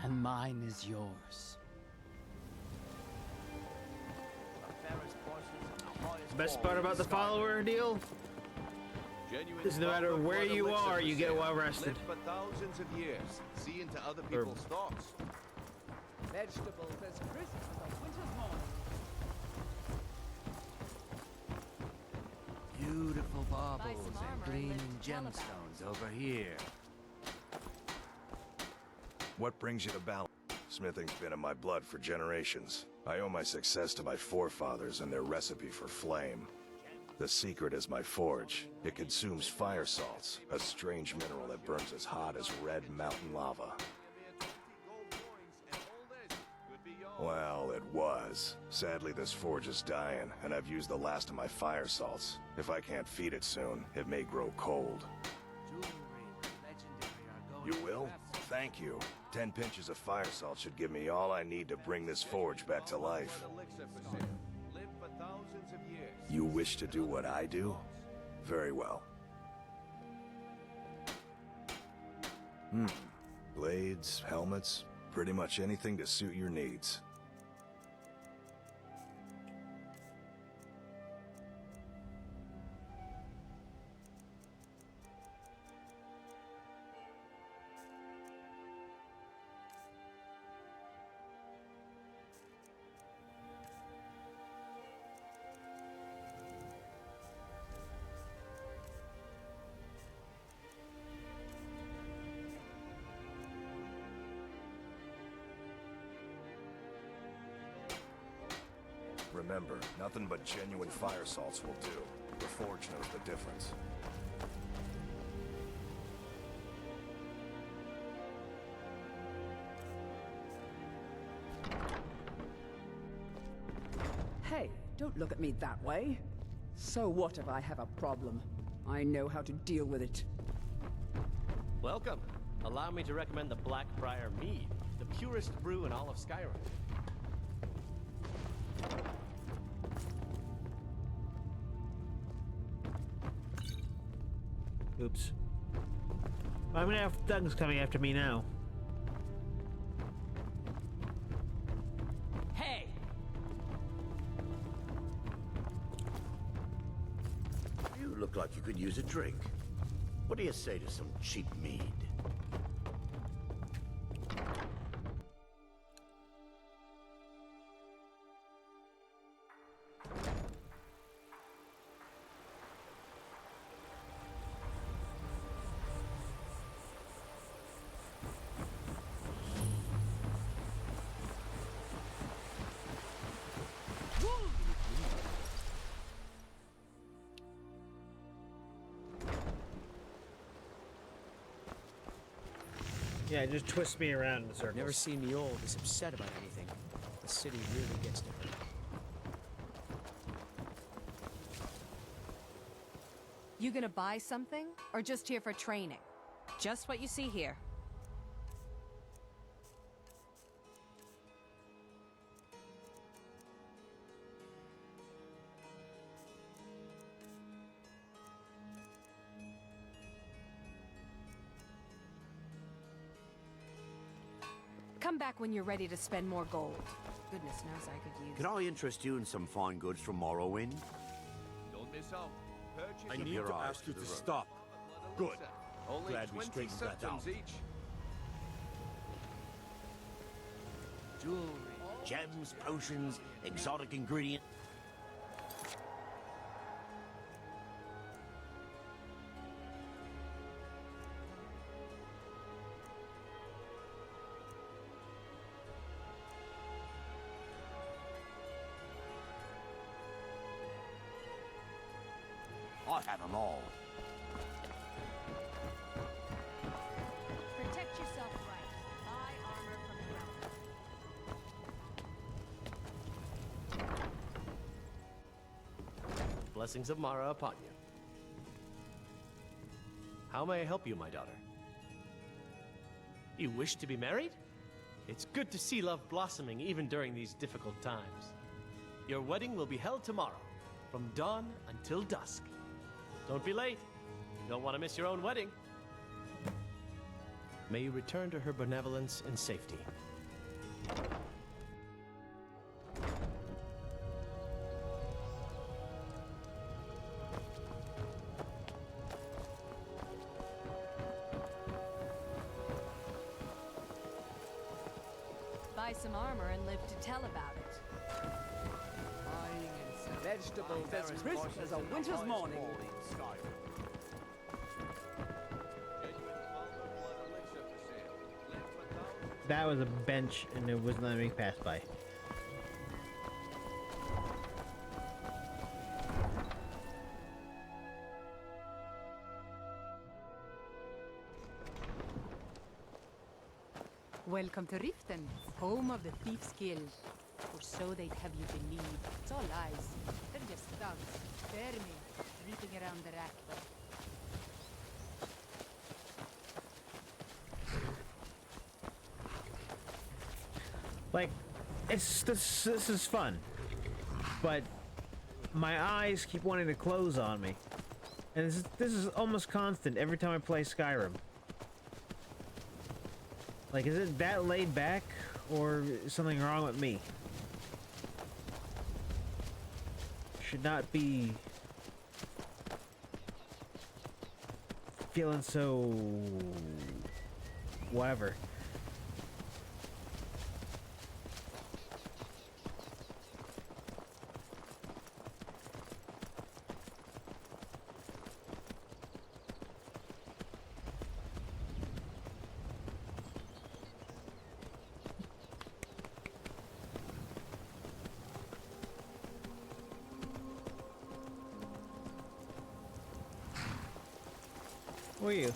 [SPEAKER 15] And mine is yours.
[SPEAKER 1] Best part about the follower deal is no matter where you are, you get well rested.
[SPEAKER 10] Live for thousands of years. See into other people's thoughts.
[SPEAKER 2] Vegetables as crisp as a winter's morning.
[SPEAKER 19] Beautiful baubles and gleaming gemstones over here.
[SPEAKER 4] What brings you to Balamb? Smithing's been in my blood for generations. I owe my success to my forefathers and their recipe for flame. The secret is my forge. It consumes fire salts, a strange mineral that burns as hot as red mountain lava. Well, it was. Sadly, this forge is dying, and I've used the last of my fire salts. If I can't feed it soon, it may grow cold. You will? Thank you. 10 pinches of fire salt should give me all I need to bring this forge back to life. You wish to do what I do? Very well. Blades, helmets, pretty much anything to suit your needs. Remember, nothing but genuine fire salts will do. The forge knows the difference.
[SPEAKER 18] Hey, don't look at me that way. So what if I have a problem? I know how to deal with it.
[SPEAKER 7] Welcome. Allow me to recommend the Blackbriar Mead, the purest brew in all of Skyrim.
[SPEAKER 1] Oops. I'm gonna have thugs coming after me now.
[SPEAKER 15] Hey!
[SPEAKER 3] You look like you could use a drink. What do you say to some cheap mead?
[SPEAKER 1] Yeah, just twist me around in the circles.
[SPEAKER 2] Never seen Mjolnir this upset about anything. The city really gets to her.
[SPEAKER 5] You gonna buy something, or just here for training? Just what you see here.
[SPEAKER 8] Come back when you're ready to spend more gold. Goodness knows I could use
[SPEAKER 3] Can I interest you in some fine goods from Morrowind?
[SPEAKER 20] Don't miss out. Purchase
[SPEAKER 3] I need to ask you to stop. Good.
[SPEAKER 20] Only
[SPEAKER 3] Glad we
[SPEAKER 20] 20
[SPEAKER 3] straightened that out.
[SPEAKER 20] symptoms each.
[SPEAKER 3] Jewelry, gems, potions, exotic ingredients. I have them all.
[SPEAKER 5] Protect yourself right. Buy armor from the ground.
[SPEAKER 7] Blessings of Mara upon you. How may I help you, my daughter? You wish to be married? It's good to see love blossoming even during these difficult times. Your wedding will be held tomorrow, from dawn until dusk. Don't be late. You don't want to miss your own wedding. May you return to her benevolence in safety.
[SPEAKER 5] Buy some armor and live to tell about it.
[SPEAKER 18] Vegetables as crisp as a winter's morning.
[SPEAKER 1] That was a bench, and it wasn't letting me pass by.
[SPEAKER 6] Welcome to Riften, home of the Thief's Guild. Or so they'd have you believe. It's all lies. They're just thugs. Vermin, creeping around the Rakta.
[SPEAKER 1] Like, this is fun, but my eyes keep wanting to close on me, and this is almost constant every time I play Skyrim. Like, is it that laid back, or is something wrong with me? Should not be feeling so whatever. Who are you?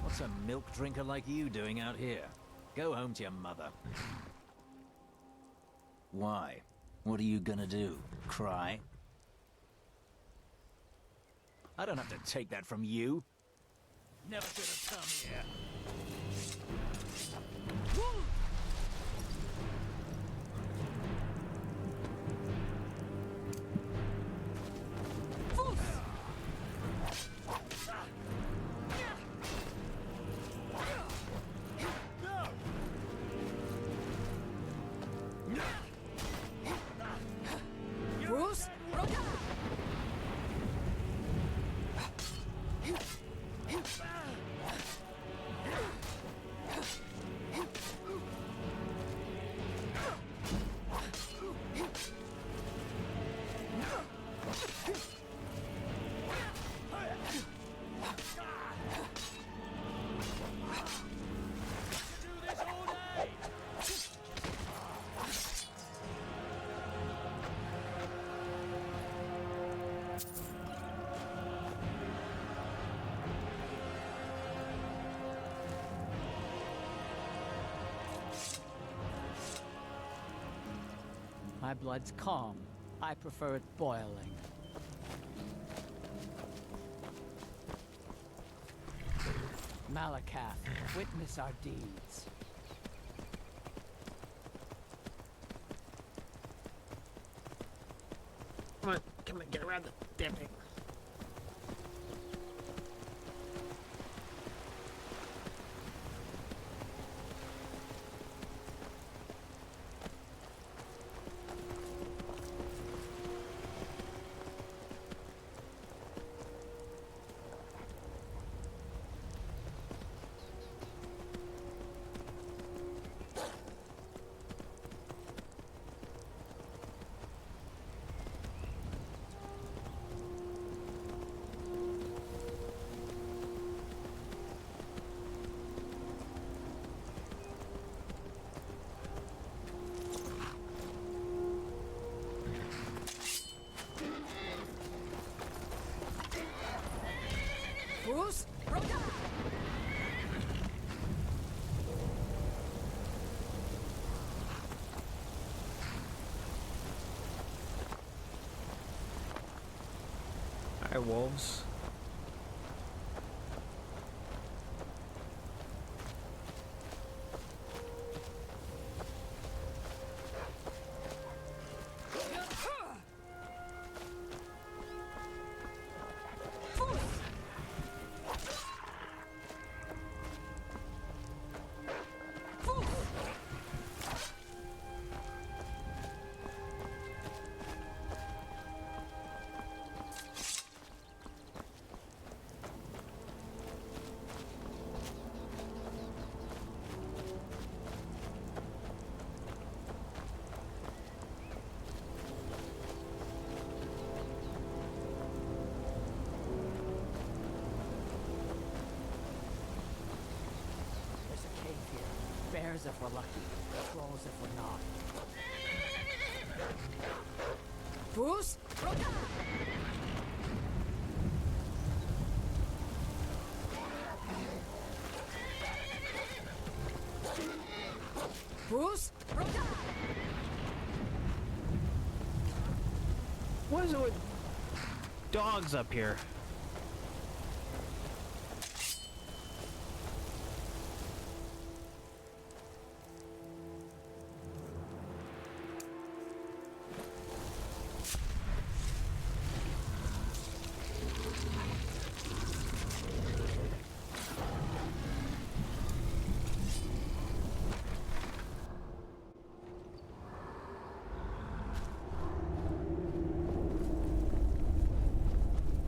[SPEAKER 14] What's a milk drinker like you doing out here? Go home to your mother. Why? What are you gonna do? Cry? I don't have to take that from you. Never should have come here.
[SPEAKER 15] My blood's calm. I prefer it boiling. Malakath, witness our deeds.
[SPEAKER 1] Come on, get around the damn thing. werewolves.
[SPEAKER 15] Bears if we're lucky, trolls if we're not.
[SPEAKER 10] Fools! Fools!
[SPEAKER 1] What is it with dogs up here?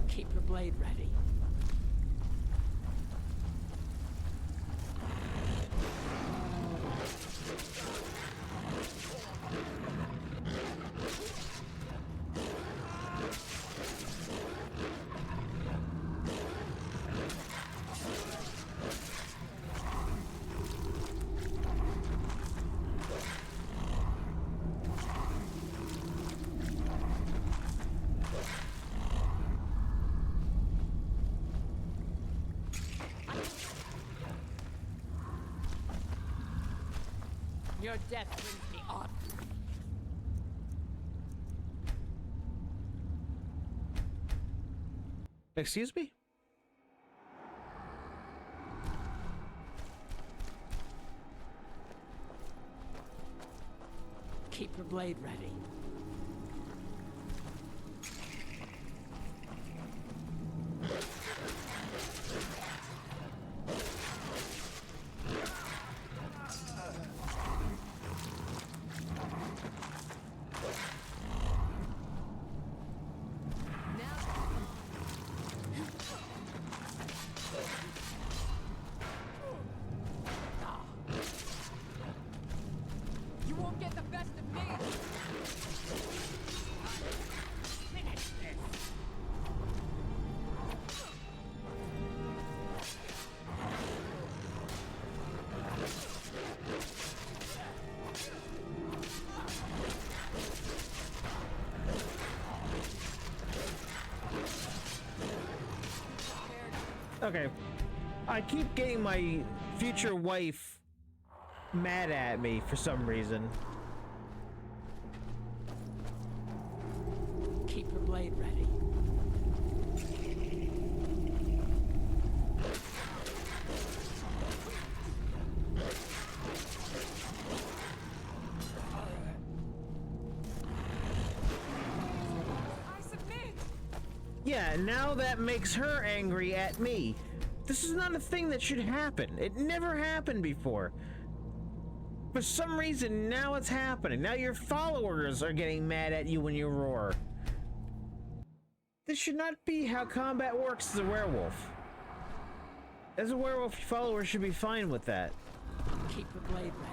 [SPEAKER 15] Keep your blade ready. Your death brings me on.
[SPEAKER 1] Excuse me?
[SPEAKER 15] Keep your blade ready.
[SPEAKER 10] You won't get the best of me! Finish this!
[SPEAKER 1] Okay. I keep getting my future wife mad at me for some reason.
[SPEAKER 15] Keep your blade ready.
[SPEAKER 1] Yeah, now that makes her angry at me. This is not a thing that should happen. It never happened before. For some reason, now it's happening. Now your followers are getting mad at you when you roar. This should not be how combat works as a werewolf. As a werewolf, your followers should be fine with that.
[SPEAKER 15] Keep your blade ready.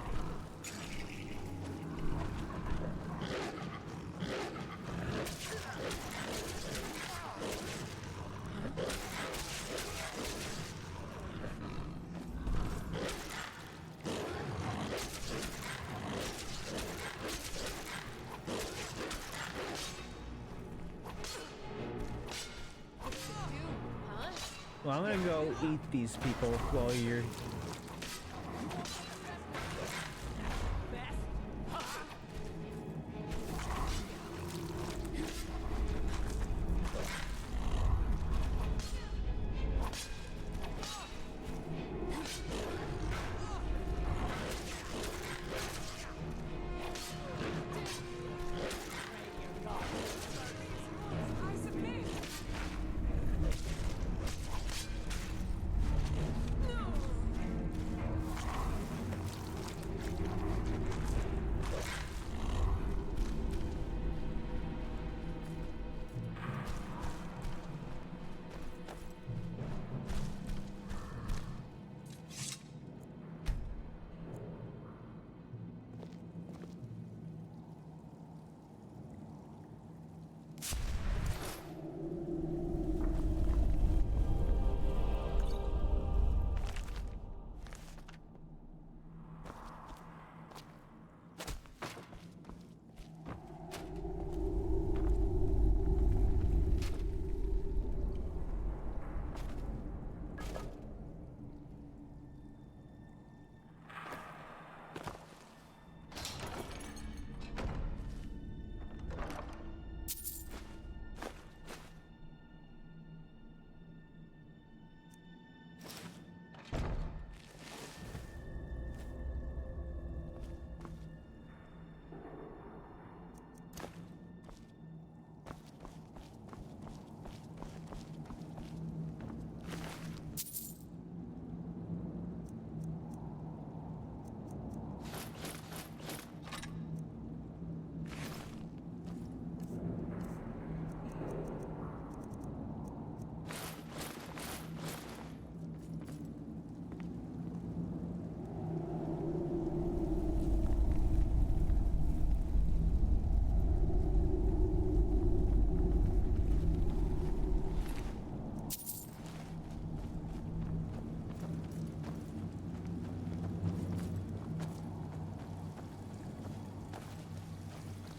[SPEAKER 1] Well, I'm gonna go eat these people while you're...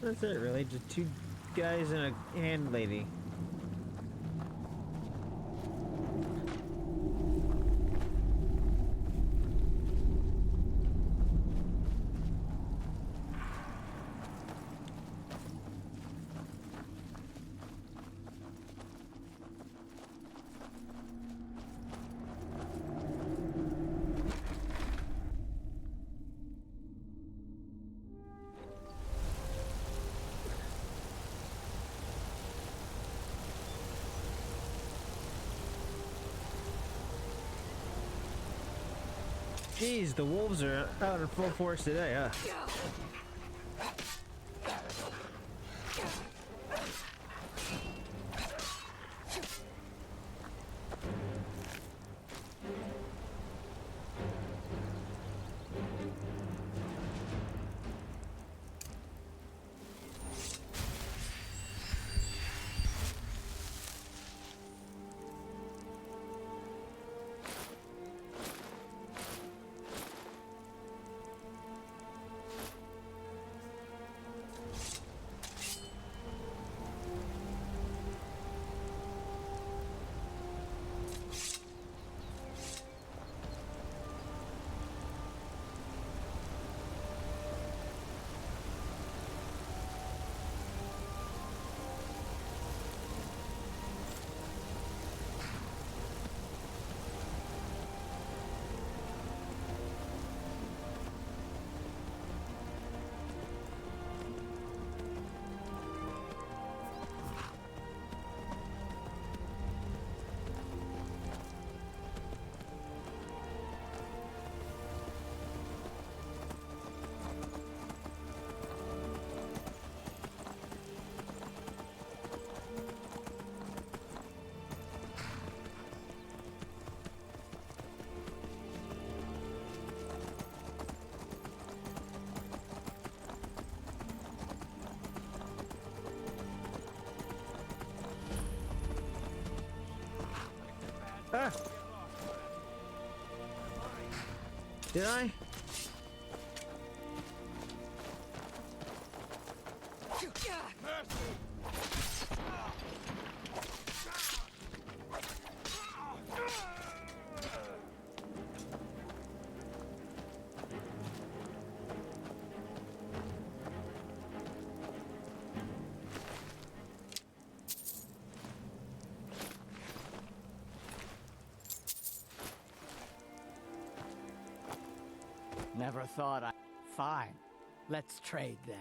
[SPEAKER 1] That's it, really. Just two guys and a hand lady. Jeez, the wolves are out in full force today, huh? Ah. Did I?
[SPEAKER 15] Never thought I... Fine. Let's trade then.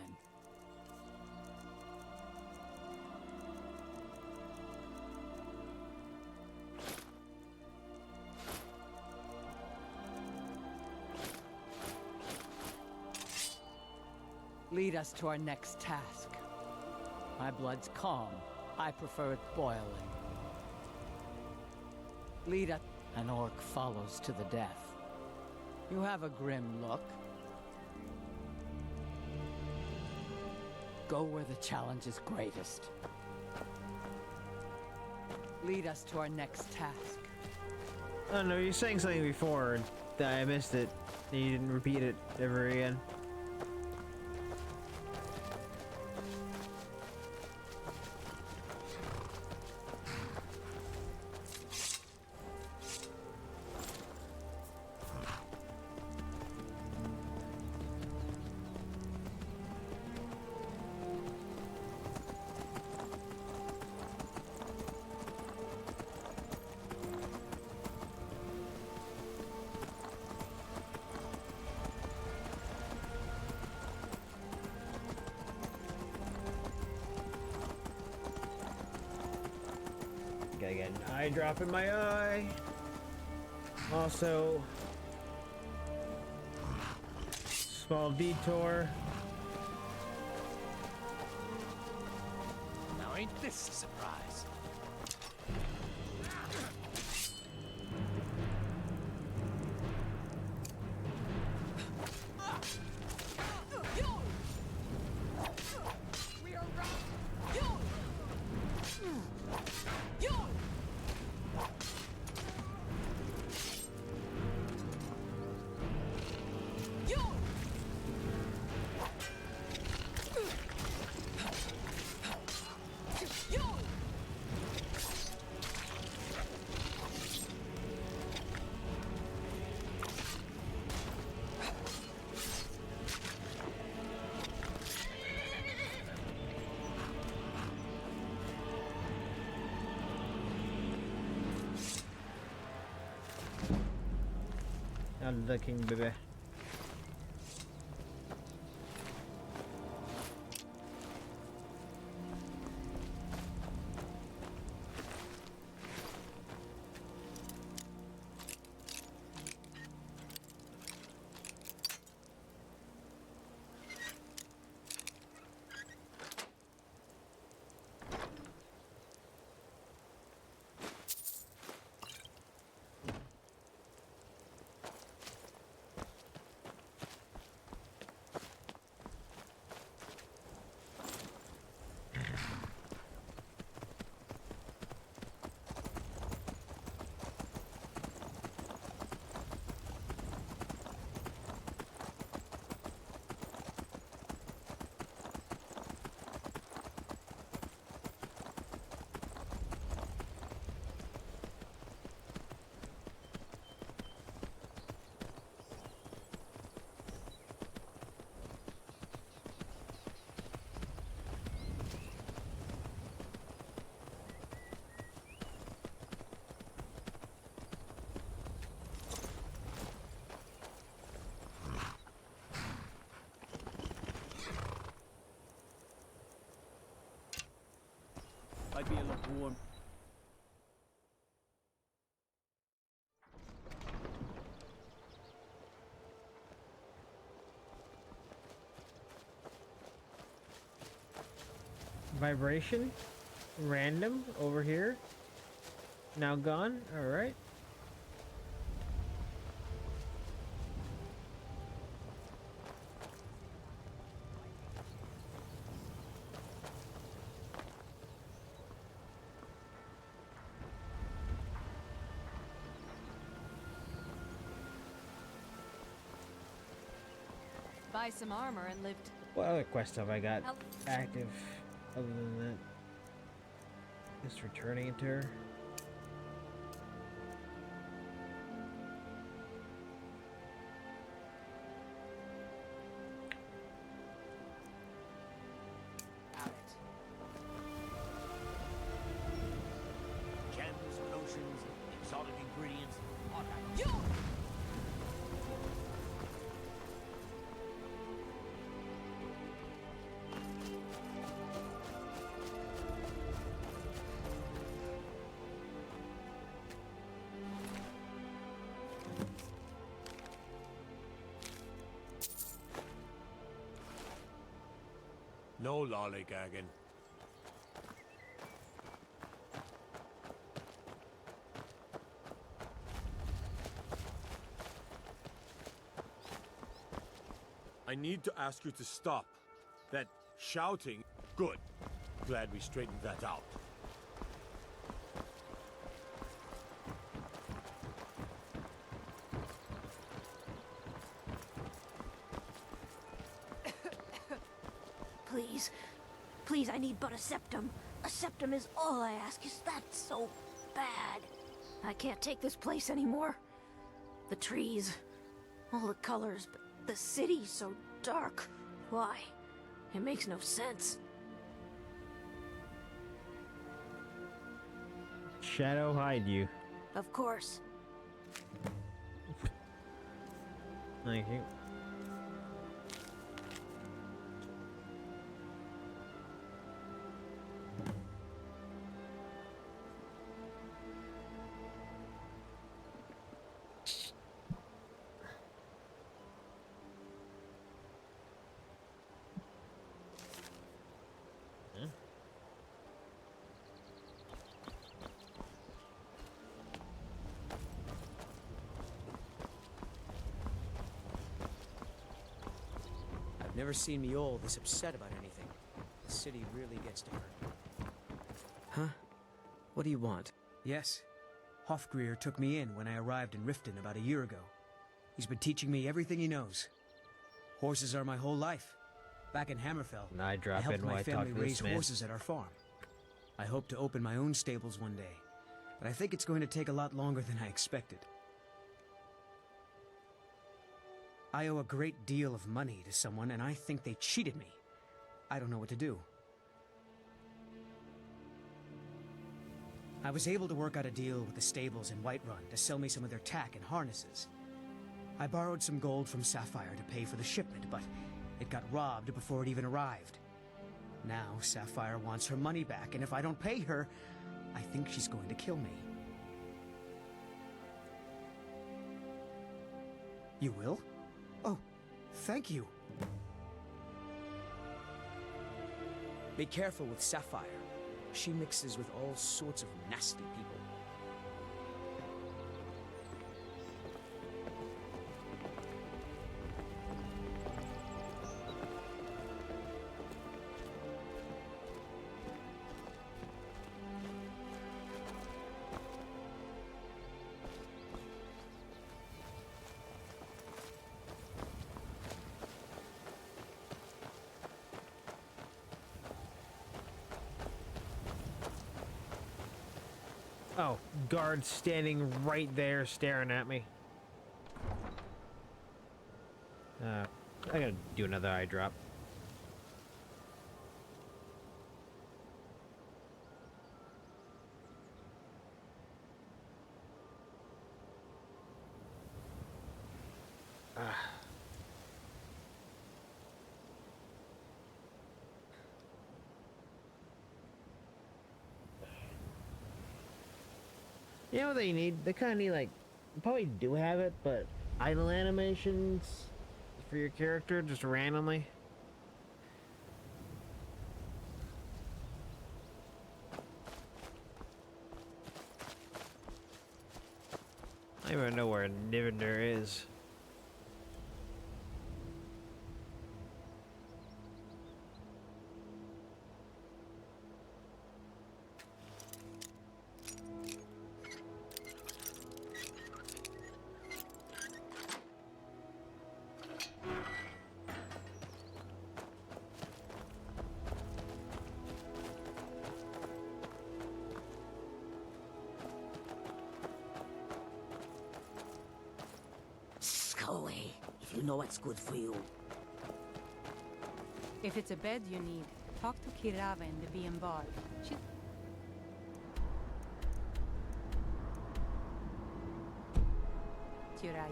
[SPEAKER 15] Lead us to our next task. My blood's calm. I prefer it boiling. Lead us... An orc follows to the death. You have a grim look. Go where the challenge is greatest. Lead us to our next task.
[SPEAKER 1] Oh no, you were saying something before that I missed it. And you didn't repeat it ever again. Gotta get an eye drop in my eye. Also, small detour.
[SPEAKER 7] Now ain't this a surprise?
[SPEAKER 1] the king, baby.
[SPEAKER 2] I'd be a lot warm.
[SPEAKER 1] Vibration? Random over here? Now gone? Alright.
[SPEAKER 5] Buy some armor and lived.
[SPEAKER 1] What other quest have I got active other than that? Just returning it to her.
[SPEAKER 14] Gems, potions, exotic ingredients.
[SPEAKER 5] You!
[SPEAKER 20] No lollygagging. I need to ask you to stop. That shouting... Good. Glad we straightened that out.
[SPEAKER 5] Please. Please, I need but a septum. A septum is all I ask. Is that so bad? I can't take this place anymore. The trees, all the colors, but the city's so dark. Why? It makes no sense.
[SPEAKER 1] Shadow hide you.
[SPEAKER 5] Of course.
[SPEAKER 1] Thank you.
[SPEAKER 2] I've never seen Mjol this upset about anything. The city really gets to her. Huh? What do you want? Yes. Hofgrir took me in when I arrived in Riften about a year ago. He's been teaching me everything he knows. Horses are my whole life. Back in Hammerfell,
[SPEAKER 1] And I drop
[SPEAKER 2] helped
[SPEAKER 1] in while
[SPEAKER 2] my
[SPEAKER 1] I talk
[SPEAKER 2] family
[SPEAKER 1] to
[SPEAKER 2] raise
[SPEAKER 1] this man.
[SPEAKER 2] horses at our farm. I hope to open my own stables one day, but I think it's going to take a lot longer than I expected. I owe a great deal of money to someone, and I think they cheated me. I don't know what to do. I was able to work out a deal with the stables in Whiterun to sell me some of their tack and harnesses. I borrowed some gold from Sapphire to pay for the shipment, but it got robbed before it even arrived. Now, Sapphire wants her money back, and if I don't pay her, I think she's going to kill me. You will? Oh, thank you. Be careful with Sapphire. She mixes with all sorts of nasty people.
[SPEAKER 1] Oh, guard standing right there staring at me. I gotta do another eye drop. You know what they need? They kind of need, like, you probably do have it, but idle animations for your character just randomly. I don't even know where Nivendir is.
[SPEAKER 5] Go away, if you know what's good for you.
[SPEAKER 6] If it's a bed you need, talk to Kirava in the B&Bar. She... You're right.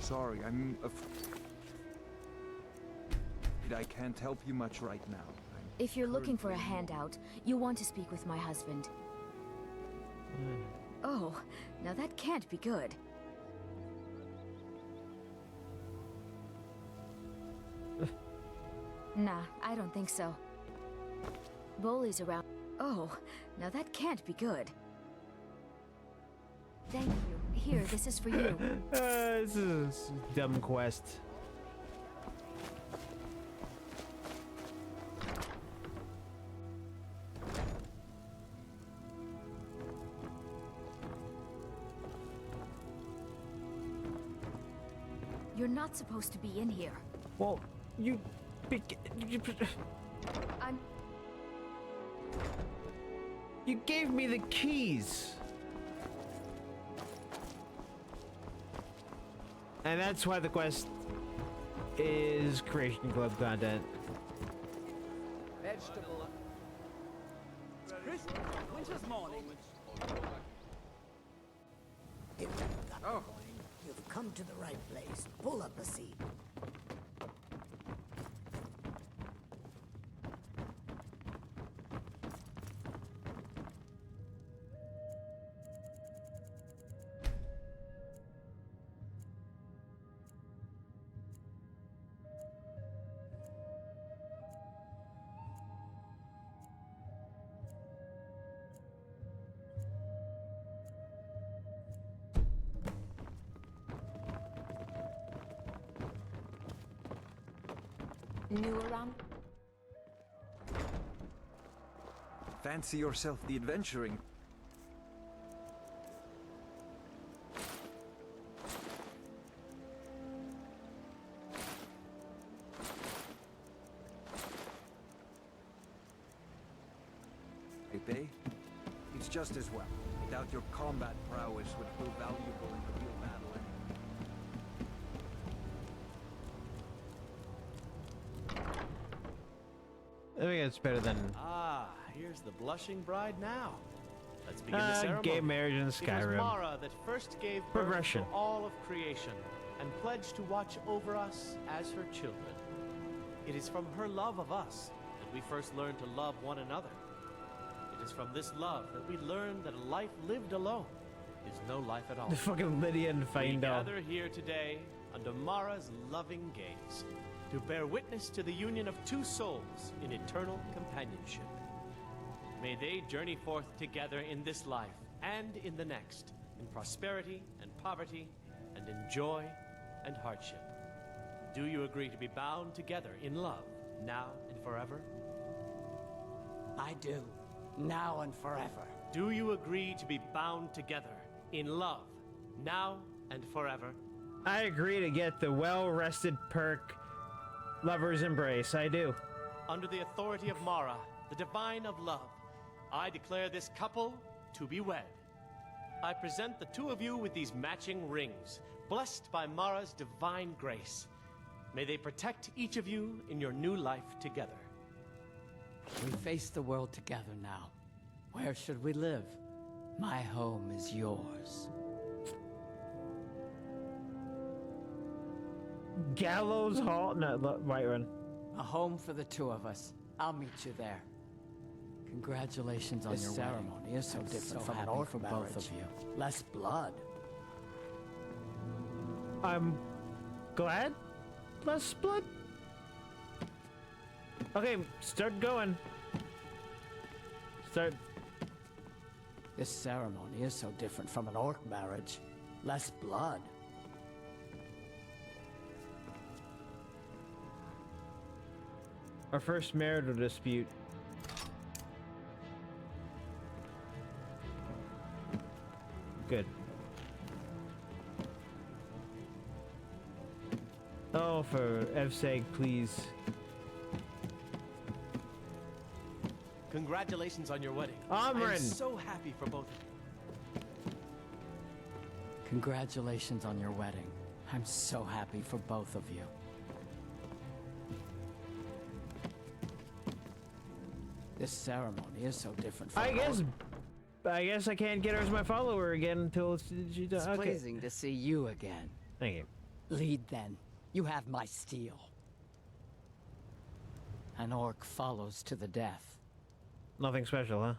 [SPEAKER 9] Sorry, I can't help you much right now.
[SPEAKER 5] If you're looking for a handout, you want to speak with my husband. Oh, now that can't be good. Nah, I don't think so. Bully's around. Oh, now that can't be good. Thank you. Here, this is for you.
[SPEAKER 1] This is a dumb quest.
[SPEAKER 5] You're not supposed to be in here.
[SPEAKER 1] Well, you gave me the keys. And that's why the quest is Creation Club content.
[SPEAKER 18] Vegetable. Winter's morning.
[SPEAKER 11] Oh. You've come to the right place. Pull up a seat.
[SPEAKER 8] New around?
[SPEAKER 9] Fancy yourself the adventuring. Pepe, it's just as well. I doubt your combat prowess would prove valuable in the real battle.
[SPEAKER 1] I think it's better than...
[SPEAKER 7] Ah, here's the blushing bride now. Let's begin the ceremony.
[SPEAKER 1] Gay marriage in
[SPEAKER 7] It was
[SPEAKER 1] Skyrim.
[SPEAKER 7] Mara that first gave birth
[SPEAKER 1] Progression.
[SPEAKER 7] to all of creation and pledged to watch over us as her children. It is from her love of us that we first learned to love one another. It is from this love that we learn that a life lived alone is no life at all.
[SPEAKER 1] The fucking Lydia and
[SPEAKER 7] We
[SPEAKER 1] Faendal.
[SPEAKER 7] gather here today under Mara's loving gaze to bear witness to the union of two souls in eternal companionship. May they journey forth together in this life and in the next, in prosperity and poverty, and in joy and hardship. Do you agree to be bound together in love, now and forever?
[SPEAKER 15] I do, now and forever.
[SPEAKER 7] Do you agree to be bound together in love, now and forever?
[SPEAKER 1] I agree to get the well-rested perk Lover's Embrace. I do.
[SPEAKER 7] Under the authority of Mara, the divine of love, I declare this couple to be wed. I present the two of you with these matching rings, blessed by Mara's divine grace. May they protect each of you in your new life together.
[SPEAKER 15] We face the world together now. Where should we live? My home is yours.
[SPEAKER 1] Gallows Hall? No, Whiterun.
[SPEAKER 15] A home for the two of us. I'll meet you there. Congratulations on your ceremony is so different from an orc for both of you. Less blood.
[SPEAKER 1] I'm glad. Less blood. Okay, start going. Start.
[SPEAKER 15] This ceremony is so different from an orc marriage. Less blood.
[SPEAKER 1] Our first marital dispute. Good. Oh, for F's sake, please.
[SPEAKER 7] Congratulations on your wedding.
[SPEAKER 1] Amren!
[SPEAKER 7] I'm so happy for both of you.
[SPEAKER 15] Congratulations on your wedding. I'm so happy for both of you. This ceremony is so different from
[SPEAKER 1] I guess I can't get her as my follower again until she does.
[SPEAKER 15] It's pleasing to see you again.
[SPEAKER 1] Thank you.
[SPEAKER 15] Lead then. You have my steel. An orc follows to the death.
[SPEAKER 1] Nothing special, huh?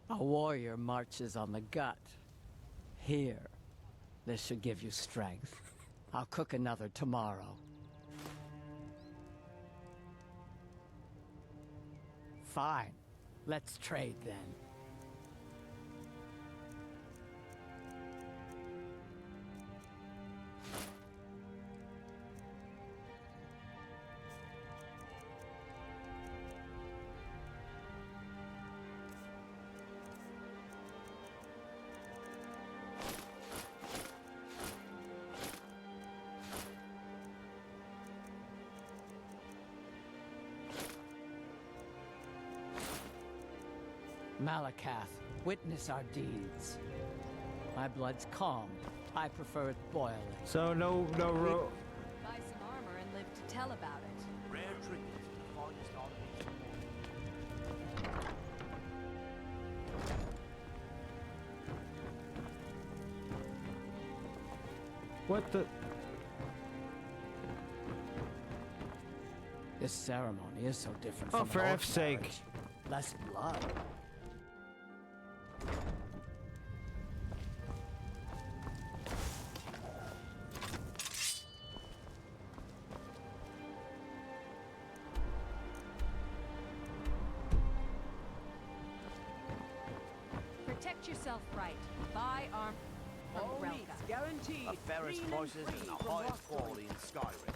[SPEAKER 15] A warrior marches on the gut. Here. This should give you strength. I'll cook another tomorrow. Fine. Let's trade then. Malakath, witness our deeds. My blood's calm. I prefer it boiling.
[SPEAKER 1] So no
[SPEAKER 5] Buy some armor and live to tell about it.
[SPEAKER 14] Rare trinkets in the farthest automation.
[SPEAKER 1] What the?
[SPEAKER 15] This ceremony is so different
[SPEAKER 1] Oh,
[SPEAKER 15] from
[SPEAKER 1] for
[SPEAKER 15] an orc
[SPEAKER 1] F's sake.
[SPEAKER 15] marriage. Less blood.
[SPEAKER 5] Protect yourself right. Buy armor from
[SPEAKER 18] All
[SPEAKER 5] Relka.
[SPEAKER 18] meats guaranteed.
[SPEAKER 14] The fairest
[SPEAKER 18] Clean and
[SPEAKER 14] prices
[SPEAKER 18] free
[SPEAKER 14] and the
[SPEAKER 18] from
[SPEAKER 14] highest
[SPEAKER 18] rustling.
[SPEAKER 14] quality in Skyrim.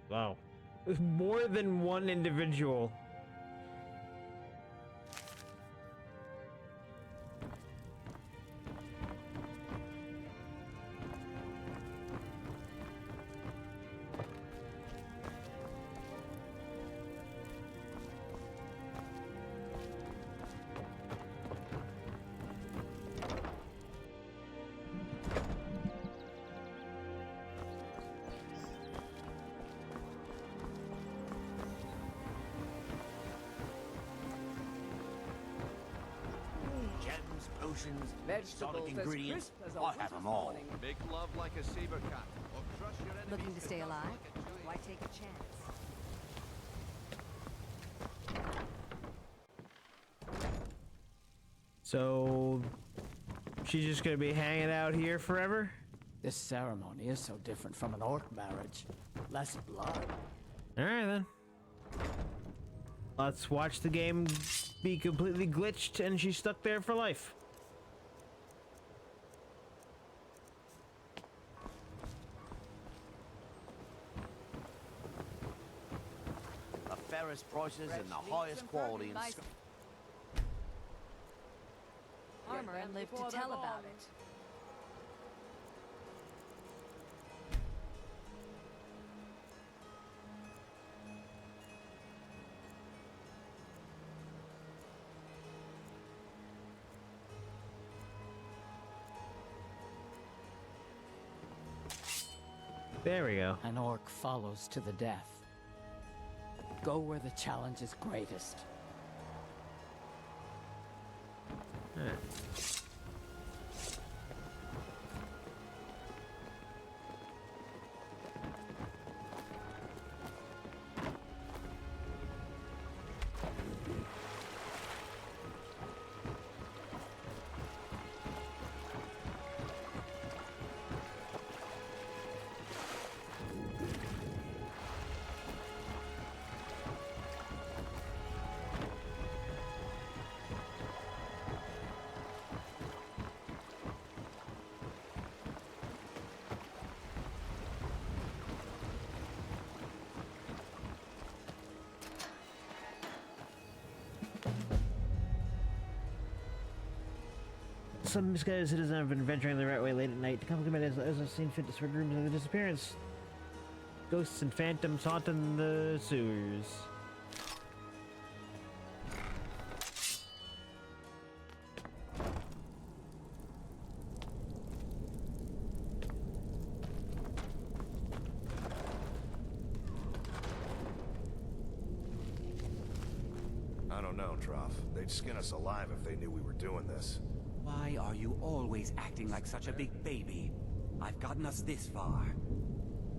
[SPEAKER 1] Wow. More than one individual.
[SPEAKER 3] Gems, potions,
[SPEAKER 18] Vegetables
[SPEAKER 3] exotic
[SPEAKER 18] as
[SPEAKER 3] ingredients.
[SPEAKER 18] crisp as a
[SPEAKER 3] I'll have them all.
[SPEAKER 9] Make love like a saber cat, or crush your enemies.
[SPEAKER 5] Looking to stay alive? Why take a chance?
[SPEAKER 1] So she's just gonna be hanging out here forever?
[SPEAKER 15] This ceremony is so different from an orc marriage. Less blood.
[SPEAKER 1] Alright then. Let's watch the game be completely glitched and she's stuck there for life.
[SPEAKER 3] The fairest prices and the highest quality in Scotland.
[SPEAKER 5] Armor and live to tell about it.
[SPEAKER 1] There we go.
[SPEAKER 15] An orc follows to the death. Go where the challenge is greatest.
[SPEAKER 1] Some misguided citizen have been venturing the right way late at night to compliment as I've seen fit to spread rumors of the disappearance. Ghosts and phantoms haunting the sewers.
[SPEAKER 4] I don't know, Trough. They'd skin us alive if they knew we were doing this.
[SPEAKER 16] Why are you always acting like such a big baby? I've gotten us this far.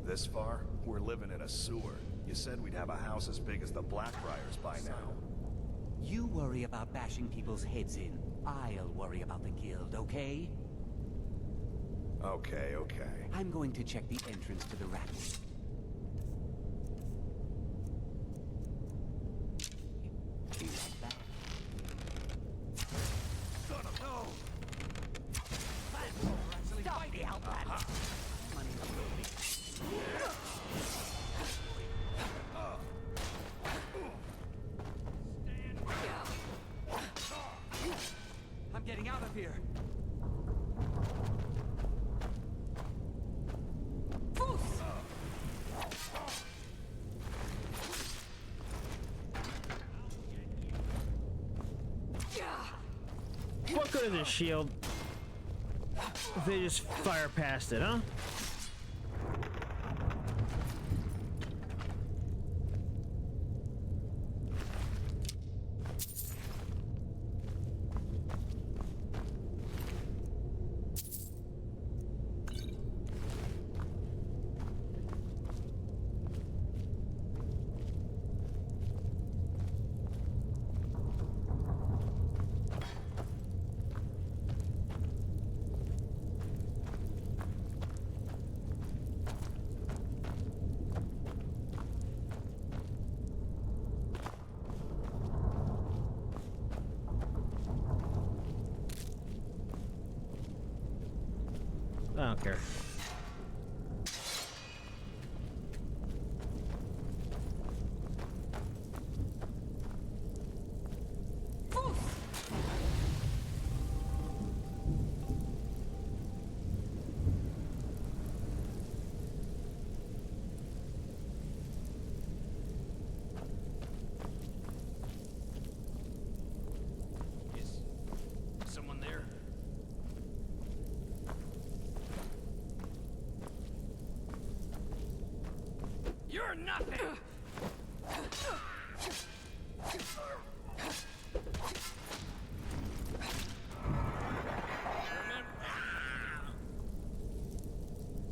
[SPEAKER 4] This far? We're living in a sewer. You said we'd have a house as big as the Blackbriars by now.
[SPEAKER 16] You worry about bashing people's heads in. I'll worry about the guild, okay?
[SPEAKER 4] Okay, okay.
[SPEAKER 16] I'm going to check the entrance to the Ratway. Be right back.
[SPEAKER 3] Son of no!
[SPEAKER 16] Stop the outland! Money will be. I'm getting out of here.
[SPEAKER 1] What good is a shield if they just fire past it, huh? don't care.
[SPEAKER 7] Someone there? You're nothing!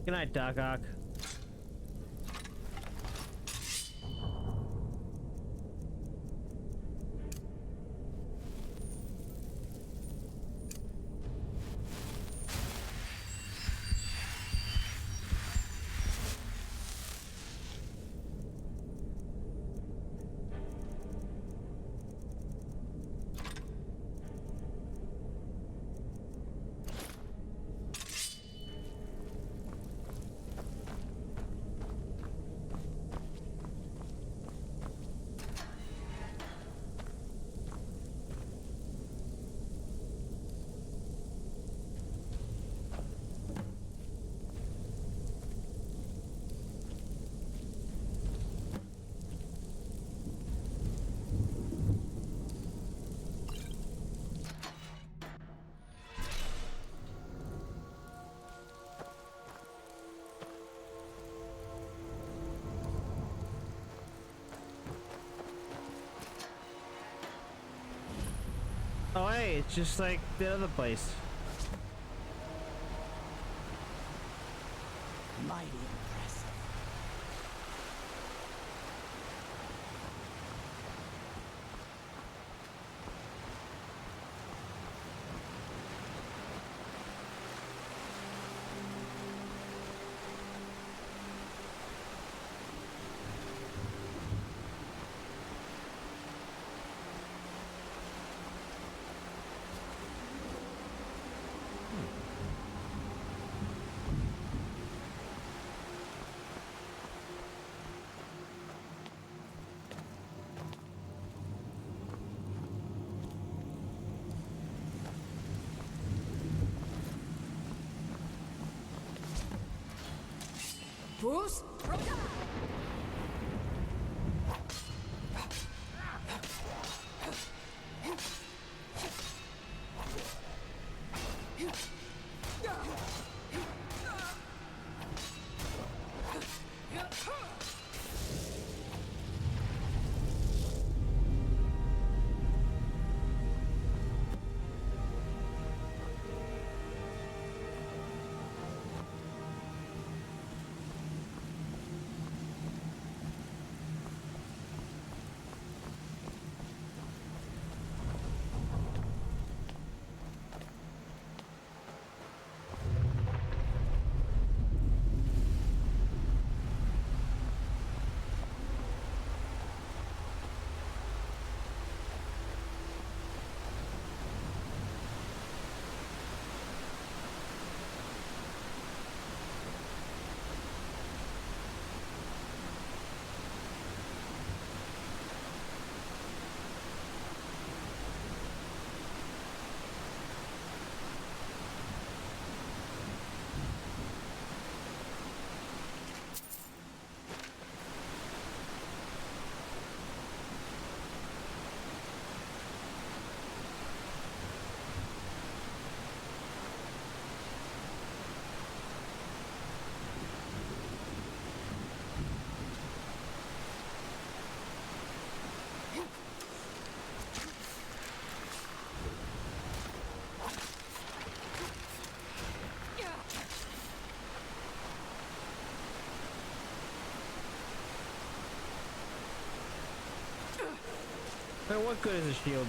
[SPEAKER 1] Good night, Doc Ock. Oh hey, it's just like the other place.
[SPEAKER 15] Mighty impressive.
[SPEAKER 10] Bruce?
[SPEAKER 1] So what good is a shield?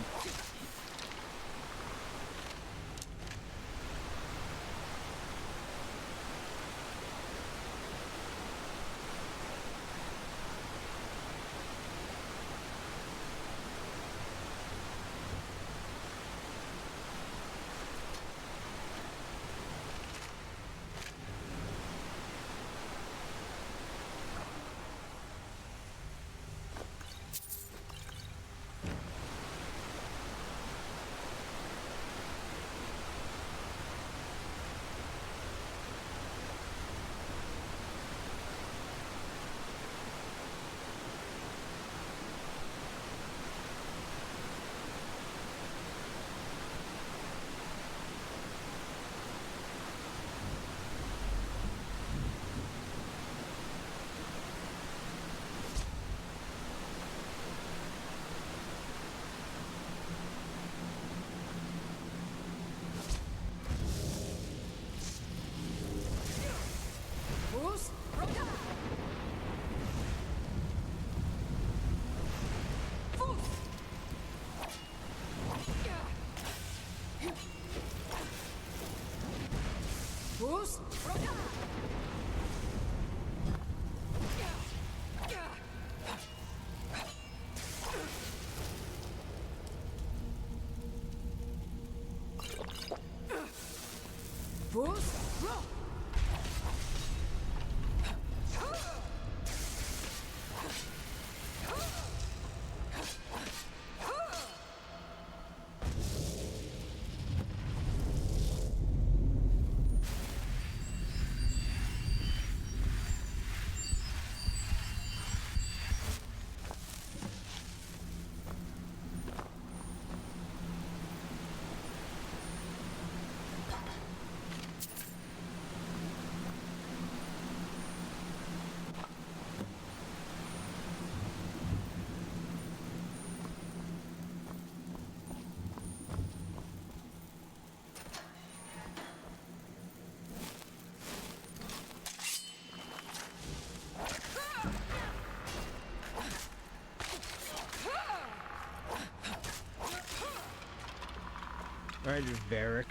[SPEAKER 1] Alright, Varric.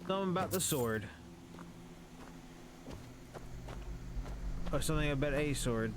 [SPEAKER 1] Something about the sword. Or something about a sword.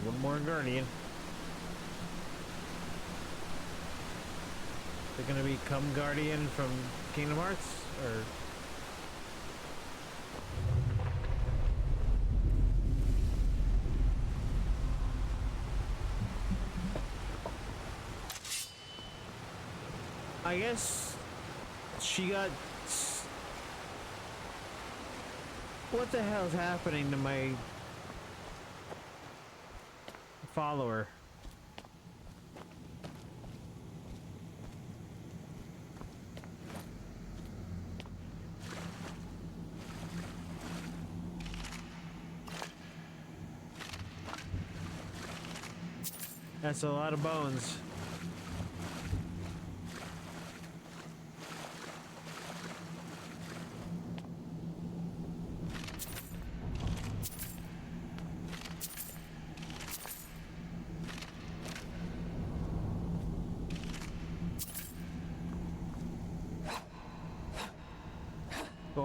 [SPEAKER 1] One more Guardian. They're gonna become Guardian from Kingdom Hearts, or? I guess she got... What the hell is happening to my follower? That's a lot of bones.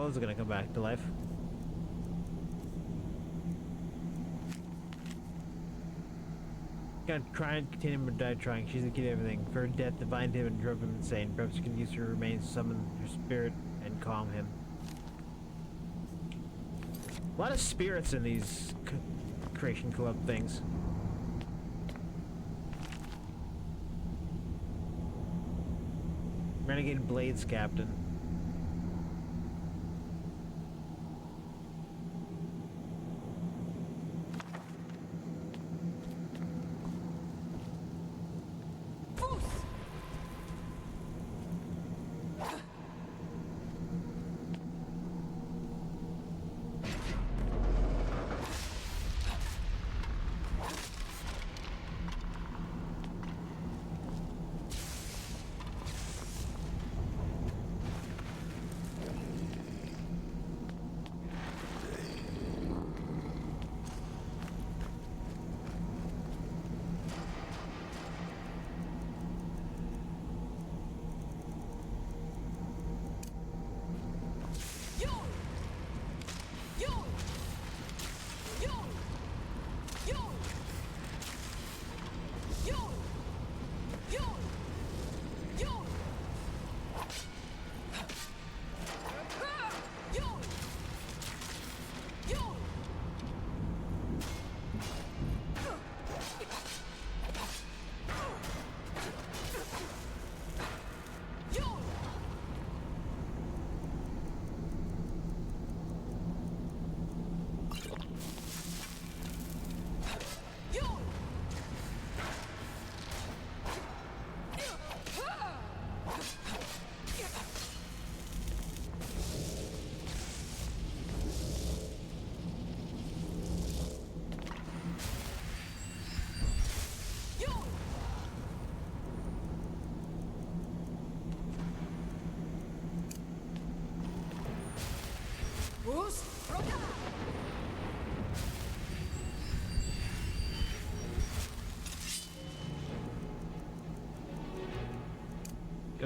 [SPEAKER 1] Is gonna come back to life. Gonna try and continue but die trying. She's the key to everything. For her death, divined him and drove him insane. Perhaps you can use her remains to summon her spirit and calm him. A lot of spirits in these Creation Club things. Renegade Blades Captain.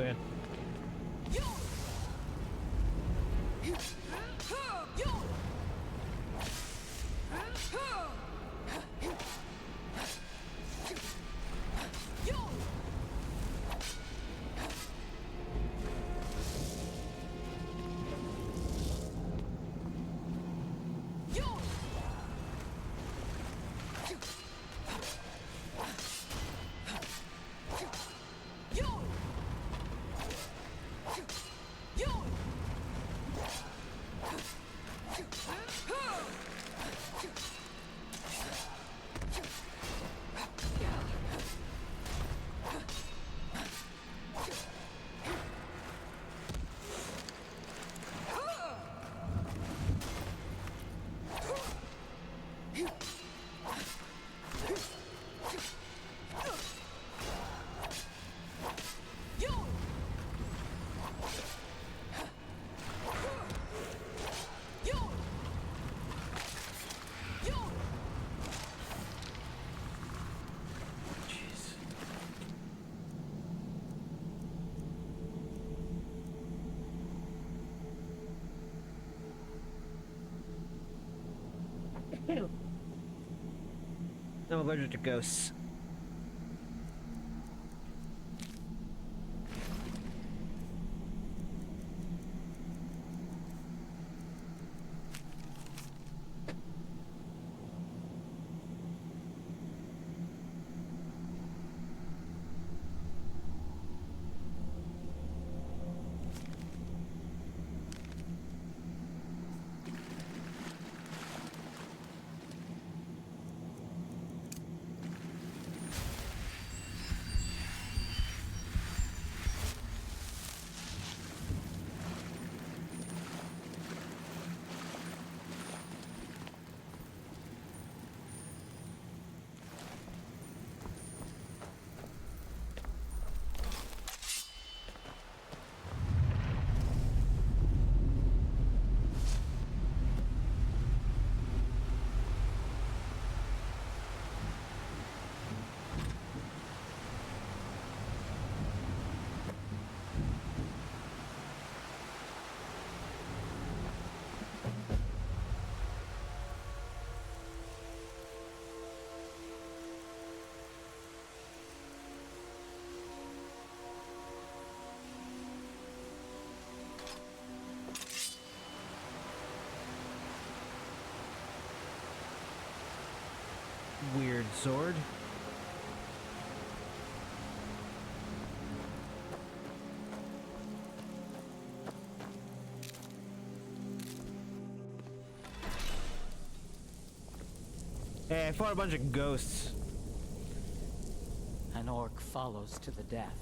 [SPEAKER 1] man. I'm allergic to ghosts. Weird sword. Hey, I fought a bunch of ghosts.
[SPEAKER 15] An orc follows to the death.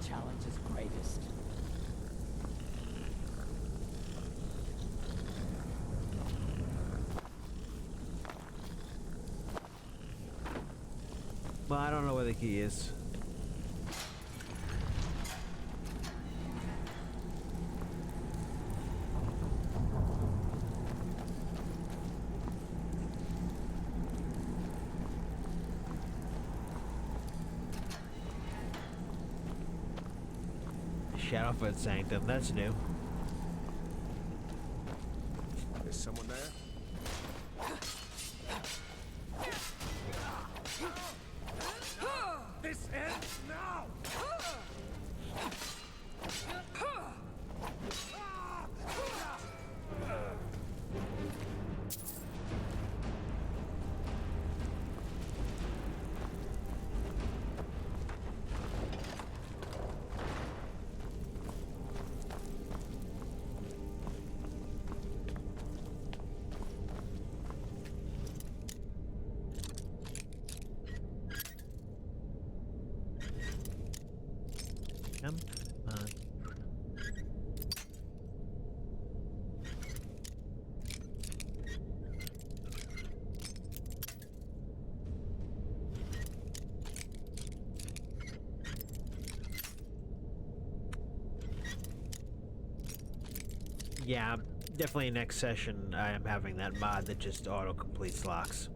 [SPEAKER 15] Challenge is greatest.
[SPEAKER 1] Well, I don't know where the key is. Shadowfoot Sanctum, that's new.
[SPEAKER 20] Is someone there?
[SPEAKER 1] Yeah, definitely next session I am having that mod that just auto-completes locks.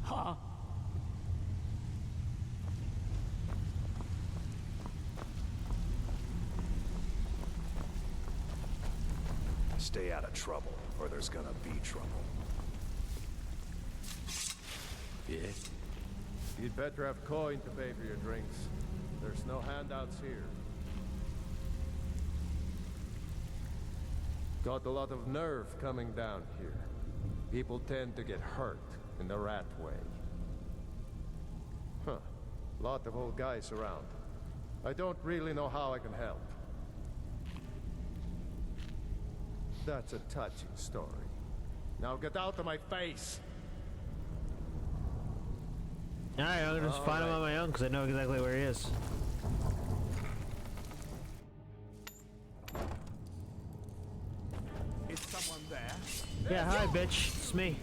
[SPEAKER 15] Huh?
[SPEAKER 4] Stay out of trouble, or there's gonna be trouble.
[SPEAKER 12] Yes?
[SPEAKER 20] You'd better have coin to pay for your drinks. There's no handouts here. Got a lot of nerve coming down here. People tend to get hurt in the rat way. Huh. Lot of old guys around. I don't really know how I can help. That's a touching story. Now get out of my face!
[SPEAKER 1] Alright, I'm gonna just find him on my own because I know exactly where he is.
[SPEAKER 14] Is someone there?
[SPEAKER 1] Yeah, hi bitch, it's me.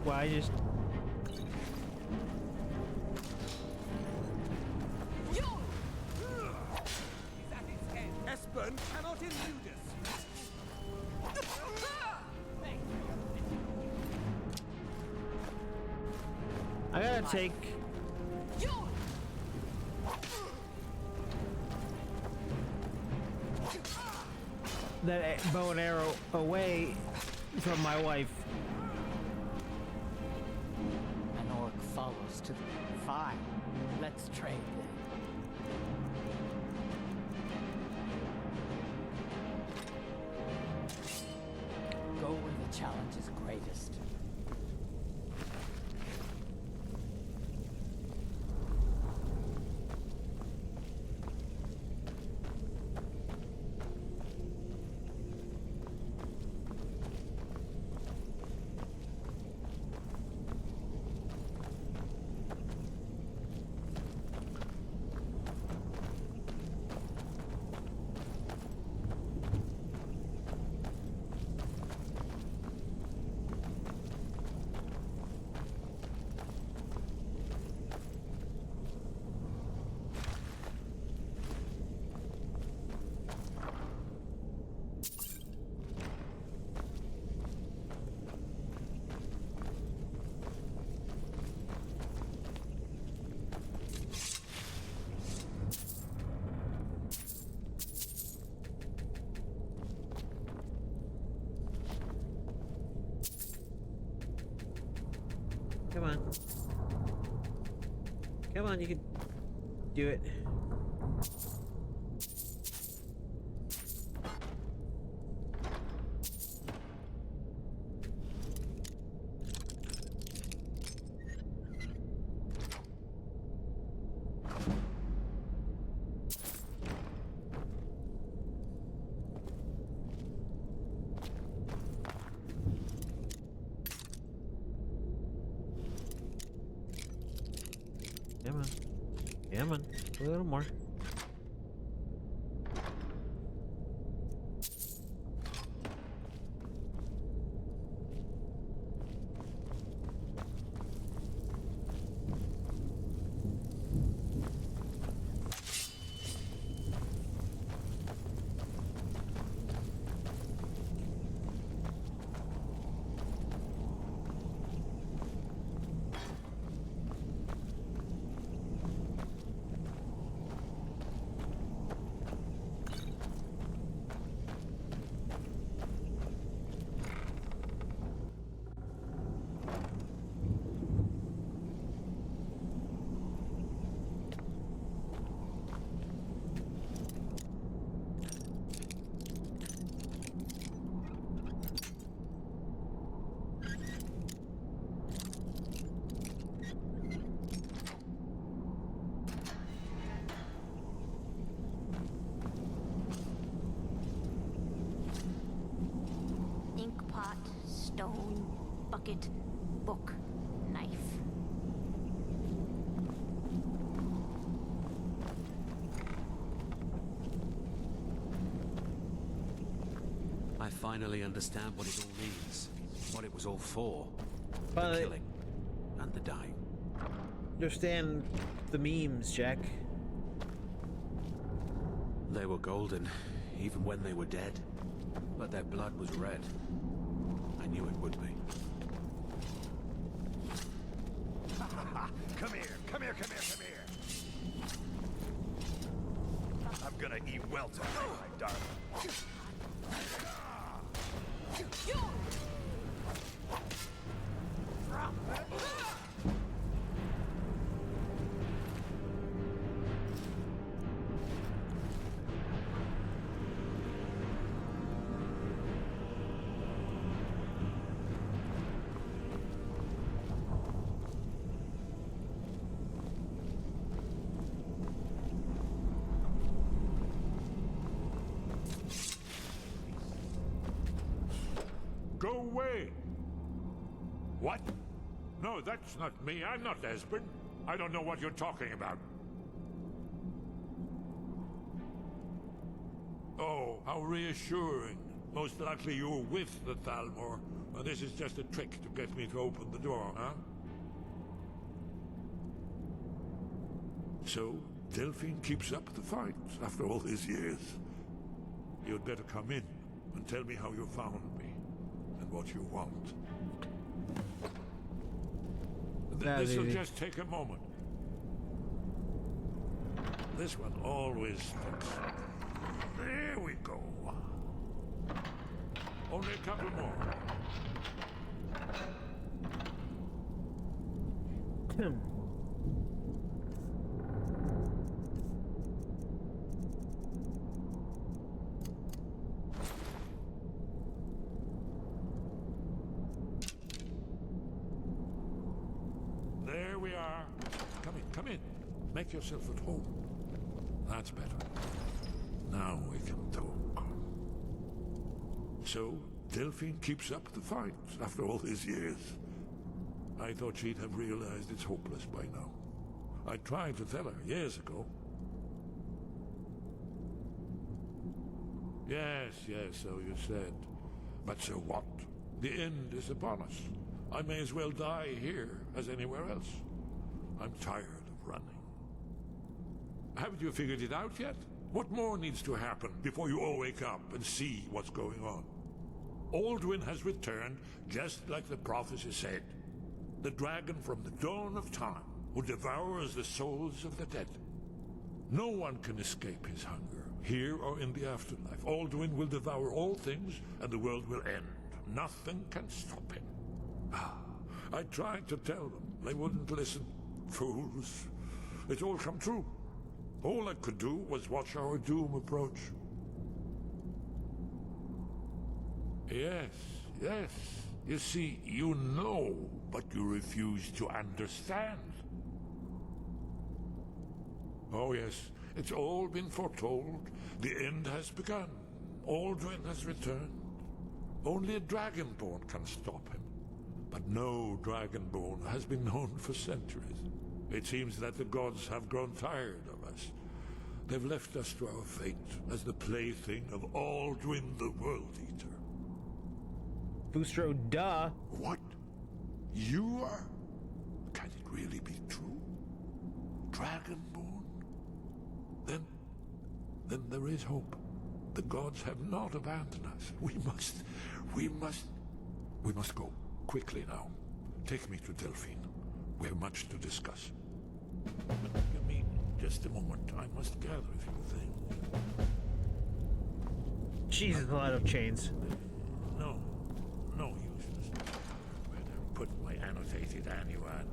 [SPEAKER 1] Well, I just...
[SPEAKER 14] Espen cannot elude us.
[SPEAKER 1] I gotta take... that bow and arrow away from my wife.
[SPEAKER 15] An orc follows to the... Fine. Let's trade then. Go where the challenge is greatest.
[SPEAKER 1] Come on. Come on, you can do it. Come on. Come on. A little more.
[SPEAKER 5] stone, bucket, book, knife.
[SPEAKER 21] I finally understand what it all means. What it was all for.
[SPEAKER 1] But
[SPEAKER 21] The killing. And the dying.
[SPEAKER 1] Understand the memes, Jack.
[SPEAKER 21] They were golden, even when they were dead. But their blood was red. I knew it would be.
[SPEAKER 4] Come here, come here, come here, come here. I'm gonna eat well tonight, my darling.
[SPEAKER 22] Go away! What? No, that's not me. I'm not Esbern. I don't know what you're talking about. Oh, how reassuring. Most likely you're with the Thalmor, and this is just a trick to get me to open the door, huh? So, Delphine keeps up the fight after all these years. You'd better come in and tell me how you found me. What you want. This'll just take a moment. This one always sticks. There we go. Only a couple more. Come in. Make yourself at home. That's better. Now we can talk. So, Delphine keeps up the fight after all these years. I thought she'd have realized it's hopeless by now. I tried to tell her years ago. Yes, so you said. But so what? The end is upon us. I may as well die here as anywhere else. I'm tired of running. Haven't you figured it out yet? What more needs to happen before you all wake up and see what's going on? Alduin has returned, just like the prophecy said. The dragon from the dawn of time, who devours the souls of the dead. No one can escape his hunger, here or in the afterlife. Alduin will devour all things, and the world will end. Nothing can stop him. I tried to tell them. They wouldn't listen. Fools. It's all come true. All I could do was watch our doom approach. Yes. You see, you know, but you refuse to understand. Oh yes, it's all been foretold. The end has begun. Alduin has returned. Only a Dragonborn can stop him. But no Dragonborn has been known for centuries. It seems that the gods have grown tired of us. They've left us to our fate as the plaything of Alduin the World Eater.
[SPEAKER 1] Bustro, duh.
[SPEAKER 22] What? You are? Can it really be true? Dragonborn? Then there is hope. The gods have not abandoned us. We must go. Quickly now. Take me to Delphine. We have much to discuss. Give me just a moment. I must gather a few things.
[SPEAKER 1] Jesus, a lot of chains.
[SPEAKER 22] No useless. Better put my annotated annuan.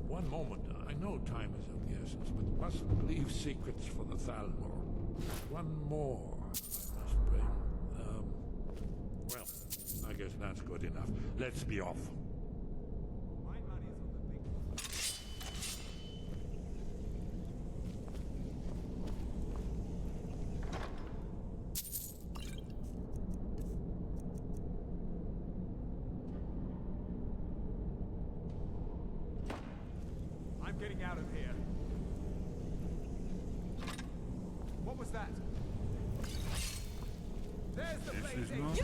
[SPEAKER 22] One moment. I know time is of the essence, but mustn't leave secrets for the Thalmor. One more I must bring. Well, I guess that's good enough. Let's be off.
[SPEAKER 14] that? There's the
[SPEAKER 22] This is
[SPEAKER 14] blazing.
[SPEAKER 22] not-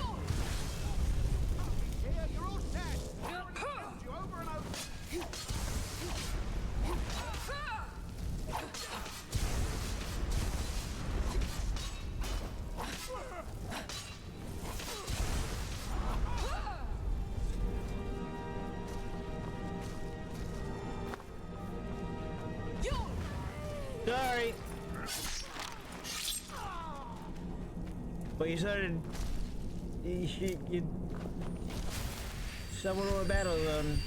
[SPEAKER 14] Here, you're all dead. I've already killed you over and over.
[SPEAKER 1] Sorry. But you started. You stumbled over a battle zone.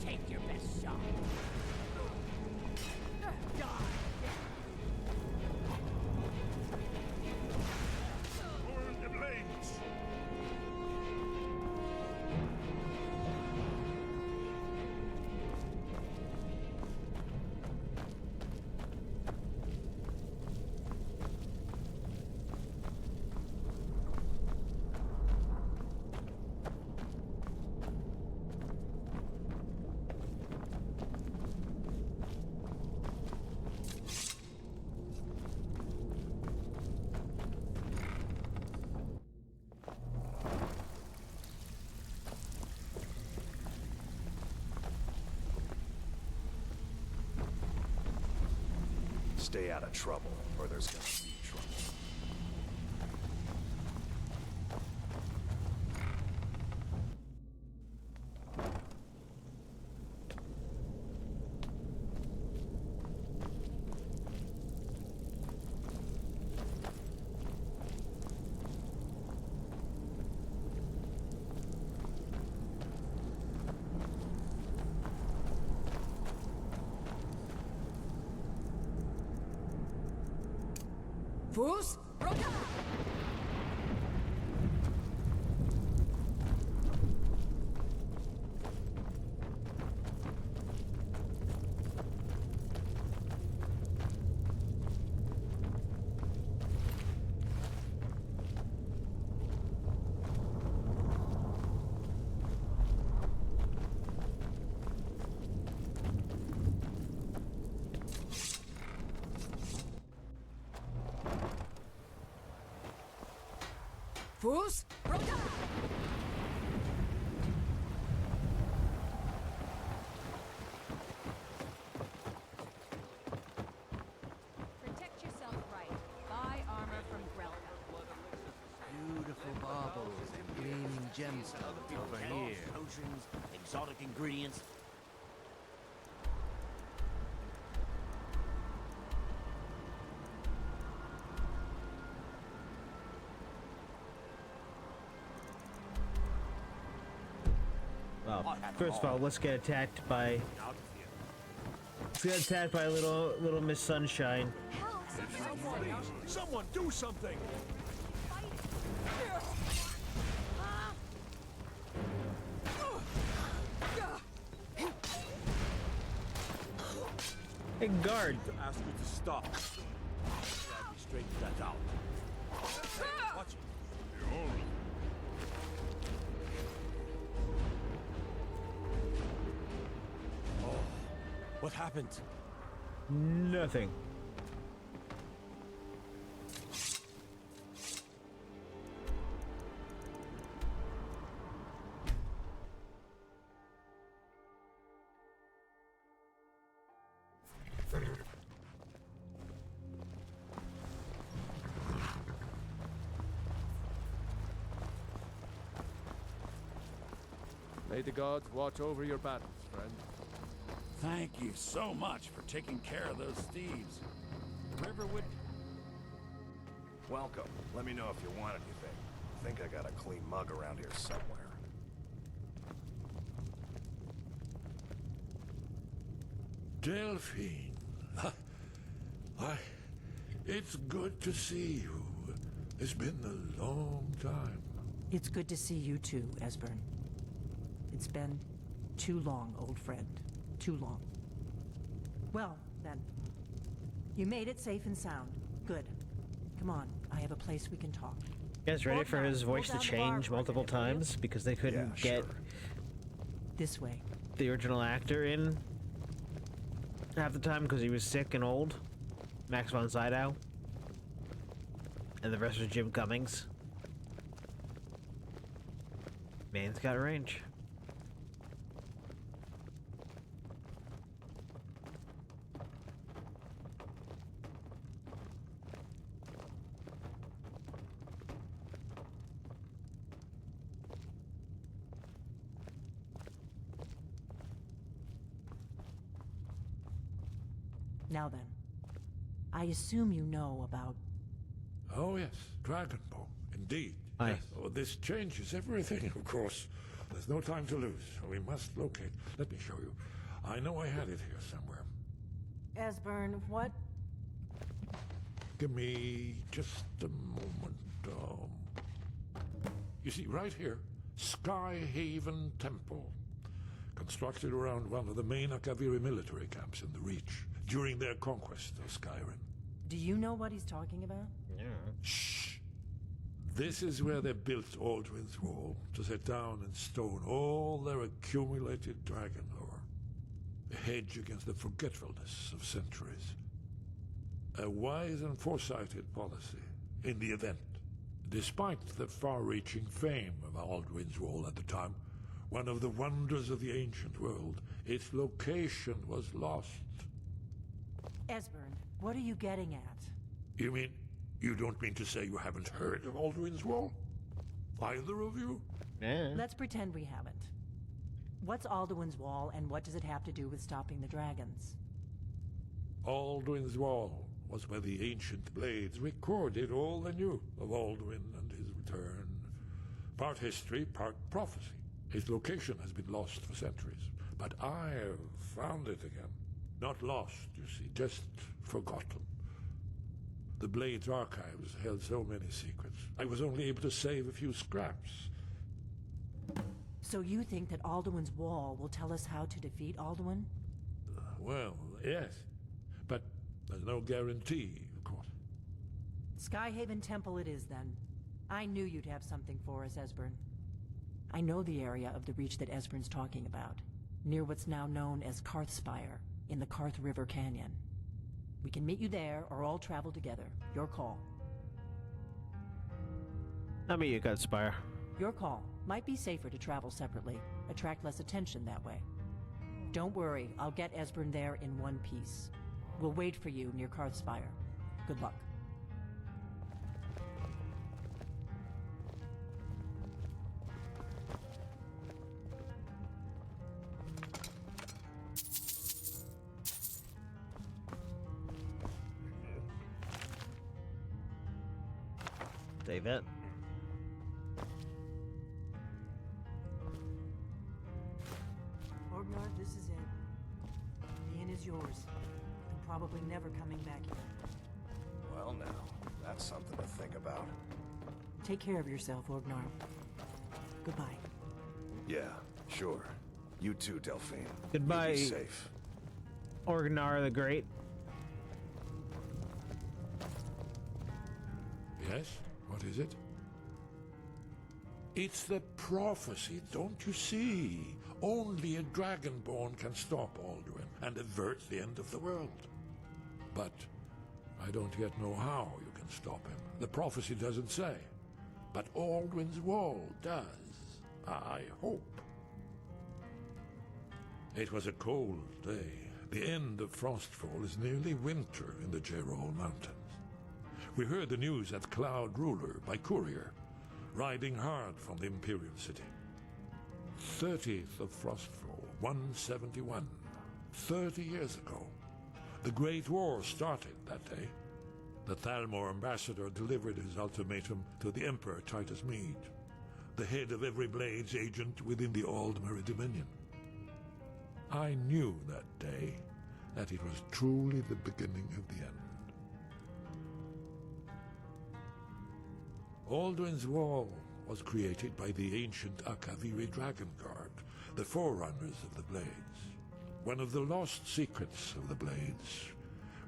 [SPEAKER 10] Take your best shot.
[SPEAKER 4] Stay out of trouble, or there's gonna be trouble.
[SPEAKER 18] Fools? Fools?
[SPEAKER 5] Protect yourself right. Buy armor from Grelka.
[SPEAKER 7] Beautiful baubles and gleaming gemstones over here.
[SPEAKER 3] Potions, exotic ingredients.
[SPEAKER 1] Well, first of all, let's get attacked by. Let's get attacked by little Miss Sunshine.
[SPEAKER 14] Someone do something!
[SPEAKER 1] Hey, guard!
[SPEAKER 14] Ask you to stop. Glad we straightened that out. Watch it. Oh, what happened?
[SPEAKER 1] Nothing.
[SPEAKER 20] May the gods watch over your battles, friend.
[SPEAKER 13] Thank you so much for taking care of those thieves. Riverwood...
[SPEAKER 4] Welcome. Let me know if you want anything. I think I got a clean mug around here somewhere.
[SPEAKER 22] Delphine. Why, it's good to see you. It's been a long time.
[SPEAKER 17] It's good to see you too, Esbern. It's been too long, old friend. Too long. Well, then. You made it safe and sound. Good. Come on, I have a place we can talk.
[SPEAKER 1] You guys ready for his voice to change multiple times because they couldn't get
[SPEAKER 17] this way
[SPEAKER 1] the original actor in half the time because he was sick and old? Max von Sydow. And the rest was Jim Cummings. Man's got range.
[SPEAKER 17] Now then, I assume you know about...
[SPEAKER 22] Oh yes, Dragonbone, indeed.
[SPEAKER 1] Aye.
[SPEAKER 22] Yes. Oh, this changes everything, of course. There's no time to lose. We must locate. Let me show you. I know I had it here somewhere.
[SPEAKER 17] Esbern, what?
[SPEAKER 22] Give me just a moment. You see, right here, Skyhaven Temple. Constructed around one of the main Akaviri military camps in the Reach during their conquest of Skyrim.
[SPEAKER 17] Do you know what he's talking about?
[SPEAKER 1] Yeah.
[SPEAKER 22] Shh! This is where they built Aldrin's Wall, to set down in stone all their accumulated dragon lore. A hedge against the forgetfulness of centuries. A wise and foresighted policy in the event. Despite the far-reaching fame of Aldrin's Wall at the time, one of the wonders of the ancient world, its location was lost.
[SPEAKER 17] Esbern, what are you getting at?
[SPEAKER 22] You mean, you don't mean to say you haven't heard of Aldrin's Wall? Either of you?
[SPEAKER 1] Yeah.
[SPEAKER 17] Let's pretend we haven't. What's Alduin's Wall, and what does it have to do with stopping the dragons?
[SPEAKER 22] Aldrin's Wall was where the ancient blades recorded all they knew of Alduin and his return. Part history, part prophecy. His location has been lost for centuries, but I've found it again. Not lost, you see, just forgotten. The Blade's archives held so many secrets. I was only able to save a few scraps.
[SPEAKER 17] So you think that Alduin's Wall will tell us how to defeat Alduin?
[SPEAKER 22] Well, yes. But there's no guarantee, of course.
[SPEAKER 17] Skyhaven Temple it is, then. I knew you'd have something for us, Esbern. I know the area of the Reach that Esbern's talking about, near what's now known as Karthspire, in the Karth River Canyon. We can meet you there, or all travel together. Your call.
[SPEAKER 1] I'll meet you, Godspire.
[SPEAKER 17] Your call. Might be safer to travel separately. Attract less attention that way. Don't worry, I'll get Esbern there in one piece. We'll wait for you near Karthspire. Good luck.
[SPEAKER 1] Save it.
[SPEAKER 17] Orgnar, this is it. The inn is yours. You're probably never coming back here.
[SPEAKER 4] Well now, that's something to think about.
[SPEAKER 17] Take care of yourself, Orgnar. Goodbye.
[SPEAKER 4] Yeah, sure. You too, Delphine.
[SPEAKER 1] Goodbye.
[SPEAKER 4] You be safe.
[SPEAKER 1] Orgnar the Great.
[SPEAKER 22] Yes? What is it? It's the prophecy, don't you see? Only a Dragonborn can stop Alduin and avert the end of the world. But I don't yet know how you can stop him. The prophecy doesn't say. But Alduin's Wall does. I hope. It was a cold day. The end of Frostfall is nearly winter in the Gerol Mountains. We heard the news at Cloud Ruler by courier, riding hard from the Imperial City. 30th of Frostfall, 171. 30 years ago. The Great War started that day. The Thalmor ambassador delivered his ultimatum to the Emperor Titus Mede, the head of every Blades agent within the Aldmeri Dominion. I knew that day that it was truly the beginning of the end. Alduin's Wall was created by the ancient Akaviri Dragon Guard, the forerunners of the Blades. One of the lost secrets of the Blades,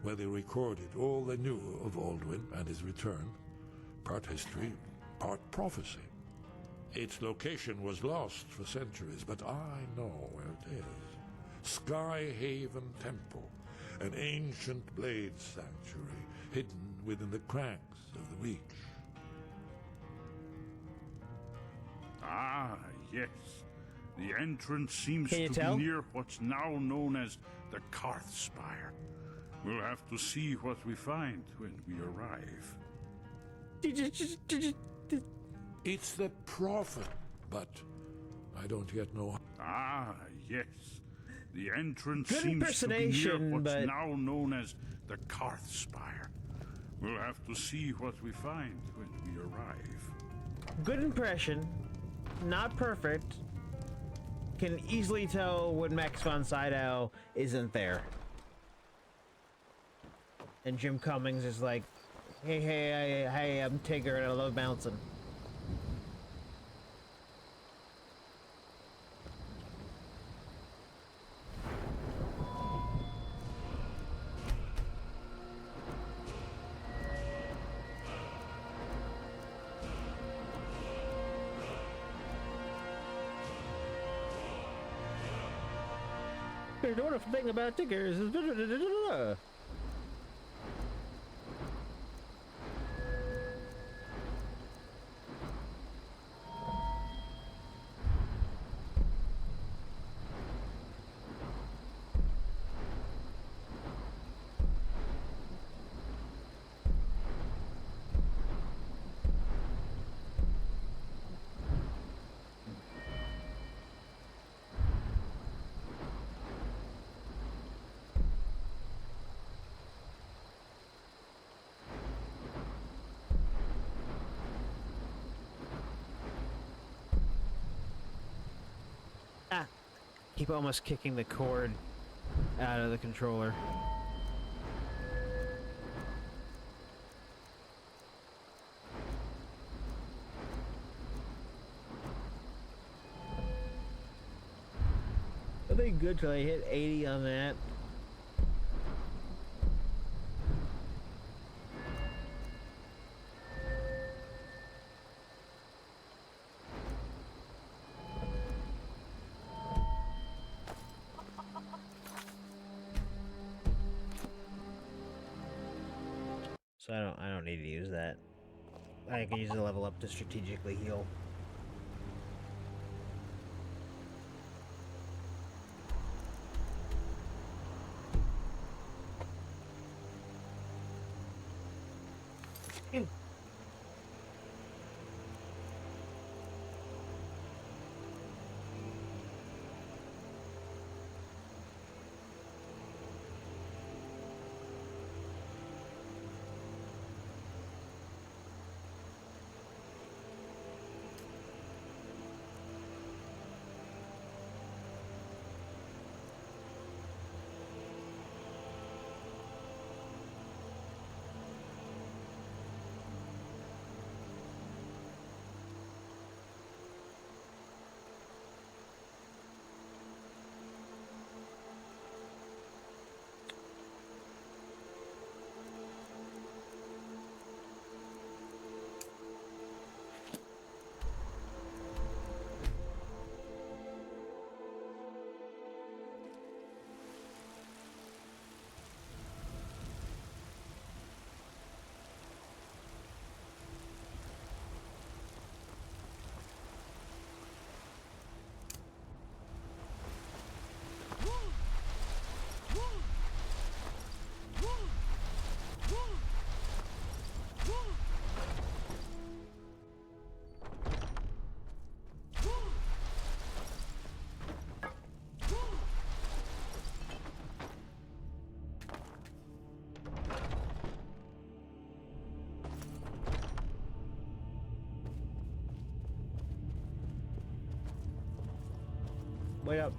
[SPEAKER 22] where they recorded all they knew of Alduin and his return, part history, part prophecy. Its location was lost for centuries, but I know where it is. Skyhaven Temple, an ancient blade sanctuary hidden within the cracks of the Reach.
[SPEAKER 13] Ah, yes. The entrance seems
[SPEAKER 1] Can you
[SPEAKER 13] to
[SPEAKER 1] tell?
[SPEAKER 13] be near what's now known as the Karth Spire. We'll have to see what we find when we arrive.
[SPEAKER 22] It's the Prophet, but I don't yet know.
[SPEAKER 13] Ah, yes. The entrance
[SPEAKER 1] Good
[SPEAKER 13] seems to be near
[SPEAKER 1] impersonation,
[SPEAKER 13] what's
[SPEAKER 1] but-
[SPEAKER 13] now known as the Karth Spire. We'll have to see what we find when we arrive.
[SPEAKER 1] Good impression, not perfect. Can easily tell when Max von Sydow isn't there. And Jim Cummings is like, hey, I'm Tigger and I love bouncing. The wonderful thing about Tiggers is... Keep almost kicking the cord out of the controller. I think good till I hit 80 on that. So I don't need to use that. I can use the level up to strategically heal. Ew. wait up.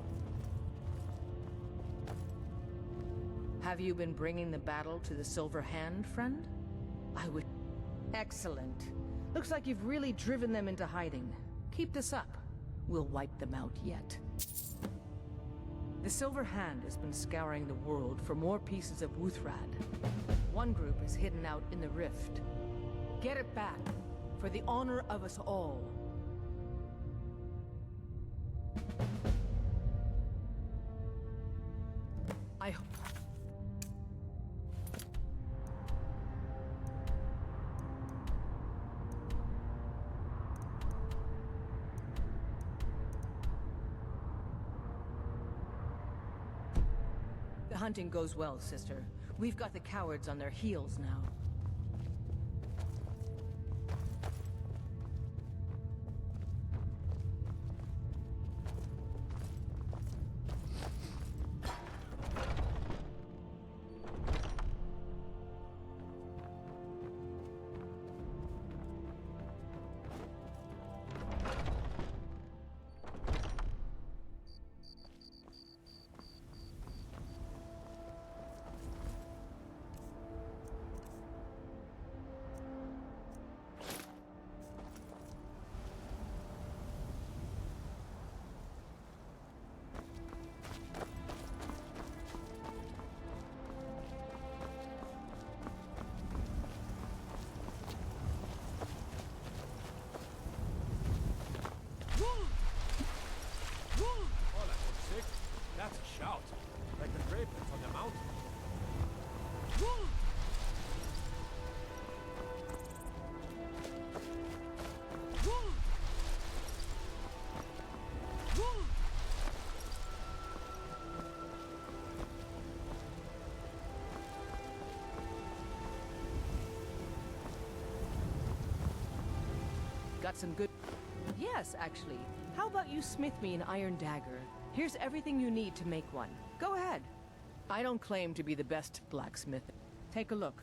[SPEAKER 5] Have you been bringing the battle to the Silver Hand, friend? I would... Excellent. Looks like you've really driven them into hiding. Keep this up. We'll wipe them out yet. The Silver Hand has been scouring the world for more pieces of Wuthrad. One group is hidden out in the Rift. Get it back, for the honor of us all. I hope... The hunting goes well, sister. We've got the cowards on their heels now.
[SPEAKER 14] That's a shout, like the ravens on the mountain.
[SPEAKER 5] Got some good... Yes, actually. How about you smith me an iron dagger? Here's everything you need to make one. Go ahead. I don't claim to be the best blacksmith. Take a look.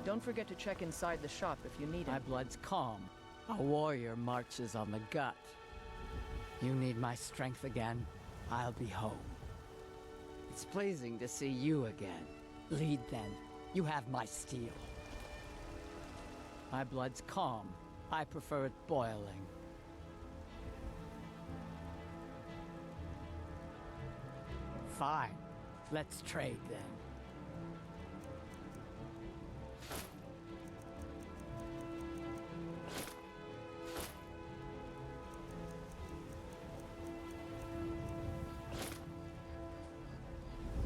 [SPEAKER 5] Don't forget to check inside the shop if you need it.
[SPEAKER 15] My blood's calm. A warrior marches on the gut. You need my strength again, I'll be home. It's pleasing to see you again. Lead then. You have my steel. My blood's calm. I prefer it boiling. Fine. Let's trade then.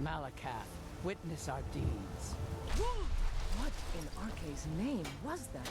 [SPEAKER 15] Malakath, witness our deeds.
[SPEAKER 5] What in Arke's name was that?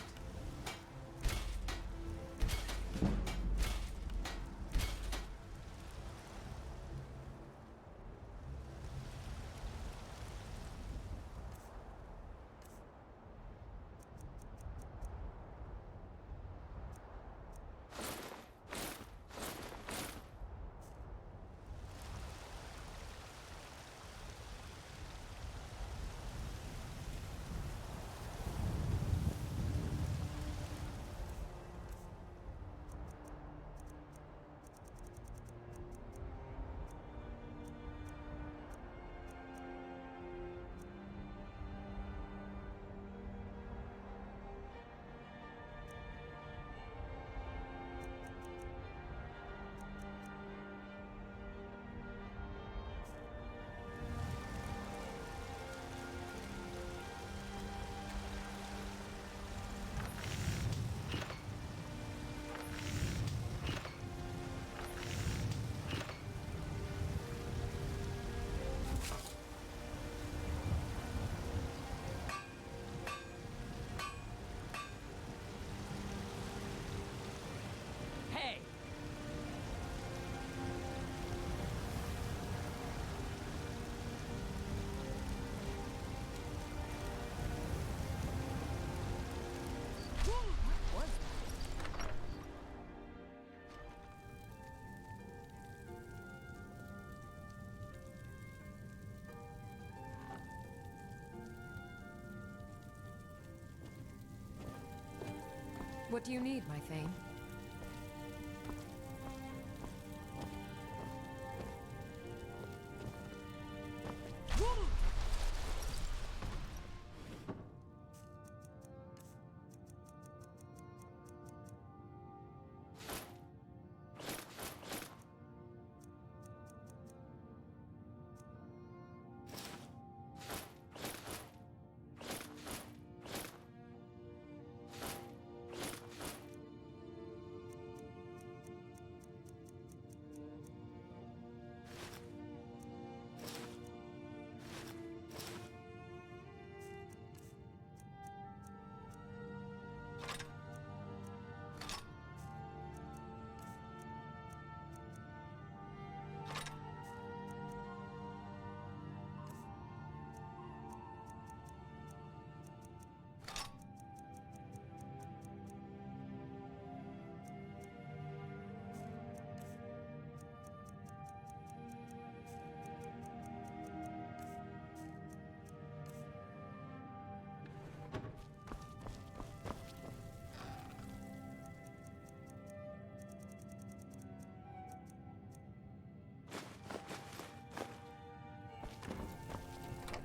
[SPEAKER 8] What do you need, my Thane?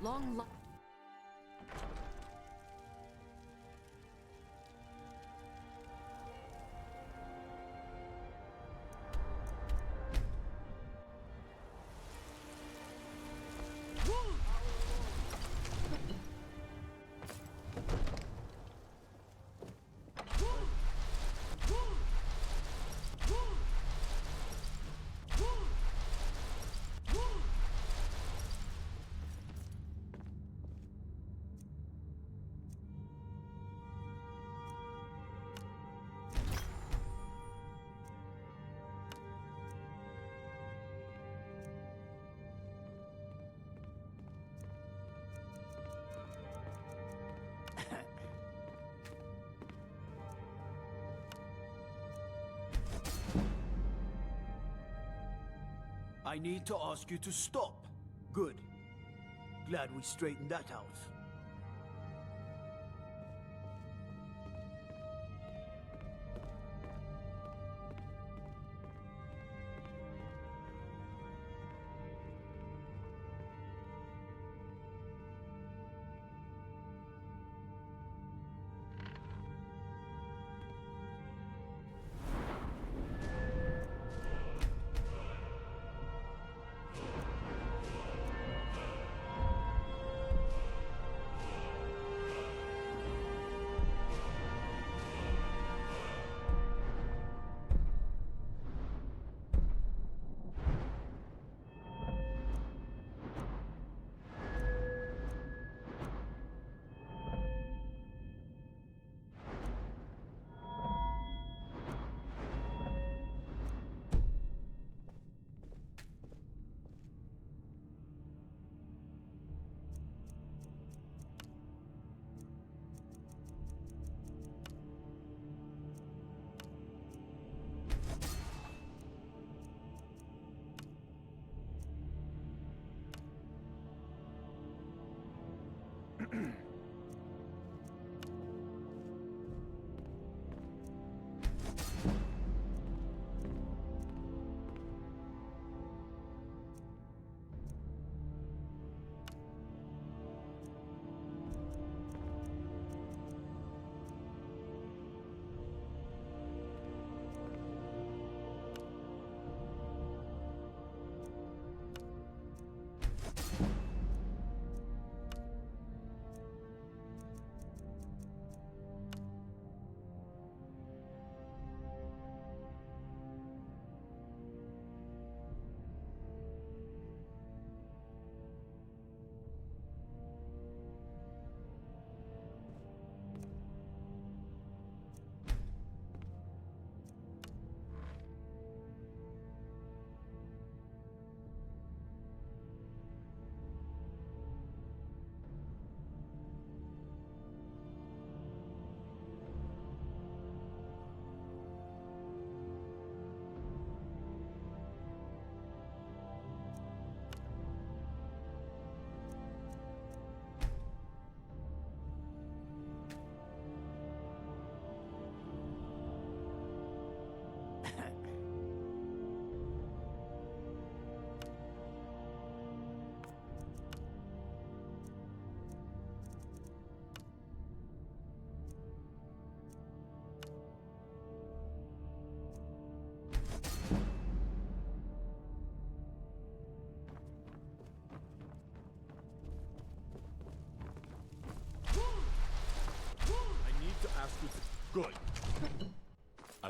[SPEAKER 8] Long li-
[SPEAKER 14] I need to ask you to stop. Good. Glad we straightened that out.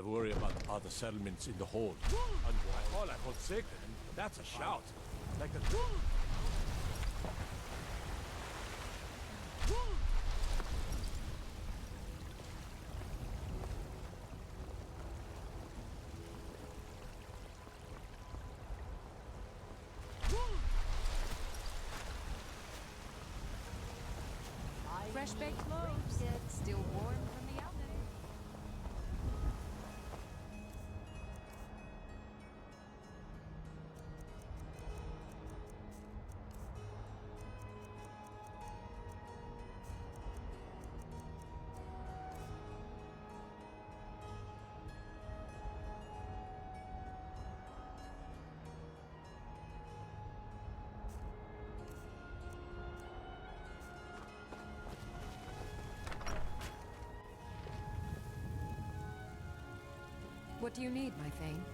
[SPEAKER 21] I worry about other settlements in the Hold. And I call that Hold sacred, and that's a shout. Like the...
[SPEAKER 6] Fresh baked loaves, still warm from the oven.
[SPEAKER 8] What do you need, my Thane?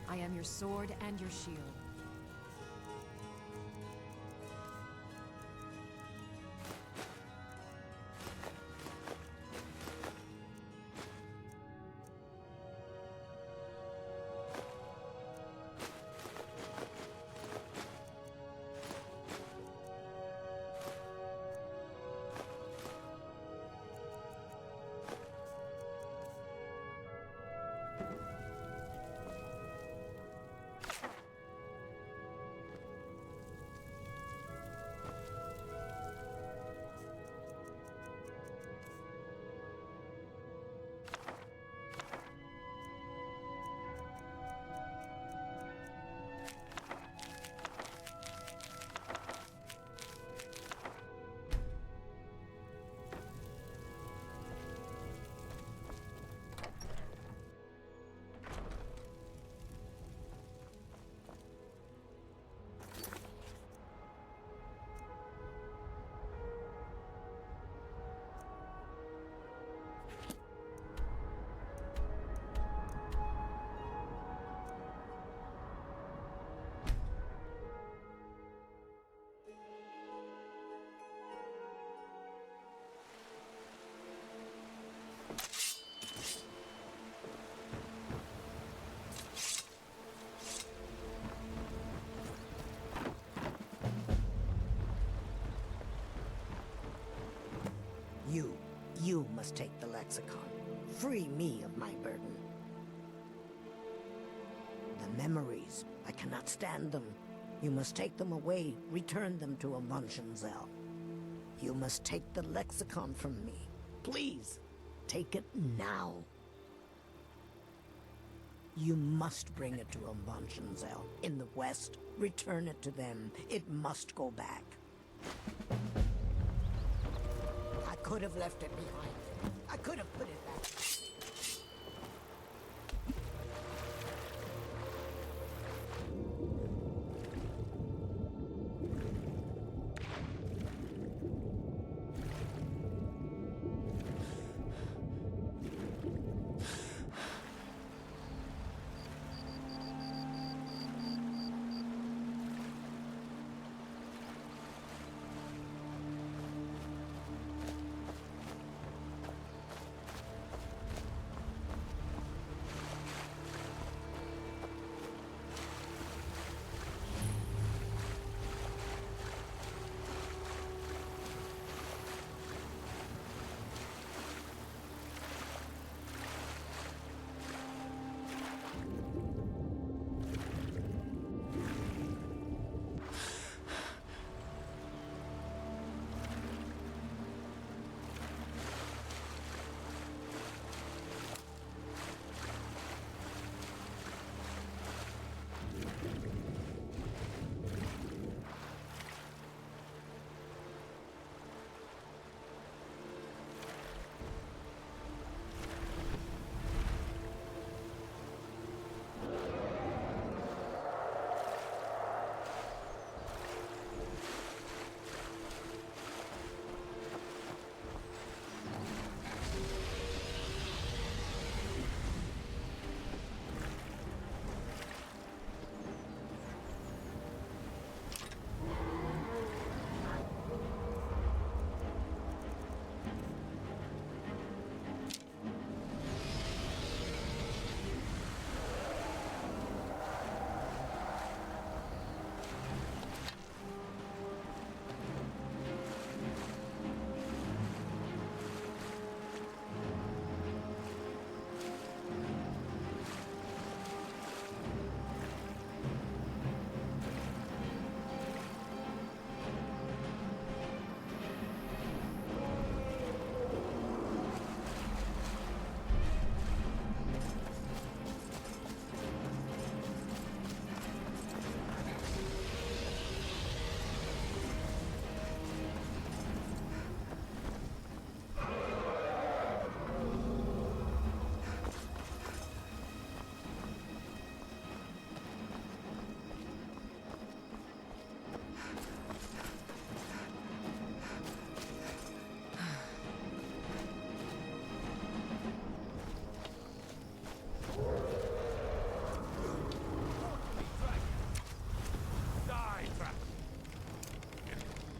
[SPEAKER 8] I am your sword and your shield.
[SPEAKER 11] You must take the lexicon. Free me of my burden. The memories, I cannot stand them. You must take them away, return them to Amunshenzell. You must take the lexicon from me. Please, take it now. You must bring it to Amunshenzell. In the west, return it to them. It must go back. I could have left it behind. I could have put it back.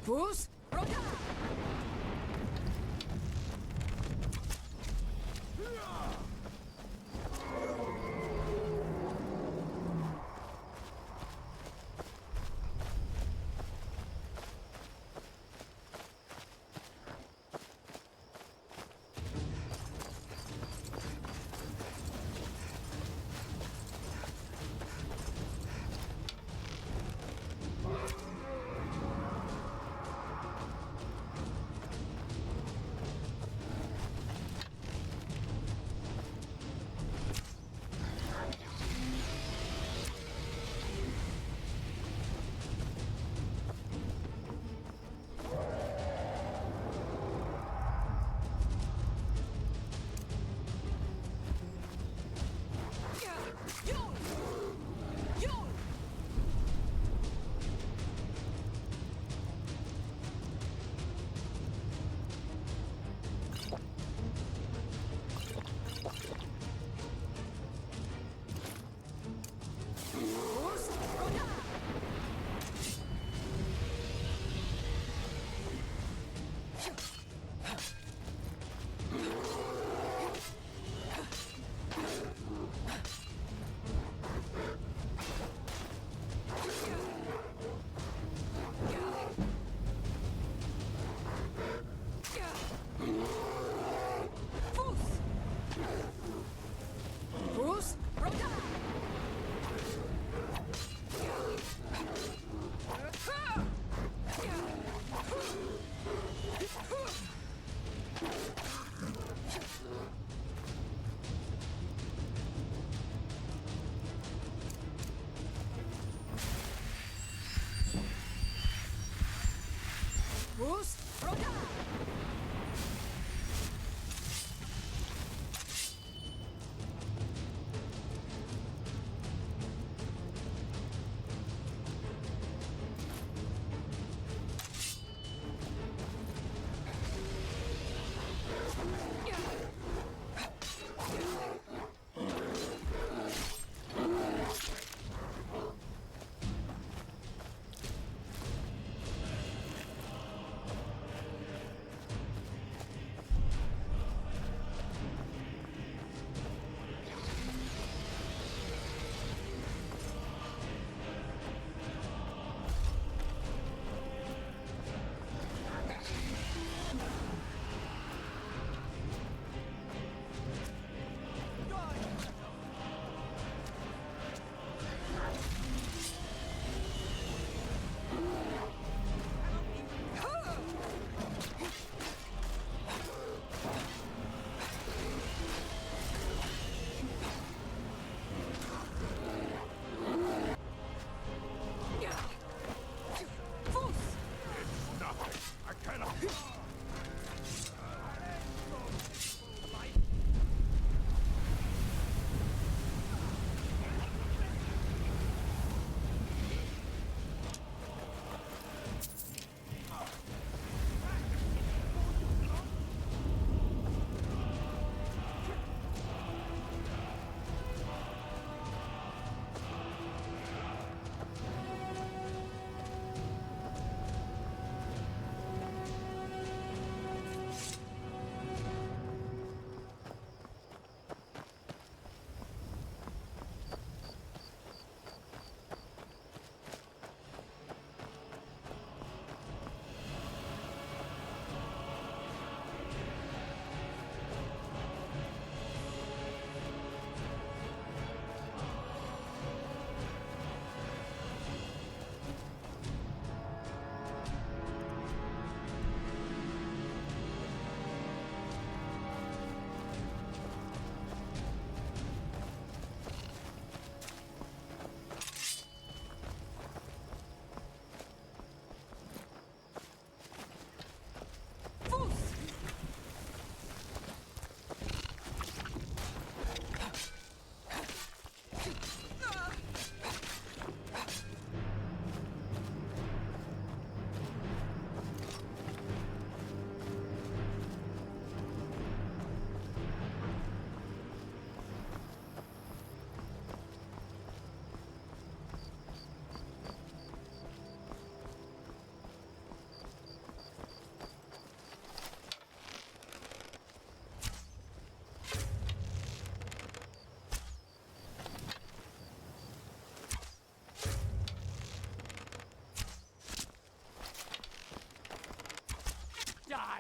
[SPEAKER 8] Fus, Roda!
[SPEAKER 10] Fus, Roda!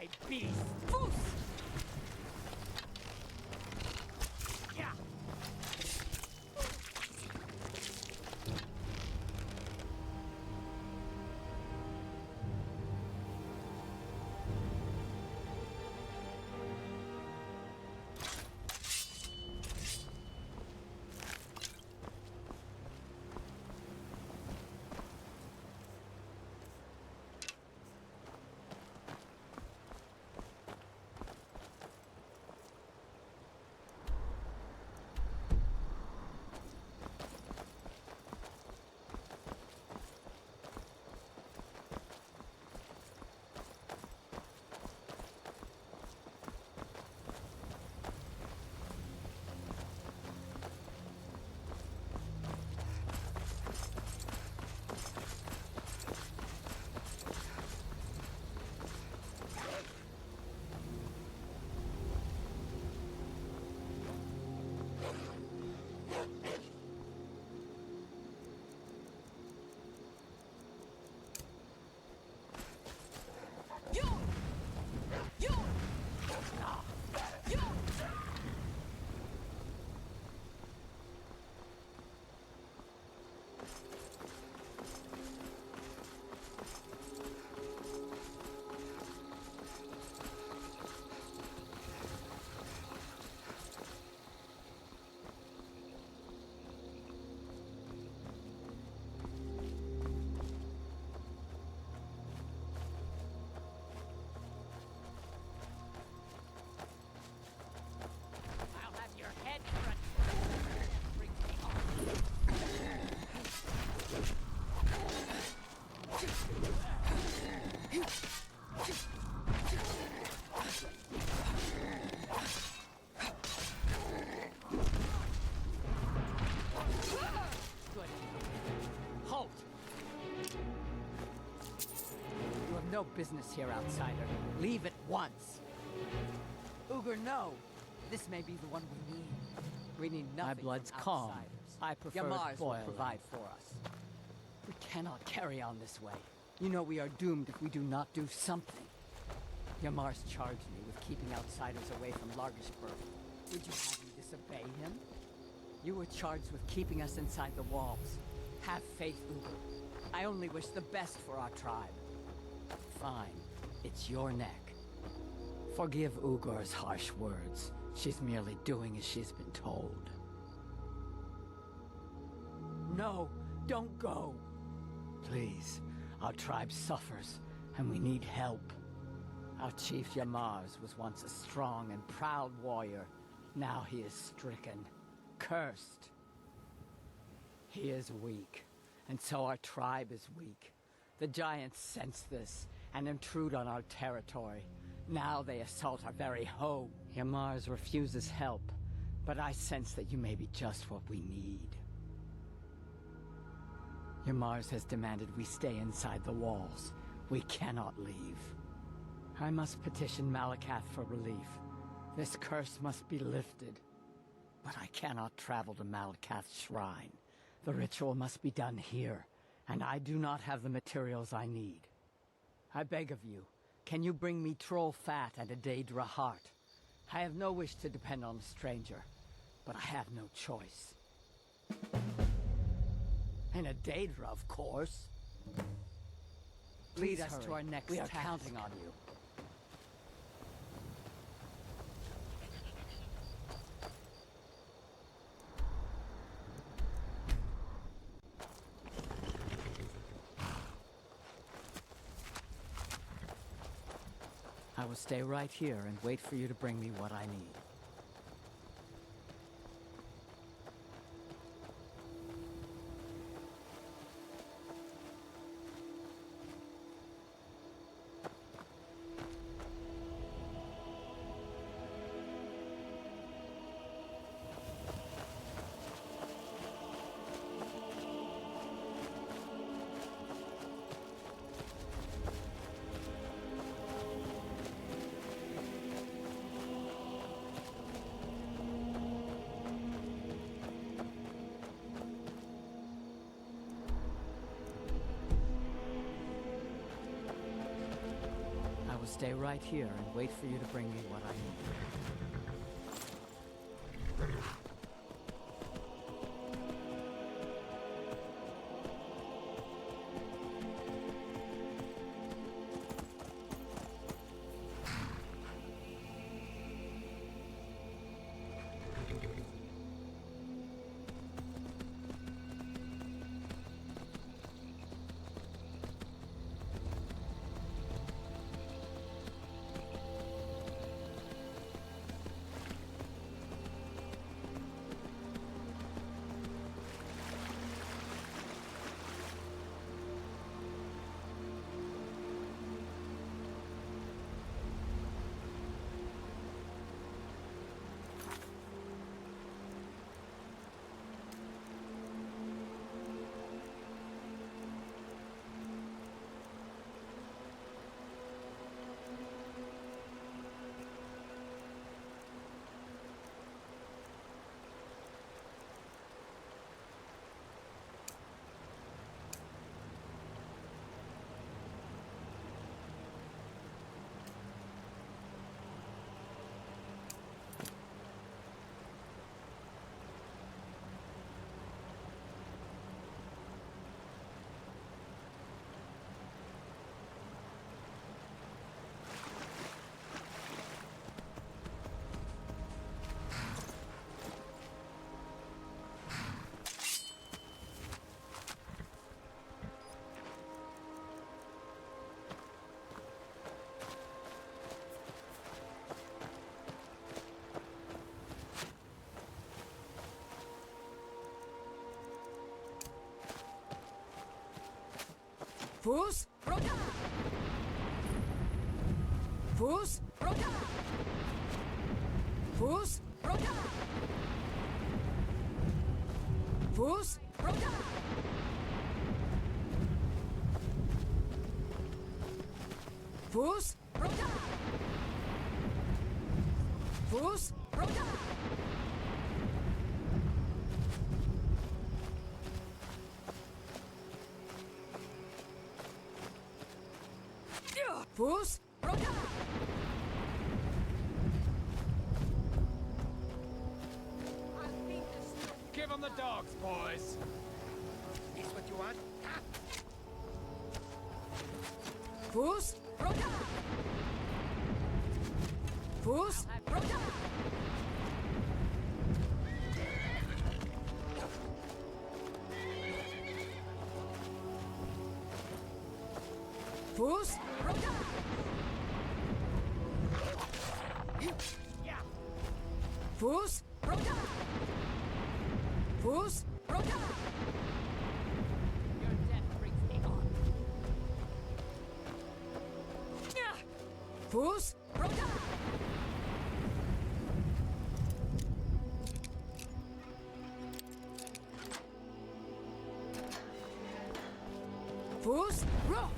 [SPEAKER 15] die, beast! Foos! Yeah. No business here, outsider. Leave at once. Ugur, no. This may be the one we need. We need nothing. My blood's calm. I prefer Yamar's will provide for us. We cannot carry on this way. You know we are doomed if we do not do something. Yamar's charged me with keeping outsiders away from Largisburg. Would you have me disobey him? You were charged with keeping us inside the walls. Have faith, Ugur. I only wish the best for our tribe. Fine. It's your neck. Forgive Ugur's harsh words. She's merely doing as she's been told. No, don't go. Please. Our tribe suffers, and we need help. Our chief Yamars was once a strong and proud warrior. Now he is stricken, cursed. He is weak, and so our tribe is weak. The giants sense this and intrude on our territory. Now they assault our very home. Yamars refuses help, but I sense that you may be just what we need. Yamars has demanded we stay inside the walls. We cannot leave. I must petition Malakath for relief. This curse must be lifted. But I cannot travel to Malakath's shrine. The ritual must be done here, and I do not have the materials I need. I beg of you, can you bring me troll fat and a Daedra heart? I have no wish to depend on a stranger, but I have no choice. And a Daedra, of course. Lead us to our next task. We are counting on you. I will stay right here and wait for you to bring me what I need. stay right here and wait for you to bring me what I need.
[SPEAKER 8] Fus, Roda! Fus, Roda! Fus, Roda! Fus, Roda! Fus, Roda! Fus, Roda! Fus, Roda!
[SPEAKER 2] Give them the dogs, boys. Is what you want? Ha!
[SPEAKER 8] Fus, Roda! Fus, Roda! Fus, Roda! Fus, Roda! Fus, Roda!
[SPEAKER 6] Your death brings me on.
[SPEAKER 8] Fus, Roda! Fus, Roda!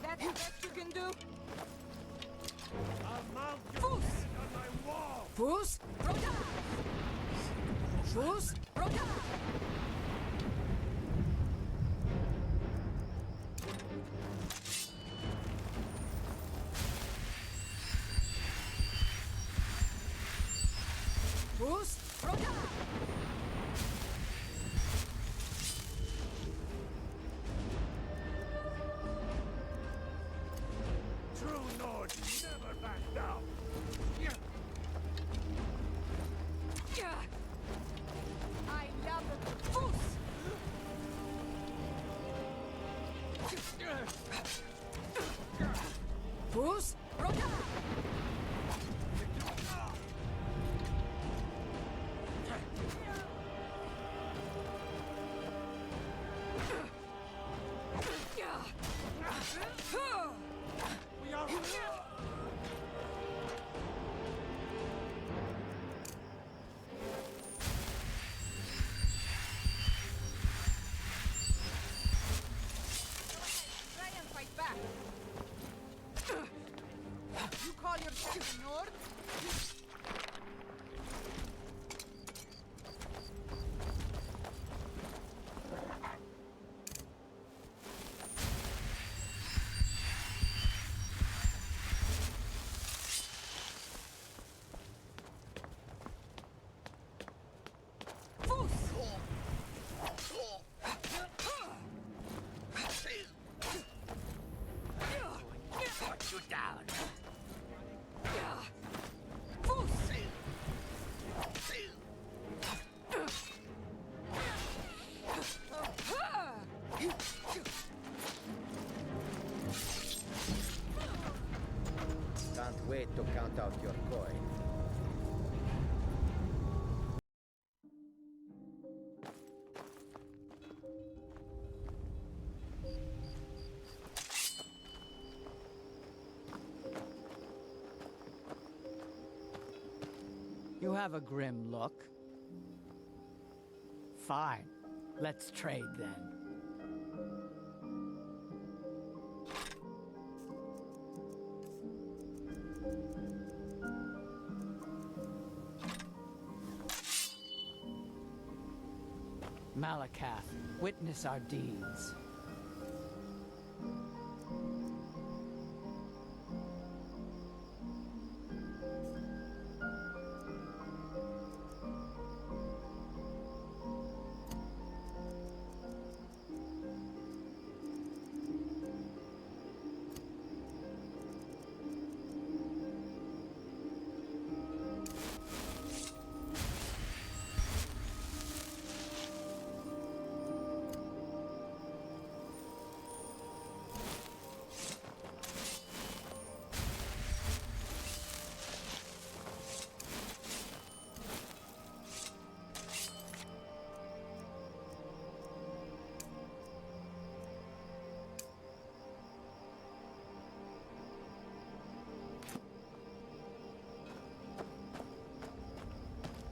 [SPEAKER 6] That's the best you can do?
[SPEAKER 8] Fus! Fus! Roda! Fus! Roda! Fus! Roda!
[SPEAKER 22] True Nord never back down.
[SPEAKER 6] I love it. Fus!
[SPEAKER 8] Fus! Roda!
[SPEAKER 2] We are
[SPEAKER 6] Try and fight back.
[SPEAKER 2] out your coin.
[SPEAKER 15] You have a grim look. Fine. Let's trade then. Malakath, witness our deeds.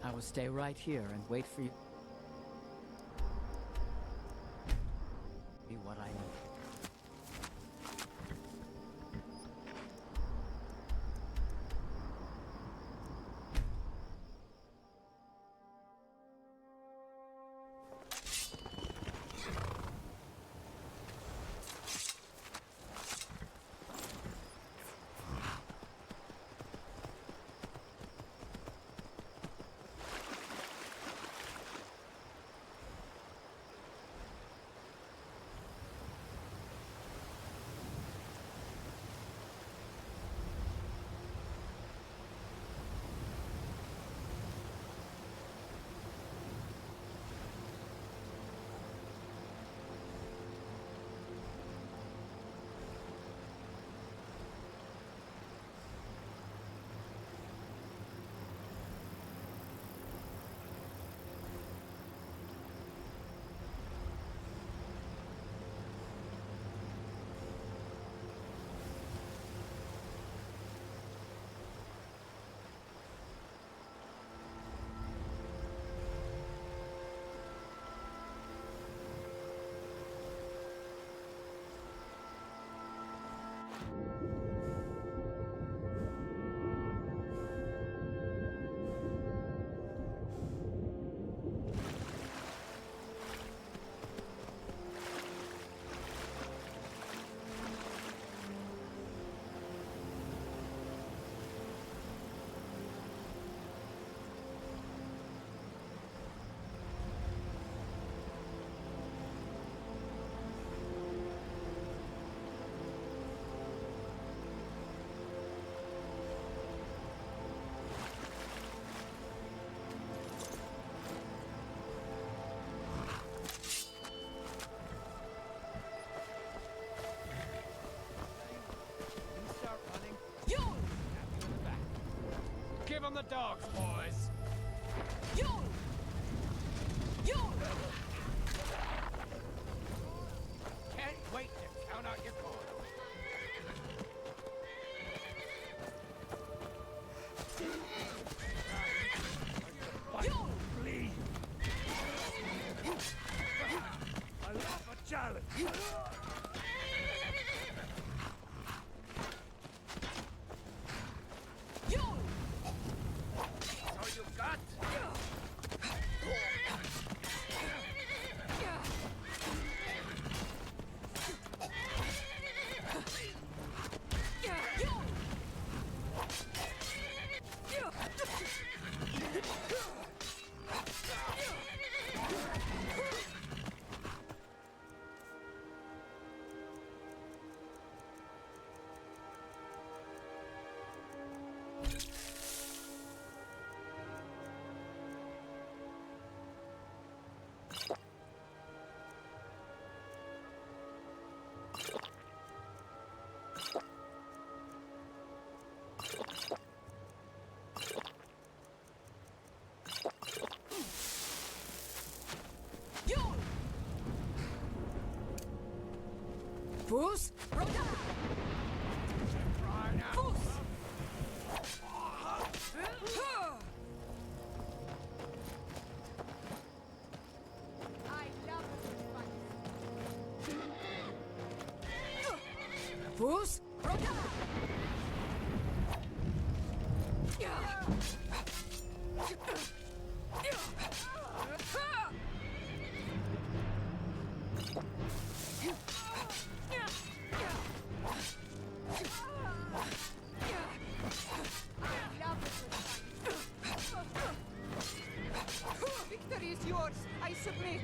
[SPEAKER 15] I will stay right here and wait for you. Be what I need.
[SPEAKER 10] Fus! Roda! Fus! Fus! Roda!
[SPEAKER 6] Victory is yours. I submit.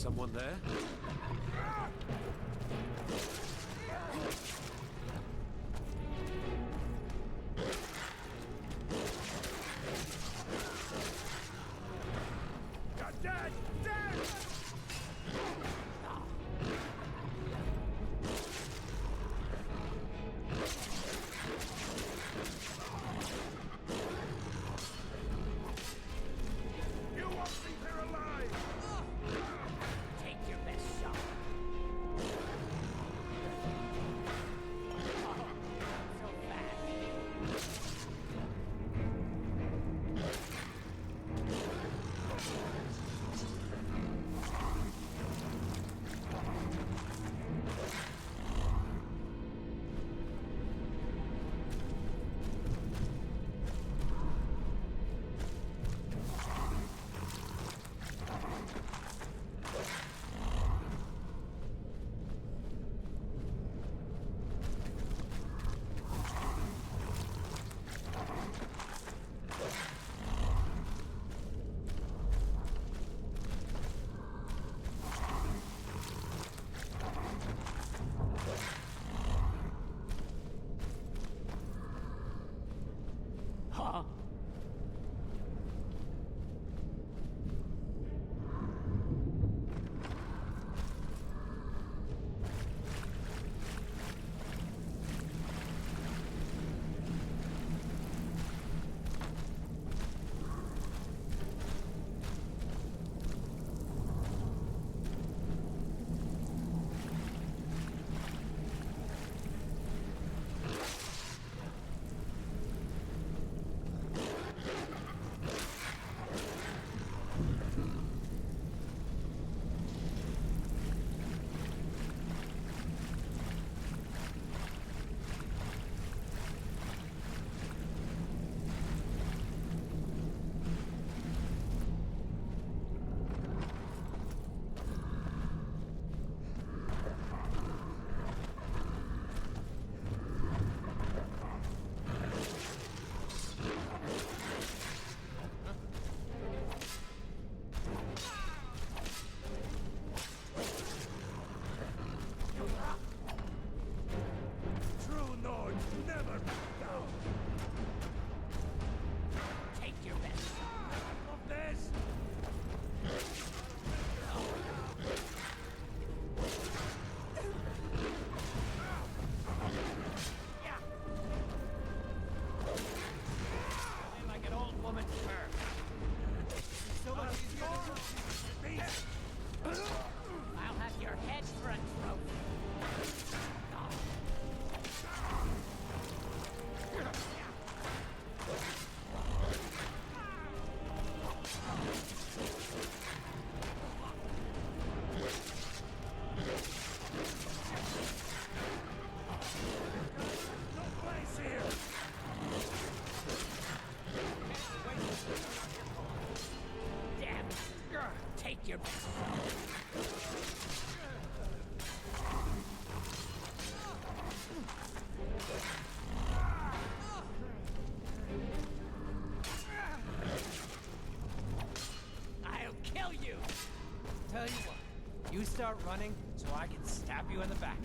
[SPEAKER 21] someone there?
[SPEAKER 2] You're dead! Dead! You won't leave here alive! Take your best shot. Oh, so fast.
[SPEAKER 15] Huh?
[SPEAKER 2] True Nords never back down. Take your best shot of this. Yeah. Feel like an old woman's fur. So much easier. I'll have your head for a trophy. Damn. Take your best. I'll kill you. Tell you what, you start running so I can stab you in the back.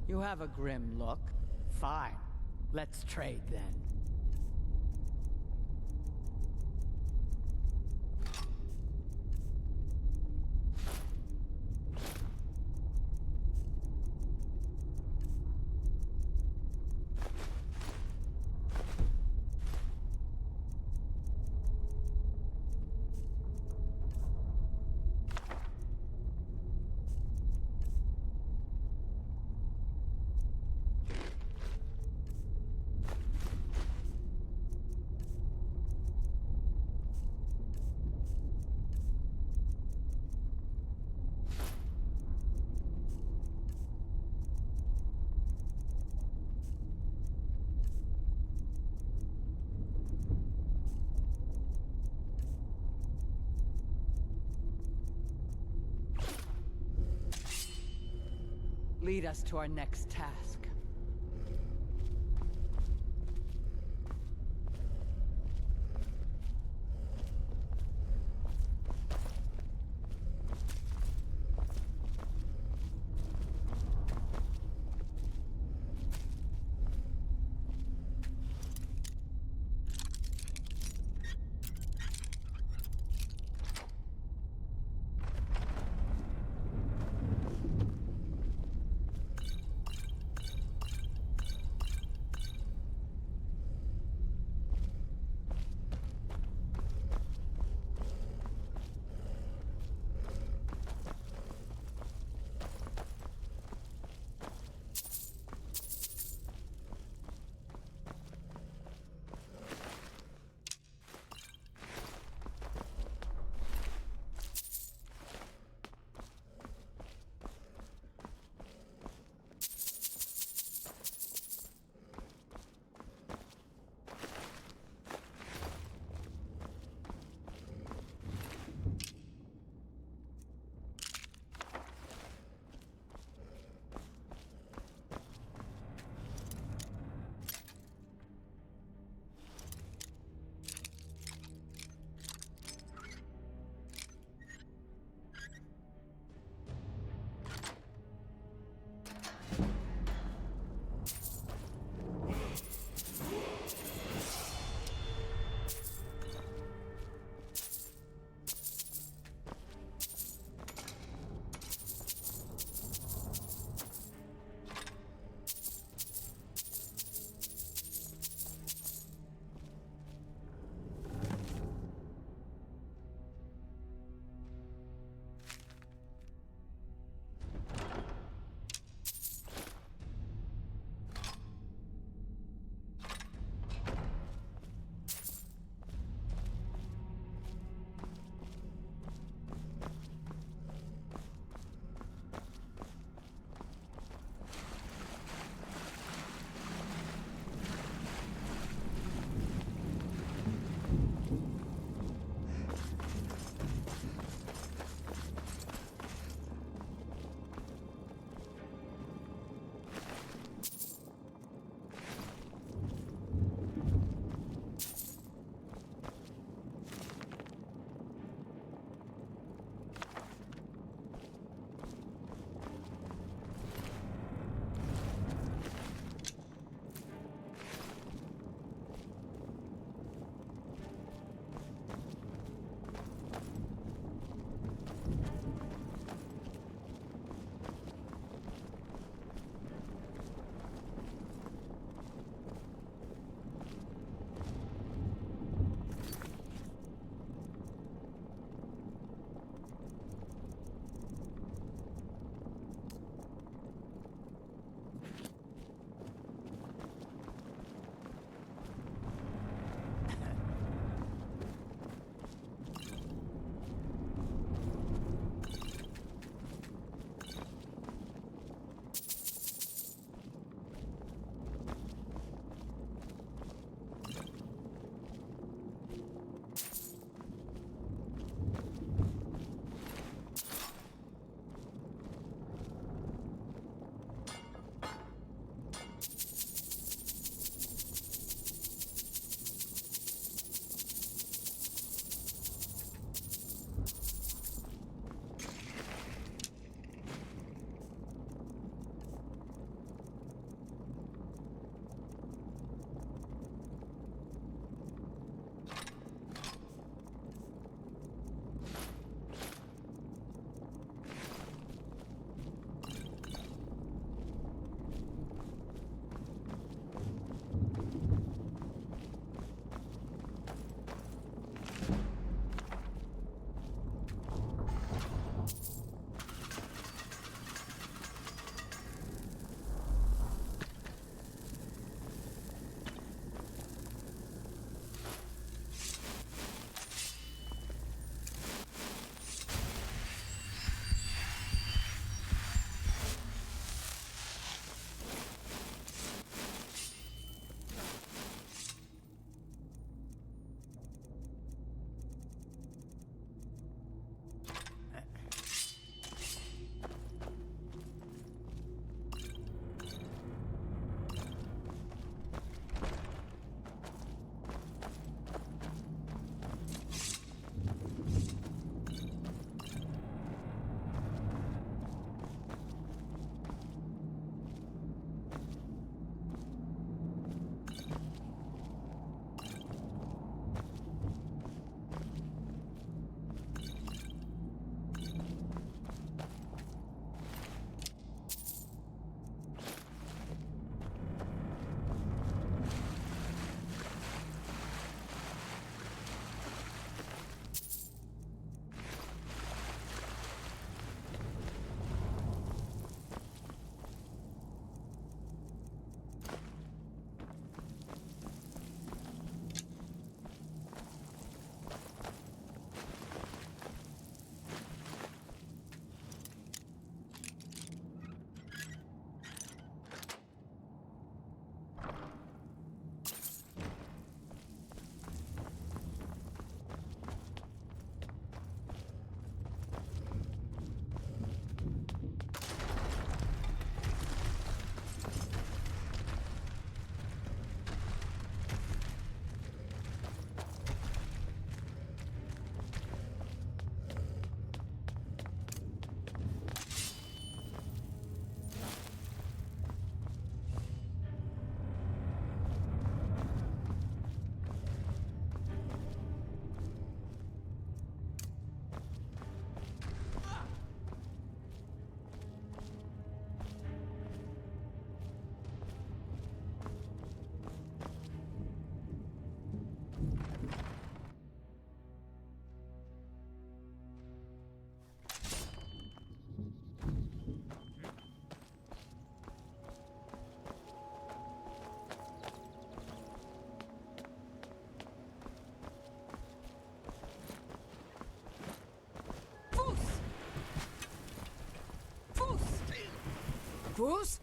[SPEAKER 15] You have a grim look. Fine. Let's trade then. Lead us to our next task.
[SPEAKER 8] fools!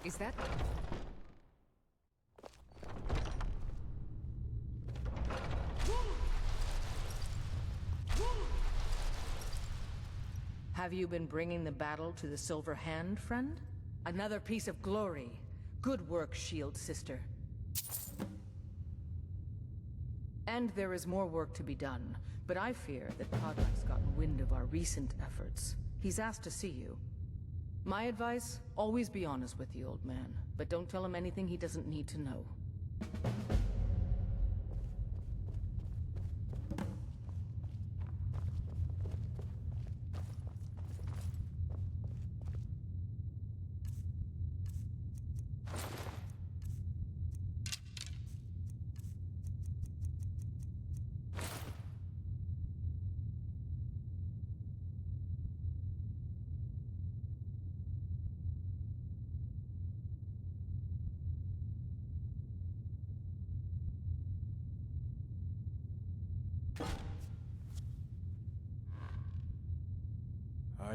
[SPEAKER 8] Is that...
[SPEAKER 9] Have you been bringing the battle to the Silver Hand, friend? Another piece of glory. Good work, Shield Sister. And there is more work to be done, but I fear that Podrick's gotten wind of our recent efforts. He's asked to see you. My advice, always be honest with the old man, but don't tell him anything he doesn't need to know.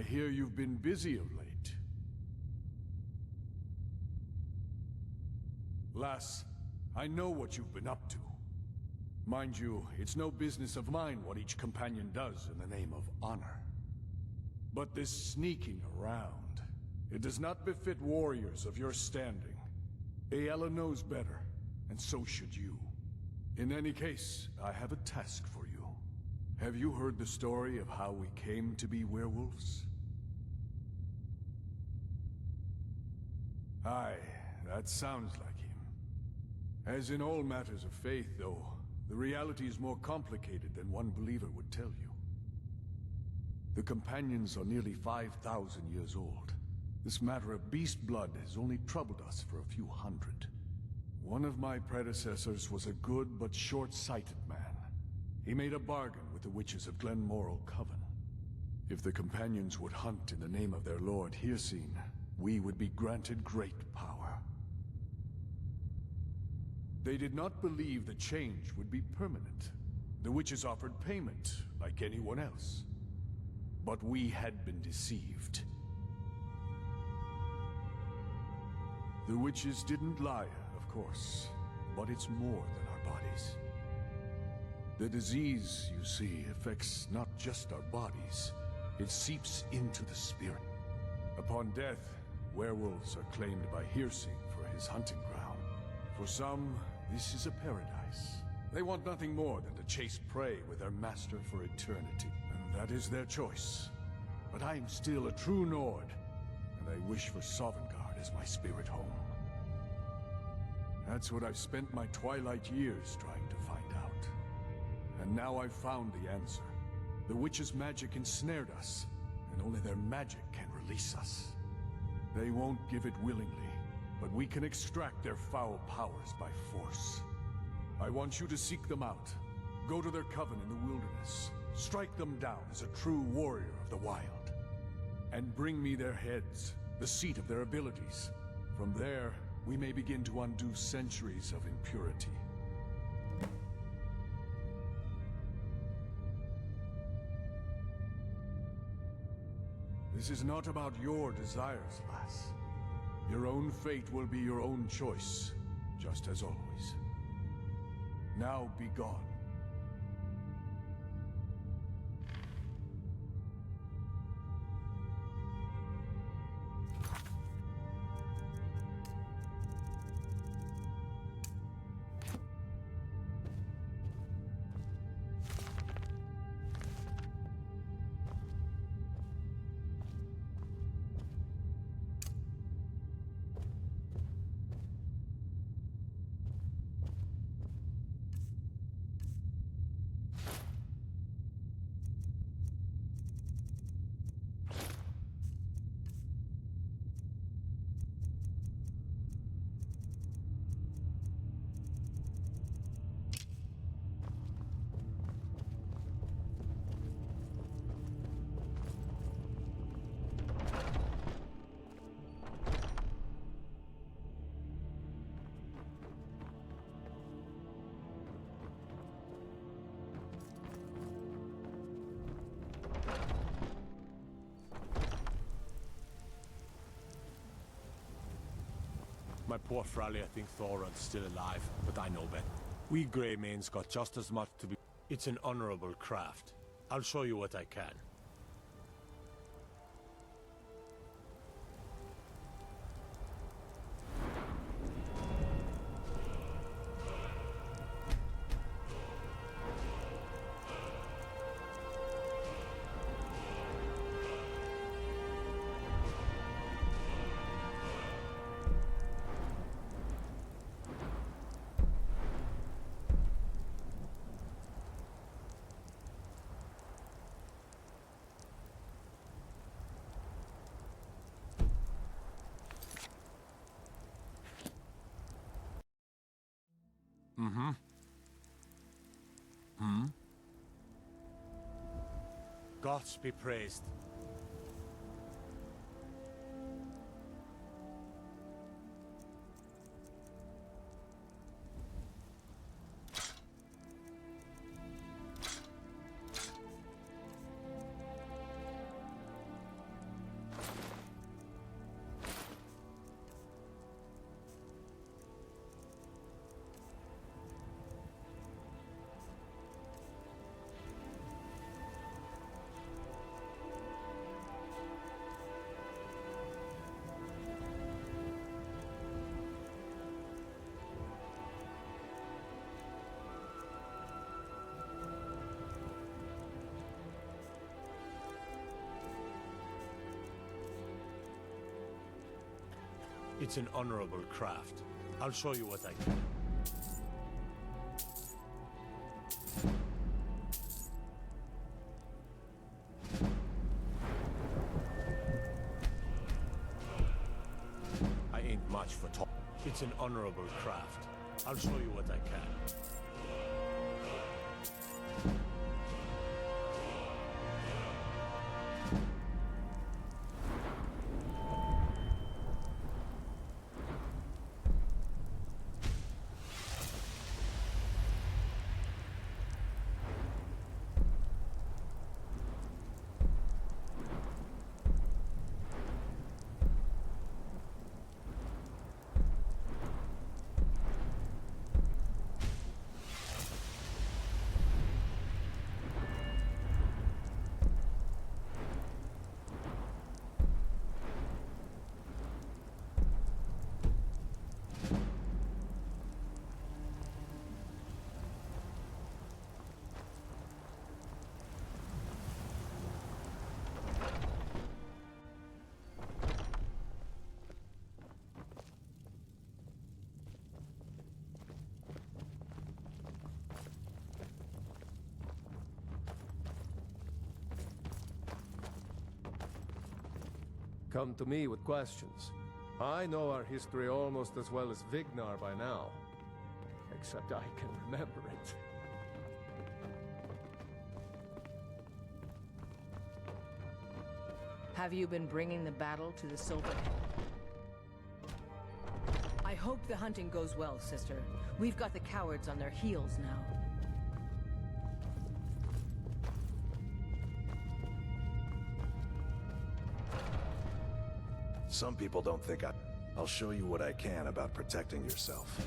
[SPEAKER 19] I hear you've been busy of late. Lass, I know what you've been up to. Mind you, it's no business of mine what each companion does in the name of honor. But this sneaking around, it does not befit warriors of your standing. Aela knows better, and so should you. In any case, I have a task for you. Have you heard the story of how we came to be werewolves? Aye, that sounds like him. As in all matters of faith, though, the reality is more complicated than one believer would tell you. The companions are nearly 5,000 years old. This matter of beast blood has only troubled us for a few hundred. One of my predecessors was a good but short-sighted man. He made a bargain with the witches of Glenmoral Coven. If the companions would hunt in the name of their lord Hircine, we would be granted great power. They did not believe the change would be permanent. The witches offered payment, like anyone else. But we had been deceived. The witches didn't lie, of course, but it's more than our bodies. The disease, you see, affects not just our bodies. It seeps into the spirit. Upon death, werewolves are claimed by Hircine for his hunting ground. For some, this is a paradise. They want nothing more than to chase prey with their master for eternity. And that is their choice. But I am still a true Nord, and I wish for Sovngarde as my spirit home. That's what I've spent my twilight years trying to find out. And now I've found the answer. The witch's magic ensnared us, and only their magic can release us. They won't give it willingly, but we can extract their foul powers by force. I want you to seek them out. Go to their coven in the wilderness. Strike them down as a true warrior of the wild. And bring me their heads, the seat of their abilities. From there, we may begin to undo centuries of impurity. This is not about your desires, lass. Your own fate will be your own choice, just as always. Now be gone.
[SPEAKER 12] My poor Fralia think Thorod's still alive, but I know better. We Greymanes got just as much to be... It's an honorable craft. I'll show you what I can. Gods be praised. It's an honorable craft. I'll show you what I can. I ain't much for talk. It's an honorable craft. I'll show you what I can.
[SPEAKER 20] Come to me with questions. I know our history almost as well as Vignar by now. Except I can remember it.
[SPEAKER 9] Have you been bringing the battle to the Silver? I hope the hunting goes well, sister. We've got the cowards on their heels now.
[SPEAKER 4] Some people don't think I'll show you what I can about protecting yourself.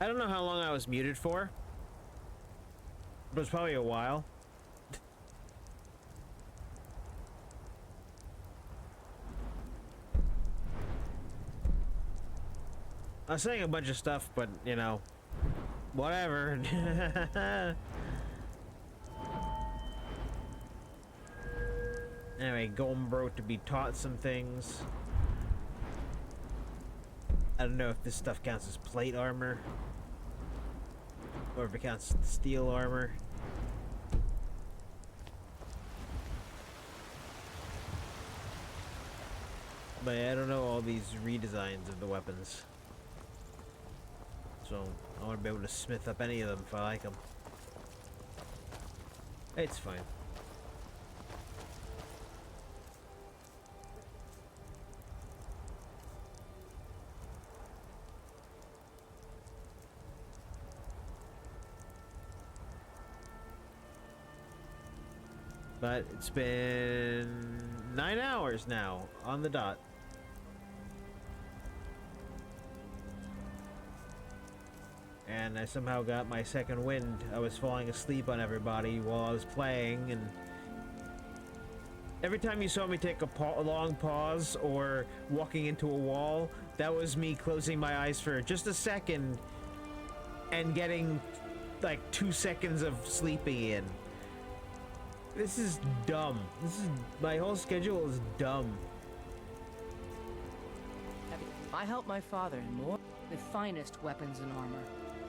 [SPEAKER 1] I don't know how long I was muted for. It was probably a while. I was saying a bunch of stuff, but, you know, whatever. Anyway, Goldenbro to be taught some things. I don't know if this stuff counts as plate armor. Or if it counts as steel armor. But I don't know all these redesigns of the weapons. So I want to be able to smith up any of them if I like them. It's fine. But it's been 9 hours now on the dot. And I somehow got my second wind. I was falling asleep on everybody while I was playing, and every time you saw me take a long pause or walking into a wall, that was me closing my eyes for just a second and getting like 2 seconds of sleeping in. This is dumb. My whole schedule is dumb.
[SPEAKER 9] I help my father in more the finest weapons and armor.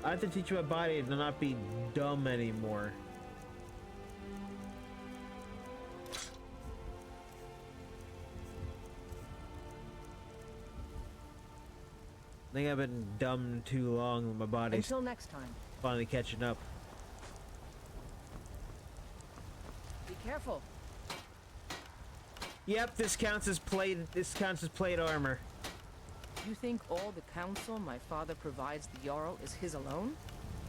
[SPEAKER 1] I have to teach my body to not be dumb anymore. I think I've been dumb too long. My body's
[SPEAKER 9] Until next time.
[SPEAKER 1] finally catching up.
[SPEAKER 9] Be careful.
[SPEAKER 1] Yep, this counts as plate. This counts as plate armor.
[SPEAKER 9] You think all the counsel my father provides the Jarl is his alone?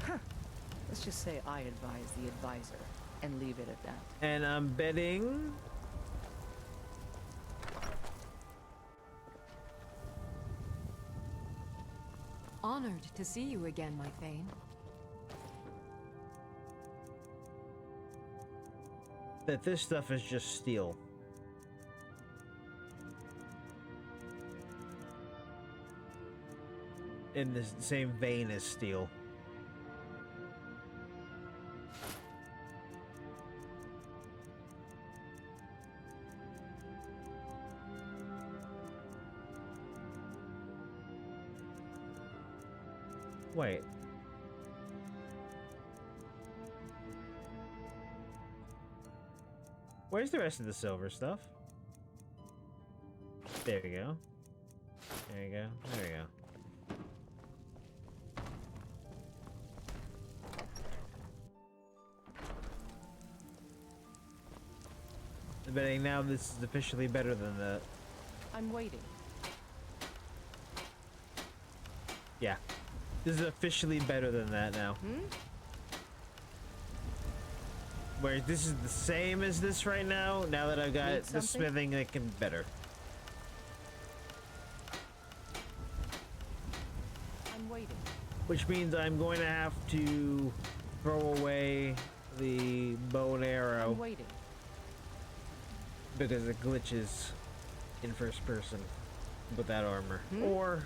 [SPEAKER 9] Huh. Let's just say I advise the advisor and leave it at that.
[SPEAKER 1] And I'm betting.
[SPEAKER 8] Honored to see you again, my Thane.
[SPEAKER 1] That this stuff is just steel. In the same vein as steel. Wait. Where's the rest of the silver stuff? There we go. There you go. There we go. I'm betting now this is officially better than that.
[SPEAKER 9] I'm waiting.
[SPEAKER 1] Yeah. This is officially better than that now. Where this is the same as this right now, now that I've got the smithing, it can better.
[SPEAKER 9] I'm waiting.
[SPEAKER 1] Which means I'm going to have to throw away the bow and arrow.
[SPEAKER 9] I'm waiting.
[SPEAKER 1] Because it glitches in first person with that armor. Or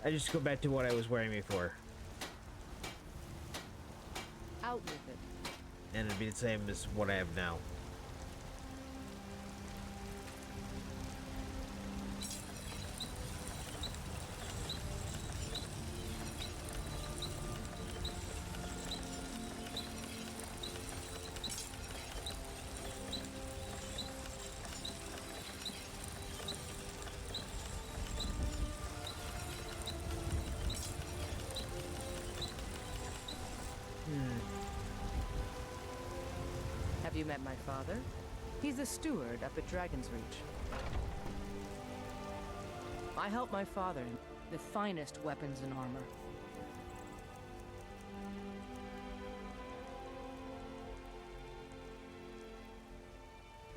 [SPEAKER 1] I just go back to what I was wearing before.
[SPEAKER 9] Out with it.
[SPEAKER 1] And it'd be the same as what I have now.
[SPEAKER 9] Have you met my father? He's the steward up at Dragon's Reach. I help my father in the finest weapons and armor.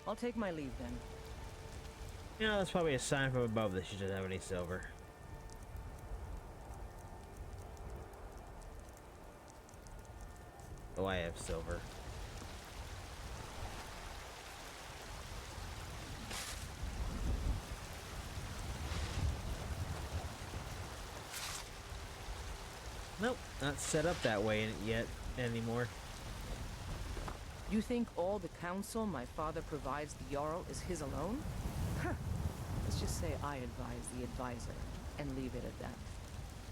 [SPEAKER 9] I'll take my leave then.
[SPEAKER 1] You know, that's probably a sign from above that she doesn't have any silver. Oh, I have silver. Nope, not set up that way yet anymore.
[SPEAKER 9] You think all the counsel my father provides the Jarl is his alone? Huh. Let's just say I advise the advisor and leave it at that.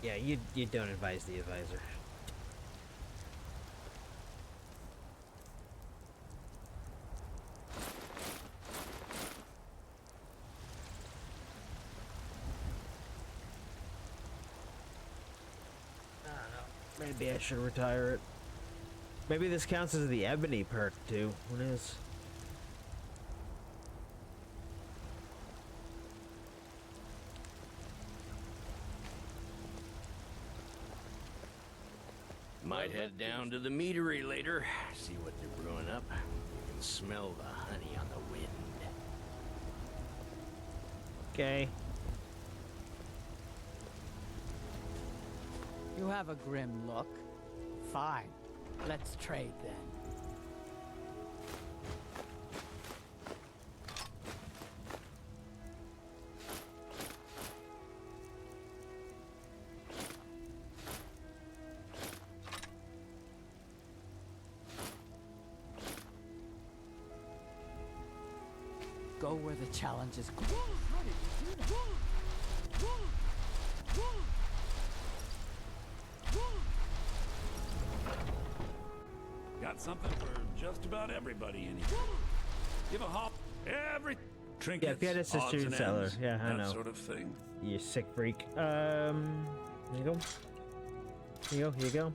[SPEAKER 1] Yeah, you don't advise the advisor. I don't know. Maybe I should retire it. Maybe this counts as the ebony perk too. Who knows?
[SPEAKER 3] Might head down to the meadery later, see what they're brewing up. You can smell the honey on the wind.
[SPEAKER 1] Okay.
[SPEAKER 15] You have a grim look. Fine. Let's trade then. Go where the challenge is.
[SPEAKER 13] Got something for just about everybody in here. Give a hop. Every trinkets,
[SPEAKER 1] Yeah, Pieta
[SPEAKER 13] odds
[SPEAKER 1] Sister
[SPEAKER 13] and
[SPEAKER 1] Seller.
[SPEAKER 13] ends,
[SPEAKER 1] Yeah, I
[SPEAKER 13] that
[SPEAKER 1] know.
[SPEAKER 13] sort of thing.
[SPEAKER 1] You sick freak. Here you go. Here you go. Here you go.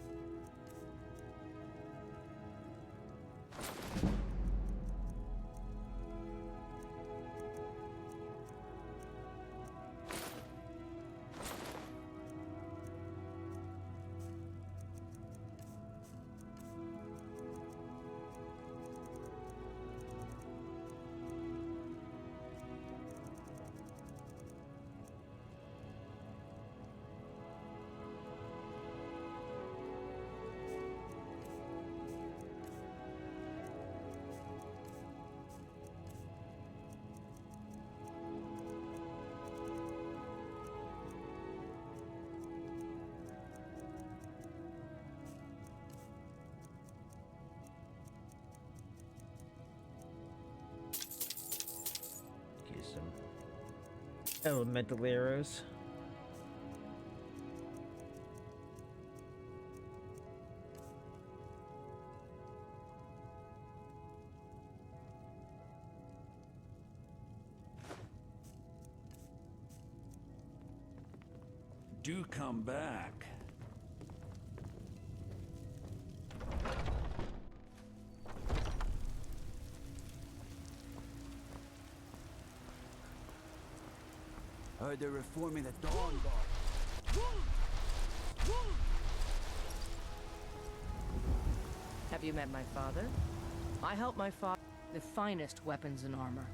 [SPEAKER 1] Elemental arrows.
[SPEAKER 13] Do come back.
[SPEAKER 14] Heard they're reforming the Dawn Guard.
[SPEAKER 9] Have you met my father? I help my father the finest weapons and armor.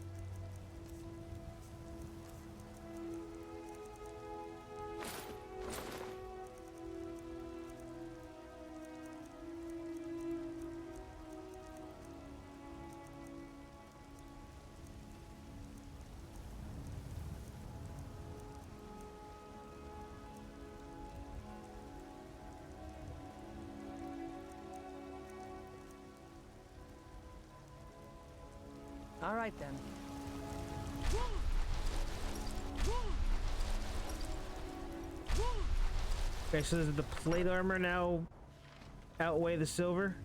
[SPEAKER 9] All right, then.
[SPEAKER 1] Okay, so does the plate armor now outweigh the silver?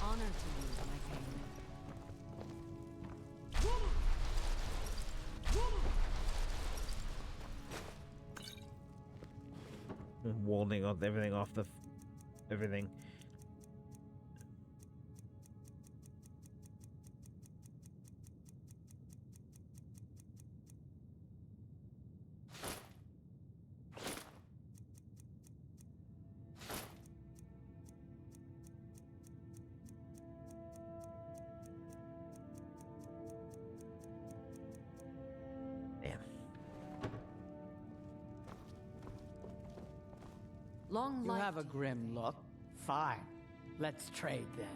[SPEAKER 8] Honor to you, my king.
[SPEAKER 1] Walding off everything off the everything.
[SPEAKER 8] Long
[SPEAKER 15] You
[SPEAKER 8] life
[SPEAKER 15] have a
[SPEAKER 8] to
[SPEAKER 15] grim look. Fine. Let's trade then.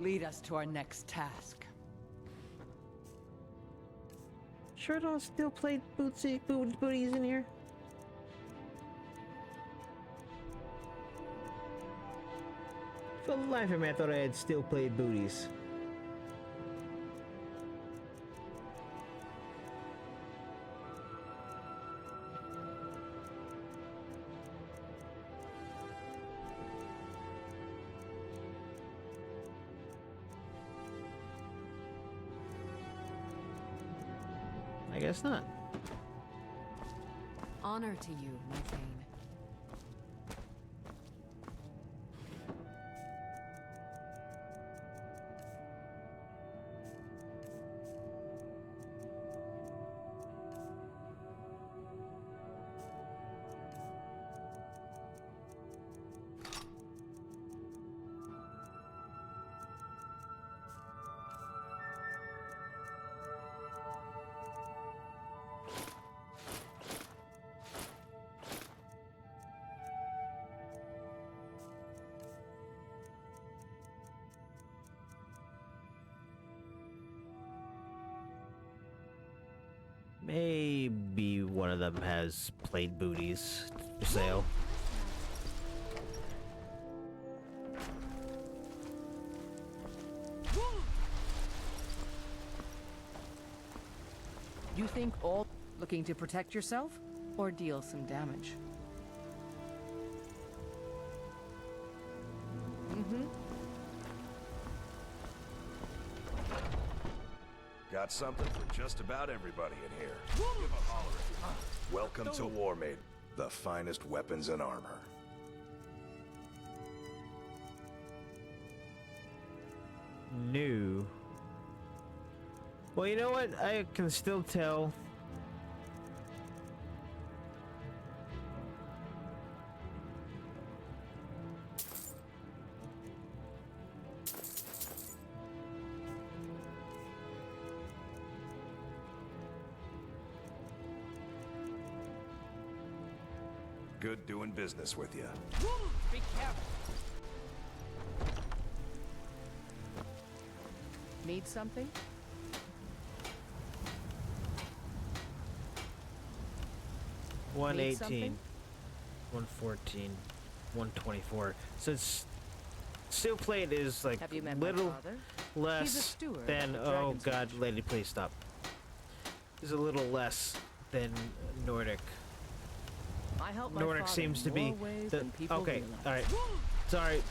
[SPEAKER 15] Lead us to our next task.
[SPEAKER 1] Sure don't still play booties in here? For the life of me, I thought I had still played booties. I guess not.
[SPEAKER 8] Honor to you, my Thane.
[SPEAKER 1] Maybe one of them has played booties for sale.
[SPEAKER 9] You think all looking to protect yourself or deal some damage?
[SPEAKER 4] Got something for just about everybody in here. Give a holler. Welcome to Warmaid, the finest weapons and armor.
[SPEAKER 1] New. Well, you know what? I can still tell.
[SPEAKER 4] Good doing business with you.
[SPEAKER 2] Be careful.
[SPEAKER 9] Need something? Need
[SPEAKER 1] 118,
[SPEAKER 9] something?
[SPEAKER 1] 114, 124. So it's steel plate is like
[SPEAKER 9] Have you met my
[SPEAKER 1] little
[SPEAKER 9] father? He's a
[SPEAKER 1] less
[SPEAKER 9] steward
[SPEAKER 1] than.
[SPEAKER 9] at the
[SPEAKER 1] Oh
[SPEAKER 9] Dragon's
[SPEAKER 1] God,
[SPEAKER 9] Reach.
[SPEAKER 1] lady, please stop. Is a little less than Nordic.
[SPEAKER 9] I help my
[SPEAKER 1] Nordic
[SPEAKER 9] father
[SPEAKER 1] seems to
[SPEAKER 9] in
[SPEAKER 1] be
[SPEAKER 9] more ways
[SPEAKER 1] the
[SPEAKER 9] than people
[SPEAKER 1] okay.
[SPEAKER 9] realize.
[SPEAKER 1] All right, sorry.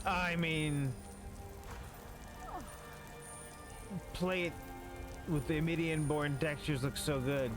[SPEAKER 1] I mean, plate with the Midian-born textures looks so good.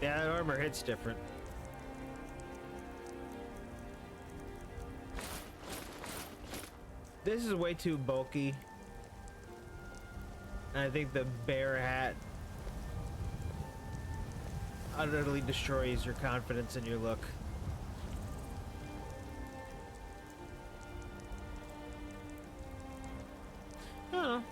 [SPEAKER 1] Yeah, armor hits different. This is way too bulky. I think the bear hat utterly destroys your confidence in your look. I don't know.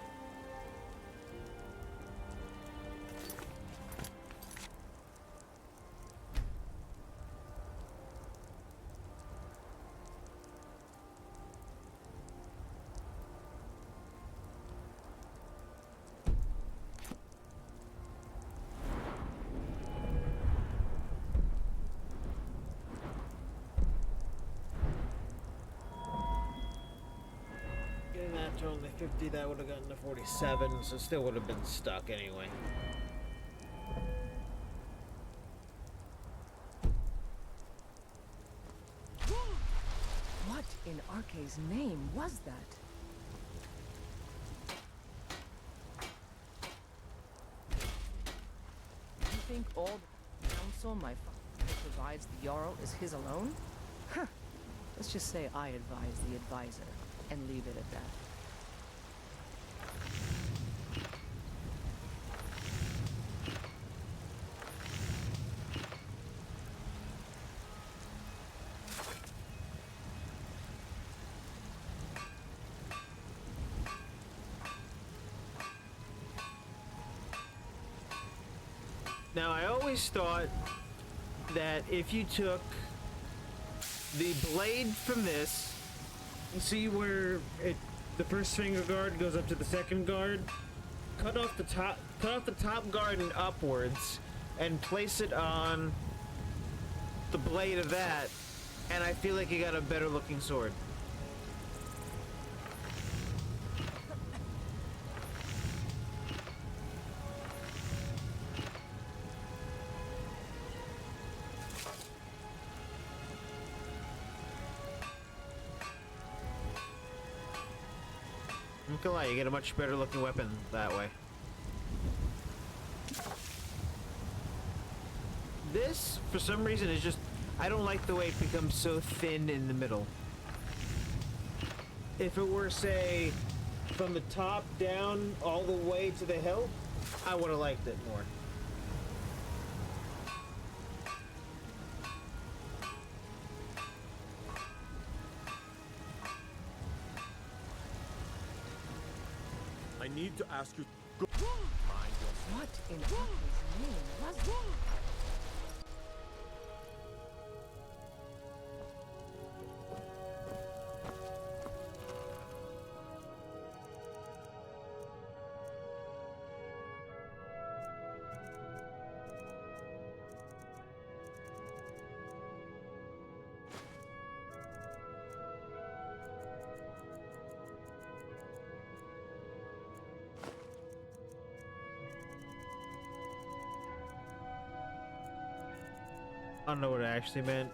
[SPEAKER 1] to only 50, that would have gotten to 47, so still would have been stuck anyway.
[SPEAKER 9] What in Arce's name was that? You think all the council my father provides the Jarl is his alone? Huh. Let's just say I advise the advisor, and leave it at that.
[SPEAKER 1] Now, I always thought that if you took the blade from this, you see where the first finger guard goes up to the second guard, cut off the top guard and upwards, and place it on the blade of that, and I feel like you got a better looking sword. I'm not gonna lie, you get a much better looking weapon that way. This, for some reason, is just... I don't like the way it becomes so thin in the middle. If it were, say, from the top down all the way to the hilt, I would have liked it more.
[SPEAKER 20] I need to ask you.
[SPEAKER 9] What in Arce's name was that?
[SPEAKER 1] I don't know what it actually meant.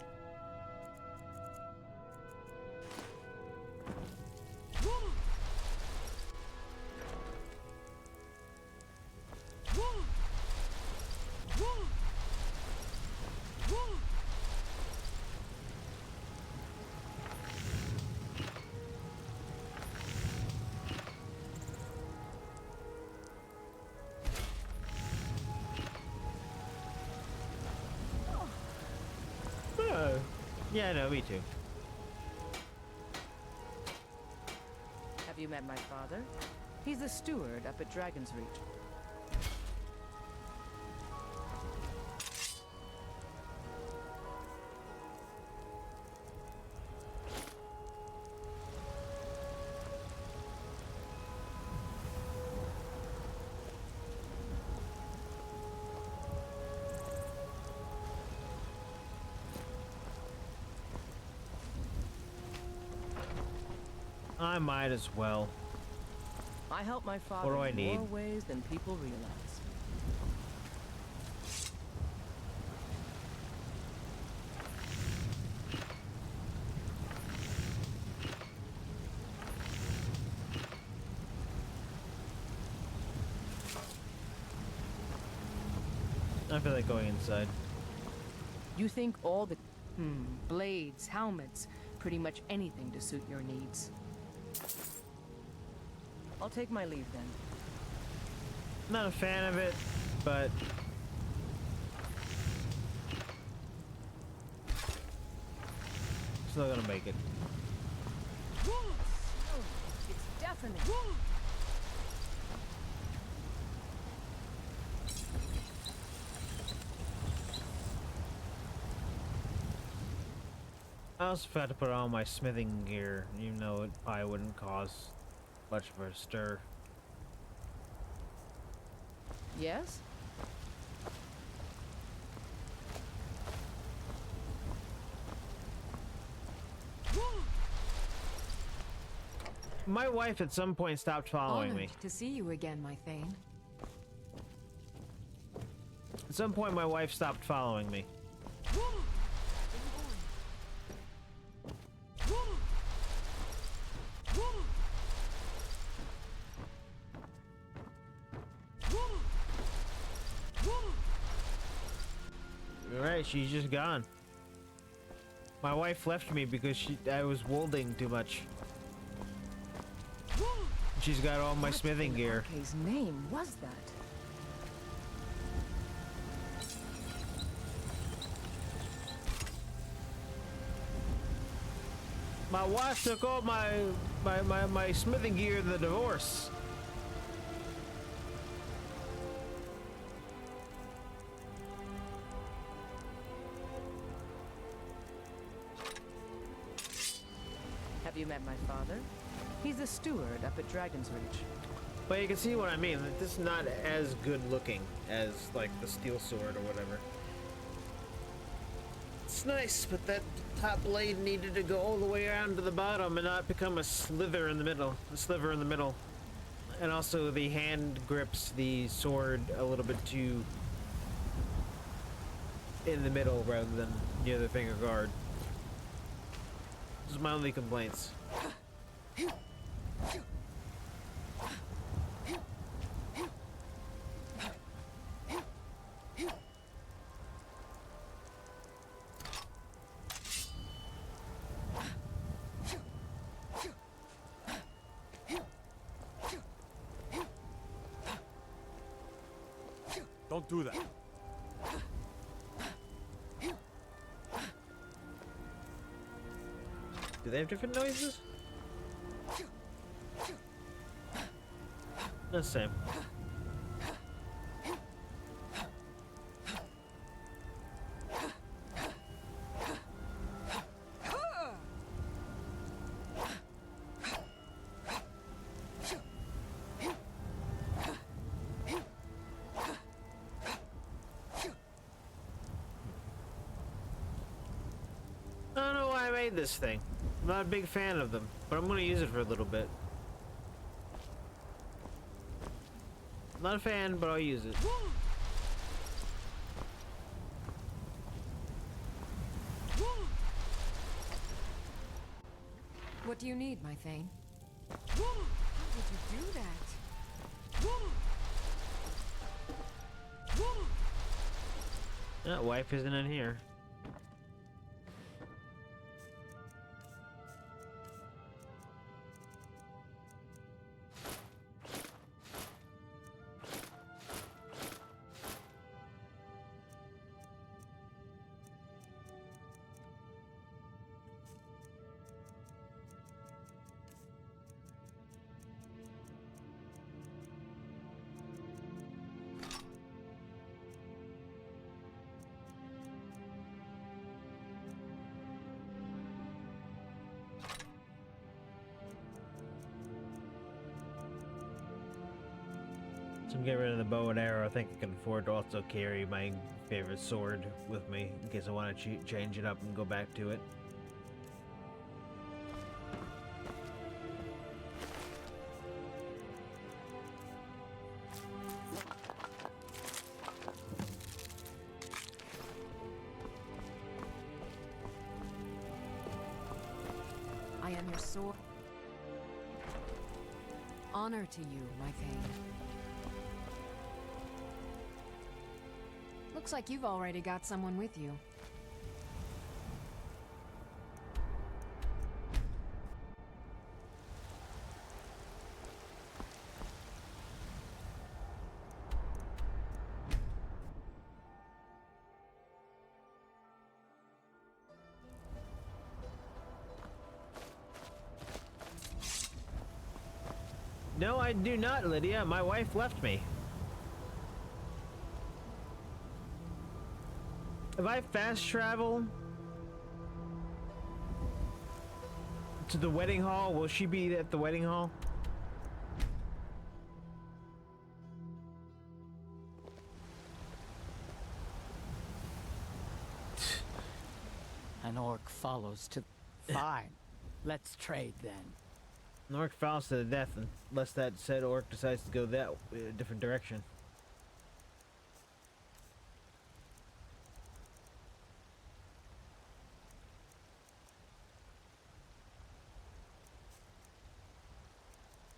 [SPEAKER 1] Yeah, no, me too.
[SPEAKER 9] Have you met my father? He's the steward up at Dragon's Reach.
[SPEAKER 1] I might as well.
[SPEAKER 9] I help my father
[SPEAKER 1] What do I
[SPEAKER 9] in
[SPEAKER 1] need?
[SPEAKER 9] more ways than people realize.
[SPEAKER 1] I feel like going inside.
[SPEAKER 9] You think all the blades, helmets, pretty much anything to suit your needs. I'll take my leave then.
[SPEAKER 1] Not a fan of it, but still gonna make it.
[SPEAKER 9] It's definite.
[SPEAKER 1] I also had to put on my smithing gear, even though it probably wouldn't cause much of a stir.
[SPEAKER 9] Yes?
[SPEAKER 1] My wife at some point stopped following me.
[SPEAKER 8] Honored to see you again, my Thane.
[SPEAKER 1] At some point, my wife stopped following me. Alright, she's just gone. My wife left me because I was wolding too much. She's got all my smithing gear.
[SPEAKER 9] What in Arke's name was that?
[SPEAKER 1] My wife took all my smithing gear in the divorce.
[SPEAKER 9] Have you met my father? He's a steward up at Dragon's Reach.
[SPEAKER 1] But you can see what I mean. This is not as good looking as like the steel sword or whatever. It's nice, but that top blade needed to go all the way around to the bottom and not become a sliver in the middle. And also the hand grips the sword a little bit too in the middle rather than near the finger guard. Those are my only complaints.
[SPEAKER 12] Don't do that.
[SPEAKER 1] Do they have different noises? The same. I don't know why I made this thing. I'm not a big fan of them, but I'm gonna use it for a little bit. Not a fan, but I'll use it.
[SPEAKER 8] What do you need, my Thane? How did you do that?
[SPEAKER 1] That wife isn't in here. So I'm getting rid of the bow and arrow. I think I can afford to also carry my favorite sword with me in case I want to change it up and go back to it.
[SPEAKER 8] I am your sword. Honor to you, my Thane. Looks like you've already got someone with you.
[SPEAKER 1] No, I do not, Lydia. My wife left me. If I fast travel to the wedding hall, will she be at the wedding hall?
[SPEAKER 15] An orc follows to... Fine. Let's trade then.
[SPEAKER 1] An orc falls to the death unless that said orc decides to go that a different direction.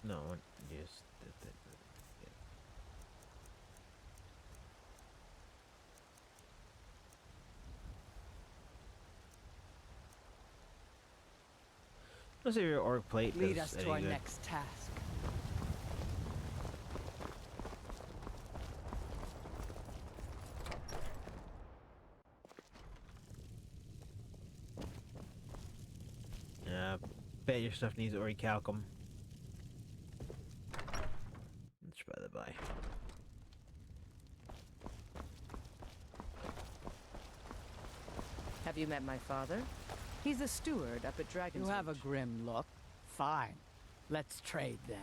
[SPEAKER 1] No, just yeah. Let's see your orc plate.
[SPEAKER 15] Lead us
[SPEAKER 1] does
[SPEAKER 15] to our
[SPEAKER 1] any good.
[SPEAKER 15] next task.
[SPEAKER 1] Bet your stuff needs orichalcum. Let's by the by.
[SPEAKER 9] Have you met my father? He's a steward up at Dragon's
[SPEAKER 15] You have a
[SPEAKER 9] Reach.
[SPEAKER 15] grim look. Fine. Let's trade then.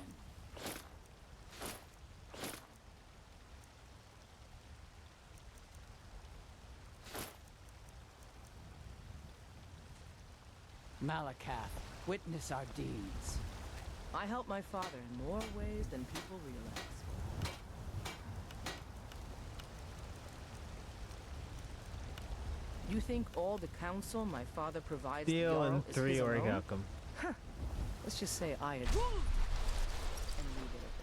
[SPEAKER 15] Malakath, witness our deeds.
[SPEAKER 9] I help my father in more ways than people realize. You think all the counsel my father provides the
[SPEAKER 1] Deal
[SPEAKER 9] Jarl
[SPEAKER 1] and
[SPEAKER 9] is
[SPEAKER 1] 3
[SPEAKER 9] his alone?
[SPEAKER 1] orichalcum.
[SPEAKER 9] Huh. Let's just say I adore and leave it at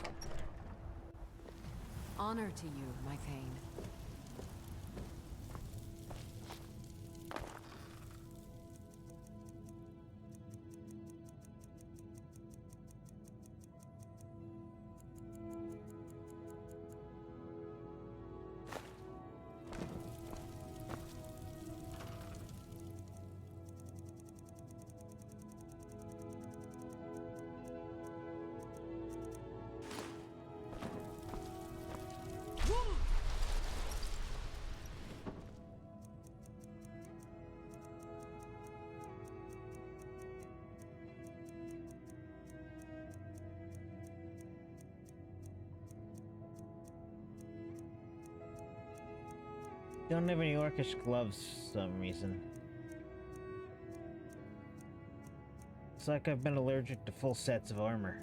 [SPEAKER 9] that.
[SPEAKER 8] Honor to you, my Thane.
[SPEAKER 1] Don't have any orcish gloves for some reason. It's like I've been allergic to full sets of armor.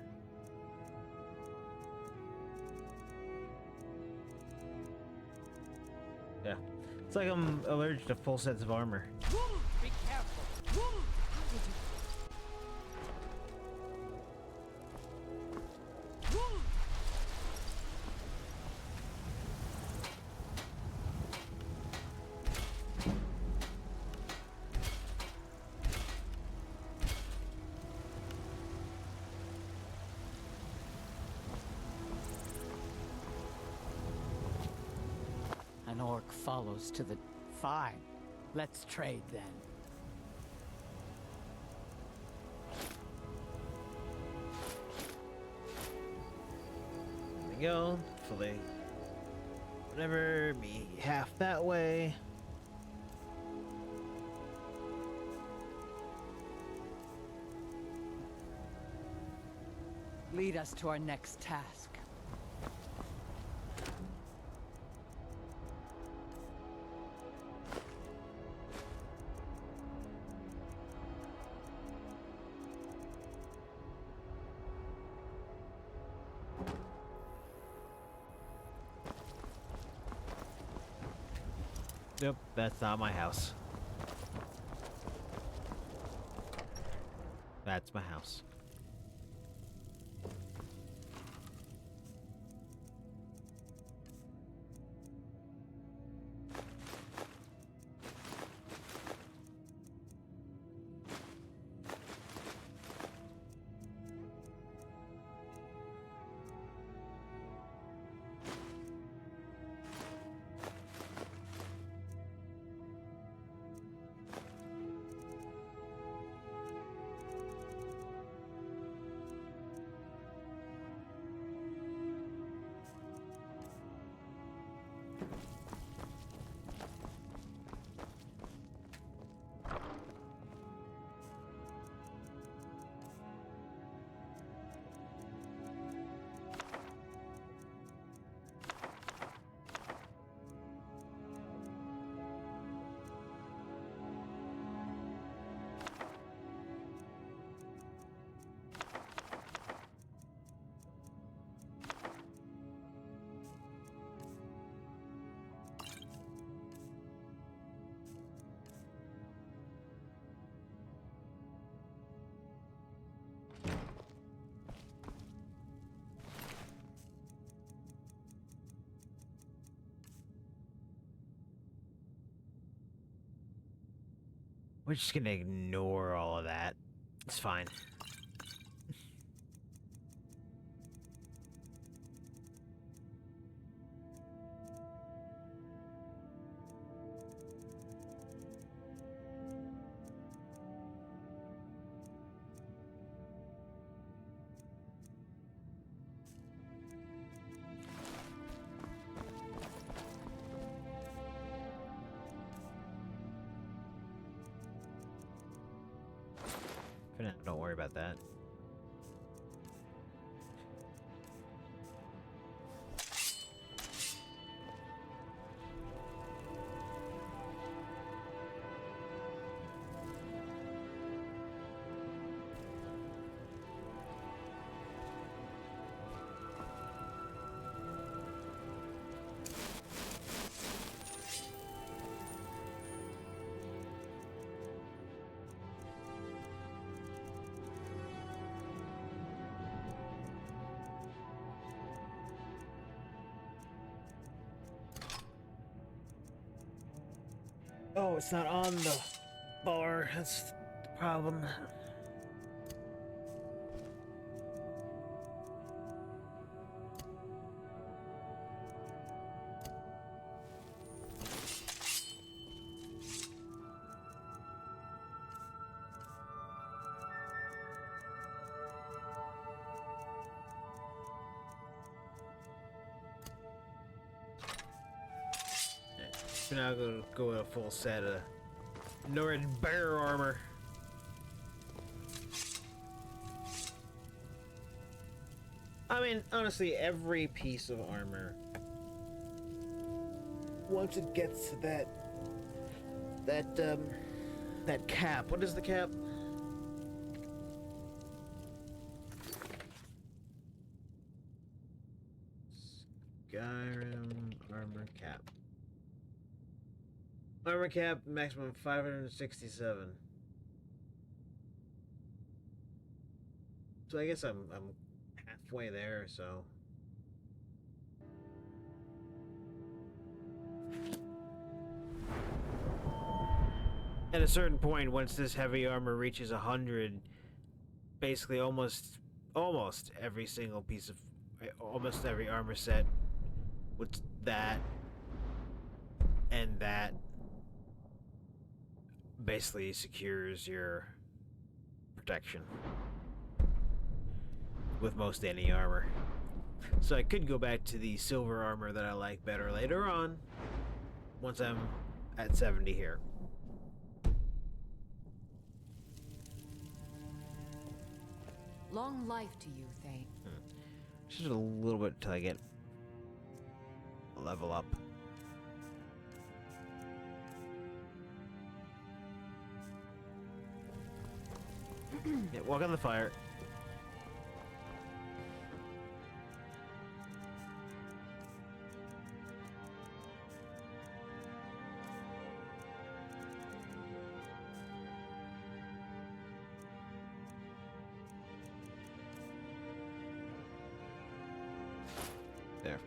[SPEAKER 1] Yeah. It's like I'm allergic to full sets of armor.
[SPEAKER 15] Be careful.
[SPEAKER 8] How did you...
[SPEAKER 15] An orc follows to the... Fine. Let's trade then.
[SPEAKER 1] There we go. Hopefully. Whatever, be half that way.
[SPEAKER 15] Lead us to our next task.
[SPEAKER 1] Nope, that's not my house. That's my house. We're just gonna ignore all of that. It's fine. For now, don't worry about that. Oh, it's not on the bar. That's the problem. So now I'm go with a full set of Nord bear armor. I mean, honestly, every piece of armor, once it gets to that cap. What is the cap? Skyrim armor cap. Armor cap maximum 567. So I guess I'm halfway there, so. At a certain point, once this heavy armor reaches 100, basically almost every single piece of, almost every armor set with that and that basically secures your protection with most any armor. So I could go back to the silver armor that I like better later on, once I'm at 70 here.
[SPEAKER 8] Long life to you, Thane.
[SPEAKER 1] Just a little bit till I get level up. Yeah, walk on the fire. There.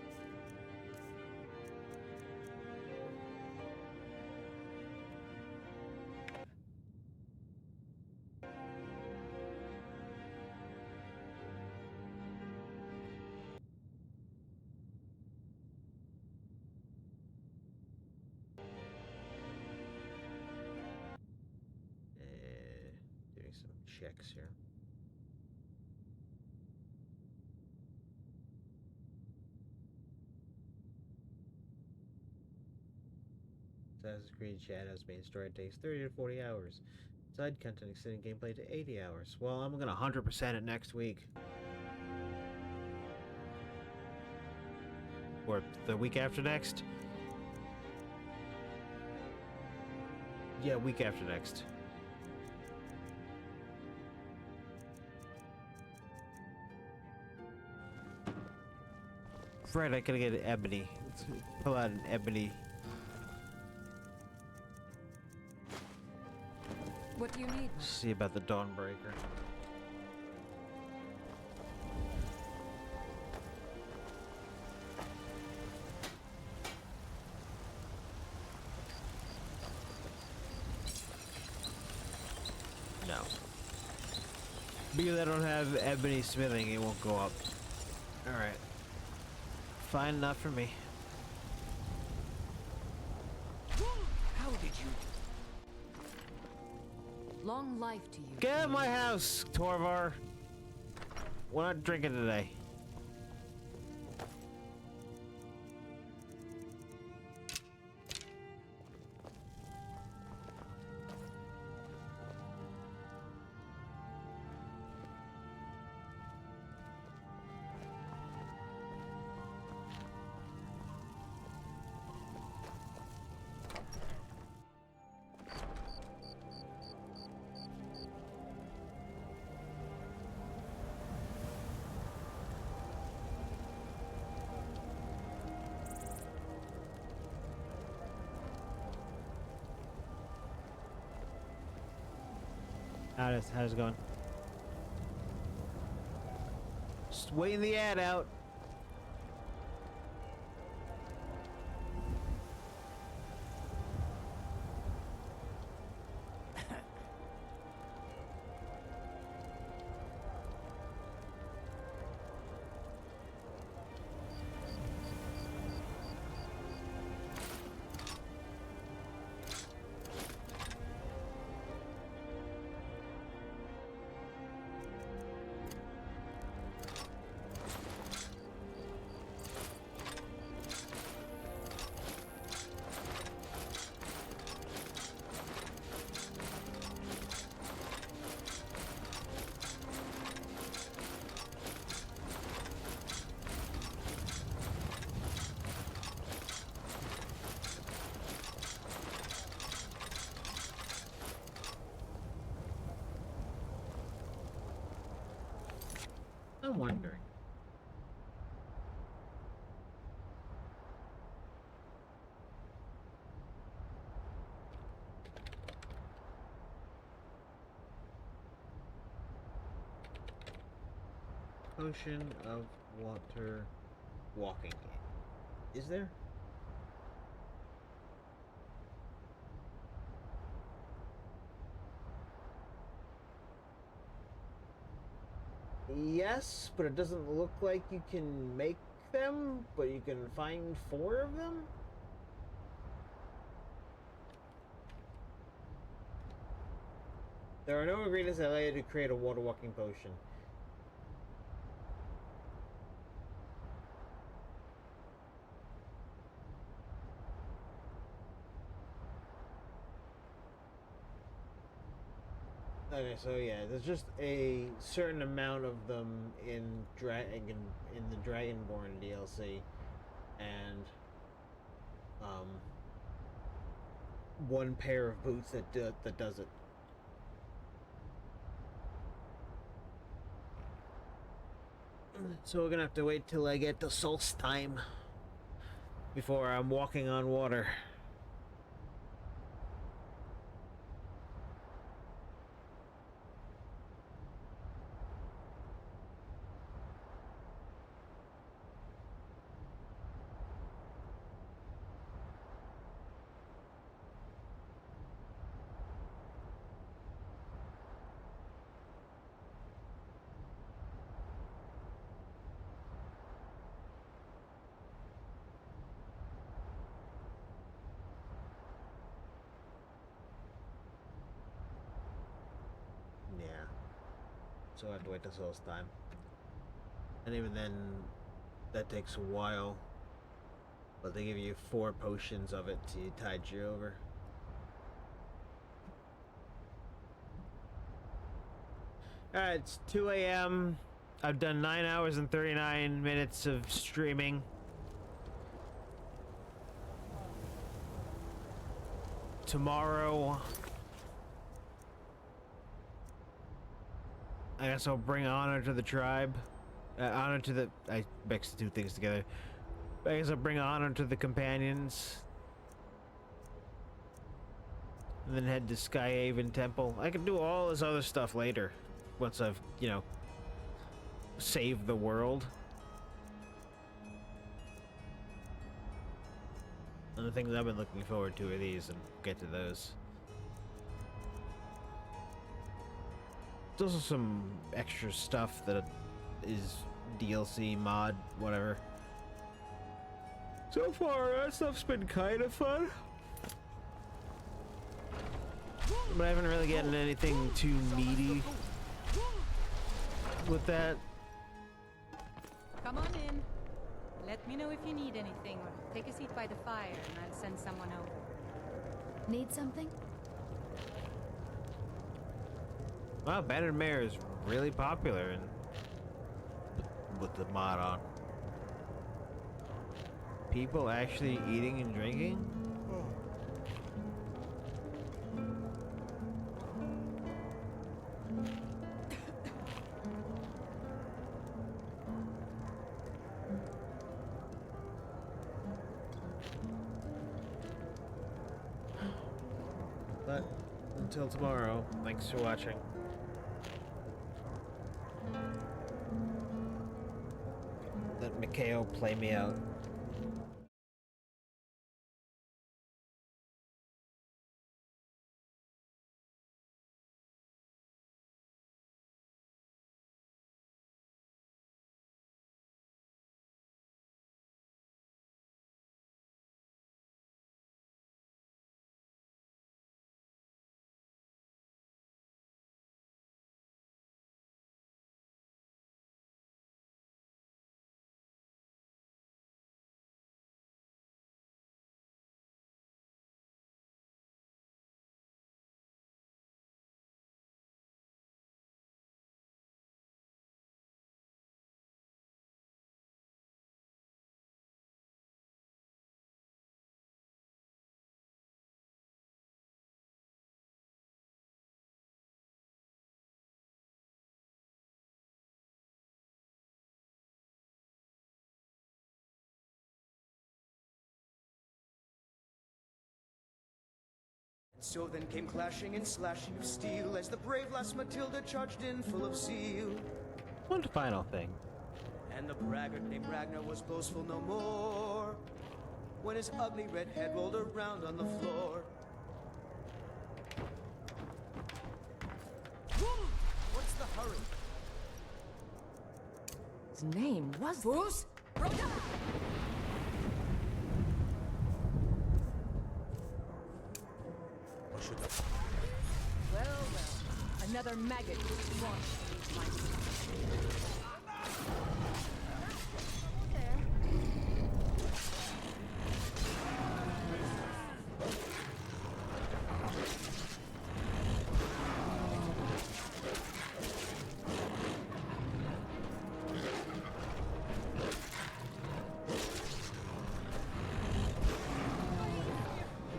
[SPEAKER 1] Doing some checks here. Assassin's Creed Shadows main story takes 30 to 40 hours. Side content extending gameplay to 80 hours. Well, I'm gonna 100% it next week. Or the week after next? Yeah, week after next. Right, I gotta get an ebony. Let's pull out an ebony.
[SPEAKER 8] What do you need?
[SPEAKER 1] See about the Dawnbreaker. Because I don't have ebony smithing, it won't go up. Alright. Fine enough for me.
[SPEAKER 15] How did you?
[SPEAKER 8] Long life to you.
[SPEAKER 1] Get out of my house, Torvar. We're not drinking today. How's it going? Just waiting the ad out. I'm wondering. Potion of water walking game. Is there? Yes, but it doesn't look like you can make them, but you can find 4 of them? There are no ingredients that allow you to create a water walking potion. Okay, so yeah, there's just a certain amount of them in the Dragonborn DLC, and one pair of boots that does it. So we're gonna have to wait till I get to Solstheim before I'm walking on water. So I have to wait till Solstheim. And even then, that takes a while. But they give you 4 potions of it to tide you over. Alright, it's 2 a.m. I've done 9 hours and 39 minutes of streaming. Tomorrow, I guess I'll bring honor to the tribe. Honor to the... I mixed the 2 things together. I guess I'll bring honor to the companions. And then head to Skyhaven Temple. I can do all this other stuff later. Once I've, you know, saved the world. And the things I've been looking forward to are these, and get to those. There's also some extra stuff that is DLC, mod, whatever. So far, that stuff's been kind of fun. But I haven't really gotten anything too meaty with that.
[SPEAKER 6] Come on in. Let me know if you need anything, or take a seat by the fire, and I'll send someone over.
[SPEAKER 10] Need something?
[SPEAKER 1] Wow, Banded Mare is really popular and with the mod on. People actually eating and drinking? But until tomorrow, thanks for watching. Let Mikhail play me out.
[SPEAKER 5] So then came clashing and slashing of steel as the brave lass Matilda charged in full of zeal.
[SPEAKER 1] One final thing.
[SPEAKER 5] And the braggart named Ragnar was boastful no more when his ugly red head rolled around on the floor. What's the hurry?
[SPEAKER 17] His name was Bruce?
[SPEAKER 6] Well, well. Another maggot was launched my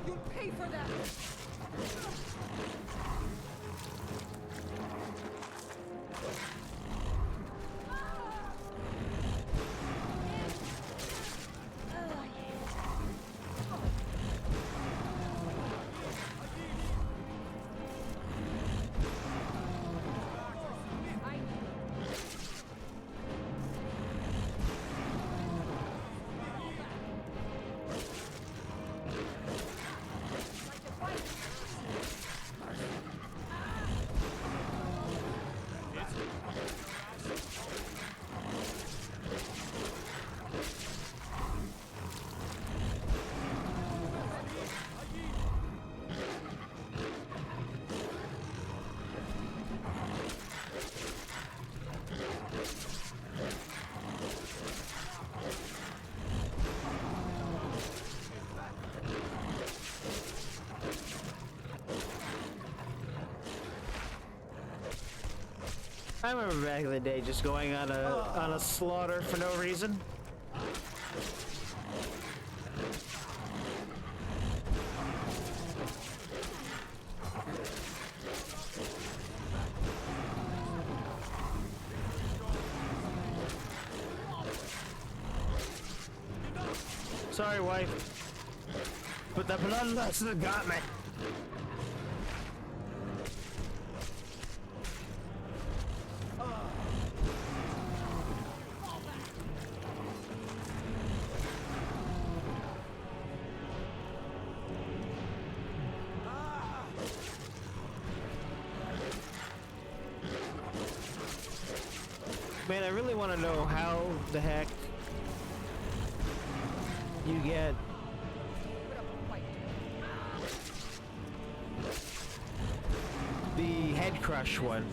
[SPEAKER 5] You'll pay for that!
[SPEAKER 1] I remember back in the day just going on a slaughter for no reason. Sorry, wife, but the bloodlust got me. Man, I really want to know how the heck you get the head crush one.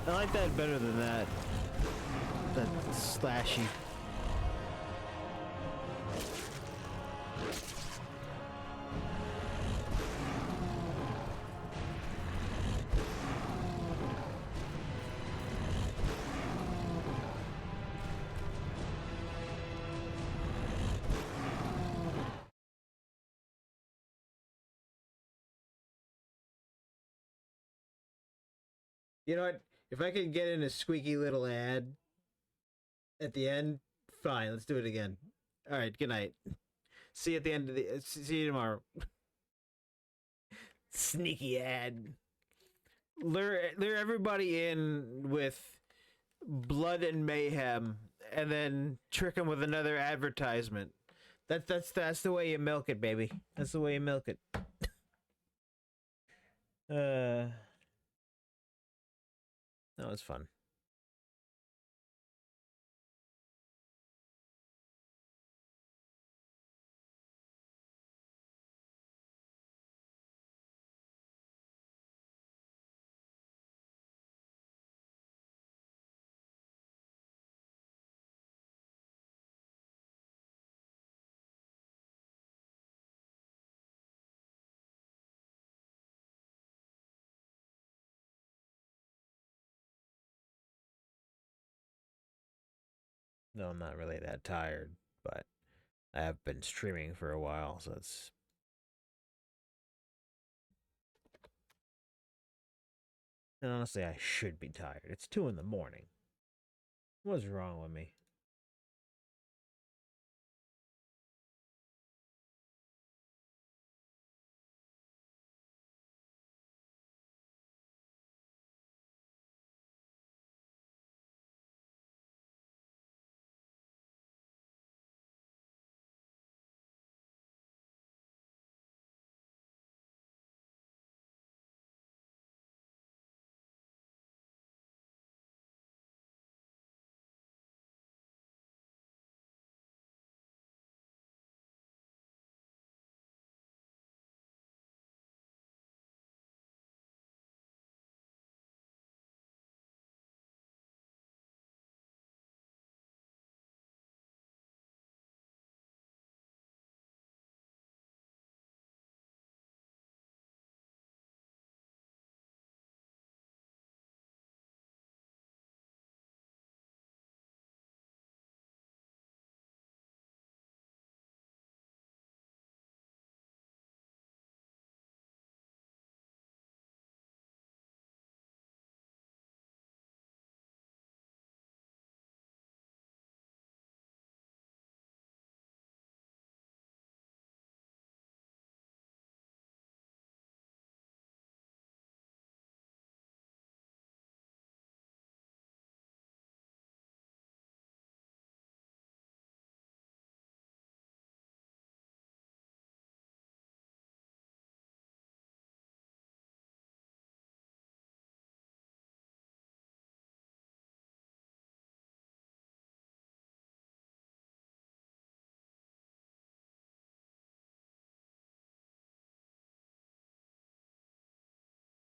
[SPEAKER 1] I like that better than that. That slashy. You know what? If I could get in a squeaky little ad at the end, fine. Let's do it again. All right. Good night. See you at the end of the. See you tomorrow. Sneaky ad. Lure everybody in with blood and mayhem, and then trick them with another advertisement. That's the way you milk it, baby. That's the way you milk it. That was fun. No, I'm not really that tired, but I have been streaming for a while, so it's... And honestly, I should be tired. It's 2 in the morning. What's wrong with me?